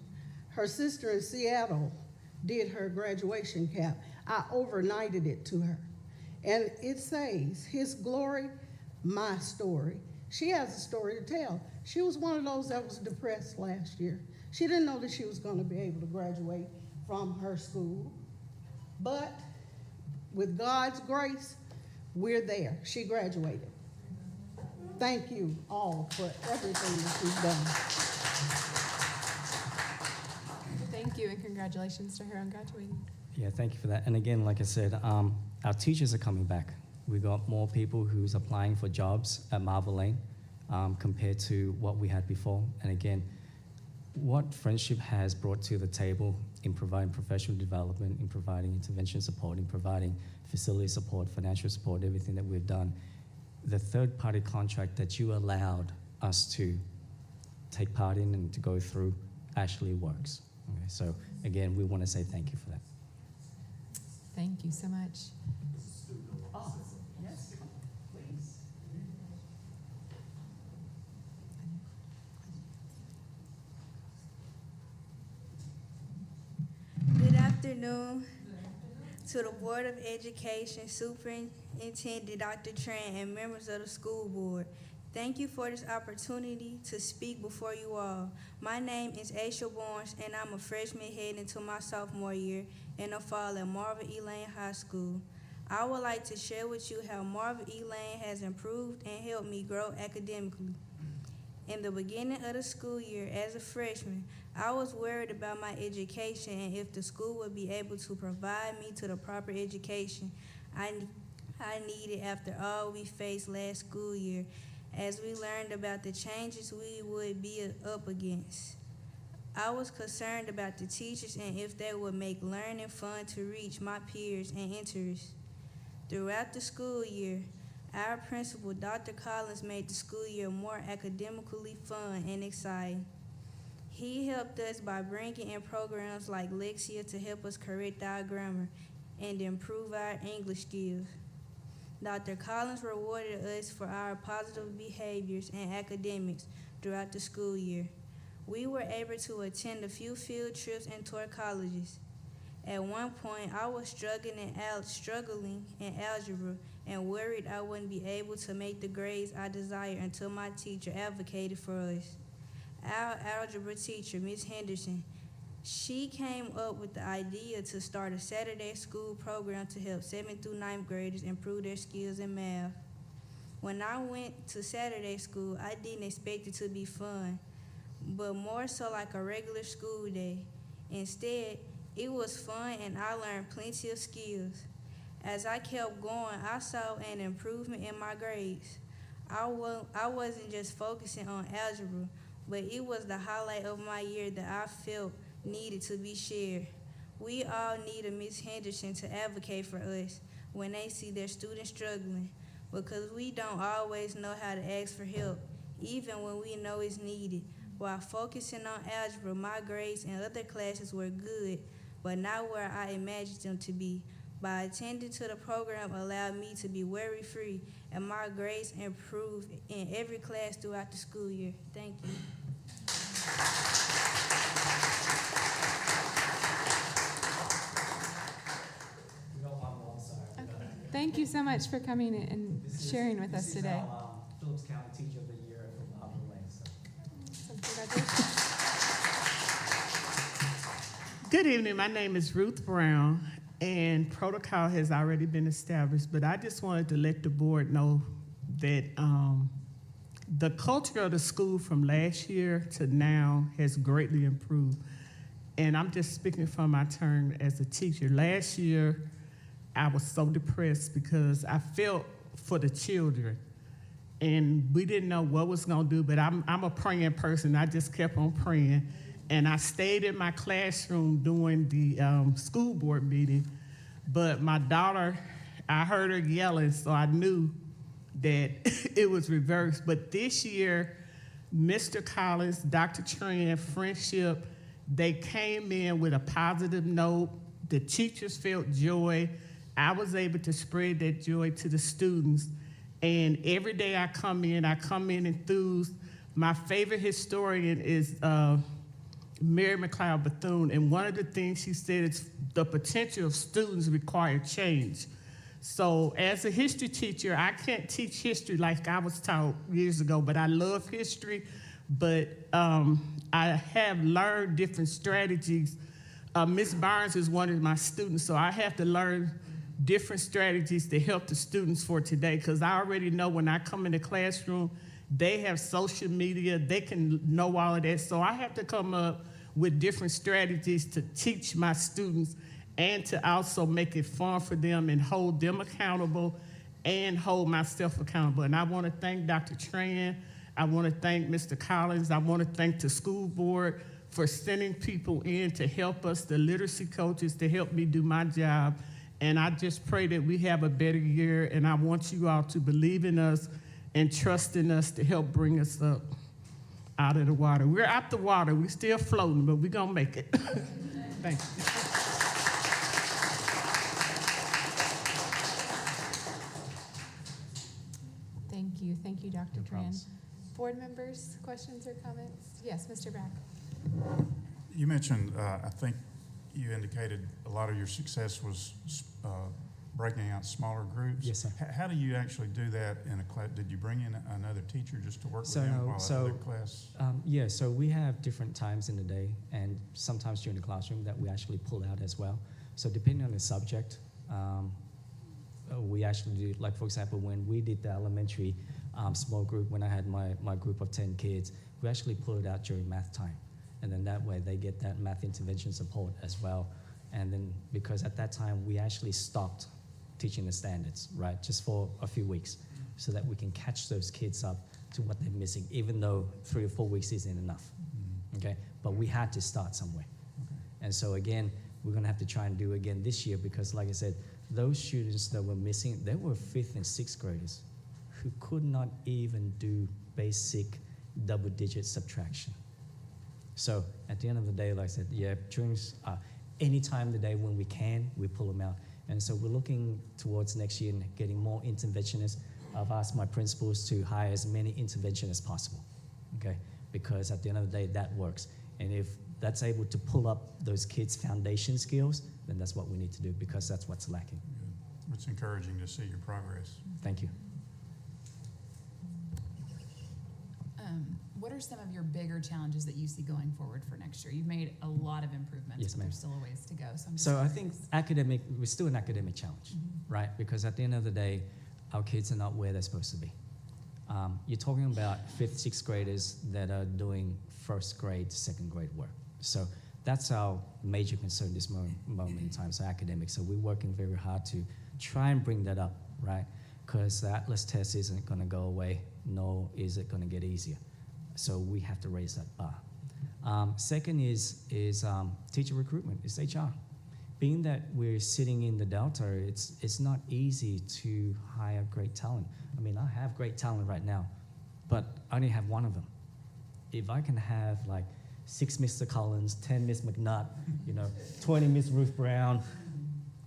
Her sister in Seattle did her graduation cap. I overnighted it to her. And it says, His glory, my story. She has a story to tell. She was one of those that was depressed last year. She didn't know that she was going to be able to graduate from her school. But with God's grace, we're there. She graduated. Thank you all for everything that you've done. Thank you, and congratulations to her on graduating. Yeah, thank you for that. And again, like I said, our teachers are coming back. We got more people who's applying for jobs at Marvel Lane compared to what we had before. And again, what Friendship has brought to the table in providing professional development, in providing intervention support, in providing facility support, financial support, everything that we've done, the third-party contract that you allowed us to take part in and to go through actually works. Okay, so again, we want to say thank you for that. Thank you so much. Oh, yes, please. Good afternoon to the Board of Education, Superintendent Dr. Tran, and members of the school board. Thank you for this opportunity to speak before you all. My name is Aisha Barnes, and I'm a freshman heading into my sophomore year in the fall at Marvin E. Lane High School. I would like to share with you how Marvin E. Lane has improved and helped me grow academically. In the beginning of the school year, as a freshman, I was worried about my education and if the school would be able to provide me to the proper education I needed after all we faced last school year, as we learned about the changes we would be up against. I was concerned about the teachers and if they would make learning fun to reach my peers and interests. Throughout the school year, our principal, Dr. Collins, made the school year more academically fun and exciting. He helped us by bringing in programs like Lexia to help us correct our grammar and improve our English skills. Dr. Collins rewarded us for our positive behaviors and academics throughout the school year. We were able to attend a few field trips and tour colleges. At one point, I was struggling in algebra and worried I wouldn't be able to make the grades I desired until my teacher advocated for us. Our algebra teacher, Ms. Henderson, she came up with the idea to start a Saturday school program to help 7th through 9th graders improve their skills in math. When I went to Saturday school, I didn't expect it to be fun, but more so like a regular school day. Instead, it was fun and I learned plenty of skills. As I kept going, I saw an improvement in my grades. I wasn't just focusing on algebra, but it was the highlight of my year that I felt needed to be shared. We all need a Ms. Henderson to advocate for us when they see their students struggling, because we don't always know how to ask for help, even when we know it's needed. While focusing on algebra, my grades in other classes were good, but not where I imagined them to be. By attending to the program allowed me to be worry-free, and my grades improved in every class throughout the school year. Thank you. Thank you so much for coming and sharing with us today. Phillips County Teacher of the Year at Marvin Lane. Congratulations. Good evening. My name is Ruth Brown, and protocol has already been established, but I just wanted to let the board know that the culture of the school from last year to now has greatly improved. And I'm just speaking from my turn as a teacher. Last year, I was so depressed because I felt for the children. and we didn't know what was gonna do, but I'm a praying person. I just kept on praying. And I stayed in my classroom during the school board meeting, but my daughter, I heard her yelling, so I knew that it was reversed. But this year, Mr. Collins, Dr. Tran, Friendship, they came in with a positive note. The teachers felt joy. I was able to spread that joy to the students. And every day I come in enthused. My favorite historian is Mary McLeod Bethune, and one of the things she said is the potential of students require change. So as a history teacher, I can't teach history like I was taught years ago, but I love history. But I have learned different strategies. Ms. Barnes is one of my students, so I have to learn different strategies to help the students for today, because I already know when I come in the classroom, they have social media, they can know all of that. So I have to come up with different strategies to teach my students and to also make it fun for them and hold them accountable and hold myself accountable. And I want to thank Dr. Tran. I want to thank Mr. Collins. I want to thank the school board for sending people in to help us, the literacy coaches, to help me do my job. And I just pray that we have a better year, and I want you all to believe in us and trust in us to help bring us up out of the water. We're out the water. We're still floating, but we're going to make it. Thank you. Thank you. Thank you, Dr. No Tran. problems. Board members, questions or comments? Yes, Mr. Brack. You mentioned, I think you indicated a lot of your success was breaking out smaller groups. Yes, sir. How do you actually do that in a class? Did you bring in another teacher just to work with them while the other class? Yeah, so we have different times in the day, and sometimes during the classroom that we actually pull out as well. So depending on the subject, we actually do, like for example, when we did the elementary small group, when I had my group of 10 kids, we actually pulled it out during math time. And then that way they get that math intervention support as well. And then because at that time we actually stopped teaching the standards, right, just for a few weeks, so that we can catch those kids up to what they're missing, even though 3 or 4 weeks isn't enough, okay? But we had to start somewhere. And so again, we're gonna have to try and do again this year, because like I said, those students that were missing, they were 5th and 6th graders who could not even do basic double-digit subtraction. So at the end of the day, like I said, yeah, during any time of the day when we can, we pull them out. And so we're looking towards next year and getting more interventionists. I've asked my principals to hire as many interventionists as possible, okay? Because at the end of the day, that works. And if that's able to pull up those kids' foundation skills, then that's what we need to do, because that's what's lacking. Good. It's encouraging to see your progress. Thank you. What are some of your bigger challenges that you see going forward for next year? You've made a lot of improvements, Yes, but ma'am. there's still a ways to go. So, So I think we're still an academic challenge, right? Because at the end of the day, our kids are not where they're supposed to be. You're talking about 5th, 6th graders that are doing 1st grade, 2nd grade work. So that's our major concern this moment in time, so academics. So we're working very hard to try and bring that up, right? Because the Atlas test isn't going to go away, nor is it going to get easier. So we have to raise that bar. Second is teacher recruitment. It's HR. Being that we're sitting in the Delta, it's not easy to hire great talent. I mean, I have great talent right now, but I only have one of them. If I can have like 6 Mr. Collins, 10 Miss McNutt, 20 Miss Ruth Brown,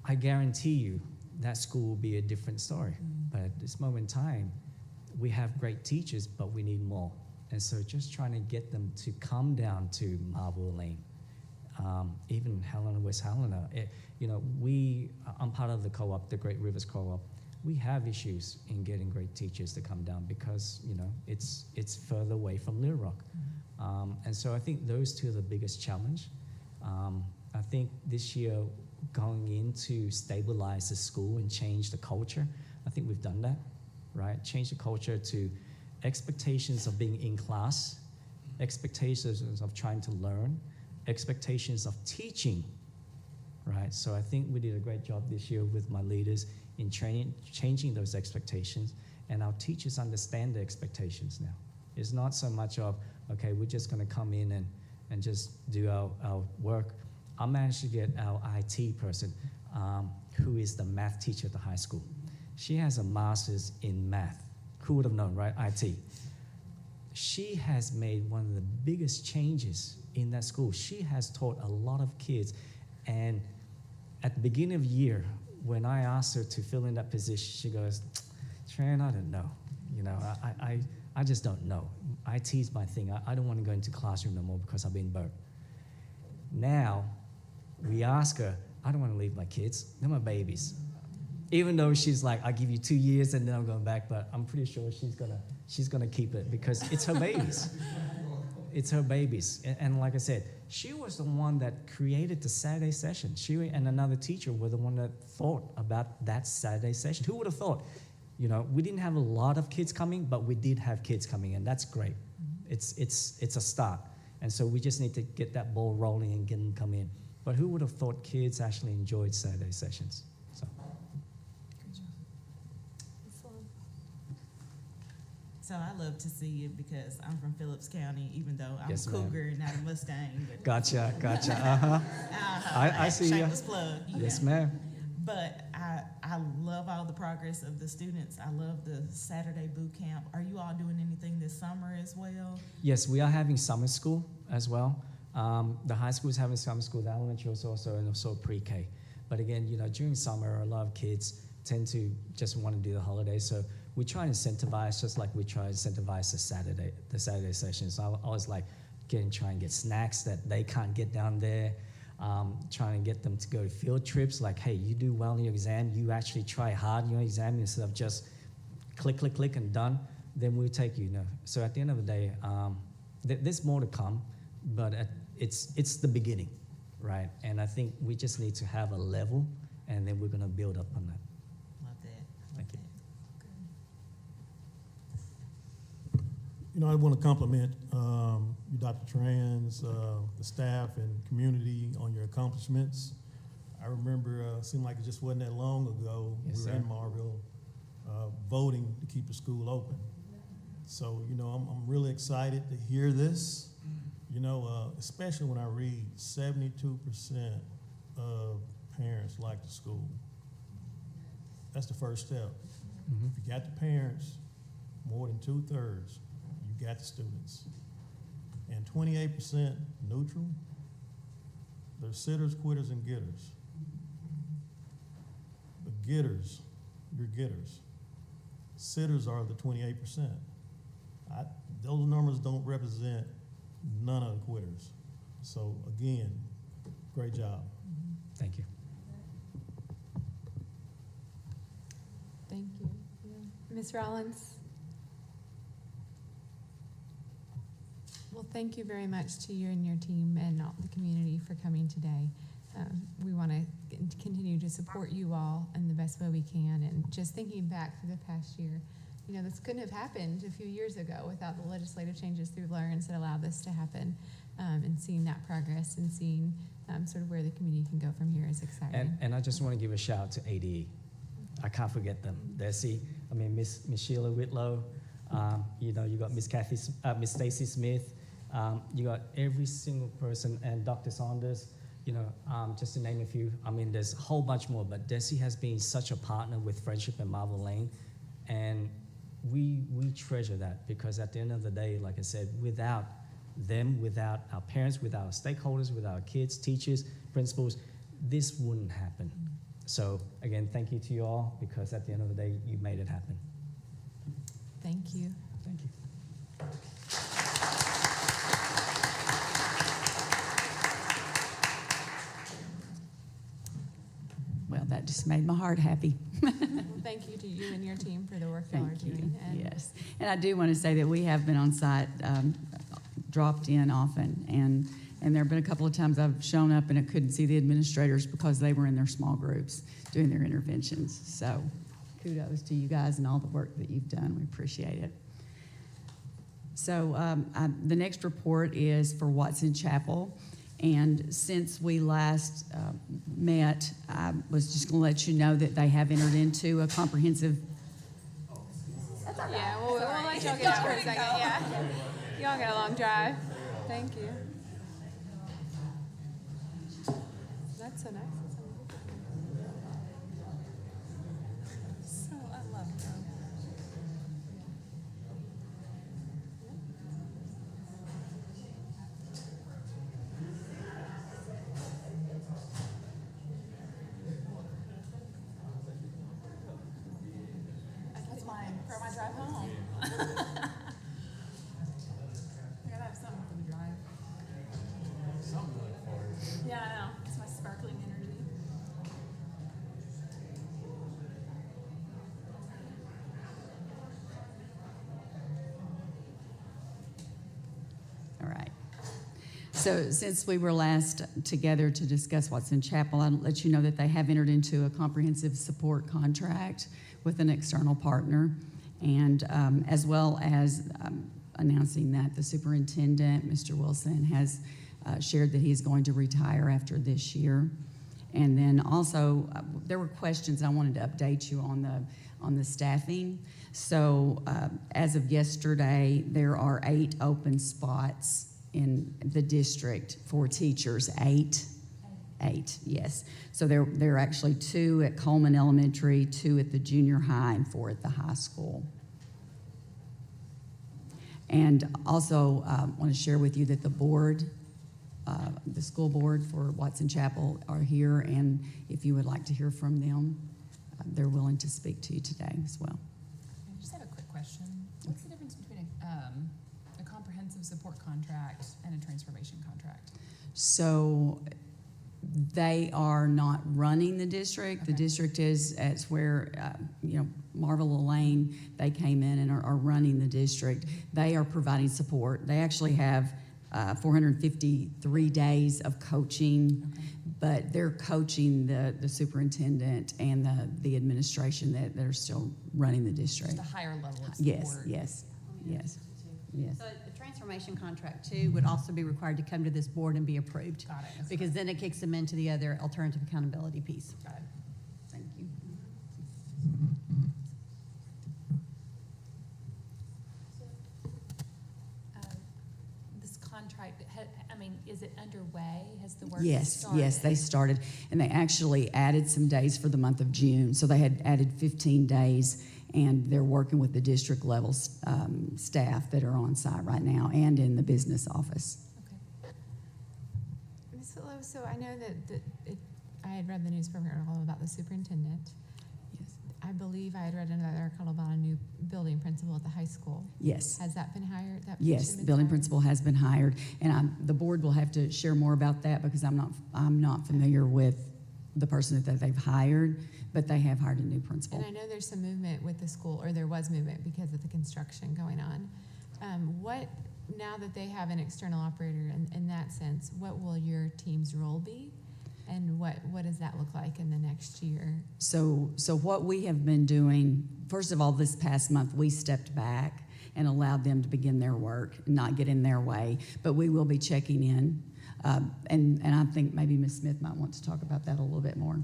I guarantee you that school will be a different story. But at this moment in time, we have great teachers, but we need more. And so just trying to get them to come down to Marble Lane, even Helena, West Helena. I'm part of the co-op, the Great Rivers Co-op. We have issues in getting great teachers to come down because, it's further away from Little Rock. And so I think those two are the biggest challenge. I think this year, going in to stabilize the school and change the culture, I think we've done that, right? Change the culture to expectations of being in class, expectations of trying to learn, expectations of teaching, right? So I think we did a great job this year with my leaders in changing those expectations and our teachers understand the expectations now. It's not so much of, okay, we're just going to come in and just do our work. I managed to get our IT person, who is the math teacher at the high school. She has a master's in math. Who would have known, right? IT. She has made one of the biggest changes in that school. She has taught a lot of kids. And at the beginning of the year, when I asked her to fill in that position, she goes, Tran, I don't know. You know, I just don't know. IT is my thing. I don't want to go into classroom no more because I've been burnt. Now, we ask her, I don't want to leave my kids. They're my babies. Even though she's like, I'll give you 2 years and then I'm going back, but I'm pretty sure she's gonna keep it because it's her babies. It's her babies. And like I said, she was the one that created the Saturday session. She and another teacher were the one that thought about that Saturday session. Who would have thought? You know, we didn't have a lot of kids coming, but we did have kids coming, and that's great. It's a start. And so we just need to get that ball rolling and get them come in. But who would have thought kids actually enjoyed Saturday sessions? So. So I love to see it because I'm from Phillips County, even though I'm Yes, a ma'am. Cougar, not a Mustang. But Gotcha. I see you. Shameless plug. Yes, ma'am. But I love all the progress of the students. I love the Saturday boot camp. Are you all doing anything this summer as well? Yes, we are having summer school as well. The high school is having summer school, the elementary is also, and also pre-K. But again, you know, during summer, a lot of kids tend to just want to do the holidays. So we try and incentivize, just like we try to incentivize the Saturday sessions. So I always like try and get snacks that they can't get down there. Trying to get them to go to field trips, like, hey, you do well in your exam, you actually try hard in your exam instead of just click, and done, then we'll take you. So at the end of the day, there's more to come, but it's the beginning, right? And I think we just need to have a level, and then we're going to build up on that. Love that. Thank you. You know, I want to compliment you, Dr. Trans, the staff and community on your accomplishments. I remember, it seemed like it just wasn't that long ago, Yes, we were sir. in Marville voting to keep the school open. So, you know, I'm really excited to hear this, you know, especially when I read 72% of parents like the school. That's the first step. Mhm. If you got the parents, more than 2/3, you got the students. And 28% neutral, they're sitters, quitters, and getters. The getters, you're getters. Sitters are the 28%. Those numbers don't represent none of the quitters. So again, great job. Thank you. Thank you. Ms. Rollins? Well, thank you very much to you and your team and all the community for coming today. We want to continue to support you all in the best way we can. And just thinking back through the past year, you know, this couldn't have happened a few years ago without the legislative changes through LEARNS that allowed this to happen. And seeing that progress and seeing sort of where the community can go from here is exciting. And I just want to give a shout out to ADE. I can't forget them. Desi, I mean, Miss Sheila Whitlow, you know, you got Miss Stacy Smith, you got every single person, and Dr. Saunders, you know, just to name a few. I mean, there's a whole bunch more, but Desi has been such a partner with Friendship and Marvel Lane, and we treasure that because at the end of the day, like I said, without them, without our parents, without our stakeholders, without our kids, teachers, principals, this wouldn't happen. So again, thank you to you all because at the end of the day, you made it happen. Thank you. Thank you. Well, that just made my heart happy. Well, thank you to you and your team for the work y'all are Thank you. doing. And Yes. And I do want to say that we have been on site, dropped in often, and there have been a couple of times I've shown up and I couldn't see the administrators because they were in their small groups doing their interventions. So kudos to you guys and all the work that you've done. We appreciate it. So the next report is for Watson Chapel. And since we last met, I was just going to let you know that they have entered into a comprehensive. Yeah, we'll let y'all get out for a second. Yeah. Y'all got a long drive. Thank you. That's so nice. So I love them. That's mine for my drive home. I gotta have something for the drive. Yeah, I know. It's my sparkling energy. All right. So since we were last together to discuss Watson Chapel, I'll let you know that they have entered into a comprehensive support contract with an external partner, and as well as announcing that the superintendent, Mr. Wilson, has shared that he is going to retire after this year. And then also, there were questions I wanted to update you on the staffing. So as of yesterday, there are 8 open spots in the district for teachers. 8, yes. So there are actually 2 at Coleman Elementary, 2 at the junior high, and 4 at the high school. And also want to share with you that the board, the school board for Watson Chapel are here, and if you would like to hear from them, they're willing to speak to you today as well. I just have a quick question. What's the difference between a comprehensive support contract and a transformation contract? So they are not running the district. Okay. The district is, it's where, Marvel Lane, they came in and are running the district. They are providing support. They actually have 453 days of coaching, okay, but they're coaching the superintendent and the administration that are still running the district. Just a higher level of support. Yes. So the transformation contract too would also be required to come to this board and be approved. Got it. Because then it kicks them into the other alternative accountability piece. Got it. Thank you. This contract, is it underway? Has the work Yes, started? yes, they started, and they actually added some days for the month of June. So they had added 15 days, and they're working with the district level staff that are on site right now and in the business office. Okay. Ms. Lowe, so I know that I had read the newspaper article about the superintendent. Yes. I believe I had read another article about a new building principal at the high school. Yes. Has that been hired? That Yes, position been building hired? principal has been hired, and the board will have to share more about that because I'm not familiar with the person that they've hired, but they have hired a new principal. And I know there's some movement with the school, or there was movement because of the construction going on. Now that they have an external operator in that sense, what will your team's role be? And what does that look like in the next year? So what we have been doing, first of all, this past month, we stepped back and allowed them to begin their work, not get in their way. But we will be checking in. And I think maybe Ms. Smith might want to talk about that a little bit more.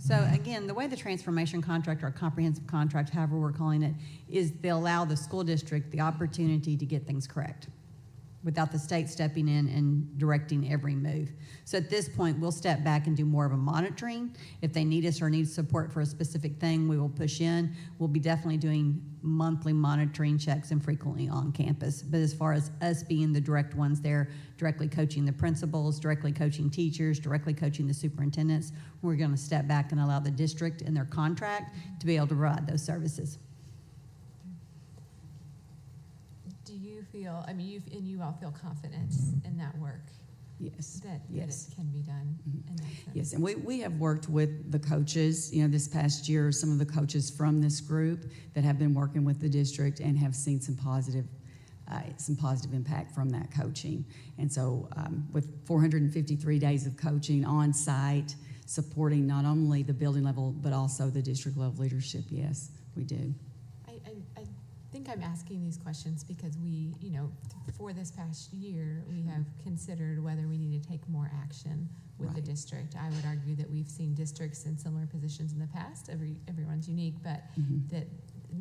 So again, the way the transformation contract or comprehensive contract, however we're calling it, is they allow the school district the opportunity to get things correct without the state stepping in and directing every move. So at this point, we'll step back and do more of a monitoring. If they need us or need support for a specific thing, we will push in. We'll be definitely doing monthly monitoring checks and frequently on campus. But as far as us being the direct ones there, directly coaching the principals, directly coaching teachers, directly coaching the superintendents, we're going to step back and allow the district and their contract to be able to provide those services. Do you feel, you all feel confident in that work? Yes. That Yes. it can be done in that sense? Yes, and we have worked with the coaches, this past year, some of the coaches from this group that have been working with the district and have seen some positive impact from that coaching. And so with 453 days of coaching on site, supporting not only the building level, but also the district level leadership, yes, we do. I think I'm asking these questions because we, for this past year, we have considered whether we need to take more action with the Right. district. I would argue that we've seen districts in similar positions in the past. Everyone's unique, but Mhm. that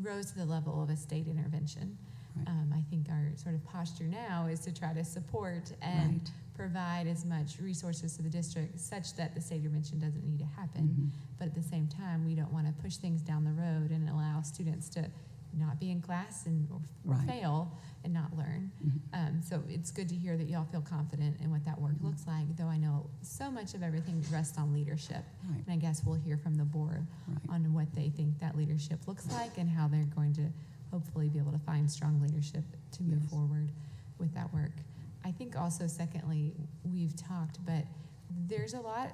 rose to the level of a state intervention. Right. I think our sort of posture now is to try to support and Right. provide as much resources to the district such that the state intervention doesn't need to happen. Mhm. But at the same time, we don't want to push things down the road and allow students to not be in class or Right. fail and not learn. Mhm. So it's good to hear that y'all feel confident in what that work looks like, though I know so much of everything rests on leadership. Right. And I guess we'll hear from the board Right. on what they think that leadership looks like and how they're going to hopefully be able to find strong leadership to move Yes. forward with that work. I think also, secondly, we've talked, but there's a lot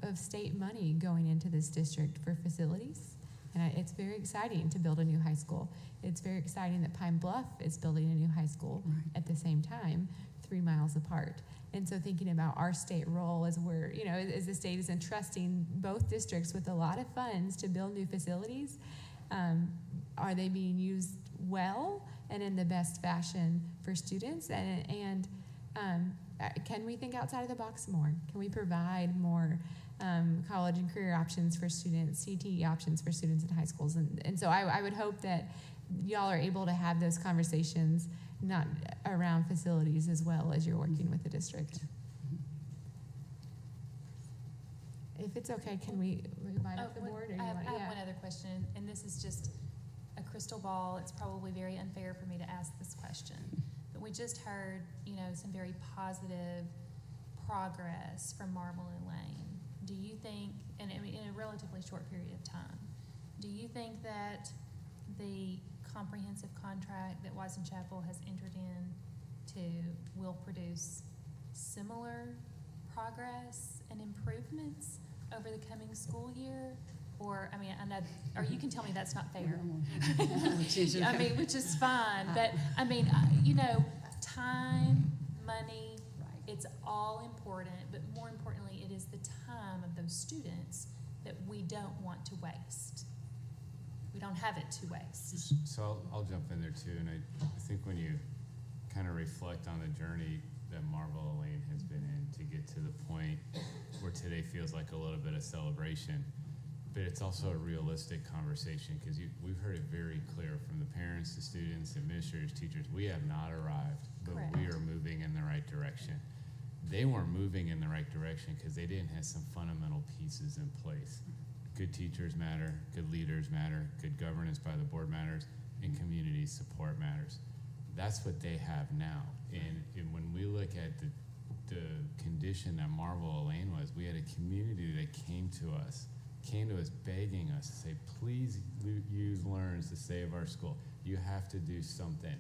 of state money going into this district for facilities. And it's very exciting to build a new high school. It's very exciting that Pine Bluff is building a new high school Right. at the same time, 3 miles apart. And so thinking about our state role as as the state is entrusting both districts with a lot of funds to build new facilities, are they being used well and in the best fashion for students? And can we think outside of the box more? Can we provide more college and career options for students, CTE options for students in high schools? And so I would hope that y'all are able to have those conversations, not around facilities as well as you're working with the district. If it's okay, can we invite up the board? Or I have yeah. one other question, and this is just a crystal ball. It's probably very unfair for me to ask this question, but we just heard, some very positive progress from Marble and Lane. Do you think, and I mean, in a relatively short period of time, do you think that the comprehensive contract that Wisen Chapel has entered into will produce similar progress and improvements over the coming school year? Or, I mean, I know, or you can tell me that's not fair. I mean, which is fine, but I mean, time, money, it's all important, but more importantly, it is the time of those students that we don't want to waste. We don't have it to waste. So I'll jump in there too, and I think when you kind of reflect on the journey that Marble Lane has been in to get to the point where today feels like a little bit of celebration, but it's also a realistic conversation because we've heard it very clear from the parents, the students, administrators, teachers. We have not arrived, but Correct. we are moving in the right direction. They weren't moving in the right direction because they didn't have some fundamental pieces in place. Good teachers matter, good leaders matter, good governance by the board matters, and community support matters. That's what they have now. And when we look at the condition that Marble Lane was, we had a community that came to us begging us to say, please use LEARNS to save our school. You have to do something.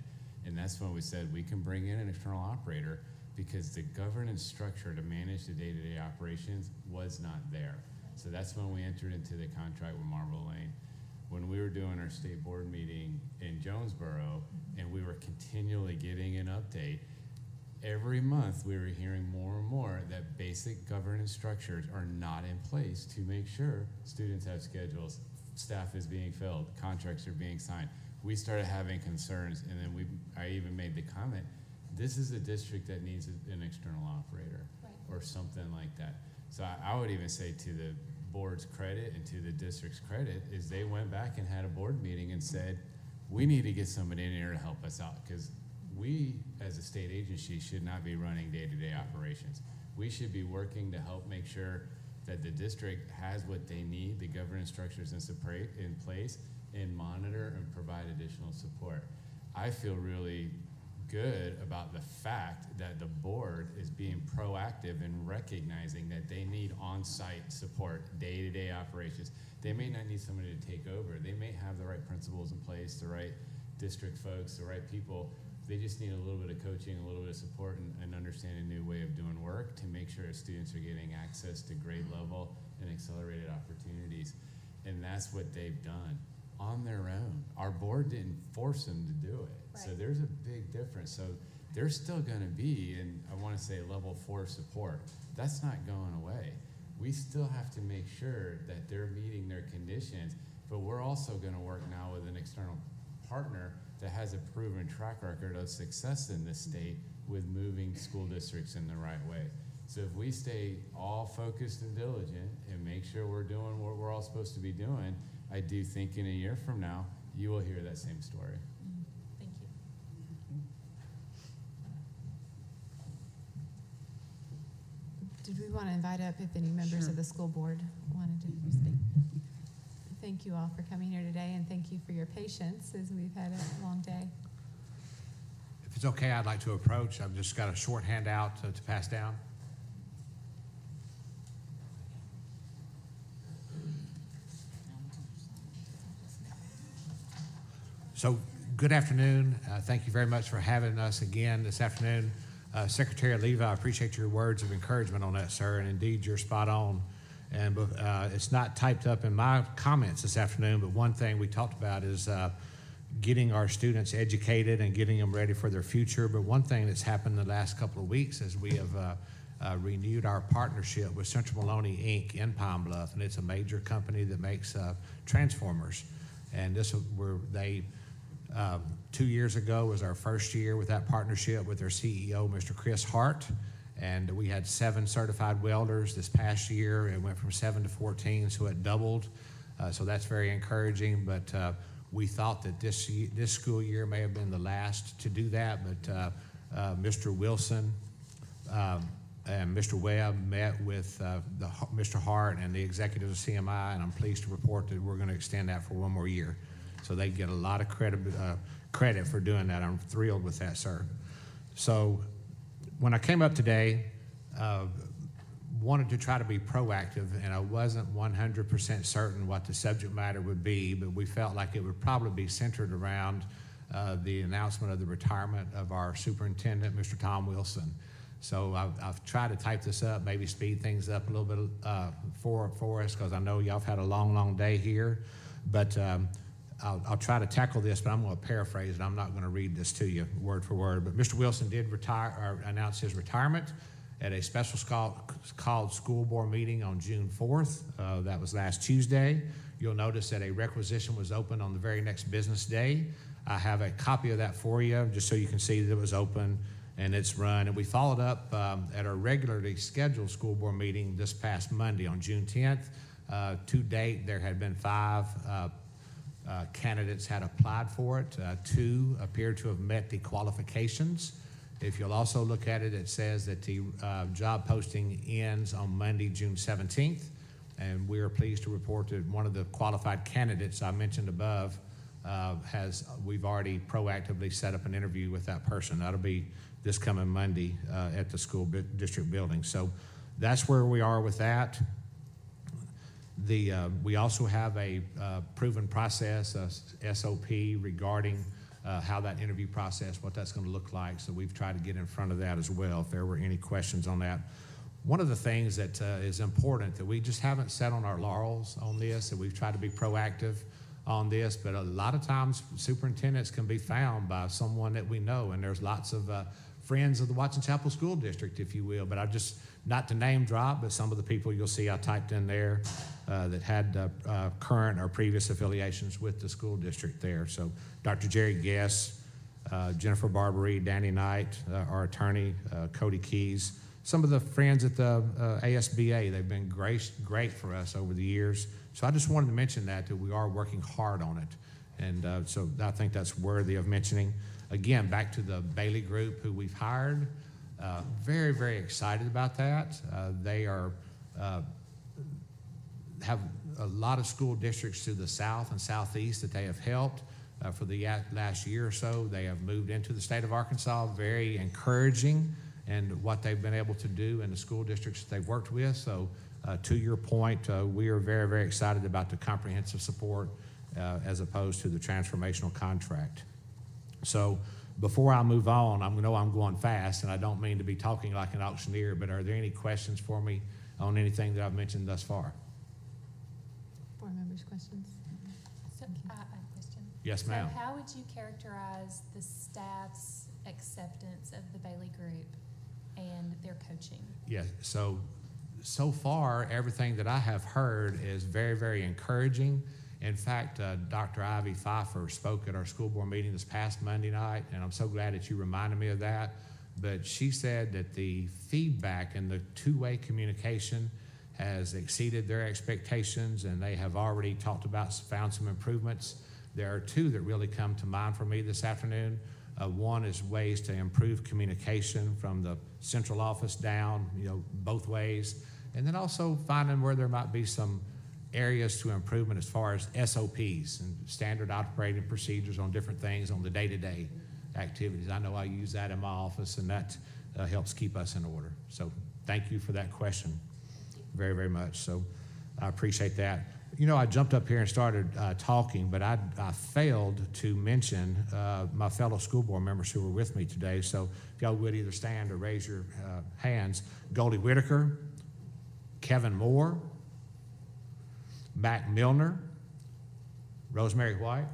And that's when we said we can bring in an external operator because the governance structure to manage the day-to-day operations was not there. So that's when we entered into the contract with Marble Lane. When we were doing our state board meeting in Jonesboro and we were continually getting an update, every month we were hearing more and more that basic governance structures are not in place to make sure students have schedules, staff is being filled, contracts are being signed. We started having concerns, and then I even made the comment, this is a district that needs an external operator or something like that. So I would even say to the board's credit and to the district's credit is they went back and had a board meeting and said, we need to get somebody in here to help us out because we, as a state agency, should not be running day-to-day operations. We should be working to help make sure that the district has what they need, the governance structures in place, and monitor and provide additional support. I feel really good about the fact that the board is being proactive in recognizing that they need on-site support, day-to-day operations. They may not need somebody to take over. They may have the right principals in place, the right district folks, the right people. They just need a little bit of coaching, a little bit of support, and understand a new way of doing work to make sure students are getting access to grade level and accelerated opportunities. And that's what they've done on their own. Our board didn't force them to do it. Right. So there's a big difference. So they're still going to be in, I want to say, level 4 support. That's not going away. We still have to make sure that they're meeting their conditions, but we're also going to work now with an external partner that has a proven track record of success in this state with moving school districts in the right way. So if we stay all focused and diligent and make sure we're doing what we're all supposed to be doing, I do think in a year from now, you will hear that same story. Thank you. Did we want to invite up if any members of the school board wanted to speak? Thank you all for coming here today, and thank you for your patience as we've had a long day. If it's okay, I'd like to approach. I've just got a short handout to pass down. So, good afternoon. Thank you very much for having us again this afternoon. Secretary Leva, I appreciate your words of encouragement on that, sir, and indeed you're spot on. And it's not typed up in my comments this afternoon, but one thing we talked about is getting our students educated and getting them ready for their future. But one thing that's happened the last couple of weeks is we have renewed our partnership with Central Maloney Inc. in Pine Bluff, and it's a major company that makes transformers. And this where they 2 years ago was our first year with that partnership with their CEO, Mr. Chris Hart. And we had 7 certified welders this past year. It went from 7 to 14, so it doubled. So that's very encouraging. But we thought that this school year may have been the last to do that. But Mr. Wilson and Mr. Webb met with Mr. Hart and the executives of CMI, and I'm pleased to report that we're going to extend that for 1 more year. So they get a lot of credit for doing that. I'm thrilled with that, sir. So when I came up today, wanted to try to be proactive, and I wasn't 100% certain what the subject matter would be, but we felt like it would probably be centered around the announcement of the retirement of our superintendent, Mr. Tom Wilson. So I've tried to type this up, maybe speed things up a little bit for us, because I know y'all have had a long, long day here. But I'll try to tackle this, but I'm going to paraphrase it. I'm not going to read this to you word for word. But Mr. Wilson did announce his retirement at a special called school board meeting on June 4th. That was last Tuesday. You'll notice that a requisition was open on the very next business day. I have a copy of that for you, just so you can see that it was open and it's run. And we followed up at our regularly scheduled school board meeting this past Monday on June 10th. To date, there had been 5 candidates had applied for it. 2 appear to have met the qualifications. If you'll also look at it, it says that the job posting ends on Monday, June 17th. And we are pleased to report that one of the qualified candidates I mentioned above we've already proactively set up an interview with that person. That'll be this coming Monday at the district building. So that's where we are with that. We also have a proven process, SOP, regarding how that interview process, what that's going to look like. So we've tried to get in front of that as well, if there were any questions on that. One of the things that is important, that we just haven't sat on our laurels on this, and we've tried to be proactive on this, but a lot of times superintendents can be found by someone that we know, and there's lots of friends of the Watson Chapel School District, if you will, but I just, not to name drop, but some of the people you'll see I typed in there that had current or previous affiliations with the school district there. So Dr. Jerry Guess, Jennifer Barbary, Danny Knight, our attorney, Cody Keys, some of the friends at the ASBA, they've been great for us over the years. So I just wanted to mention that we are working hard on it. And so I think that's worthy of mentioning. Again, back to the Bailey Group, who we've hired. Very, very excited about that. They have a lot of school districts to the south and southeast that they have helped for the last year or so. They have moved into the state of Arkansas, very encouraging, and what they've been able to do in the school districts that they've worked with. So to your point, we are very, very excited about the comprehensive support as opposed to the transformational contract. So before I move on, I know I'm going fast, and I don't mean to be talking like an auctioneer, but are there any questions for me on anything that I've mentioned thus far? Board members' questions? So I have a question. Yes, ma'am. So how would you characterize the staff's acceptance of the Bailey Group and their coaching? Yeah, so far, everything that I have heard is very, very encouraging. In fact, Dr. Ivy Pfeiffer spoke at our school board meeting this past Monday night, and I'm so glad that you reminded me of that. but she said that the feedback and the two-way communication has exceeded their expectations, and they have already talked about, found some improvements. There are two that really come to mind for me this afternoon. One is ways to improve communication from the central office down, both ways, and then also finding where there might be some areas to improvement as far as SOPs and standard operating procedures on different things on the day-to-day activities. I know I use that in my office, and that helps keep us in order. So thank you for that question very, very much. So I appreciate that. I jumped up here and started talking, but I failed to mention my fellow school board members who were with me today. So if y'all would either stand or raise your hands. Goldie Whitaker, Kevin Moore, Mac Milner, Rosemary White,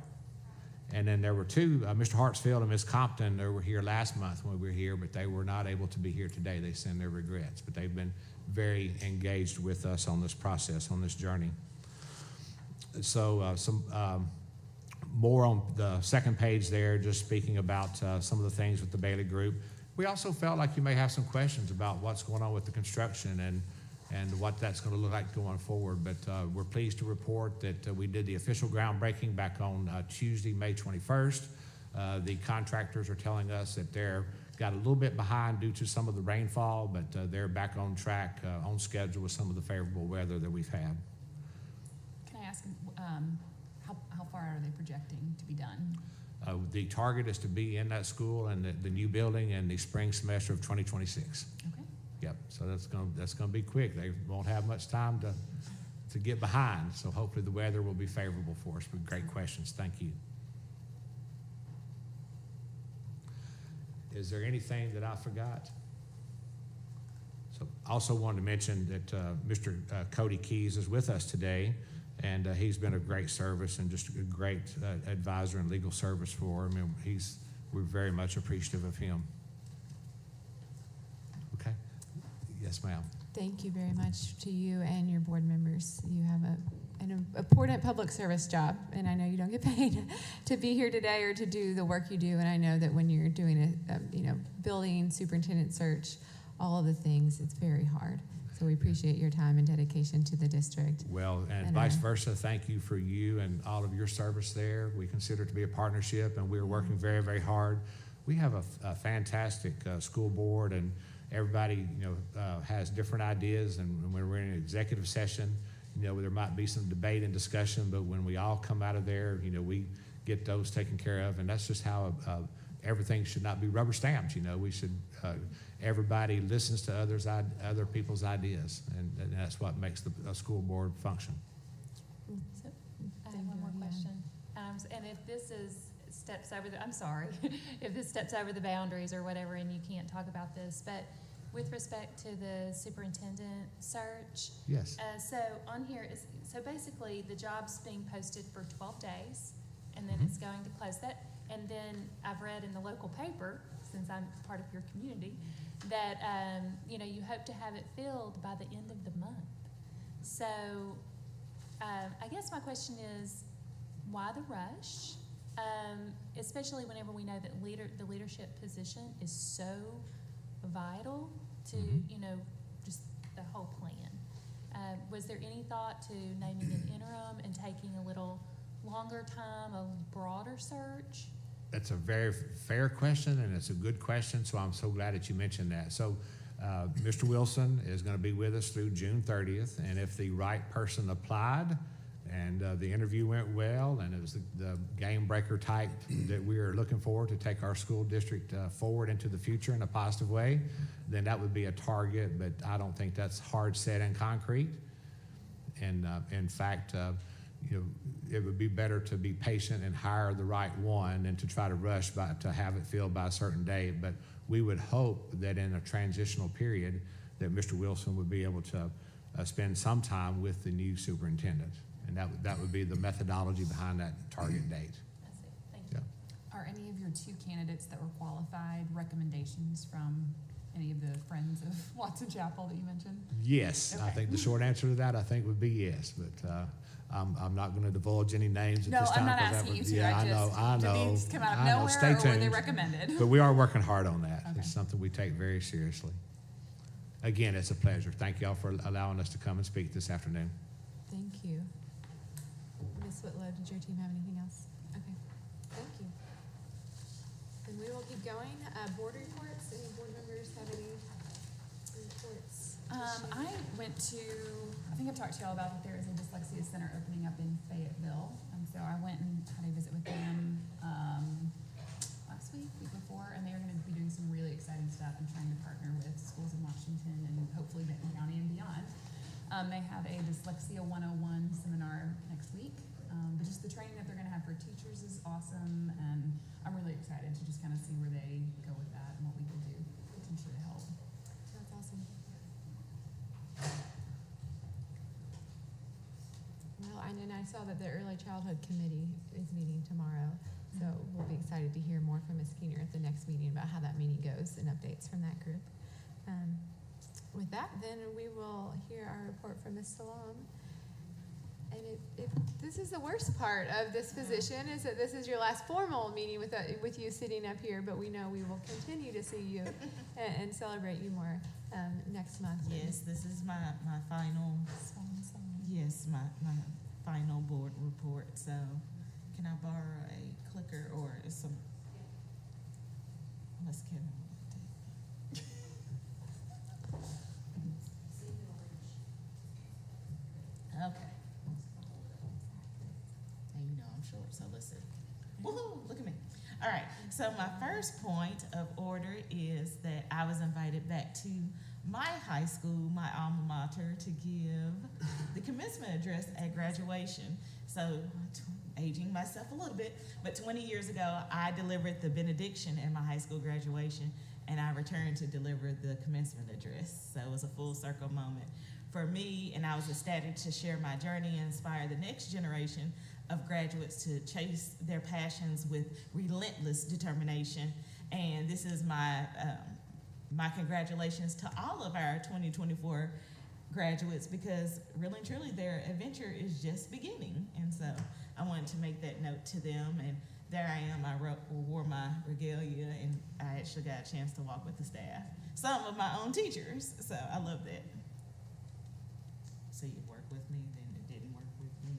and then there were two, Mr. Hartsfield and Ms. Compton, they were here last month when we were here, but they were not able to be here today. They send their regrets, but they've been very engaged with us on this process, on this journey. So some more on the second page there, just speaking about some of the things with the Bailey Group. We also felt like you may have some questions about what's going on with the construction and what that's going to look like going forward. But we're pleased to report that we did the official groundbreaking back on Tuesday, May 21st. The contractors are telling us that they're got a little bit behind due to some of the rainfall, but they're back on track, on schedule with some of the favorable weather that we've had. Can I ask, how far out are they projecting to be done? The target is to be in that school and the new building in the spring semester of 2026. Okay. Yep, so that's gonna be quick. They won't have much time to get behind, so hopefully the weather will be favorable for us. But great questions, thank you. Is there anything that I forgot? So also wanted to mention that Mr. Cody Keys is with us today, and he's been a great service and just a great advisor and legal service for him, and we're very much appreciative of him. Okay. Yes, ma'am. Thank you very much to you and your board members. You have an important public service job, and I know you don't get paid to be here today or to do the work you do. And I know that when you're doing a building superintendent search, all of the things, it's very hard. So we appreciate your time and dedication to the district. Well, and vice versa, thank you for you and all of your service there. We consider it to be a partnership, and we're working very, very hard. We have a fantastic school board, and everybody, has different ideas. And when we're in an executive session, there might be some debate and discussion, but when we all come out of there, we get those taken care of. And that's just how everything should not be rubber stamped. We should, everybody listens to other people's ideas, and that's what makes a school board function. So, I have one more question. And if this steps over I'm sorry, if this steps over the boundaries or whatever, and you can't talk about this, but with respect to the superintendent search. Yes. So on here so basically the job's being posted for 12 days, and then it's going to close that. And then I've read in the local paper, since I'm part of your community, that you hope to have it filled by the end of the month. So I guess my question is, why the rush? Especially whenever we know that the leadership position is so vital to just the whole plan. Was there any thought to naming an interim and taking a little longer time, a broader search? That's a very fair question, and it's a good question, so I'm so glad that you mentioned that. So Mr. Wilson is going to be with us through June 30th, and if the right person applied and the interview went well and it was the game breaker type that we are looking for to take our school district forward into the future in a positive way, then that would be a target, but I don't think that's hard set in concrete. And in fact, it would be better to be patient and hire the right one than to try to rush to have it filled by a certain date. But we would hope that in a transitional period that Mr. Wilson would be able to spend some time with the new superintendent. And that would be the methodology behind that target date. I see. Thank you. Are any of your two candidates that were qualified recommendations from any of the friends of Watson Chapel that you mentioned? Yes, I Okay. think the short answer to that, I think, would be yes, but I'm not going to divulge any names at No, this time. I'm not 'cause that asking would- you to. Yeah, I I know, just, I did know. these come out of I know. nowhere, Stay or were they tuned. recommended? But we are working hard on that. Okay. It's something we take very seriously. Again, it's a pleasure. Thank y'all for allowing us to come and speak this afternoon. Thank you. Ms. Whitlow, did your team have anything else? Okay, thank you. And we will keep going. Board reports, any board members have any reports? I went to, I think I've talked to y'all about that there is a dyslexia center opening up in Fayetteville. And so I went and had a visit with them last week before, and they are going to be doing some really exciting stuff and trying to partner with schools in Washington and hopefully Benton County and beyond. They have a Dyslexia 101 seminar next week. But just the training that they're going to have for teachers is awesome, and I'm really excited to just kind of see where they go with that and what we can do potentially to help. That's awesome. Well, and then I saw that the Early Childhood Committee is meeting tomorrow, so we'll be excited to hear more from Ms. Keener at the next meeting about how that meeting goes and updates from that group. With that, then we will hear our report from Ms. Salam. And this is the worst part of this position, is that this is your last formal meeting with you sitting up here, but we know we will continue to see you and celebrate you more next month. Yes, this is my final, yes, my final board report. So can I borrow a clicker or some, let's get okay. And you know I'm short, so listen. Woohoo, look at me. All right, so my first point of order is that I was invited back to my high school, my alma mater, to give the commencement address at graduation. So, aging myself a little bit, but 20 years ago, I delivered the benediction at my high school graduation, and I returned to deliver the commencement address. So it was a full circle moment for me, and I was ecstatic to share my journey and inspire the next generation of graduates to chase their passions with relentless determination. And this is my congratulations to all of our 2024 graduates, because really and truly their adventure is just beginning. And so I wanted to make that note to them. And there I am, I wore my regalia, and I actually got a chance to walk with the staff, some of my own teachers. So I love that. So you work with me, then it didn't work with me.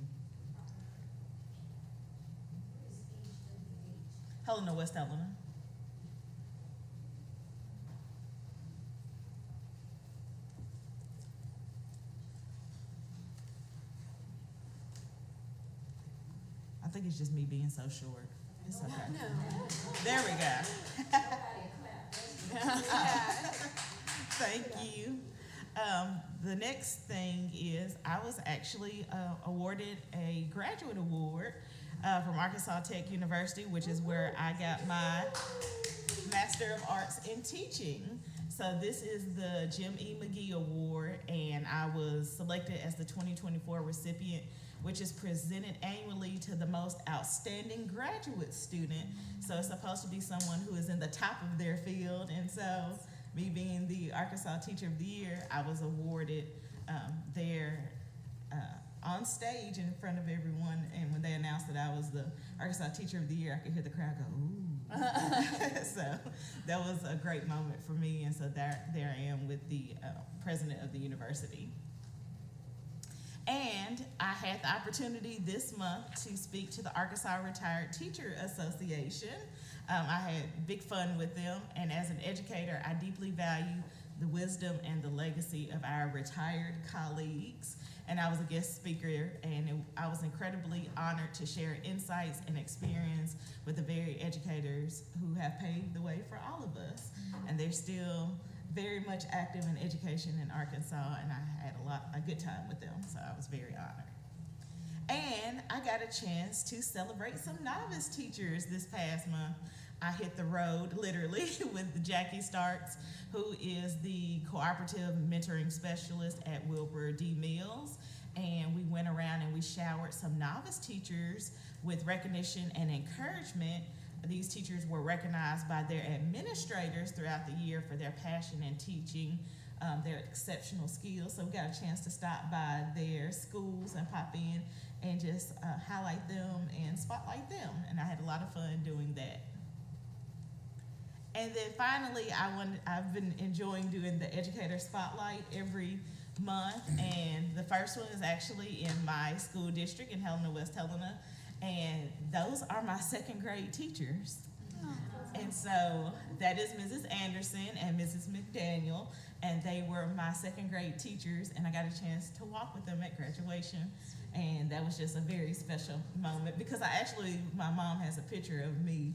Helena, West Helena. I think it's just me being so short. It's okay. No. There we go. Thank you. The next thing is I was actually awarded a graduate award from Arkansas Tech University, which is where I got my Master of Arts in Teaching. So this is the Jim E. McGee Award, and I was selected as the 2024 recipient, which is presented annually to the most outstanding graduate student. So it's supposed to be someone who is in the top of their field. And so me being the Arkansas Teacher of the Year, I was awarded there on stage in front of everyone. And when they announced that I was the Arkansas Teacher of the Year, I could hear the crowd go, ooh. So that was a great moment for me. And so there I am with the president of the university. And I had the opportunity this month to speak to the Arkansas Retired Teacher Association. I had big fun with them, and as an educator, I deeply value the wisdom and the legacy of our retired colleagues. And I was a guest speaker, and I was incredibly honored to share insights and experience with the very educators who have paved the way for all of us. And they're still very much active in education in Arkansas, and I had a good time with them, so I was very honored. And I got a chance to celebrate some novice teachers this past month. I hit the road, literally, with Jackie Starks, who is the cooperative mentoring specialist at Wilbur D. Mills. And we went around and we showered some novice teachers with recognition and encouragement these teachers were recognized by their administrators throughout the year for their passion in teaching, their exceptional skills. So we got a chance to stop by their schools and pop in and just highlight them and spotlight them. And I had a lot of fun doing that. And then finally, I've been enjoying doing the Educator Spotlight every month. And the first one is actually in my school district in Helena, West Helena. And those are my second grade teachers. And so that is Mrs. Anderson and Mrs. McDaniel, and they were my second grade teachers, and I got a chance to walk with them at graduation, and that was just a very special moment because my mom has a picture of me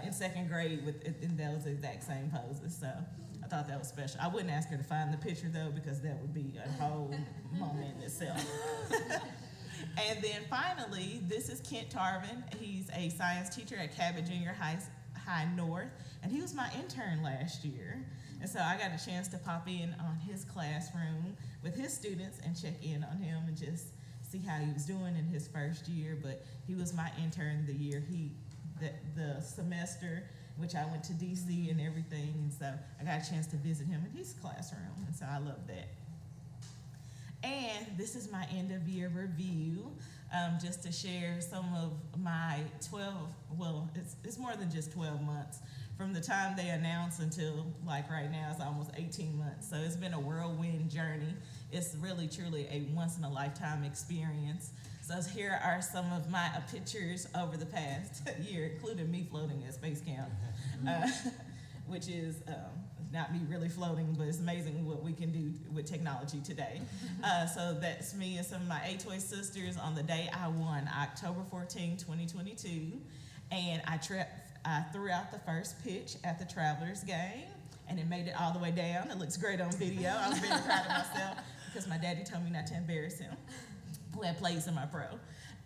in second grade in those exact same poses, so I thought that was special. I wouldn't ask her to find the picture though because that would be a whole moment in itself. And then finally, this is Kent Tarvin. He's a science teacher at Cabot Junior High North, and he was my intern last year. And so I got a chance to pop in on his classroom with his students and check in on him and just see how he was doing in his first year. But he was my intern the year the semester, which I went to DC and everything. And so I got a chance to visit him in his classroom. And so I love that. And this is my end of year review, just to share some of my it's more than just 12 months. From the time they announced until like right now, it's almost 18 months. So it's been a whirlwind journey. It's really, truly a once in a lifetime experience. So here are some of my pictures over the past year, including me floating at Space Camp, which is not me really floating, but it's amazing what we can do with technology today. So that's me and some of my Atoy sisters on the day I won, October 14, 2022. And I threw out the first pitch at the Travelers game, and it made it all the way down. It looks great on video. I was very proud of myself because my daddy told me not to embarrass him, who had played semi-pro.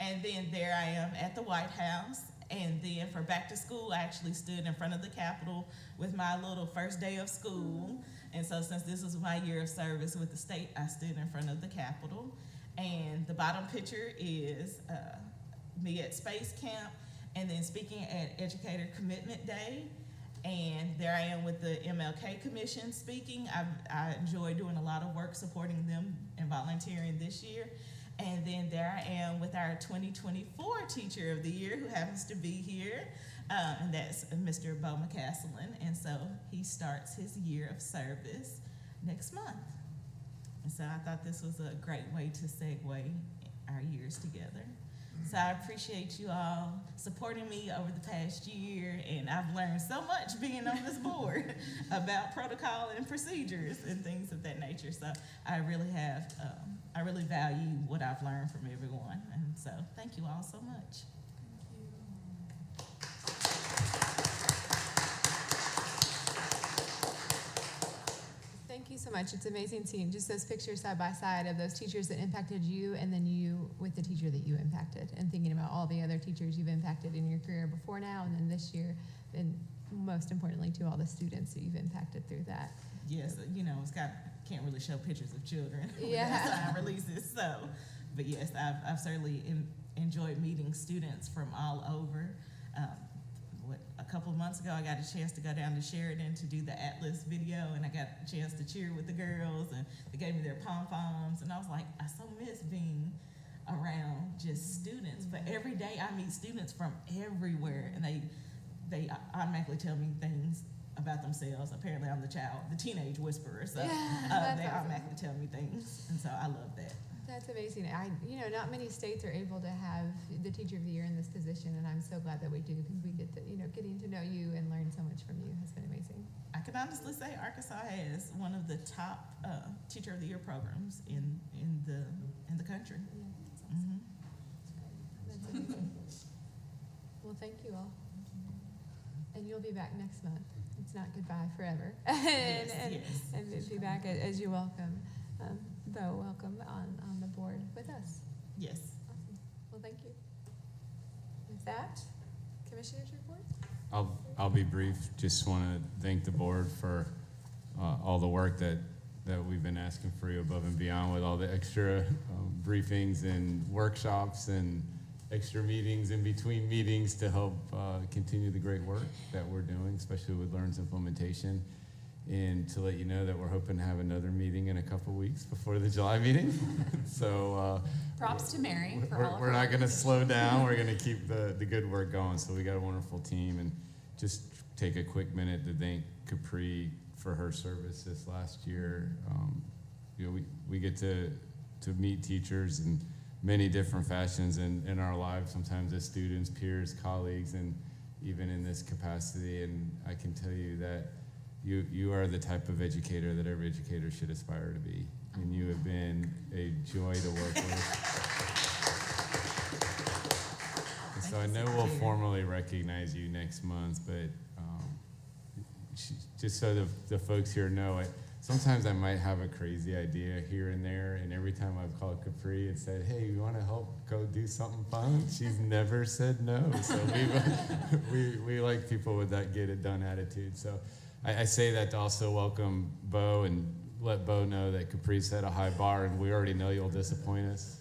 And then there I am at the White House. And then for back to school, I actually stood in front of the Capitol with my little first day of school. And so since this was my year of service with the state, I stood in front of the Capitol. And the bottom picture is me at Space Camp and then speaking at Educator Commitment Day. And there I am with the MLK Commission speaking. I enjoy doing a lot of work supporting them and volunteering this year. And then there I am with our 2024 Teacher of the Year, who happens to be here, and that's Mr. Bo McCaslin. And so he starts his year of service next month. And so I thought this was a great way to segue our years together. So I appreciate you all supporting me over the past year, and I've learned so much being on this board about protocol and procedures and things of that nature. So I really have, I really value what I've learned from everyone, and so thank you all so much. Thank you so much. It's amazing seeing just those pictures side by side of those teachers that impacted you and then you with the teacher that you impacted, and thinking about all the other teachers you've impacted in your career before now and then this year, and most importantly to all the students that you've impacted through that. Yes, you know, can't really show pictures of children Yeah. when I releases, so. But yes, I've certainly enjoyed meeting students from all over. A couple of months ago, I got a chance to go down to Sheridan to do the Atlas video, and I got a chance to cheer with the girls, and they gave me their pom-poms, and I was like, I so miss being around just students. But every day I meet students from everywhere, and they automatically tell me things about themselves. Apparently I'm the teenage whisperer, so they automatically tell me things, and so I love that. That's amazing. Not many states are able to have the Teacher of the Year in this position, and I'm so glad that we do, because we get to, getting to know you and learn so much from you has been amazing. I can honestly say Arkansas has one of the top Teacher of the Year programs in the country. Yeah, that's awesome. That's amazing. Well, thank you all. And you'll be back next month. It's not goodbye forever. And be back as you're welcome. Bo, welcome on the board with us. Yes. Awesome. Well, thank you. With that, Commissioners report? I'll be brief. Just want to thank the board for all the work that we've been asking for you above and beyond with all the extra briefings and workshops and extra meetings in between meetings to help continue the great work that we're doing, especially with LEARN's implementation. And to let you know that we're hoping to have another meeting in a couple weeks before the July meeting. So props to Mary for all of we're her not going to organization. slow down. We're going to keep the good work going. So we got a wonderful team, and just take a quick minute to thank Capri for her service this last year. You know, we get to meet teachers in many different fashions in our lives, sometimes as students, peers, colleagues, and even in this capacity. And I can tell you that you are the type of educator that every educator should aspire to be. And you have been a joy to work with. And so I know we'll formally recognize you next month, but just so the folks here know it, sometimes I might have a crazy idea here and there, and every time I've called Capri and said, hey, you want to help go do something fun? She's never said no. So we like people with that get it done attitude. So I say that to also welcome Bo and let Bo know that Capri set a high bar, and we already know you'll disappoint us.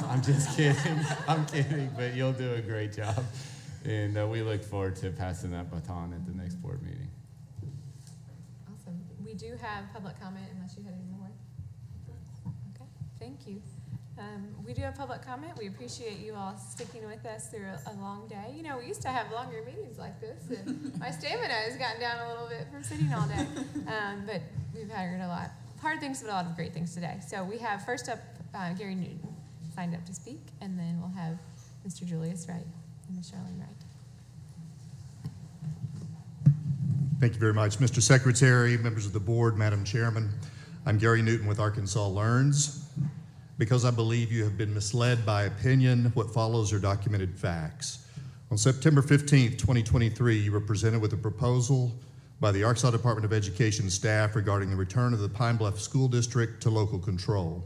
I'm just kidding. I'm kidding, but you'll do a great job. And we look forward to passing that baton at the next board meeting. Awesome. We do have public comment unless you had any more. Okay, thank you. We do have public comment. We appreciate you all sticking with us through a long day. You know, we used to have longer meetings like this, and my stamina has gotten down a little bit from sitting all day. But we've heard a lot hard things, but a lot of great things today. So we have first up Gary Newton signed up to speak, and then we'll have Mr. Julius Wright and Ms. Charlene Wright. Thank you very much, Mr. Secretary, members of the board, Madam Chairman. I'm Gary Newton with Arkansas Learns. Because I believe you have been misled by opinion, what follows are documented facts. On September 15th, 2023, you were presented with a proposal by the Arkansas Department of Education staff regarding the return of the Pine Bluff School District to local control.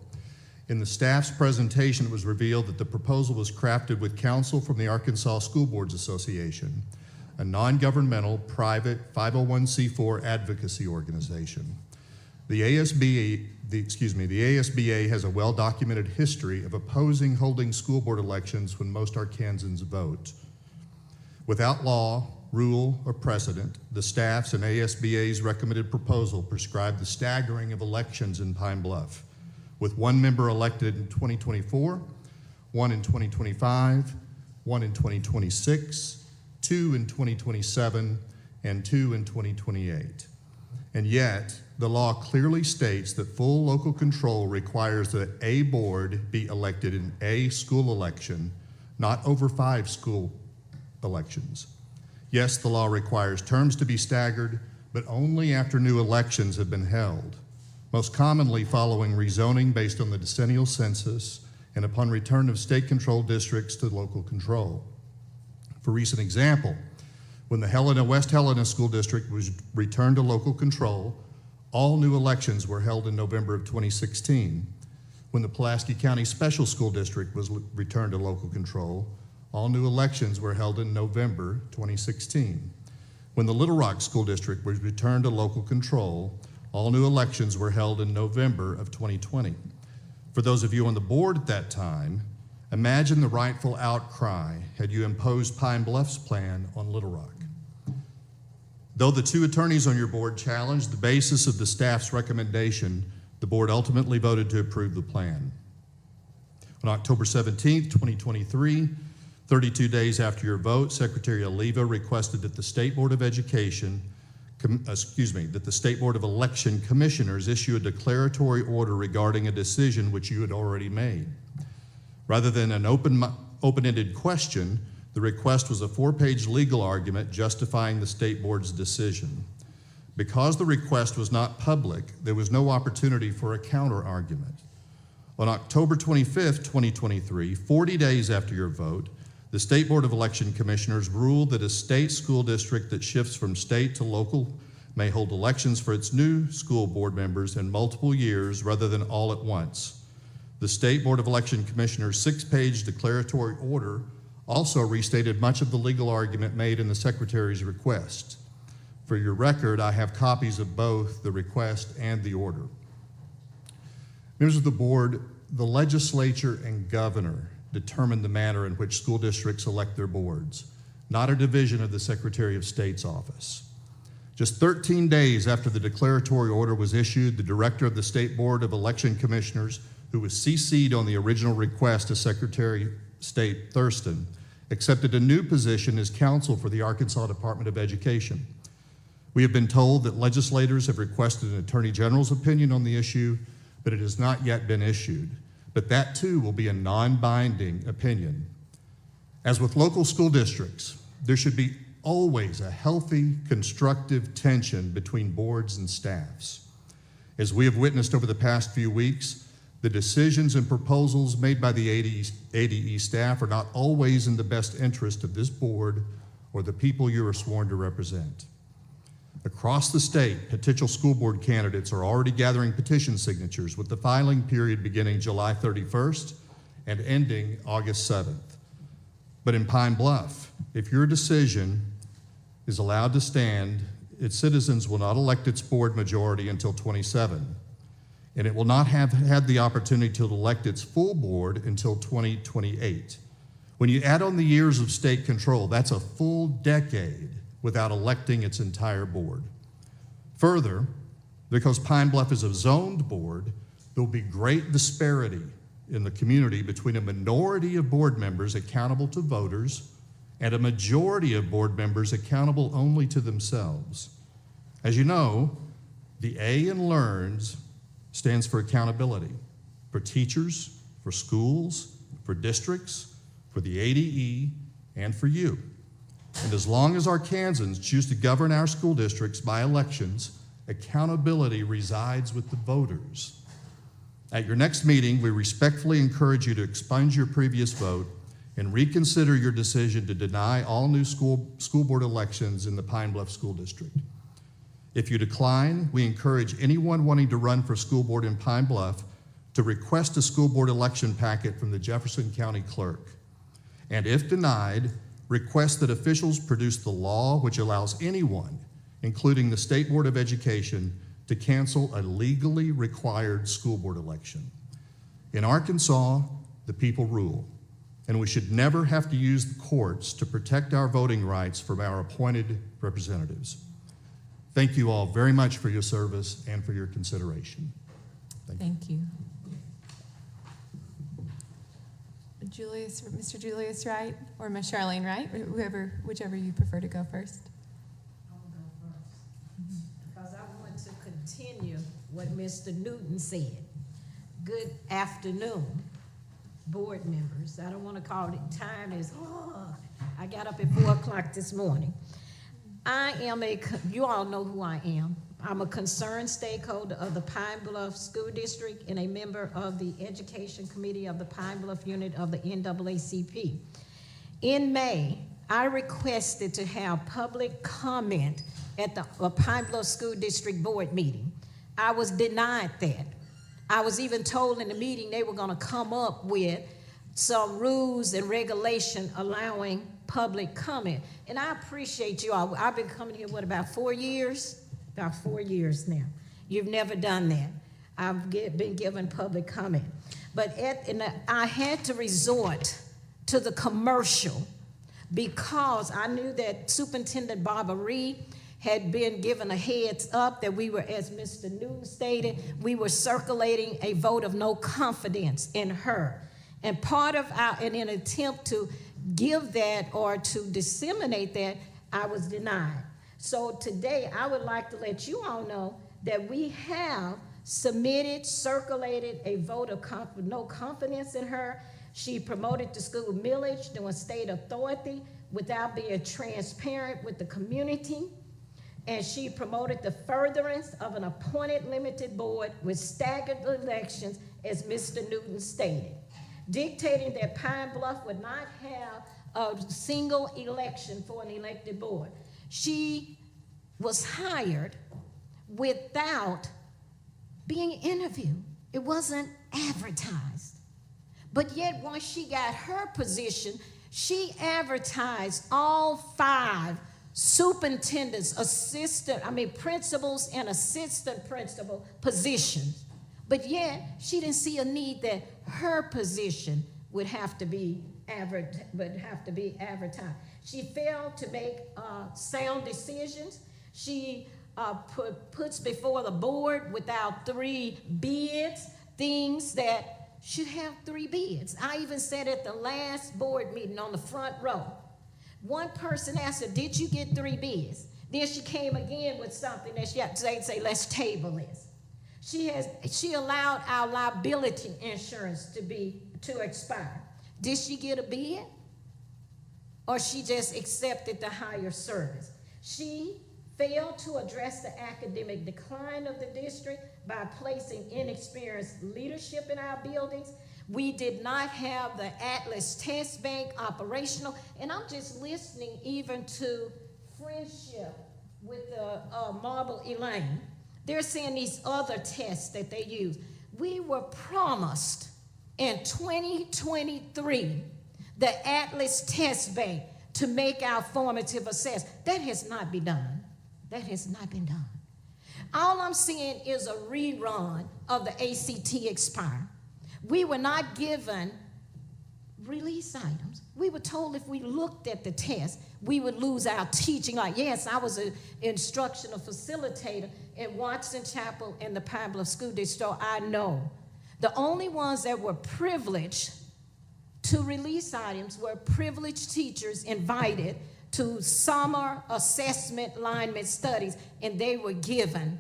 In the staff's presentation, it was revealed that the proposal was crafted with counsel from the Arkansas School Boards Association, a non-governmental, private 501c4 advocacy organization. The ASBA has a well-documented history of opposing holding school board elections when most Arkansans vote. Without law, rule, or precedent, the staff's and ASBA's recommended proposal prescribed the staggering of elections in Pine Bluff, with one member elected in 2024, one in 2025, one in 2026, two in 2027, and two in 2028. And yet, the law clearly states that full local control requires that a board be elected in a school election, not over 5 school elections. Yes, the law requires terms to be staggered, but only after new elections have been held, most commonly following rezoning based on the decennial census and upon return of state-controlled districts to local control. For recent example, when the West Helena School District was returned to local control, all new elections were held in November of 2016. When the Pulaski County Special School District was returned to local control, all new elections were held in November 2016. When the Little Rock School District was returned to local control, all new elections were held in November of 2020. For those of you on the board at that time, imagine the rightful outcry had you imposed Pine Bluff's plan on Little Rock. Though the 2 attorneys on your board challenged the basis of the staff's recommendation, the board ultimately voted to approve the plan. On October 17th, 2023, 32 days after your vote, Secretary Oliva requested that the State Board of Education, that the State Board of Election Commissioners issue a declaratory order regarding a decision which you had already made. Rather than an open-ended question, the request was a 4-page legal argument justifying the state board's decision. Because the request was not public, there was no opportunity for a counter-argument. On October 25th, 2023, 40 days after your vote, the State Board of Election Commissioners ruled that a state school district that shifts from state to local may hold elections for its new school board members in multiple years rather than all at once. The State Board of Election Commissioners' 6-page declaratory order also restated much of the legal argument made in the Secretary's request. For your record, I have copies of both the request and the order. Members of the board, the legislature and governor determine the manner in which school districts elect their boards, not a division of the Secretary of State's office. Just 13 days after the declaratory order was issued, the director of the State Board of Election Commissioners, who was CC'd on the original request to Secretary of State Thurston, accepted a new position as counsel for the Arkansas Department of Education. We have been told that legislators have requested an Attorney General's opinion on the issue, but it has not yet been issued. But that too will be a non-binding opinion. As with local school districts, there should be always a healthy, constructive tension between boards and staffs. As we have witnessed over the past few weeks, the decisions and proposals made by the ADE staff are not always in the best interest of this board or the people you are sworn to represent. Across the state, potential school board candidates are already gathering petition signatures, with the filing period beginning July 31st and ending August 7th. But in Pine Bluff, if your decision is allowed to stand, its citizens will not elect its board majority until 27, and it will not have had the opportunity to elect its full board until 2028. When you add on the years of state control, that's a full decade without electing its entire board. Further, because Pine Bluff is a zoned board, there will be great disparity in the community between a minority of board members accountable to voters and a majority of board members accountable only to themselves. As you know, the A in LEARNS stands for accountability, for teachers, for schools, for districts, for the ADE, and for you. And as long as Arkansans choose to govern our school districts by elections, accountability resides with the voters. At your next meeting, we respectfully encourage you to expunge your previous vote and reconsider your decision to deny all new school board elections in the Pine Bluff School District. If you decline, we encourage anyone wanting to run for school board in Pine Bluff to request a school board election packet from the Jefferson County Clerk. And if denied, request that officials produce the law which allows anyone, including the State Board of Education, to cancel a legally required school board election. In Arkansas, the people rule, and we should never have to use the courts to protect our voting rights from our appointed representatives. Thank you all very much for your service and for your consideration. Thank you. Mr. Julius Wright or Ms. Charlene Wright, whichever you prefer to go first. I'll go first. Because I want to continue what Mr. Newton said. Good afternoon, board members. I don't want to call it time is, I got up at 4 o'clock this morning. You all know who I am. I'm a concerned stakeholder of the Pine Bluff School District and a member of the Education Committee of the Pine Bluff unit of the NAACP. In May, I requested to have public comment at the Pine Bluff School District Board meeting. I was denied that. I was even told in the meeting they were gonna come up with some rules and regulation allowing public comment. And I appreciate you all. I've been coming here, about 4 years? About 4 years now. You've never done that. I've been given public comment. But I had to resort to the commercial because I knew that Superintendent Barbaree had been given a heads up that we were, as Mr. Newton stated, we were circulating a vote of no confidence in her. And in an attempt to give that or to disseminate that, I was denied. So today, I would like to let you all know that we have circulated a vote of no confidence in her. She promoted the school millage doing state authority without being transparent with the community. And she promoted the furtherance of an appointed limited board with staggered elections, as Mr. Newton stated, dictating that Pine Bluff would not have a single election for an elected board. She was hired without being interviewed. It wasn't advertised. But yet, once she got her position, she advertised all 5 superintendents, principals and assistant principal positions. But yet, she didn't see a need that her position would have to be advertised. She failed to make sound decisions. She puts before the board without 3 bids things that should have 3 bids. I even said at the last board meeting on the front row, one person asked her, did you get 3 bids? Then she came again with something that she had to say, let's table this. She allowed our liability insurance to expire. Did she get a bid? Or she just accepted the higher service? She failed to address the academic decline of the district by placing inexperienced leadership in our buildings. We did not have the Atlas Test Bank operational, and I'm just listening even to Friendship with the Marble Elaine. They're saying these other tests that they use. We were promised in 2023 the Atlas Test Bank to make our formative assessment. That has not been done. That has not been done. All I'm seeing is a rerun of the ACT expire. We were not given release items. We were told if we looked at the test, we would lose our teaching. Like, yes, I was an instructional facilitator in Watson Chapel and the Pine Bluff School District, so I know. The only ones that were privileged to release items were privileged teachers invited to summer assessment alignment studies, and they were given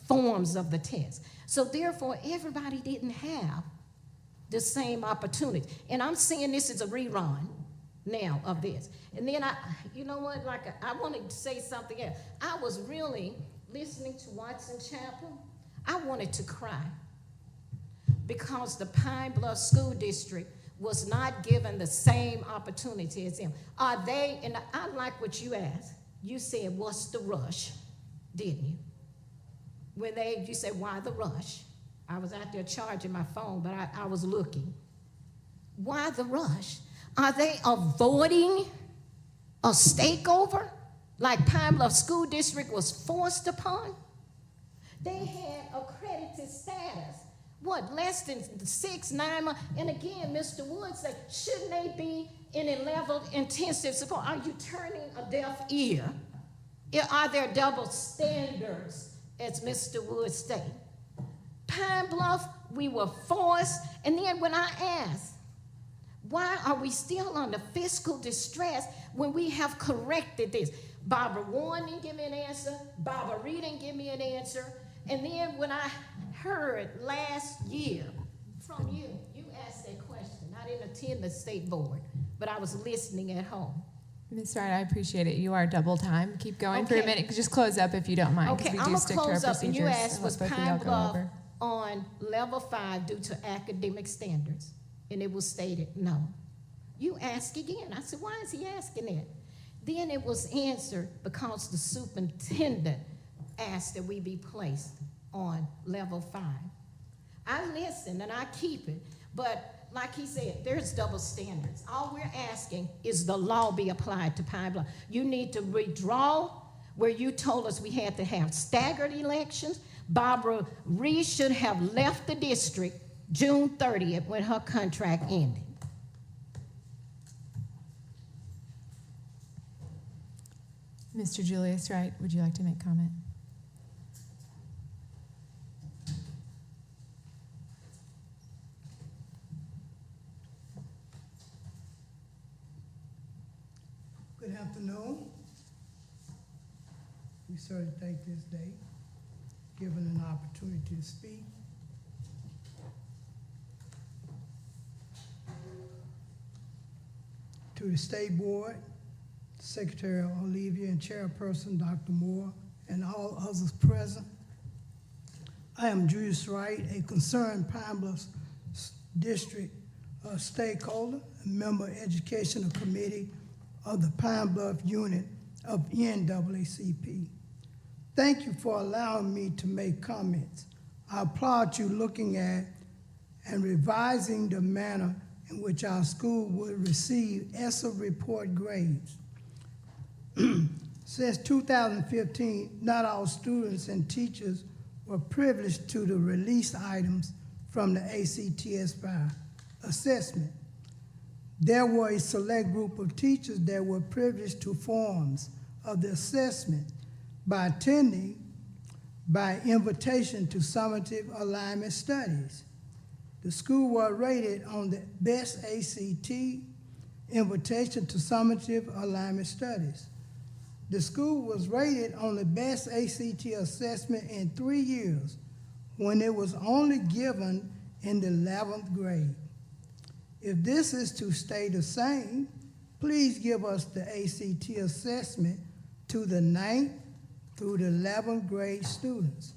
forms of the test. So therefore, everybody didn't have the same opportunity. And I'm saying this is a rerun now of this. And then I wanted to say something else. I was really listening to Watson Chapel. I wanted to cry because the Pine Bluff School District was not given the same opportunity as them. Are they, and I like what you asked. You said, what's the rush? Didn't you? You said, why the rush? I was out there charging my phone, but I was looking. Why the rush? Are they avoiding a stakeover like Pine Bluff School District was forced upon? They had accredited status. What, less than 6, 9 months? And again, Mr. Wood said, shouldn't they be in a level intensive support? Are you turning a deaf ear? Are there double standards, as Mr. Wood stated? Pine Bluff, we were forced. And then when I asked, why are we still under fiscal distress when we have corrected this? Barbara Warren didn't give me an answer. Barbara Reed didn't give me an answer. And then when I heard last year from you, you asked that question. I didn't attend the state board, but I was listening at home. Ms. Wright, I appreciate it. You are double time. Keep going for a minute. Just close up if you don't mind. Okay, we I'm do going stick to to our close up. And you procedures. asked, was Pine Bluff on level 5 due to academic standards? And it was stated no. You ask again. I said, why is he asking it? Then it was answered because the superintendent asked that we be placed on level 5. I listen and I keep it, but like he said, there's double standards. All we're asking is the law be applied to Pine Bluff. You need to withdraw where you told us we had to have staggered elections. Barbara Reed should have left the district June 30th when her contract ended. Mr. Julius Wright, would you like to make comment? Good afternoon. We certainly thank this day, given an opportunity to speak. To the State Board, Secretary Olivia and Chairperson Dr. Moore, and all others present. I am Julius Wright, a concerned Pine Bluff District stakeholder, a member of Educational Committee of the Pine Bluff unit of NAACP. Thank you for allowing me to make comments. I applaud you looking at and revising the manner in which our school would receive ESSA report grades. Since 2015, not all students and teachers were privileged to the release items from the ACTS by assessment. There were a select group of teachers that were privileged to forms of the assessment by attending by invitation to summative alignment studies. The school was rated on the best ACT invitation to summative alignment studies. The school was rated on the best ACT assessment in 3 years when it was only given in the 11th grade. If this is to stay the same, please give us the ACT assessment to the 9th through the 11th grade students.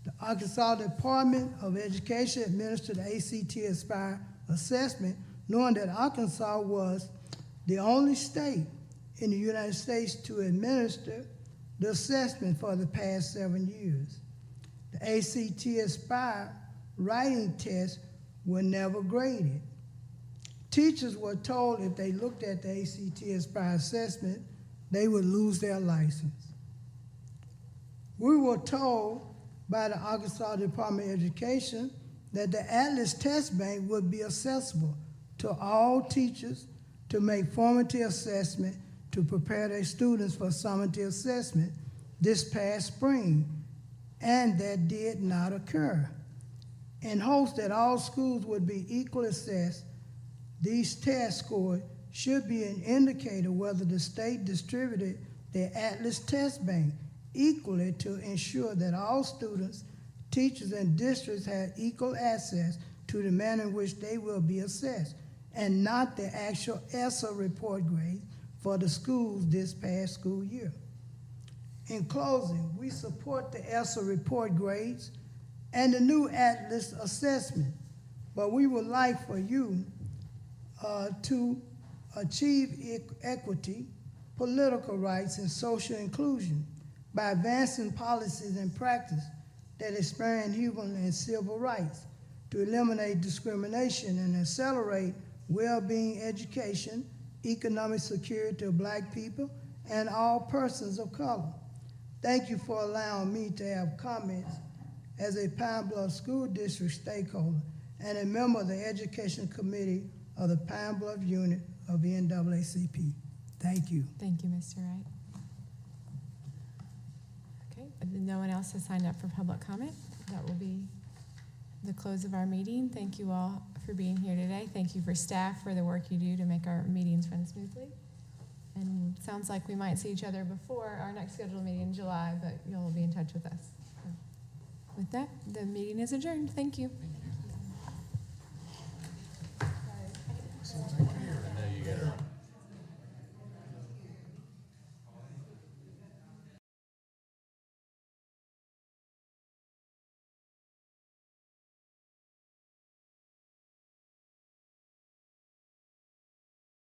The Arkansas Department of Education administered the ACT Aspire assessment, knowing that Arkansas was the only state in the United States to administer the assessment for the past 7 years. The ACT Aspire writing tests were never graded. Teachers were told if they looked at the ACT Aspire assessment, they would lose their license. We were told by the Arkansas Department of Education that the Atlas Test Bank would be accessible to all teachers to make formative assessment to prepare their students for summative assessment this past spring, and that did not occur. In hopes that all schools would be equally assessed, these test scores should be an indicator whether the state distributed the Atlas Test Bank equally to ensure that all students, teachers, and districts had equal access to the manner in which they will be assessed, and not the actual ESSA report grade for the schools this past school year. In closing, we support the ESSA report grades and the new Atlas assessment, but we would like for you to achieve equity, political rights, and social inclusion by advancing policies and practice that expand human and civil rights, to eliminate discrimination and accelerate well-being education, economic security of Black people, and all persons of color. Thank you for allowing me to have comments as a Pine Bluff School District stakeholder and a member of the Education Committee of the Pine Bluff Unit of the NAACP. Thank you. Thank you, Mr. Wright. Okay, no one else has signed up for public comment. That will be the close of our meeting. Thank you all for being here today. Thank you for staff for the work you do to make our meetings run smoothly. And sounds like we might see each other before our next scheduled meeting in July, but you'll be in touch with us. So with that, the meeting is adjourned. Thank you.